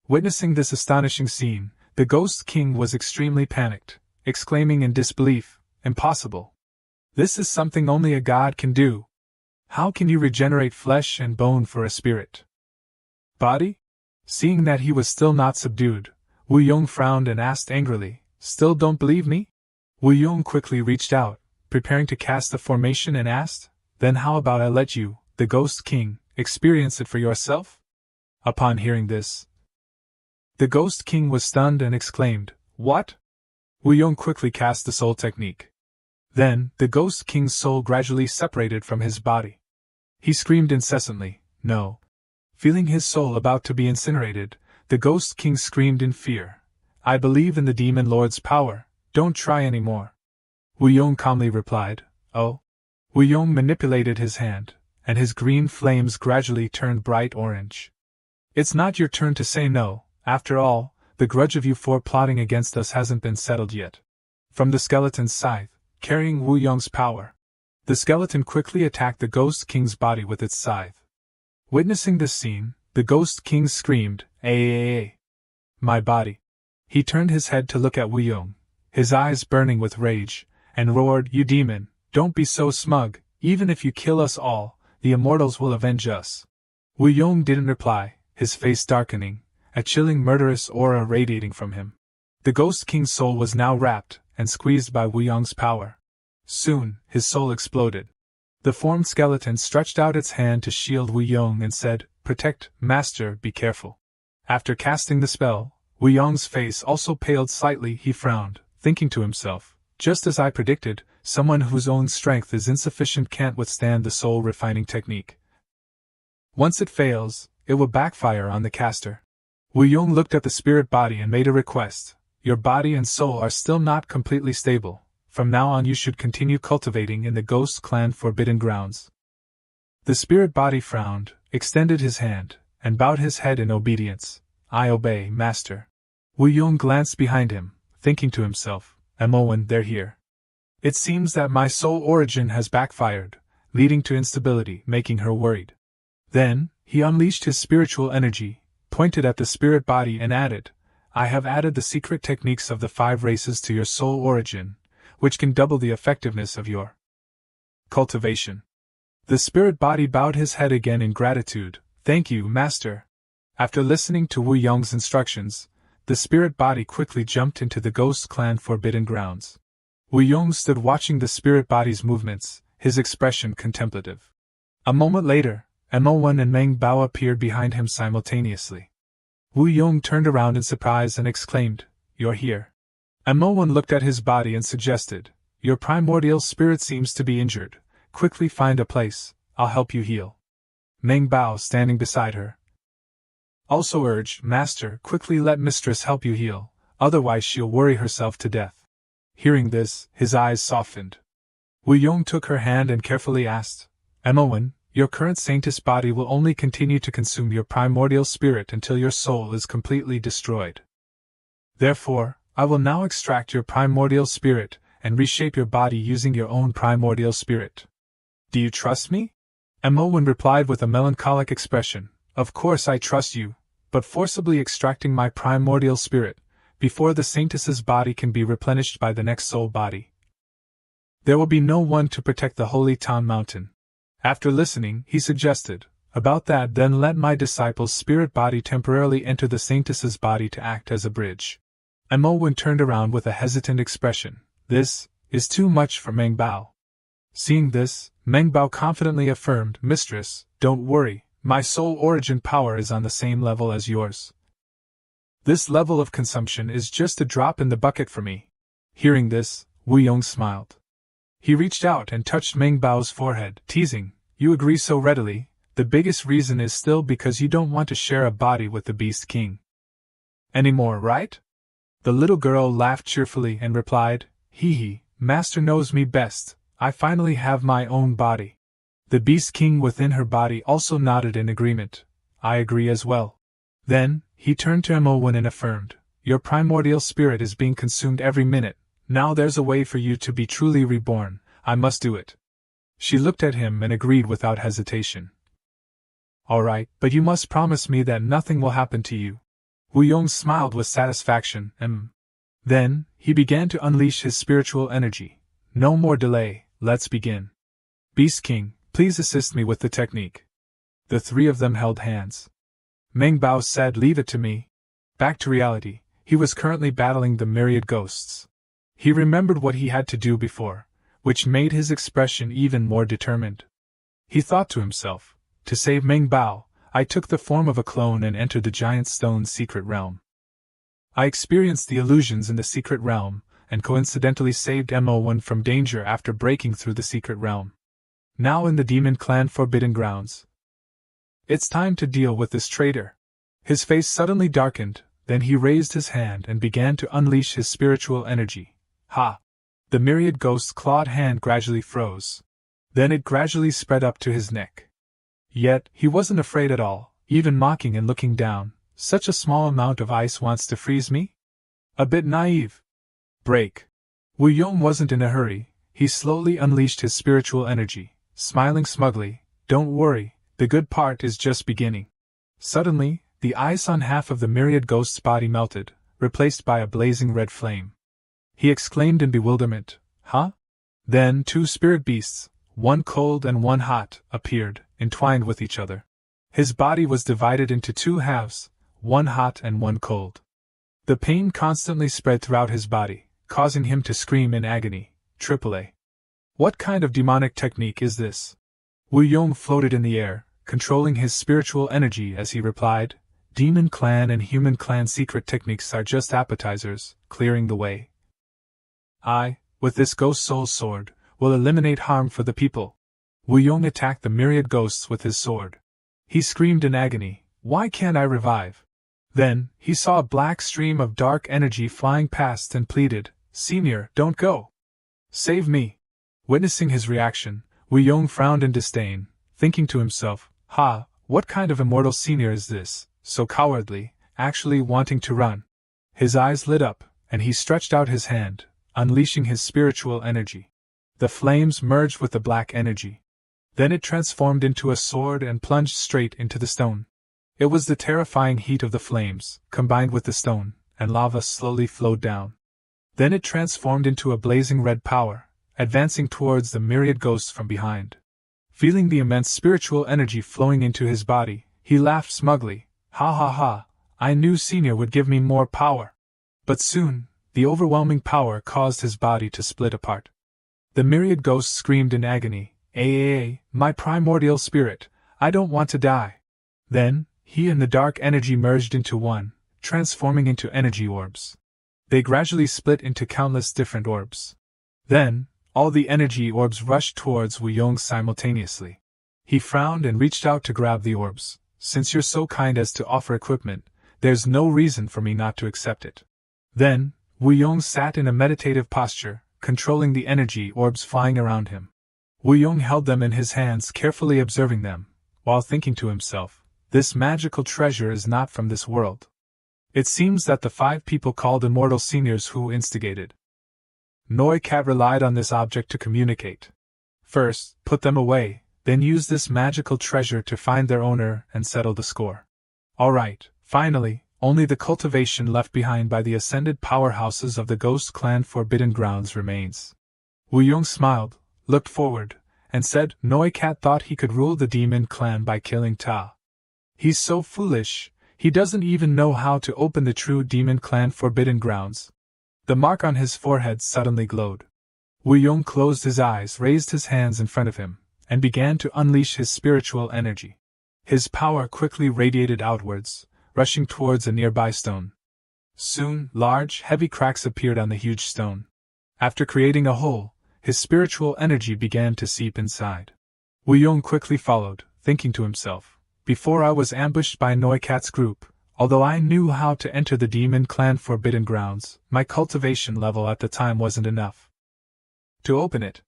A: Witnessing this astonishing scene, the Ghost King was extremely panicked, exclaiming in disbelief, "Impossible! This is something only a god can do. How can you regenerate flesh and bone for a spirit body?" Seeing that he was still not subdued, Wu Yong frowned and asked angrily, Still don't believe me? Wu Yong quickly reached out, preparing to cast the formation and asked, Then how about I let you, the Ghost King, experience it for yourself? Upon hearing this, the Ghost King was stunned and exclaimed, What? Wu Yong quickly cast the soul technique. Then, the Ghost King's soul gradually separated from his body. He screamed incessantly, No. Feeling his soul about to be incinerated, the Ghost King screamed in fear, I believe in the Demon Lord's power, don't try any more. Wu Yong calmly replied, Oh. Wu Yong manipulated his hand, and his green flames gradually turned bright orange. It's not your turn to say no, after all, the grudge of you four plotting against us hasn't been settled yet. From the skeleton's scythe, carrying Wu Yong's power, the skeleton quickly attacked the Ghost King's body with its scythe. Witnessing this scene, the Ghost King screamed, My body. He turned his head to look at Wu Yong, his eyes burning with rage, and roared, You demon, don't be so smug, even if you kill us all, the immortals will avenge us. Wu Yong didn't reply, his face darkening, a chilling murderous aura radiating from him. The Ghost King's soul was now wrapped and squeezed by Wu Yong's power. Soon, his soul exploded. The formed skeleton stretched out its hand to shield Wu Yong and said, Protect, master, be careful. After casting the spell, Wu Yong's face also paled slightly. He frowned, thinking to himself, Just as I predicted, someone whose own strength is insufficient can't withstand the soul refining technique. Once it fails, it will backfire on the caster. Wu Yong looked at the spirit body and made a request. Your body and soul are still not completely stable. From now on you should continue cultivating in the Ghost Clan Forbidden Grounds. The spirit body frowned, extended his hand, and bowed his head in obedience. I obey, master. Wu Yong glanced behind him, thinking to himself, Emowen, they're here. It seems that my soul origin has backfired, leading to instability, making her worried. Then, he unleashed his spiritual energy, pointed at the spirit body and added, I have added the secret techniques of the 5 races to your soul origin, which can double the effectiveness of your cultivation. The spirit body bowed his head again in gratitude. Thank you, master. After listening to Wu Yong's instructions, the spirit body quickly jumped into the Ghost Clan Forbidden Grounds. Wu Yong stood watching the spirit body's movements, his expression contemplative. A moment later, Emowen and Meng Bao appeared behind him simultaneously. Wu Yong turned around in surprise and exclaimed, You're here. Emowen looked at his body and suggested, Your primordial spirit seems to be injured. Quickly find a place, I'll help you heal. Meng Bao, standing beside her, also urged, Master, quickly let Mistress help you heal, otherwise she'll worry herself to death. Hearing this, his eyes softened. Wu Yong took her hand and carefully asked, Emowen, your current saintess body will only continue to consume your primordial spirit until your soul is completely destroyed. Therefore, I will now extract your primordial spirit and reshape your body using your own primordial spirit. Do you trust me? Emowen replied with a melancholic expression, Of course I trust you, but forcibly extracting my primordial spirit, before the saintess's body can be replenished by the next soul body, there will be no one to protect the Holy Town Mountain. After listening, he suggested, About that then let my disciple's spirit body temporarily enter the saintess's body to act as a bridge. Emowen turned around with a hesitant expression. This is too much for Meng Bao. Seeing this, Meng Bao confidently affirmed, Mistress, don't worry, my soul origin power is on the same level as yours. This level of consumption is just a drop in the bucket for me. Hearing this, Wu Yong smiled. He reached out and touched Meng Bao's forehead, teasing, You agree so readily, the biggest reason is still because you don't want to share a body with the Beast King anymore, right? The little girl laughed cheerfully and replied, Hee, Master knows me best, I finally have my own body. The Beast King within her body also nodded in agreement. I agree as well. Then, he turned to Emowen and affirmed, Your primordial spirit is being consumed every minute. Now there's a way for you to be truly reborn, I must do it. She looked at him and agreed without hesitation. All right, but you must promise me that nothing will happen to you. Wu Yong smiled with satisfaction, then, he began to unleash his spiritual energy. No more delay, let's begin. Beast King, please assist me with the technique. The 3 of them held hands. Meng Bao said, Leave it to me. Back to reality, he was currently battling the myriad ghosts. He remembered what he had to do before, which made his expression even more determined. He thought to himself, to save Meng Bao, I took the form of a clone and entered the giant stone's secret realm. I experienced the illusions in the secret realm, and coincidentally saved Mo1 from danger after breaking through the secret realm. Now in the demon clan Forbidden Grounds. It's time to deal with this traitor. His face suddenly darkened, then he raised his hand and began to unleash his spiritual energy. Ha! The myriad ghost's clawed hand gradually froze. Then it gradually spread up to his neck. Yet, he wasn't afraid at all, even mocking and looking down. Such a small amount of ice wants to freeze me? A bit naive. Break. Wu Yong wasn't in a hurry. He slowly unleashed his spiritual energy, smiling smugly. Don't worry, the good part is just beginning. Suddenly, the ice on half of the myriad ghost's body melted, replaced by a blazing red flame. He exclaimed in bewilderment, Huh? Then 2 spirit beasts, one cold and one hot, appeared, entwined with each other. His body was divided into 2 halves, one hot and one cold. The pain constantly spread throughout his body, causing him to scream in agony. AAA. What kind of demonic technique is this? Wu Yong floated in the air, controlling his spiritual energy as he replied, Demon clan and human clan secret techniques are just appetizers, clearing the way. I, with this ghost soul sword, will eliminate harm for the people. Wu Yong attacked the myriad ghosts with his sword. He screamed in agony, Why can't I revive? Then, he saw a black stream of dark energy flying past and pleaded, Senior, don't go. Save me. Witnessing his reaction, Wu Yong frowned in disdain, thinking to himself, Ha, what kind of immortal senior is this, so cowardly, actually wanting to run? His eyes lit up, and he stretched out his hand, unleashing his spiritual energy. The flames merged with the black energy. Then it transformed into a sword and plunged straight into the stone. It was the terrifying heat of the flames, combined with the stone, and lava slowly flowed down. Then it transformed into a blazing red power, advancing towards the myriad ghosts from behind. Feeling the immense spiritual energy flowing into his body, he laughed smugly, Ha ha ha, I knew Senior would give me more power. But soon, the overwhelming power caused his body to split apart. The myriad ghosts screamed in agony, my primordial spirit, I don't want to die. Then, he and the dark energy merged into one, transforming into energy orbs. They gradually split into countless different orbs. Then, all the energy orbs rushed towards Wu Yong simultaneously. He frowned and reached out to grab the orbs. Since you're so kind as to offer equipment, there's no reason for me not to accept it. Then, Wu Yong sat in a meditative posture, controlling the energy orbs flying around him. Wu Yong held them in his hands, carefully observing them, while thinking to himself, This magical treasure is not from this world. It seems that the 5 people called immortal seniors who instigated Noi Cat relied on this object to communicate. First, put them away, then use this magical treasure to find their owner and settle the score. Alright, finally, only the cultivation left behind by the ascended powerhouses of the Ghost Clan Forbidden Grounds remains. Wu Yong smiled, looked forward, and said Noi Cat thought he could rule the demon clan by killing Ta. He's so foolish, he doesn't even know how to open the true demon clan Forbidden Grounds. The mark on his forehead suddenly glowed. Wu Yong closed his eyes, raised his hands in front of him, and began to unleash his spiritual energy. His power quickly radiated outwards, rushing towards a nearby stone. Soon, large, heavy cracks appeared on the huge stone. After creating a hole, his spiritual energy began to seep inside. Wu Yong quickly followed, thinking to himself, Before I was ambushed by Noi Cat's group, although I knew how to enter the demon clan Forbidden Grounds, my cultivation level at the time wasn't enough to open it.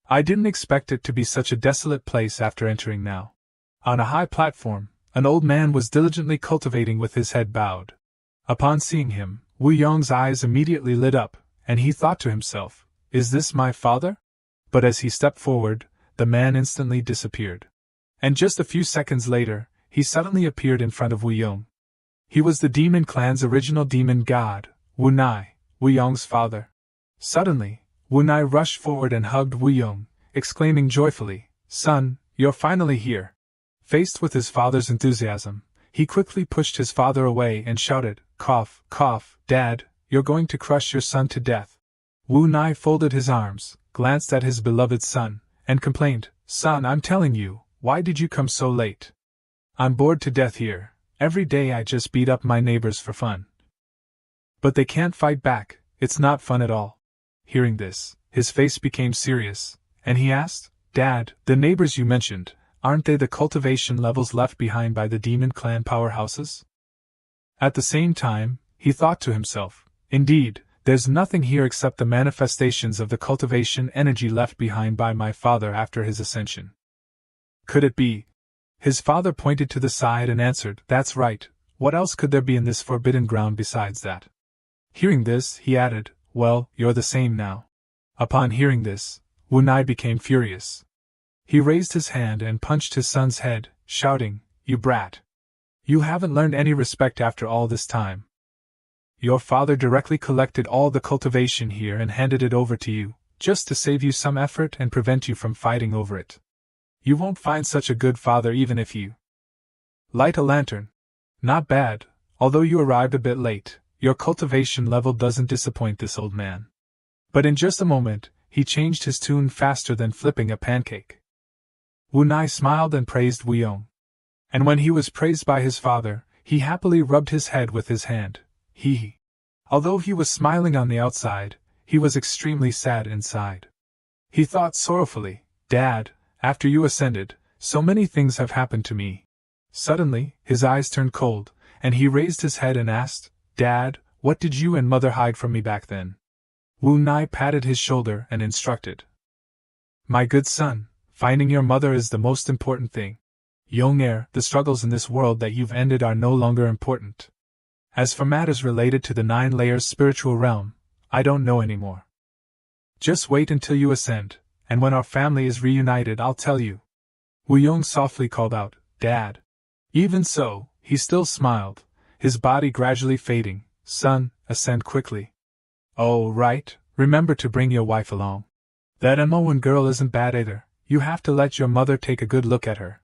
A: I didn't expect it to be such a desolate place after entering now. On a high platform, an old man was diligently cultivating with his head bowed. Upon seeing him, Wu Yong's eyes immediately lit up, and he thought to himself, Is this my father? But as he stepped forward, the man instantly disappeared. And just a few seconds later, he suddenly appeared in front of Wu Yong. He was the demon clan's original demon god, Wu Nai, Wu Yong's father. Suddenly, Wu Nai rushed forward and hugged Wu Yong, exclaiming joyfully, Son, you're finally here. Faced with his father's enthusiasm, he quickly pushed his father away and shouted, cough, cough, Dad, you're going to crush your son to death. Wu Nai folded his arms, glanced at his beloved son, and complained, Son, I'm telling you, why did you come so late? I'm bored to death here. Every day I just beat up my neighbors for fun. But they can't fight back, it's not fun at all. Hearing this, his face became serious, and he asked, Dad, the neighbors you mentioned, aren't they the cultivation levels left behind by the demon clan powerhouses? At the same time, he thought to himself, Indeed, there's nothing here except the manifestations of the cultivation energy left behind by my father after his ascension. Could it be? His father pointed to the side and answered, That's right, what else could there be in this forbidden ground besides that? Hearing this, he added, Well, you're the same now. Upon hearing this, Wu Nai became furious. He raised his hand and punched his son's head, shouting, You brat! You haven't learned any respect after all this time. Your father directly collected all the cultivation here and handed it over to you, just to save you some effort and prevent you from fighting over it. You won't find such a good father even if you light a lantern. Not bad, although you arrived a bit late, your cultivation level doesn't disappoint this old man. But in just a moment, he changed his tune faster than flipping a pancake. Wu Nai smiled and praised Wu Yong. And when he was praised by his father, he happily rubbed his head with his hand. Although he was smiling on the outside, he was extremely sad inside. He thought sorrowfully, Dad, after you ascended, so many things have happened to me. Suddenly, his eyes turned cold, and he raised his head and asked, Dad, what did you and Mother hide from me back then? Wu Nai patted his shoulder and instructed. My good son, finding your mother is the most important thing. Yong-er, the struggles in this world that you've ended are no longer important. As for matters related to the 9 layers spiritual realm, I don't know anymore. Just wait until you ascend, and when our family is reunited I'll tell you. Wu Yong softly called out, Dad. Even so, he still smiled, his body gradually fading. Son, ascend quickly. Oh, right, remember to bring your wife along. That Manhwa girl isn't bad either, you have to let your mother take a good look at her.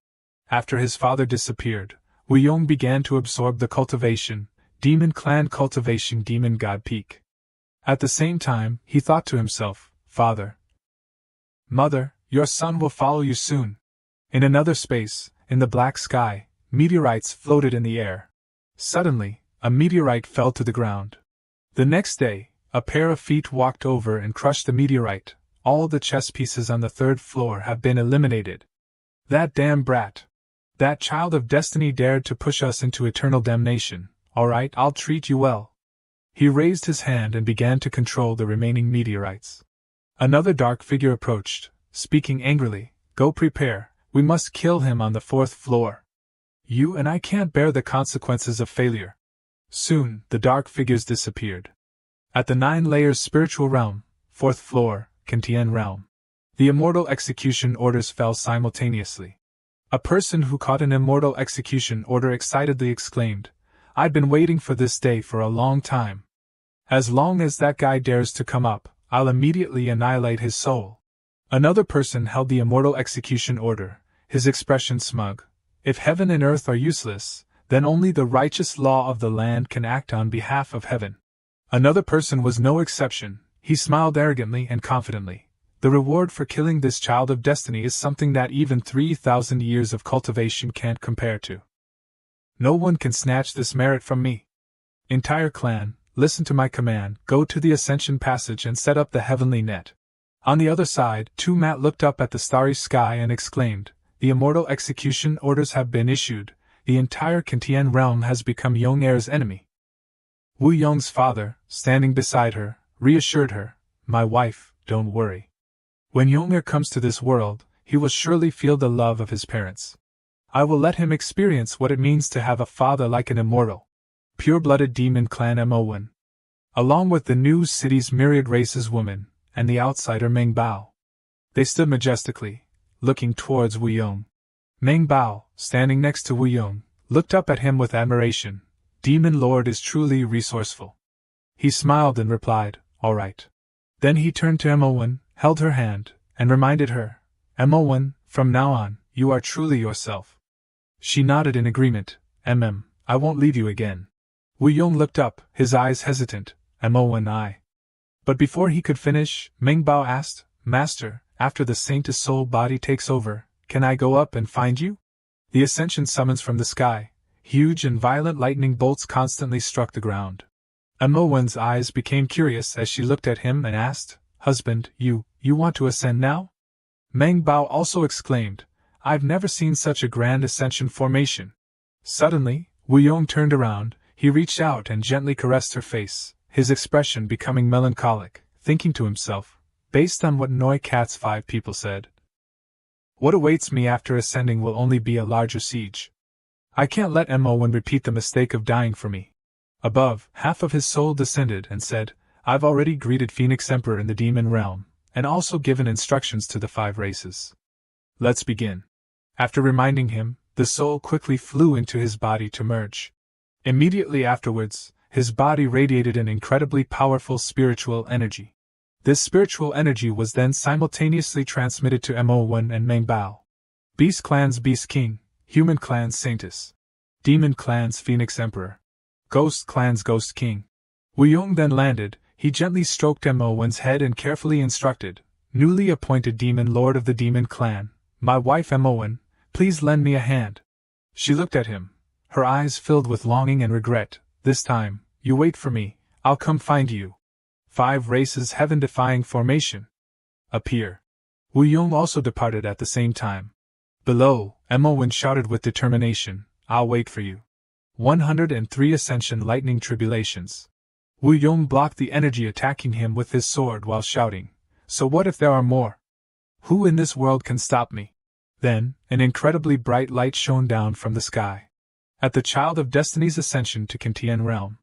A: After his father disappeared, Wu Yong began to absorb the cultivation, Demon Clan Cultivation Demon God Peak. At the same time, he thought to himself, Father, Mother, your son will follow you soon. In another space, in the black sky, meteorites floated in the air. Suddenly, a meteorite fell to the ground. The next day, a pair of feet walked over and crushed the meteorite. All the chess pieces on the 3rd floor have been eliminated. That damn brat! That child of destiny dared to push us into eternal damnation. All right, I'll treat you well. He raised his hand and began to control the remaining meteorites. Another dark figure approached, speaking angrily, Go prepare, we must kill him on the 4th floor. You and I can't bear the consequences of failure. Soon, the dark figures disappeared. At the 9 layers spiritual realm, 4th floor, Kantian realm, the immortal execution orders fell simultaneously. A person who caught an immortal execution order excitedly exclaimed, I've been waiting for this day for a long time. As long as that guy dares to come up, I'll immediately annihilate his soul. Another person held the immortal execution order, his expression smug. If heaven and earth are useless, then only the righteous law of the land can act on behalf of heaven. Another person was no exception, he smiled arrogantly and confidently. The reward for killing this child of destiny is something that even 3,000 years of cultivation can't compare to. No one can snatch this merit from me. Entire clan, listen to my command, go to the Ascension Passage and set up the heavenly net. On the other side, Mat looked up at the starry sky and exclaimed, The immortal execution orders have been issued, the entire Kantian realm has become Yong-er's enemy. Wu Yong's father, standing beside her, reassured her, My wife, don't worry. When Yong-er comes to this world, he will surely feel the love of his parents. I will let him experience what it means to have a father like an immortal, pure-blooded demon clan Manhwa. Along with the new city's myriad races women, and the outsider Meng Bao. They stood majestically, looking towards Wu Yong. Meng Bao, standing next to Wu Yong, looked up at him with admiration. Demon Lord is truly resourceful. He smiled and replied, All right. Then he turned to Manhwa, held her hand, and reminded her, Manhwa, from now on, you are truly yourself. She nodded in agreement, I won't leave you again. Wu Yong looked up, his eyes hesitant. MONI. But before he could finish, Meng Bao asked, Master, after the Saint's soul body takes over, can I go up and find you? The ascension summons from the sky. Huge and violent lightning bolts constantly struck the ground. Mowen's eyes became curious as she looked at him and asked, Husband, you want to ascend now? Meng Bao also exclaimed, I've never seen such a grand ascension formation. Suddenly, Wu Yong turned around, he reached out and gently caressed her face, his expression becoming melancholic, thinking to himself, based on what Noi Cat's 5 people said. What awaits me after ascending will only be a larger siege. I can't let Mowen repeat the mistake of dying for me. Above, half of his soul descended and said, I've already greeted Phoenix Emperor in the demon realm, and also given instructions to the 5 races. Let's begin. After reminding him, the soul quickly flew into his body to merge. Immediately afterwards, his body radiated an incredibly powerful spiritual energy. This spiritual energy was then simultaneously transmitted to Mowen and Meng Bao. Beast Clan's Beast King, Human Clan's Saintess, Demon Clan's Phoenix Emperor, Ghost Clan's Ghost King. Wu Yong then landed, he gently stroked Mowen's head and carefully instructed, Newly appointed Demon Lord of the Demon Clan, my wife Mowen, please lend me a hand. She looked at him, her eyes filled with longing and regret. This time, you wait for me, I'll come find you. 5 races heaven-defying formation. Appear. Wu Yong also departed at the same time. Below, Mowen shouted with determination, I'll wait for you. 103 Ascension Lightning Tribulations. Wu Yong blocked the energy attacking him with his sword while shouting, So what if there are more? Who in this world can stop me? Then, an incredibly bright light shone down from the sky. At the Child of Destiny's ascension to Kintian realm.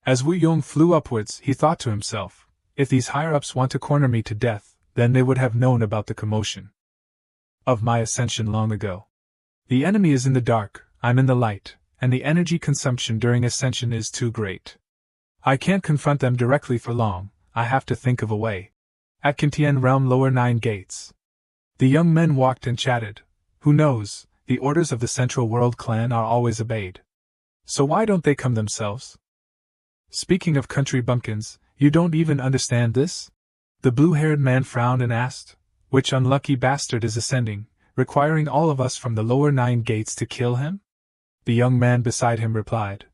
A: As Wu Yong flew upwards, he thought to himself, if these higher-ups want to corner me to death, then they would have known about the commotion of my ascension long ago. The enemy is in the dark, I'm in the light, and the energy consumption during ascension is too great. I can't confront them directly for long, I have to think of a way. At Kintian realm lower 9 gates. The young men walked and chatted. Who knows, the orders of the Central World Clan are always obeyed. So why don't they come themselves? Speaking of country bumpkins, you don't even understand this? The blue-haired man frowned and asked, Which unlucky bastard is ascending, requiring all of us from the lower 9 gates to kill him? The young man beside him replied,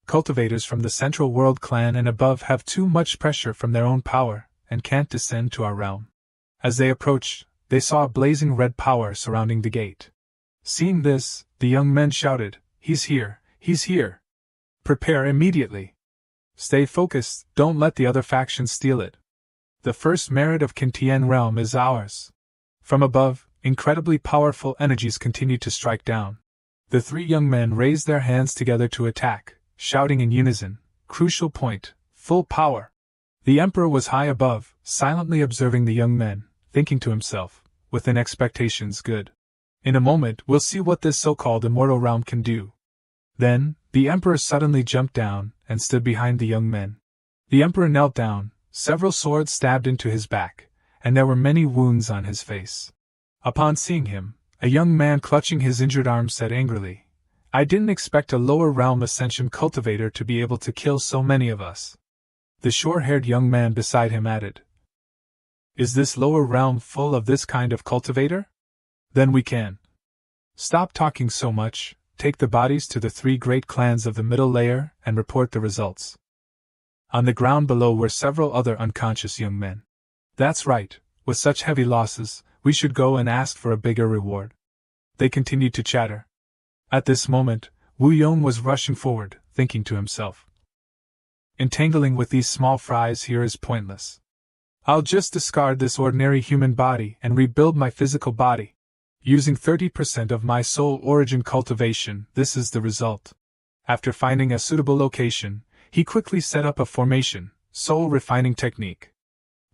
A: Cultivators from the Central World Clan and above have too much pressure from their own power, and can't descend to our realm. As they approached, they saw a blazing red power surrounding the gate. Seeing this, the young men shouted, He's here, he's here! Prepare immediately! Stay focused, don't let the other factions steal it. The first merit of Kintian realm is ours. From above, incredibly powerful energies continued to strike down. The 3 young men raised their hands together to attack, shouting in unison, Crucial point, full power! The Emperor was high above, silently observing the young men, thinking to himself, within expectations good. In a moment we'll see what this so-called immortal realm can do. Then, the Emperor suddenly jumped down, and stood behind the young men. The Emperor knelt down, several swords stabbed into his back, and there were many wounds on his face. Upon seeing him, a young man clutching his injured arm said angrily, I didn't expect a lower realm ascension cultivator to be able to kill so many of us. The short-haired young man beside him added, Is this lower realm full of this kind of cultivator? Then we can. Stop talking so much, take the bodies to the 3 great clans of the middle layer and report the results. On the ground below were several other unconscious young men. That's right, with such heavy losses, we should go and ask for a bigger reward. They continued to chatter. At this moment, Wu Yong was rushing forward, thinking to himself, Entangling with these small fries here is pointless. I'll just discard this ordinary human body and rebuild my physical body. Using 30% of my soul origin cultivation, this is the result. After finding a suitable location, he quickly set up a formation, soul refining technique.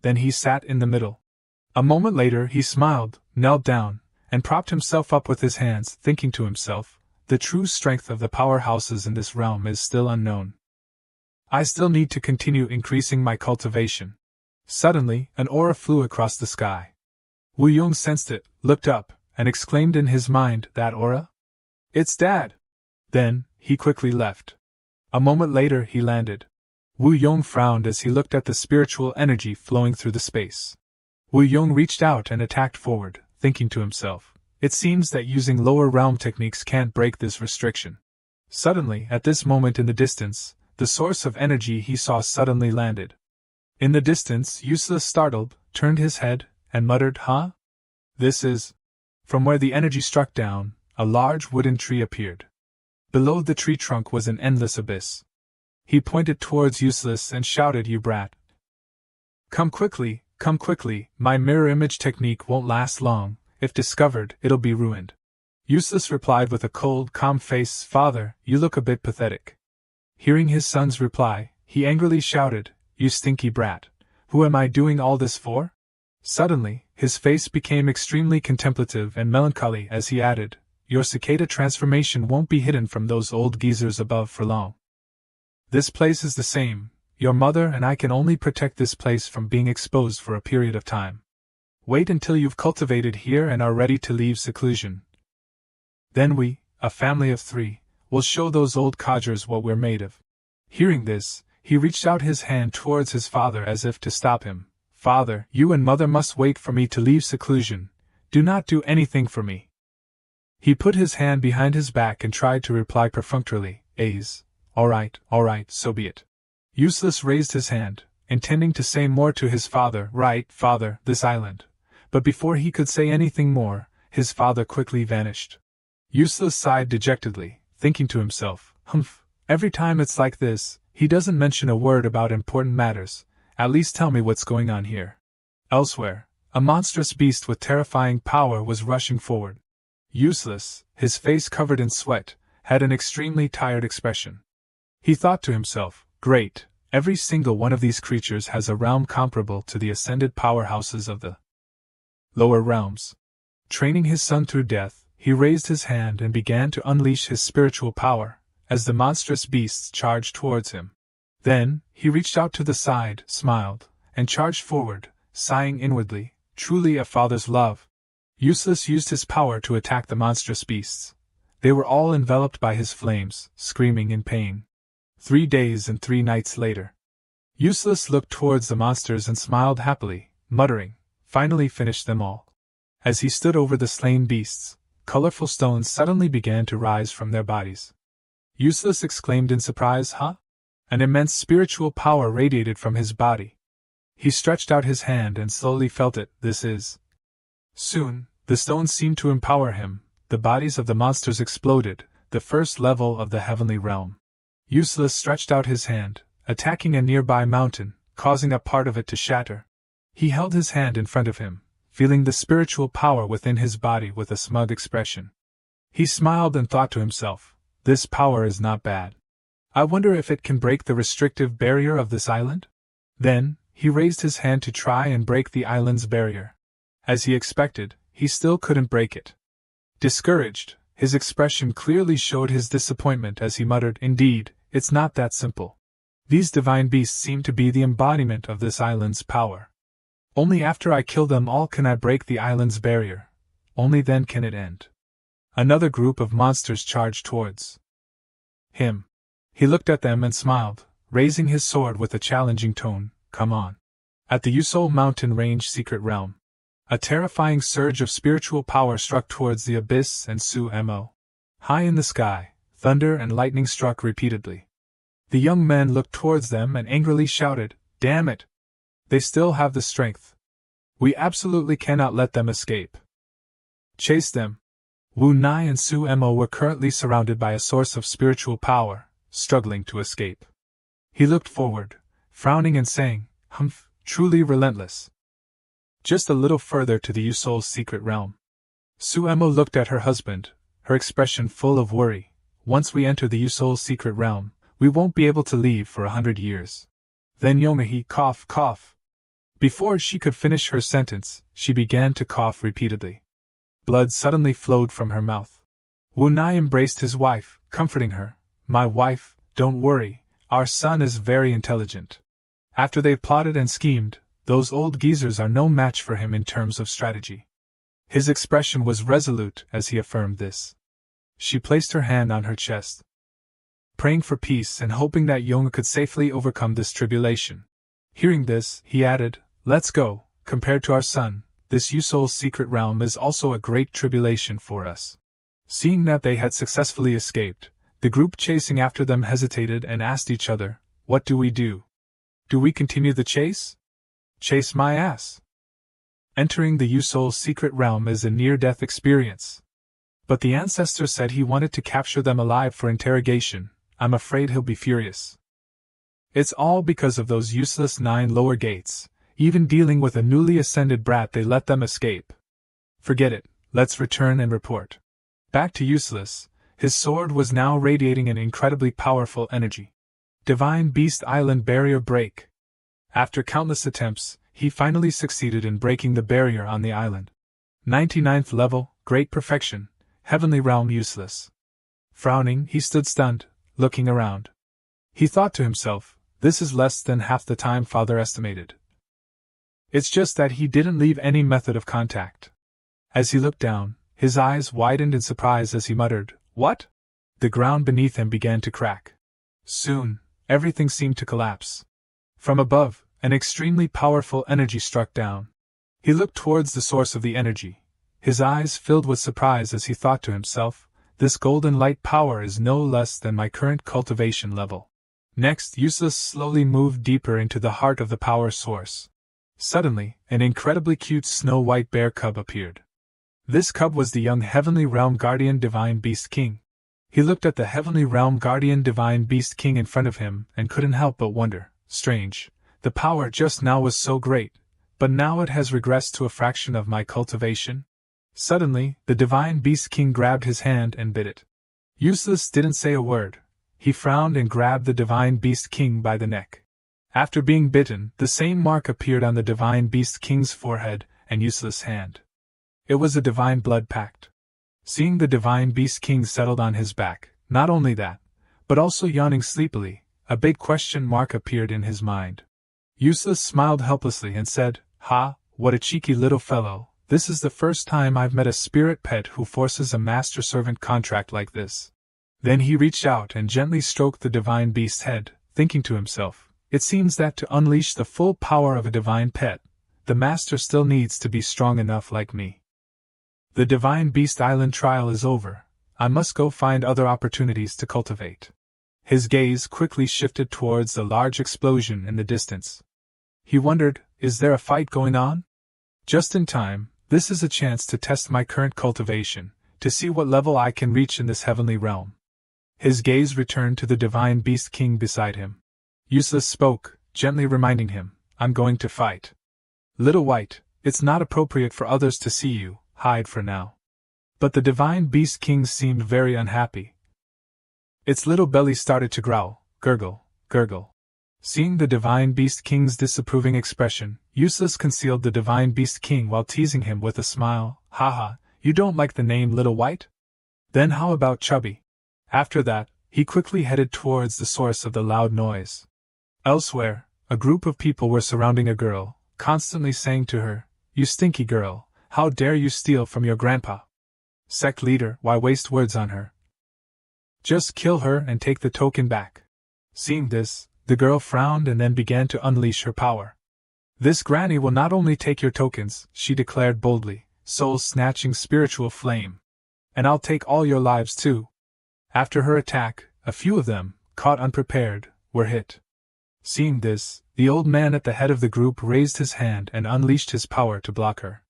A: Then he sat in the middle. A moment later he smiled, knelt down, and propped himself up with his hands, thinking to himself, the true strength of the powerhouses in this realm is still unknown. I still need to continue increasing my cultivation. Suddenly, an aura flew across the sky. Wu Yong sensed it, looked up, and exclaimed in his mind, That aura? It's Dad! Then, he quickly left. A moment later he landed. Wu Yong frowned as he looked at the spiritual energy flowing through the space. Wu Yong reached out and attacked forward, thinking to himself, it seems that using lower realm techniques can't break this restriction. Suddenly, at this moment in the distance, the source of energy he saw suddenly landed. In the distance, Useless, startled, turned his head, and muttered, "Huh? This is..." From where the energy struck down, a large wooden tree appeared. Below the tree trunk was an endless abyss. He pointed towards Useless and shouted, "You brat! Come quickly, my mirror image technique won't last long. If discovered, it'll be ruined." Useless replied with a cold, calm face, "Father, you look a bit pathetic." Hearing his son's reply, he angrily shouted, "You stinky brat! Who am I doing all this for?" Suddenly, his face became extremely contemplative and melancholy as he added, "Your cicada transformation won't be hidden from those old geezers above for long. This place is the same. Your mother and I can only protect this place from being exposed for a period of time. Wait until you've cultivated here and are ready to leave seclusion. Then we, a family of 3, will show those old codgers what we're made of." Hearing this, he reached out his hand towards his father as if to stop him. "Father, you and mother must wait for me to leave seclusion. Do not do anything for me." He put his hand behind his back and tried to reply perfunctorily, All right, so be it." Useless raised his hand, intending to say more to his father, "Right, father, this island." But before he could say anything more, his father quickly vanished. Useless sighed dejectedly, thinking to himself, every time it's like this, he doesn't mention a word about important matters. At least tell me what's going on here. Elsewhere, a monstrous beast with terrifying power was rushing forward. Useless, his face covered in sweat, had an extremely tired expression. He thought to himself, "Great, every single one of these creatures has a realm comparable to the ascended powerhouses of the lower realms." Training his son through death, he raised his hand and began to unleash his spiritual power, as the monstrous beasts charged towards him. Then, he reached out to the side, smiled, and charged forward, sighing inwardly, "Truly a father's love." Useless used his power to attack the monstrous beasts. They were all enveloped by his flames, screaming in pain. 3 days and 3 nights later. Useless looked towards the monsters and smiled happily, muttering, "Finally finished them all." As he stood over the slain beasts, colorful stones suddenly began to rise from their bodies. Useless exclaimed in surprise, "Huh?" An immense spiritual power radiated from his body. He stretched out his hand and slowly felt it. This is. Soon, the stones seemed to empower him. The bodies of the monsters exploded, the first level of the heavenly realm. Useless stretched out his hand, attacking a nearby mountain, causing a part of it to shatter. He held his hand in front of him, feeling the spiritual power within his body with a smug expression. He smiled and thought to himself, "This power is not bad. I wonder if it can break the restrictive barrier of this island?" Then, he raised his hand to try and break the island's barrier. As he expected, he still couldn't break it. Discouraged, his expression clearly showed his disappointment as he muttered, "Indeed, it's not that simple. These divine beasts seem to be the embodiment of this island's power. Only after I kill them all can I break the island's barrier. Only then can it end." Another group of monsters charged towards him. He looked at them and smiled, raising his sword with a challenging tone, "Come on." At the Yusol mountain range secret realm, a terrifying surge of spiritual power struck towards the abyss and Sumo. High in the sky, thunder and lightning struck repeatedly. The young men looked towards them and angrily shouted, "Damn it! They still have the strength. We absolutely cannot let them escape. Chase them." Wu Nai and Sumo were currently surrounded by a source of spiritual power, struggling to escape. He looked forward, frowning and saying, Truly relentless." Just a little further to the Yusol's secret realm. Suemo looked at her husband, her expression full of worry. "Once we enter the Yusol's secret realm, we won't be able to leave for 100 years. Then Yomahi cough. Before she could finish her sentence, she began to cough repeatedly. Blood suddenly flowed from her mouth. Wu Nai embraced his wife, comforting her. "My wife, don't worry, our son is very intelligent. After they've plotted and schemed, those old geezers are no match for him in terms of strategy." His expression was resolute as he affirmed this. She placed her hand on her chest. praying for peace and hoping that Yonga could safely overcome this tribulation. Hearing this, he added, "Let's go. Compared to our son, this Yusol's secret realm is also a great tribulation for us." Seeing that they had successfully escaped, the group chasing after them hesitated and asked each other, "What do we do? Do we continue the chase?" "Chase my ass." Entering the Yusol's secret realm is a near-death experience. But the ancestor said he wanted to capture them alive for interrogation. I'm afraid he'll be furious. It's all because of those useless 9 lower gates. Even dealing with a newly ascended brat, they let them escape. Forget it, let's return and report. Back to Useless, his sword was now radiating an incredibly powerful energy. Divine Beast Island Barrier Break. After countless attempts, he finally succeeded in breaking the barrier on the island. 99th level, Great Perfection, Heavenly Realm Useless. Frowning, he stood stunned, looking around. He thought to himself, this is less than half the time Father estimated. It's just that he didn't leave any method of contact. As he looked down, his eyes widened in surprise as he muttered, "What?" The ground beneath him began to crack. Soon, everything seemed to collapse. From above, an extremely powerful energy struck down. He looked towards the source of the energy. His eyes filled with surprise as he thought to himself, this golden light power is no less than my current cultivation level. Next, Useless slowly moved deeper into the heart of the power source. Suddenly, an incredibly cute snow-white bear cub appeared. This cub was the young Heavenly Realm Guardian Divine Beast King. He looked at the Heavenly Realm Guardian Divine Beast King in front of him and couldn't help but wonder, strange, the power just now was so great, but now it has regressed to a fraction of my cultivation? Suddenly, the Divine Beast King grabbed his hand and bit it. Useless didn't say a word. He frowned and grabbed the Divine Beast King by the neck. After being bitten, the same mark appeared on the Divine Beast King's forehead and Useless' hand. It was a divine blood pact. Seeing the Divine Beast King settled on his back, not only that, but also yawning sleepily, a big question mark appeared in his mind. Useless smiled helplessly and said, "Ha, what a cheeky little fellow, this is the first time I've met a spirit pet who forces a master-servant contract like this." Then he reached out and gently stroked the Divine Beast's head, thinking to himself, it seems that to unleash the full power of a divine pet, the master still needs to be strong enough like me. The Divine Beast Island trial is over. I must go find other opportunities to cultivate. His gaze quickly shifted towards the large explosion in the distance. He wondered, is there a fight going on? Just in time, this is a chance to test my current cultivation, to see what level I can reach in this heavenly realm. His gaze returned to the Divine Beast King beside him. Useless spoke, gently reminding him, I'm going to fight. Little White, it's not appropriate for others to see you, hide for now. But the Divine Beast King seemed very unhappy. Its little belly started to growl, gurgle, gurgle. Seeing the Divine Beast King's disapproving expression, Useless concealed the Divine Beast King while teasing him with a smile, haha, you don't like the name Little White? Then how about Chubby? After that, he quickly headed towards the source of the loud noise. Elsewhere, a group of people were surrounding a girl, constantly saying to her, "You stinky girl, how dare you steal from your grandpa? Sect leader, why waste words on her? Just kill her and take the token back." Seeing this, the girl frowned and then began to unleash her power. "This granny will not only take your tokens," she declared boldly, soul-snatching spiritual flame. "And I'll take all your lives too." After her attack, a few of them, caught unprepared, were hit. Seeing this, the old man at the head of the group raised his hand and unleashed his power to block her.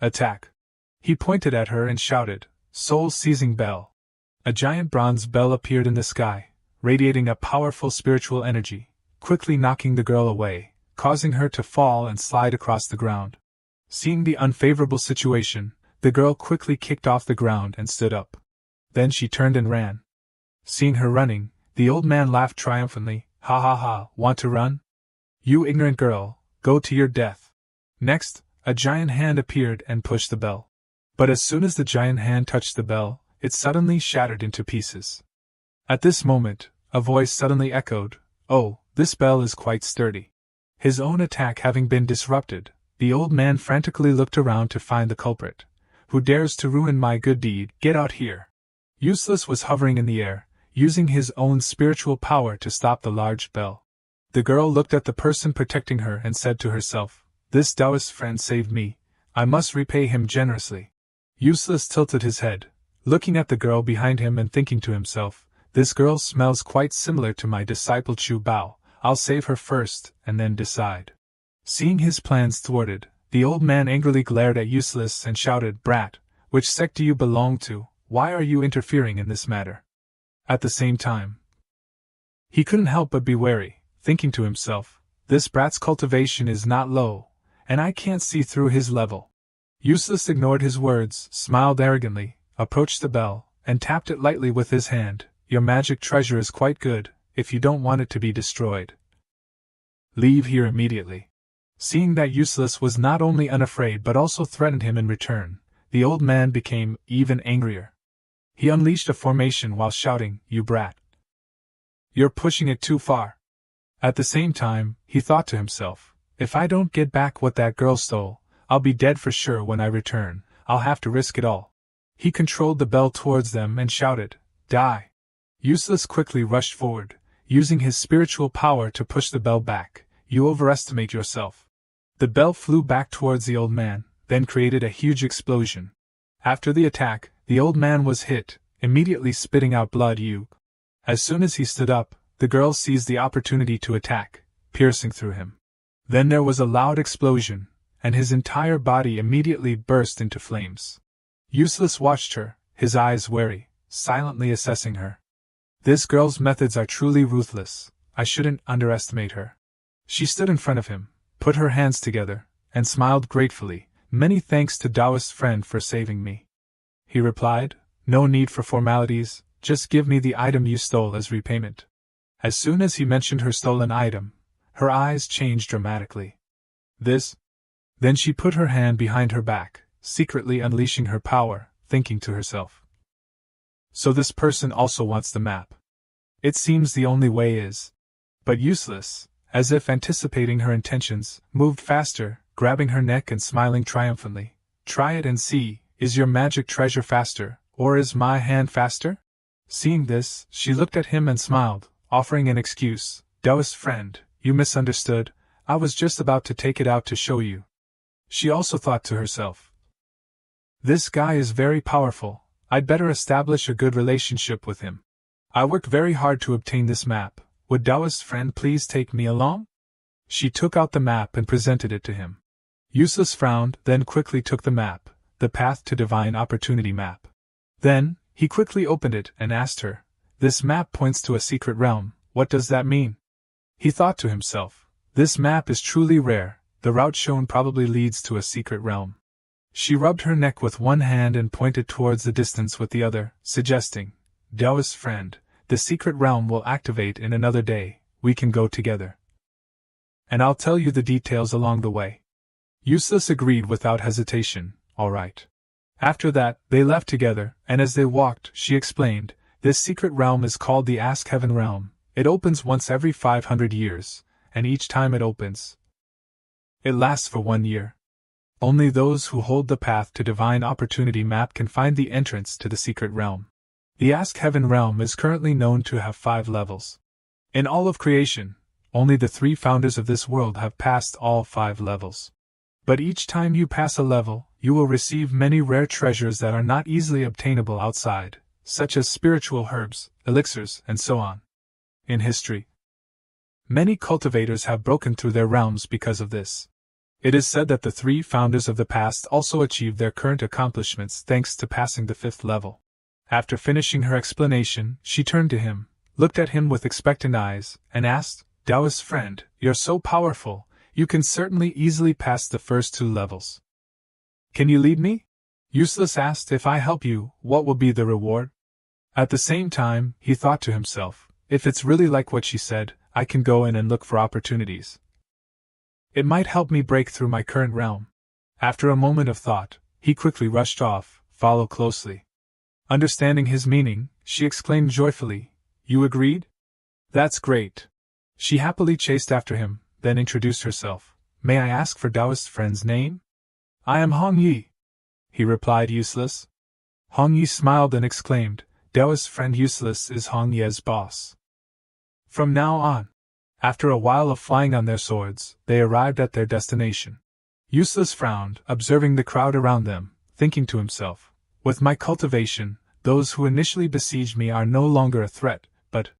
A: "Attack!" He pointed at her and shouted, "Soul-seizing bell!" A giant bronze bell appeared in the sky, radiating a powerful spiritual energy, quickly knocking the girl away, causing her to fall and slide across the ground. Seeing the unfavorable situation, the girl quickly kicked off the ground and stood up. Then she turned and ran. Seeing her running, the old man laughed triumphantly, "Ha ha ha, want to run? You ignorant girl, go to your death." Next, a giant hand appeared and pushed the bell. But as soon as the giant hand touched the bell, it suddenly shattered into pieces. At this moment, a voice suddenly echoed, "Oh, this bell is quite sturdy." His own attack having been disrupted, the old man frantically looked around to find the culprit. "Who dares to ruin my good deed, get out here." Useless was hovering in the air, using his own spiritual power to stop the large bell. The girl looked at the person protecting her and said to herself, "This Taoist friend saved me. I must repay him generously." Useless tilted his head, looking at the girl behind him and thinking to himself, "This girl smells quite similar to my disciple Chu Bao. I'll save her first, and then decide." Seeing his plans thwarted, the old man angrily glared at Useless and shouted, "Brat, which sect do you belong to? Why are you interfering in this matter?" At the same time, he couldn't help but be wary, thinking to himself, "This brat's cultivation is not low, and I can't see through his level." Useless ignored his words, smiled arrogantly, approached the bell, and tapped it lightly with his hand. "Your magic treasure is quite good, if you don't want it to be destroyed. Leave here immediately." Seeing that Useless was not only unafraid but also threatened him in return, the old man became even angrier. He unleashed a formation while shouting, "You brat! You're pushing it too far." At the same time, he thought to himself, "If I don't get back what that girl stole, I'll be dead for sure when I return. I'll have to risk it all." He controlled the bell towards them and shouted, "Die!" Useless quickly rushed forward, using his spiritual power to push the bell back. "You overestimate yourself." The bell flew back towards the old man, then created a huge explosion. After the attack, the old man was hit, immediately spitting out blood. As soon as he stood up, the girl seized the opportunity to attack, piercing through him. Then there was a loud explosion, and his entire body immediately burst into flames. Useless watched her, his eyes wary, silently assessing her. "This girl's methods are truly ruthless. I shouldn't underestimate her." She stood in front of him, put her hands together, and smiled gratefully. "Many thanks to Taoist friend for saving me." He replied, "No need for formalities, just give me the item you stole as repayment." As soon as he mentioned her stolen item, her eyes changed dramatically. "This?" Then she put her hand behind her back, secretly unleashing her power, thinking to herself, "So this person also wants the map. It seems the only way is." But Useless, as if anticipating her intentions, moved faster, grabbing her neck and smiling triumphantly. "Try it and see, is your magic treasure faster, or is my hand faster?" Seeing this, she looked at him and smiled, offering an excuse. "Taoist friend, you misunderstood, I was just about to take it out to show you." She also thought to herself, "This guy is very powerful, I'd better establish a good relationship with him. I worked very hard to obtain this map, would Taoist friend please take me along?" She took out the map and presented it to him. Useless frowned, then quickly took the map, the Path to Divine Opportunity map. Then, he quickly opened it and asked her, "This map points to a secret realm, what does that mean?" He thought to himself, "This map is truly rare, the route shown probably leads to a secret realm." She rubbed her neck with one hand and pointed towards the distance with the other, suggesting, "Taoist friend, the secret realm will activate in another day, we can go together. And I'll tell you the details along the way." Useless agreed without hesitation, "All right." After that, they left together, and as they walked, she explained, "This secret realm is called the Ask Heaven realm. It opens once every 500 years, and each time it opens, it lasts for 1 year. Only those who hold the Path to Divine Opportunity map can find the entrance to the secret realm. The Ask Heaven realm is currently known to have 5 levels. In all of creation, only the 3 founders of this world have passed all 5 levels. But each time you pass a level, you will receive many rare treasures that are not easily obtainable outside, such as spiritual herbs, elixirs, and so on. In history, many cultivators have broken through their realms because of this. It is said that the 3 founders of the past also achieved their current accomplishments thanks to passing the 5th level. After finishing her explanation, she turned to him, looked at him with expectant eyes, and asked, "Taoist friend, you're so powerful, you can certainly easily pass the first 2 levels. Can you lead me?" Useless asked, "If I help you, what will be the reward?" At the same time, he thought to himself, "If it's really like what she said, I can go in and look for opportunities. It might help me break through my current realm." After a moment of thought, he quickly rushed off, follow closely. Understanding his meaning, she exclaimed joyfully, "You agreed? That's great." She happily chased after him, then introduced herself. "May I ask for Taoist friend's name?" "I am Hong Yi," he replied, useless. Hong Yi smiled and exclaimed, Dao's friend Useless is Hong Ye's boss. From now on. After a while of flying on their swords, they arrived at their destination. Useless frowned, observing the crowd around them, thinking to himself, with my cultivation, those who initially besieged me are no longer a threat, but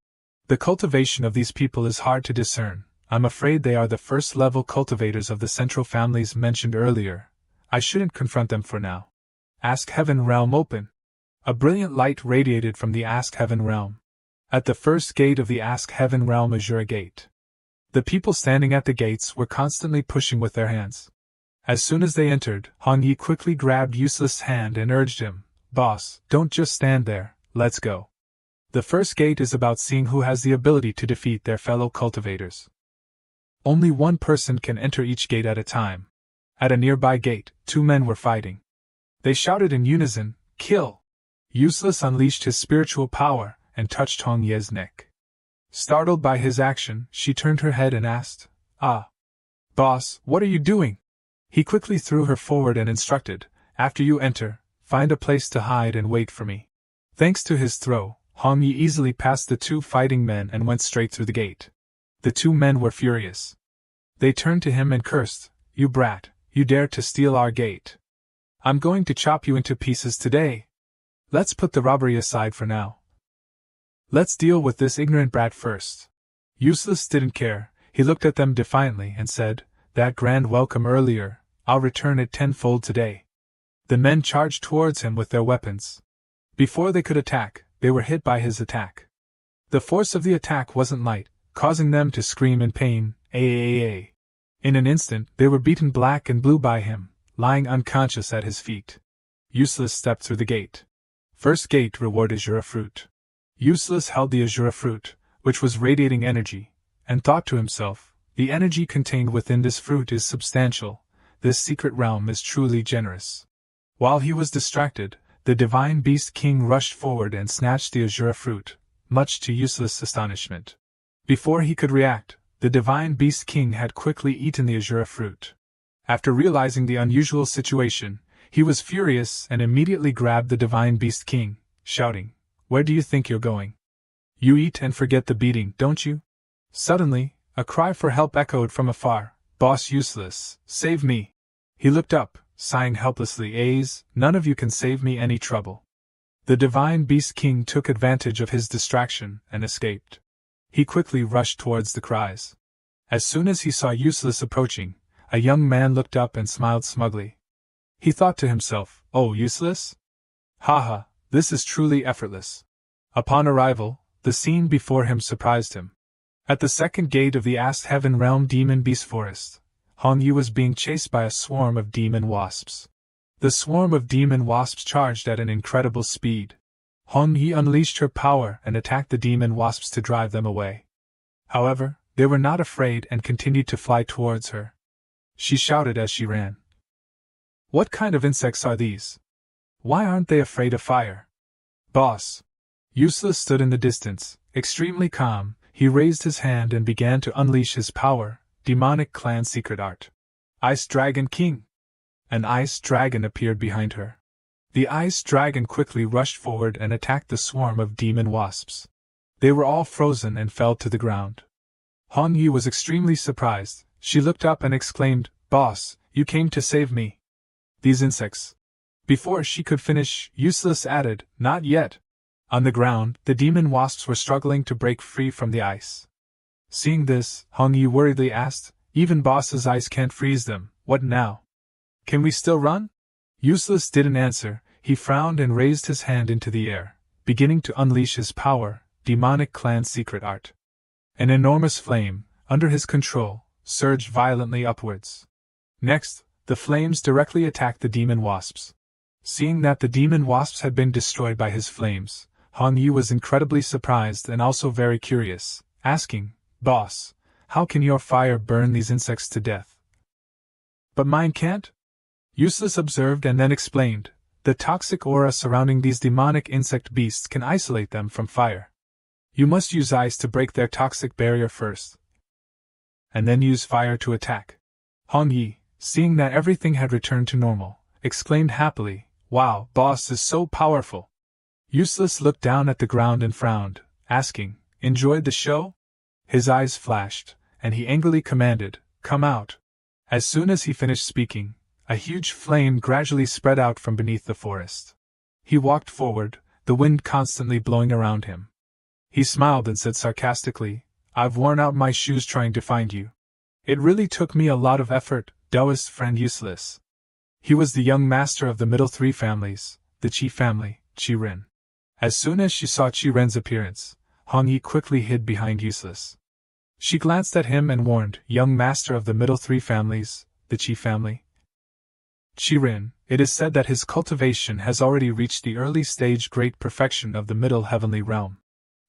A: the cultivation of these people is hard to discern. I'm afraid they are the first-level cultivators of the central families mentioned earlier. I shouldn't confront them for now. Ask Heaven Realm open. A brilliant light radiated from the Ask Heaven Realm. At the first gate of the Ask Heaven Realm Azure Gate. The people standing at the gates were constantly pushing with their hands. As soon as they entered, Hong Yi quickly grabbed Useless' hand and urged him, "Boss, don't just stand there, let's go." The first gate is about seeing who has the ability to defeat their fellow cultivators. Only one person can enter each gate at a time. At a nearby gate, two men were fighting. They shouted in unison, "Kill!" Useless unleashed his spiritual power and touched Hong Ye's neck. Startled by his action, she turned her head and asked, "Ah, boss, what are you doing?" He quickly threw her forward and instructed, "After you enter, find a place to hide and wait for me." Thanks to his throw, Hong Yi easily passed the two fighting men and went straight through the gate. The two men were furious. They turned to him and cursed, "You brat, you dared to steal our gate. I'm going to chop you into pieces today. Let's put the robbery aside for now. Let's deal with this ignorant brat first." Useless didn't care. He looked at them defiantly and said, "That grand welcome earlier, I'll return it tenfold today." The men charged towards him with their weapons. Before they could attack, they were hit by his attack. The force of the attack wasn't light, causing them to scream in pain, "Aaaaa." In an instant, they were beaten black and blue by him, lying unconscious at his feet. Useless stepped through the gate. First gate, reward Azure fruit. Useless held the Azure fruit, which was radiating energy, and thought to himself, the energy contained within this fruit is substantial, this secret realm is truly generous. While he was distracted, the Divine Beast King rushed forward and snatched the Azure fruit, much to Useless' astonishment. Before he could react, the Divine Beast King had quickly eaten the Azure fruit. After realizing the unusual situation, he was furious and immediately grabbed the Divine Beast King, shouting, "Where do you think you're going? You eat and forget the beating, don't you?" Suddenly, a cry for help echoed from afar, "Boss Useless, save me!" He looked up, sighing helplessly, "None of you can save me any trouble." The Divine Beast King took advantage of his distraction and escaped. He quickly rushed towards the cries. As soon as he saw Useless approaching, a young man looked up and smiled smugly. He thought to himself, "Oh, Useless? Haha, this is truly effortless." Upon arrival, the scene before him surprised him. At the second gate of the Ask Heaven Realm Demon Beast Forest, Hong Yi was being chased by a swarm of demon wasps. The swarm of demon wasps charged at an incredible speed. Hong Yi unleashed her power and attacked the demon wasps to drive them away. However, they were not afraid and continued to fly towards her. She shouted as she ran, "What kind of insects are these? Why aren't they afraid of fire?" "Boss!" Useless stood in the distance, extremely calm. He raised his hand and began to unleash his power, demonic clan secret art. Ice Dragon King! An ice dragon appeared behind her. The ice dragon quickly rushed forward and attacked the swarm of demon wasps. They were all frozen and fell to the ground. Hong Yi was extremely surprised. She looked up and exclaimed, "Boss, you came to save me. These insects." Before she could finish, Useless added, "Not yet." On the ground, the demon wasps were struggling to break free from the ice. Seeing this, Hong Yi worriedly asked, "Even Boss's ice can't freeze them, what now? Can we still run?" Useless didn't answer. He frowned and raised his hand into the air, beginning to unleash his power, demonic clan secret art. An enormous flame, under his control, surged violently upwards. Next, the flames directly attacked the demon wasps. Seeing that the demon wasps had been destroyed by his flames, Hong Yi was incredibly surprised and also very curious, asking, "Boss, how can your fire burn these insects to death?" "But mine can't?" Useless observed and then explained, "The toxic aura surrounding these demonic insect beasts can isolate them from fire. You must use ice to break their toxic barrier first, and then use fire to attack." Hong Yi, seeing that everything had returned to normal, exclaimed happily, "Wow, Boss is so powerful. Useless looked down at the ground and frowned, asking, "Enjoyed the show?" His eyes flashed, and he angrily commanded, "Come out." As soon as he finished speaking, a huge flame gradually spread out from beneath the forest. He walked forward, the wind constantly blowing around him. He smiled and said sarcastically, "I've worn out my shoes trying to find you. It really took me a lot of effort, dullest friend Useless." He was the young master of the middle three families, the Chi family, Chi-Rin. As soon as she saw Chi-Ren's appearance, Hong-Yi quickly hid behind Useless. She glanced at him and warned, "Young master of the middle three families, the Chi family. Chi-Rin, it is said that his cultivation has already reached the early stage great perfection of the middle heavenly realm."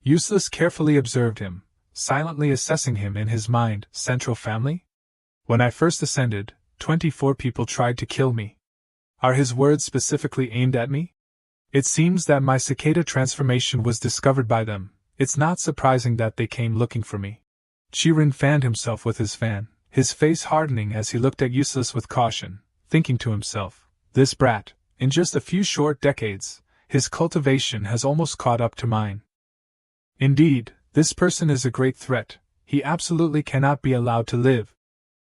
A: Useless carefully observed him, silently assessing him in his mind. Central family? When I first ascended, 24 people tried to kill me. Are his words specifically aimed at me? It seems that my cicada transformation was discovered by them. It's not surprising that they came looking for me. Chi-Rin fanned himself with his fan, his face hardening as he looked at Useless with caution, thinking to himself, "This brat, in just a few short decades, his cultivation has almost caught up to mine. Indeed, this person is a great threat. He absolutely cannot be allowed to live."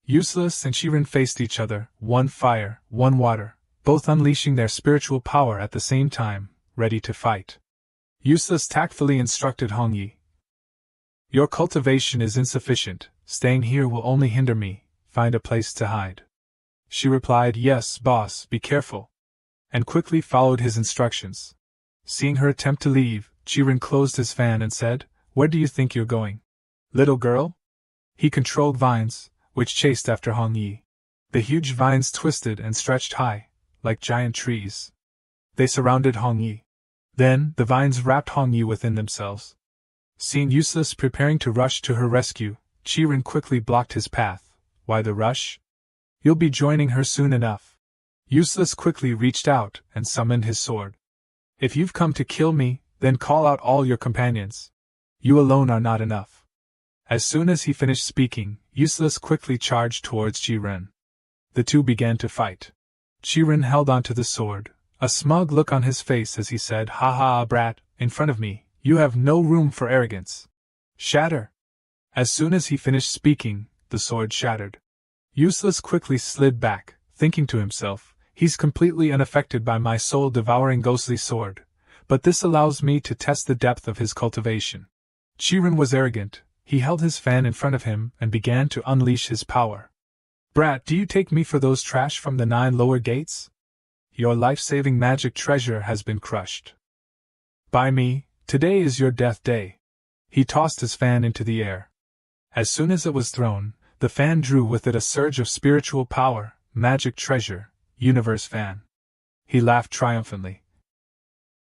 A: Useless and Chi-Rin faced each other, one fire, one water, both unleashing their spiritual power at the same time, ready to fight. Useless tactfully instructed Hong-Yi, "Your cultivation is insufficient, staying here will only hinder me, find a place to hide." She replied, "Yes, boss, be careful," and quickly followed his instructions. Seeing her attempt to leave, Chi-Rin closed his fan and said, "Where do you think you're going, little girl?" He controlled vines, which chased after Hong-Yi. The huge vines twisted and stretched high, like giant trees. They surrounded Hong-Yi. Then, the vines wrapped Hong-Yi within themselves. Seeing Useless preparing to rush to her rescue, Chi-Rin quickly blocked his path. "Why the rush? You'll be joining her soon enough." Useless quickly reached out and summoned his sword. "If you've come to kill me, then call out all your companions. You alone are not enough." As soon as he finished speaking, Useless quickly charged towards Chi-Rin. The two began to fight. Chi-Rin held onto the sword, a smug look on his face as he said, "Ha ha, brat, in front of me, you have no room for arrogance. Shatter!" As soon as he finished speaking, the sword shattered. Useless quickly slid back, thinking to himself, "He's completely unaffected by my soul-devouring ghostly sword, but this allows me to test the depth of his cultivation." Chi-Rin was arrogant. He held his fan in front of him and began to unleash his power. "Brat, do you take me for those trash from the 9 lower gates? Your life-saving magic treasure has been crushed. By me, today is your death day." He tossed his fan into the air. As soon as it was thrown, the fan drew with it a surge of spiritual power, magic treasure, universe fan. He laughed triumphantly.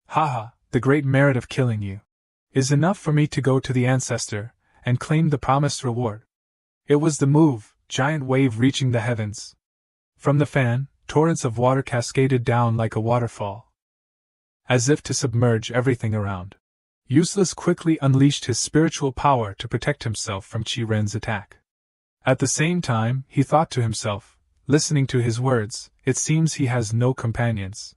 A: "Haha, the great merit of killing you is enough for me to go to the ancestor and claim the promised reward." It was the move, giant wave reaching the heavens. From the fan, torrents of water cascaded down like a waterfall, as if to submerge everything around. Useless quickly unleashed his spiritual power to protect himself from Chi-Ren's attack. At the same time, he thought to himself, listening to his words, "It seems he has no companions.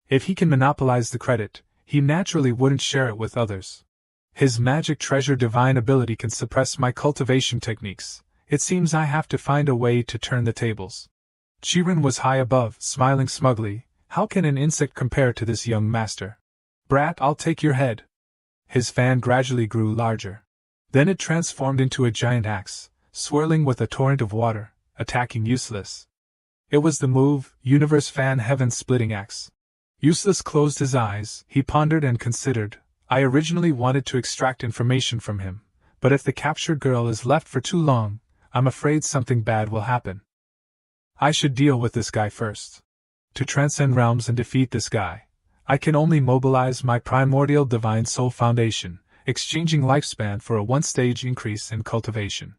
A: If he can monopolize the credit, he naturally wouldn't share it with others. His magic treasure divine ability can suppress my cultivation techniques. It seems I have to find a way to turn the tables." Chi-Rin was high above, smiling smugly. "How can an insect compare to this young master? Brat, I'll take your head." His fan gradually grew larger. Then it transformed into a giant axe, swirling with a torrent of water, attacking Useless. It was the move, Universe Fan Heaven-Splitting Axe. Useless closed his eyes. He pondered and considered. "I originally wanted to extract information from him, but if the captured girl is left for too long, I'm afraid something bad will happen. I should deal with this guy first. To transcend realms and defeat this guy, I can only mobilize my primordial divine soul foundation, exchanging lifespan for a 1-stage increase in cultivation.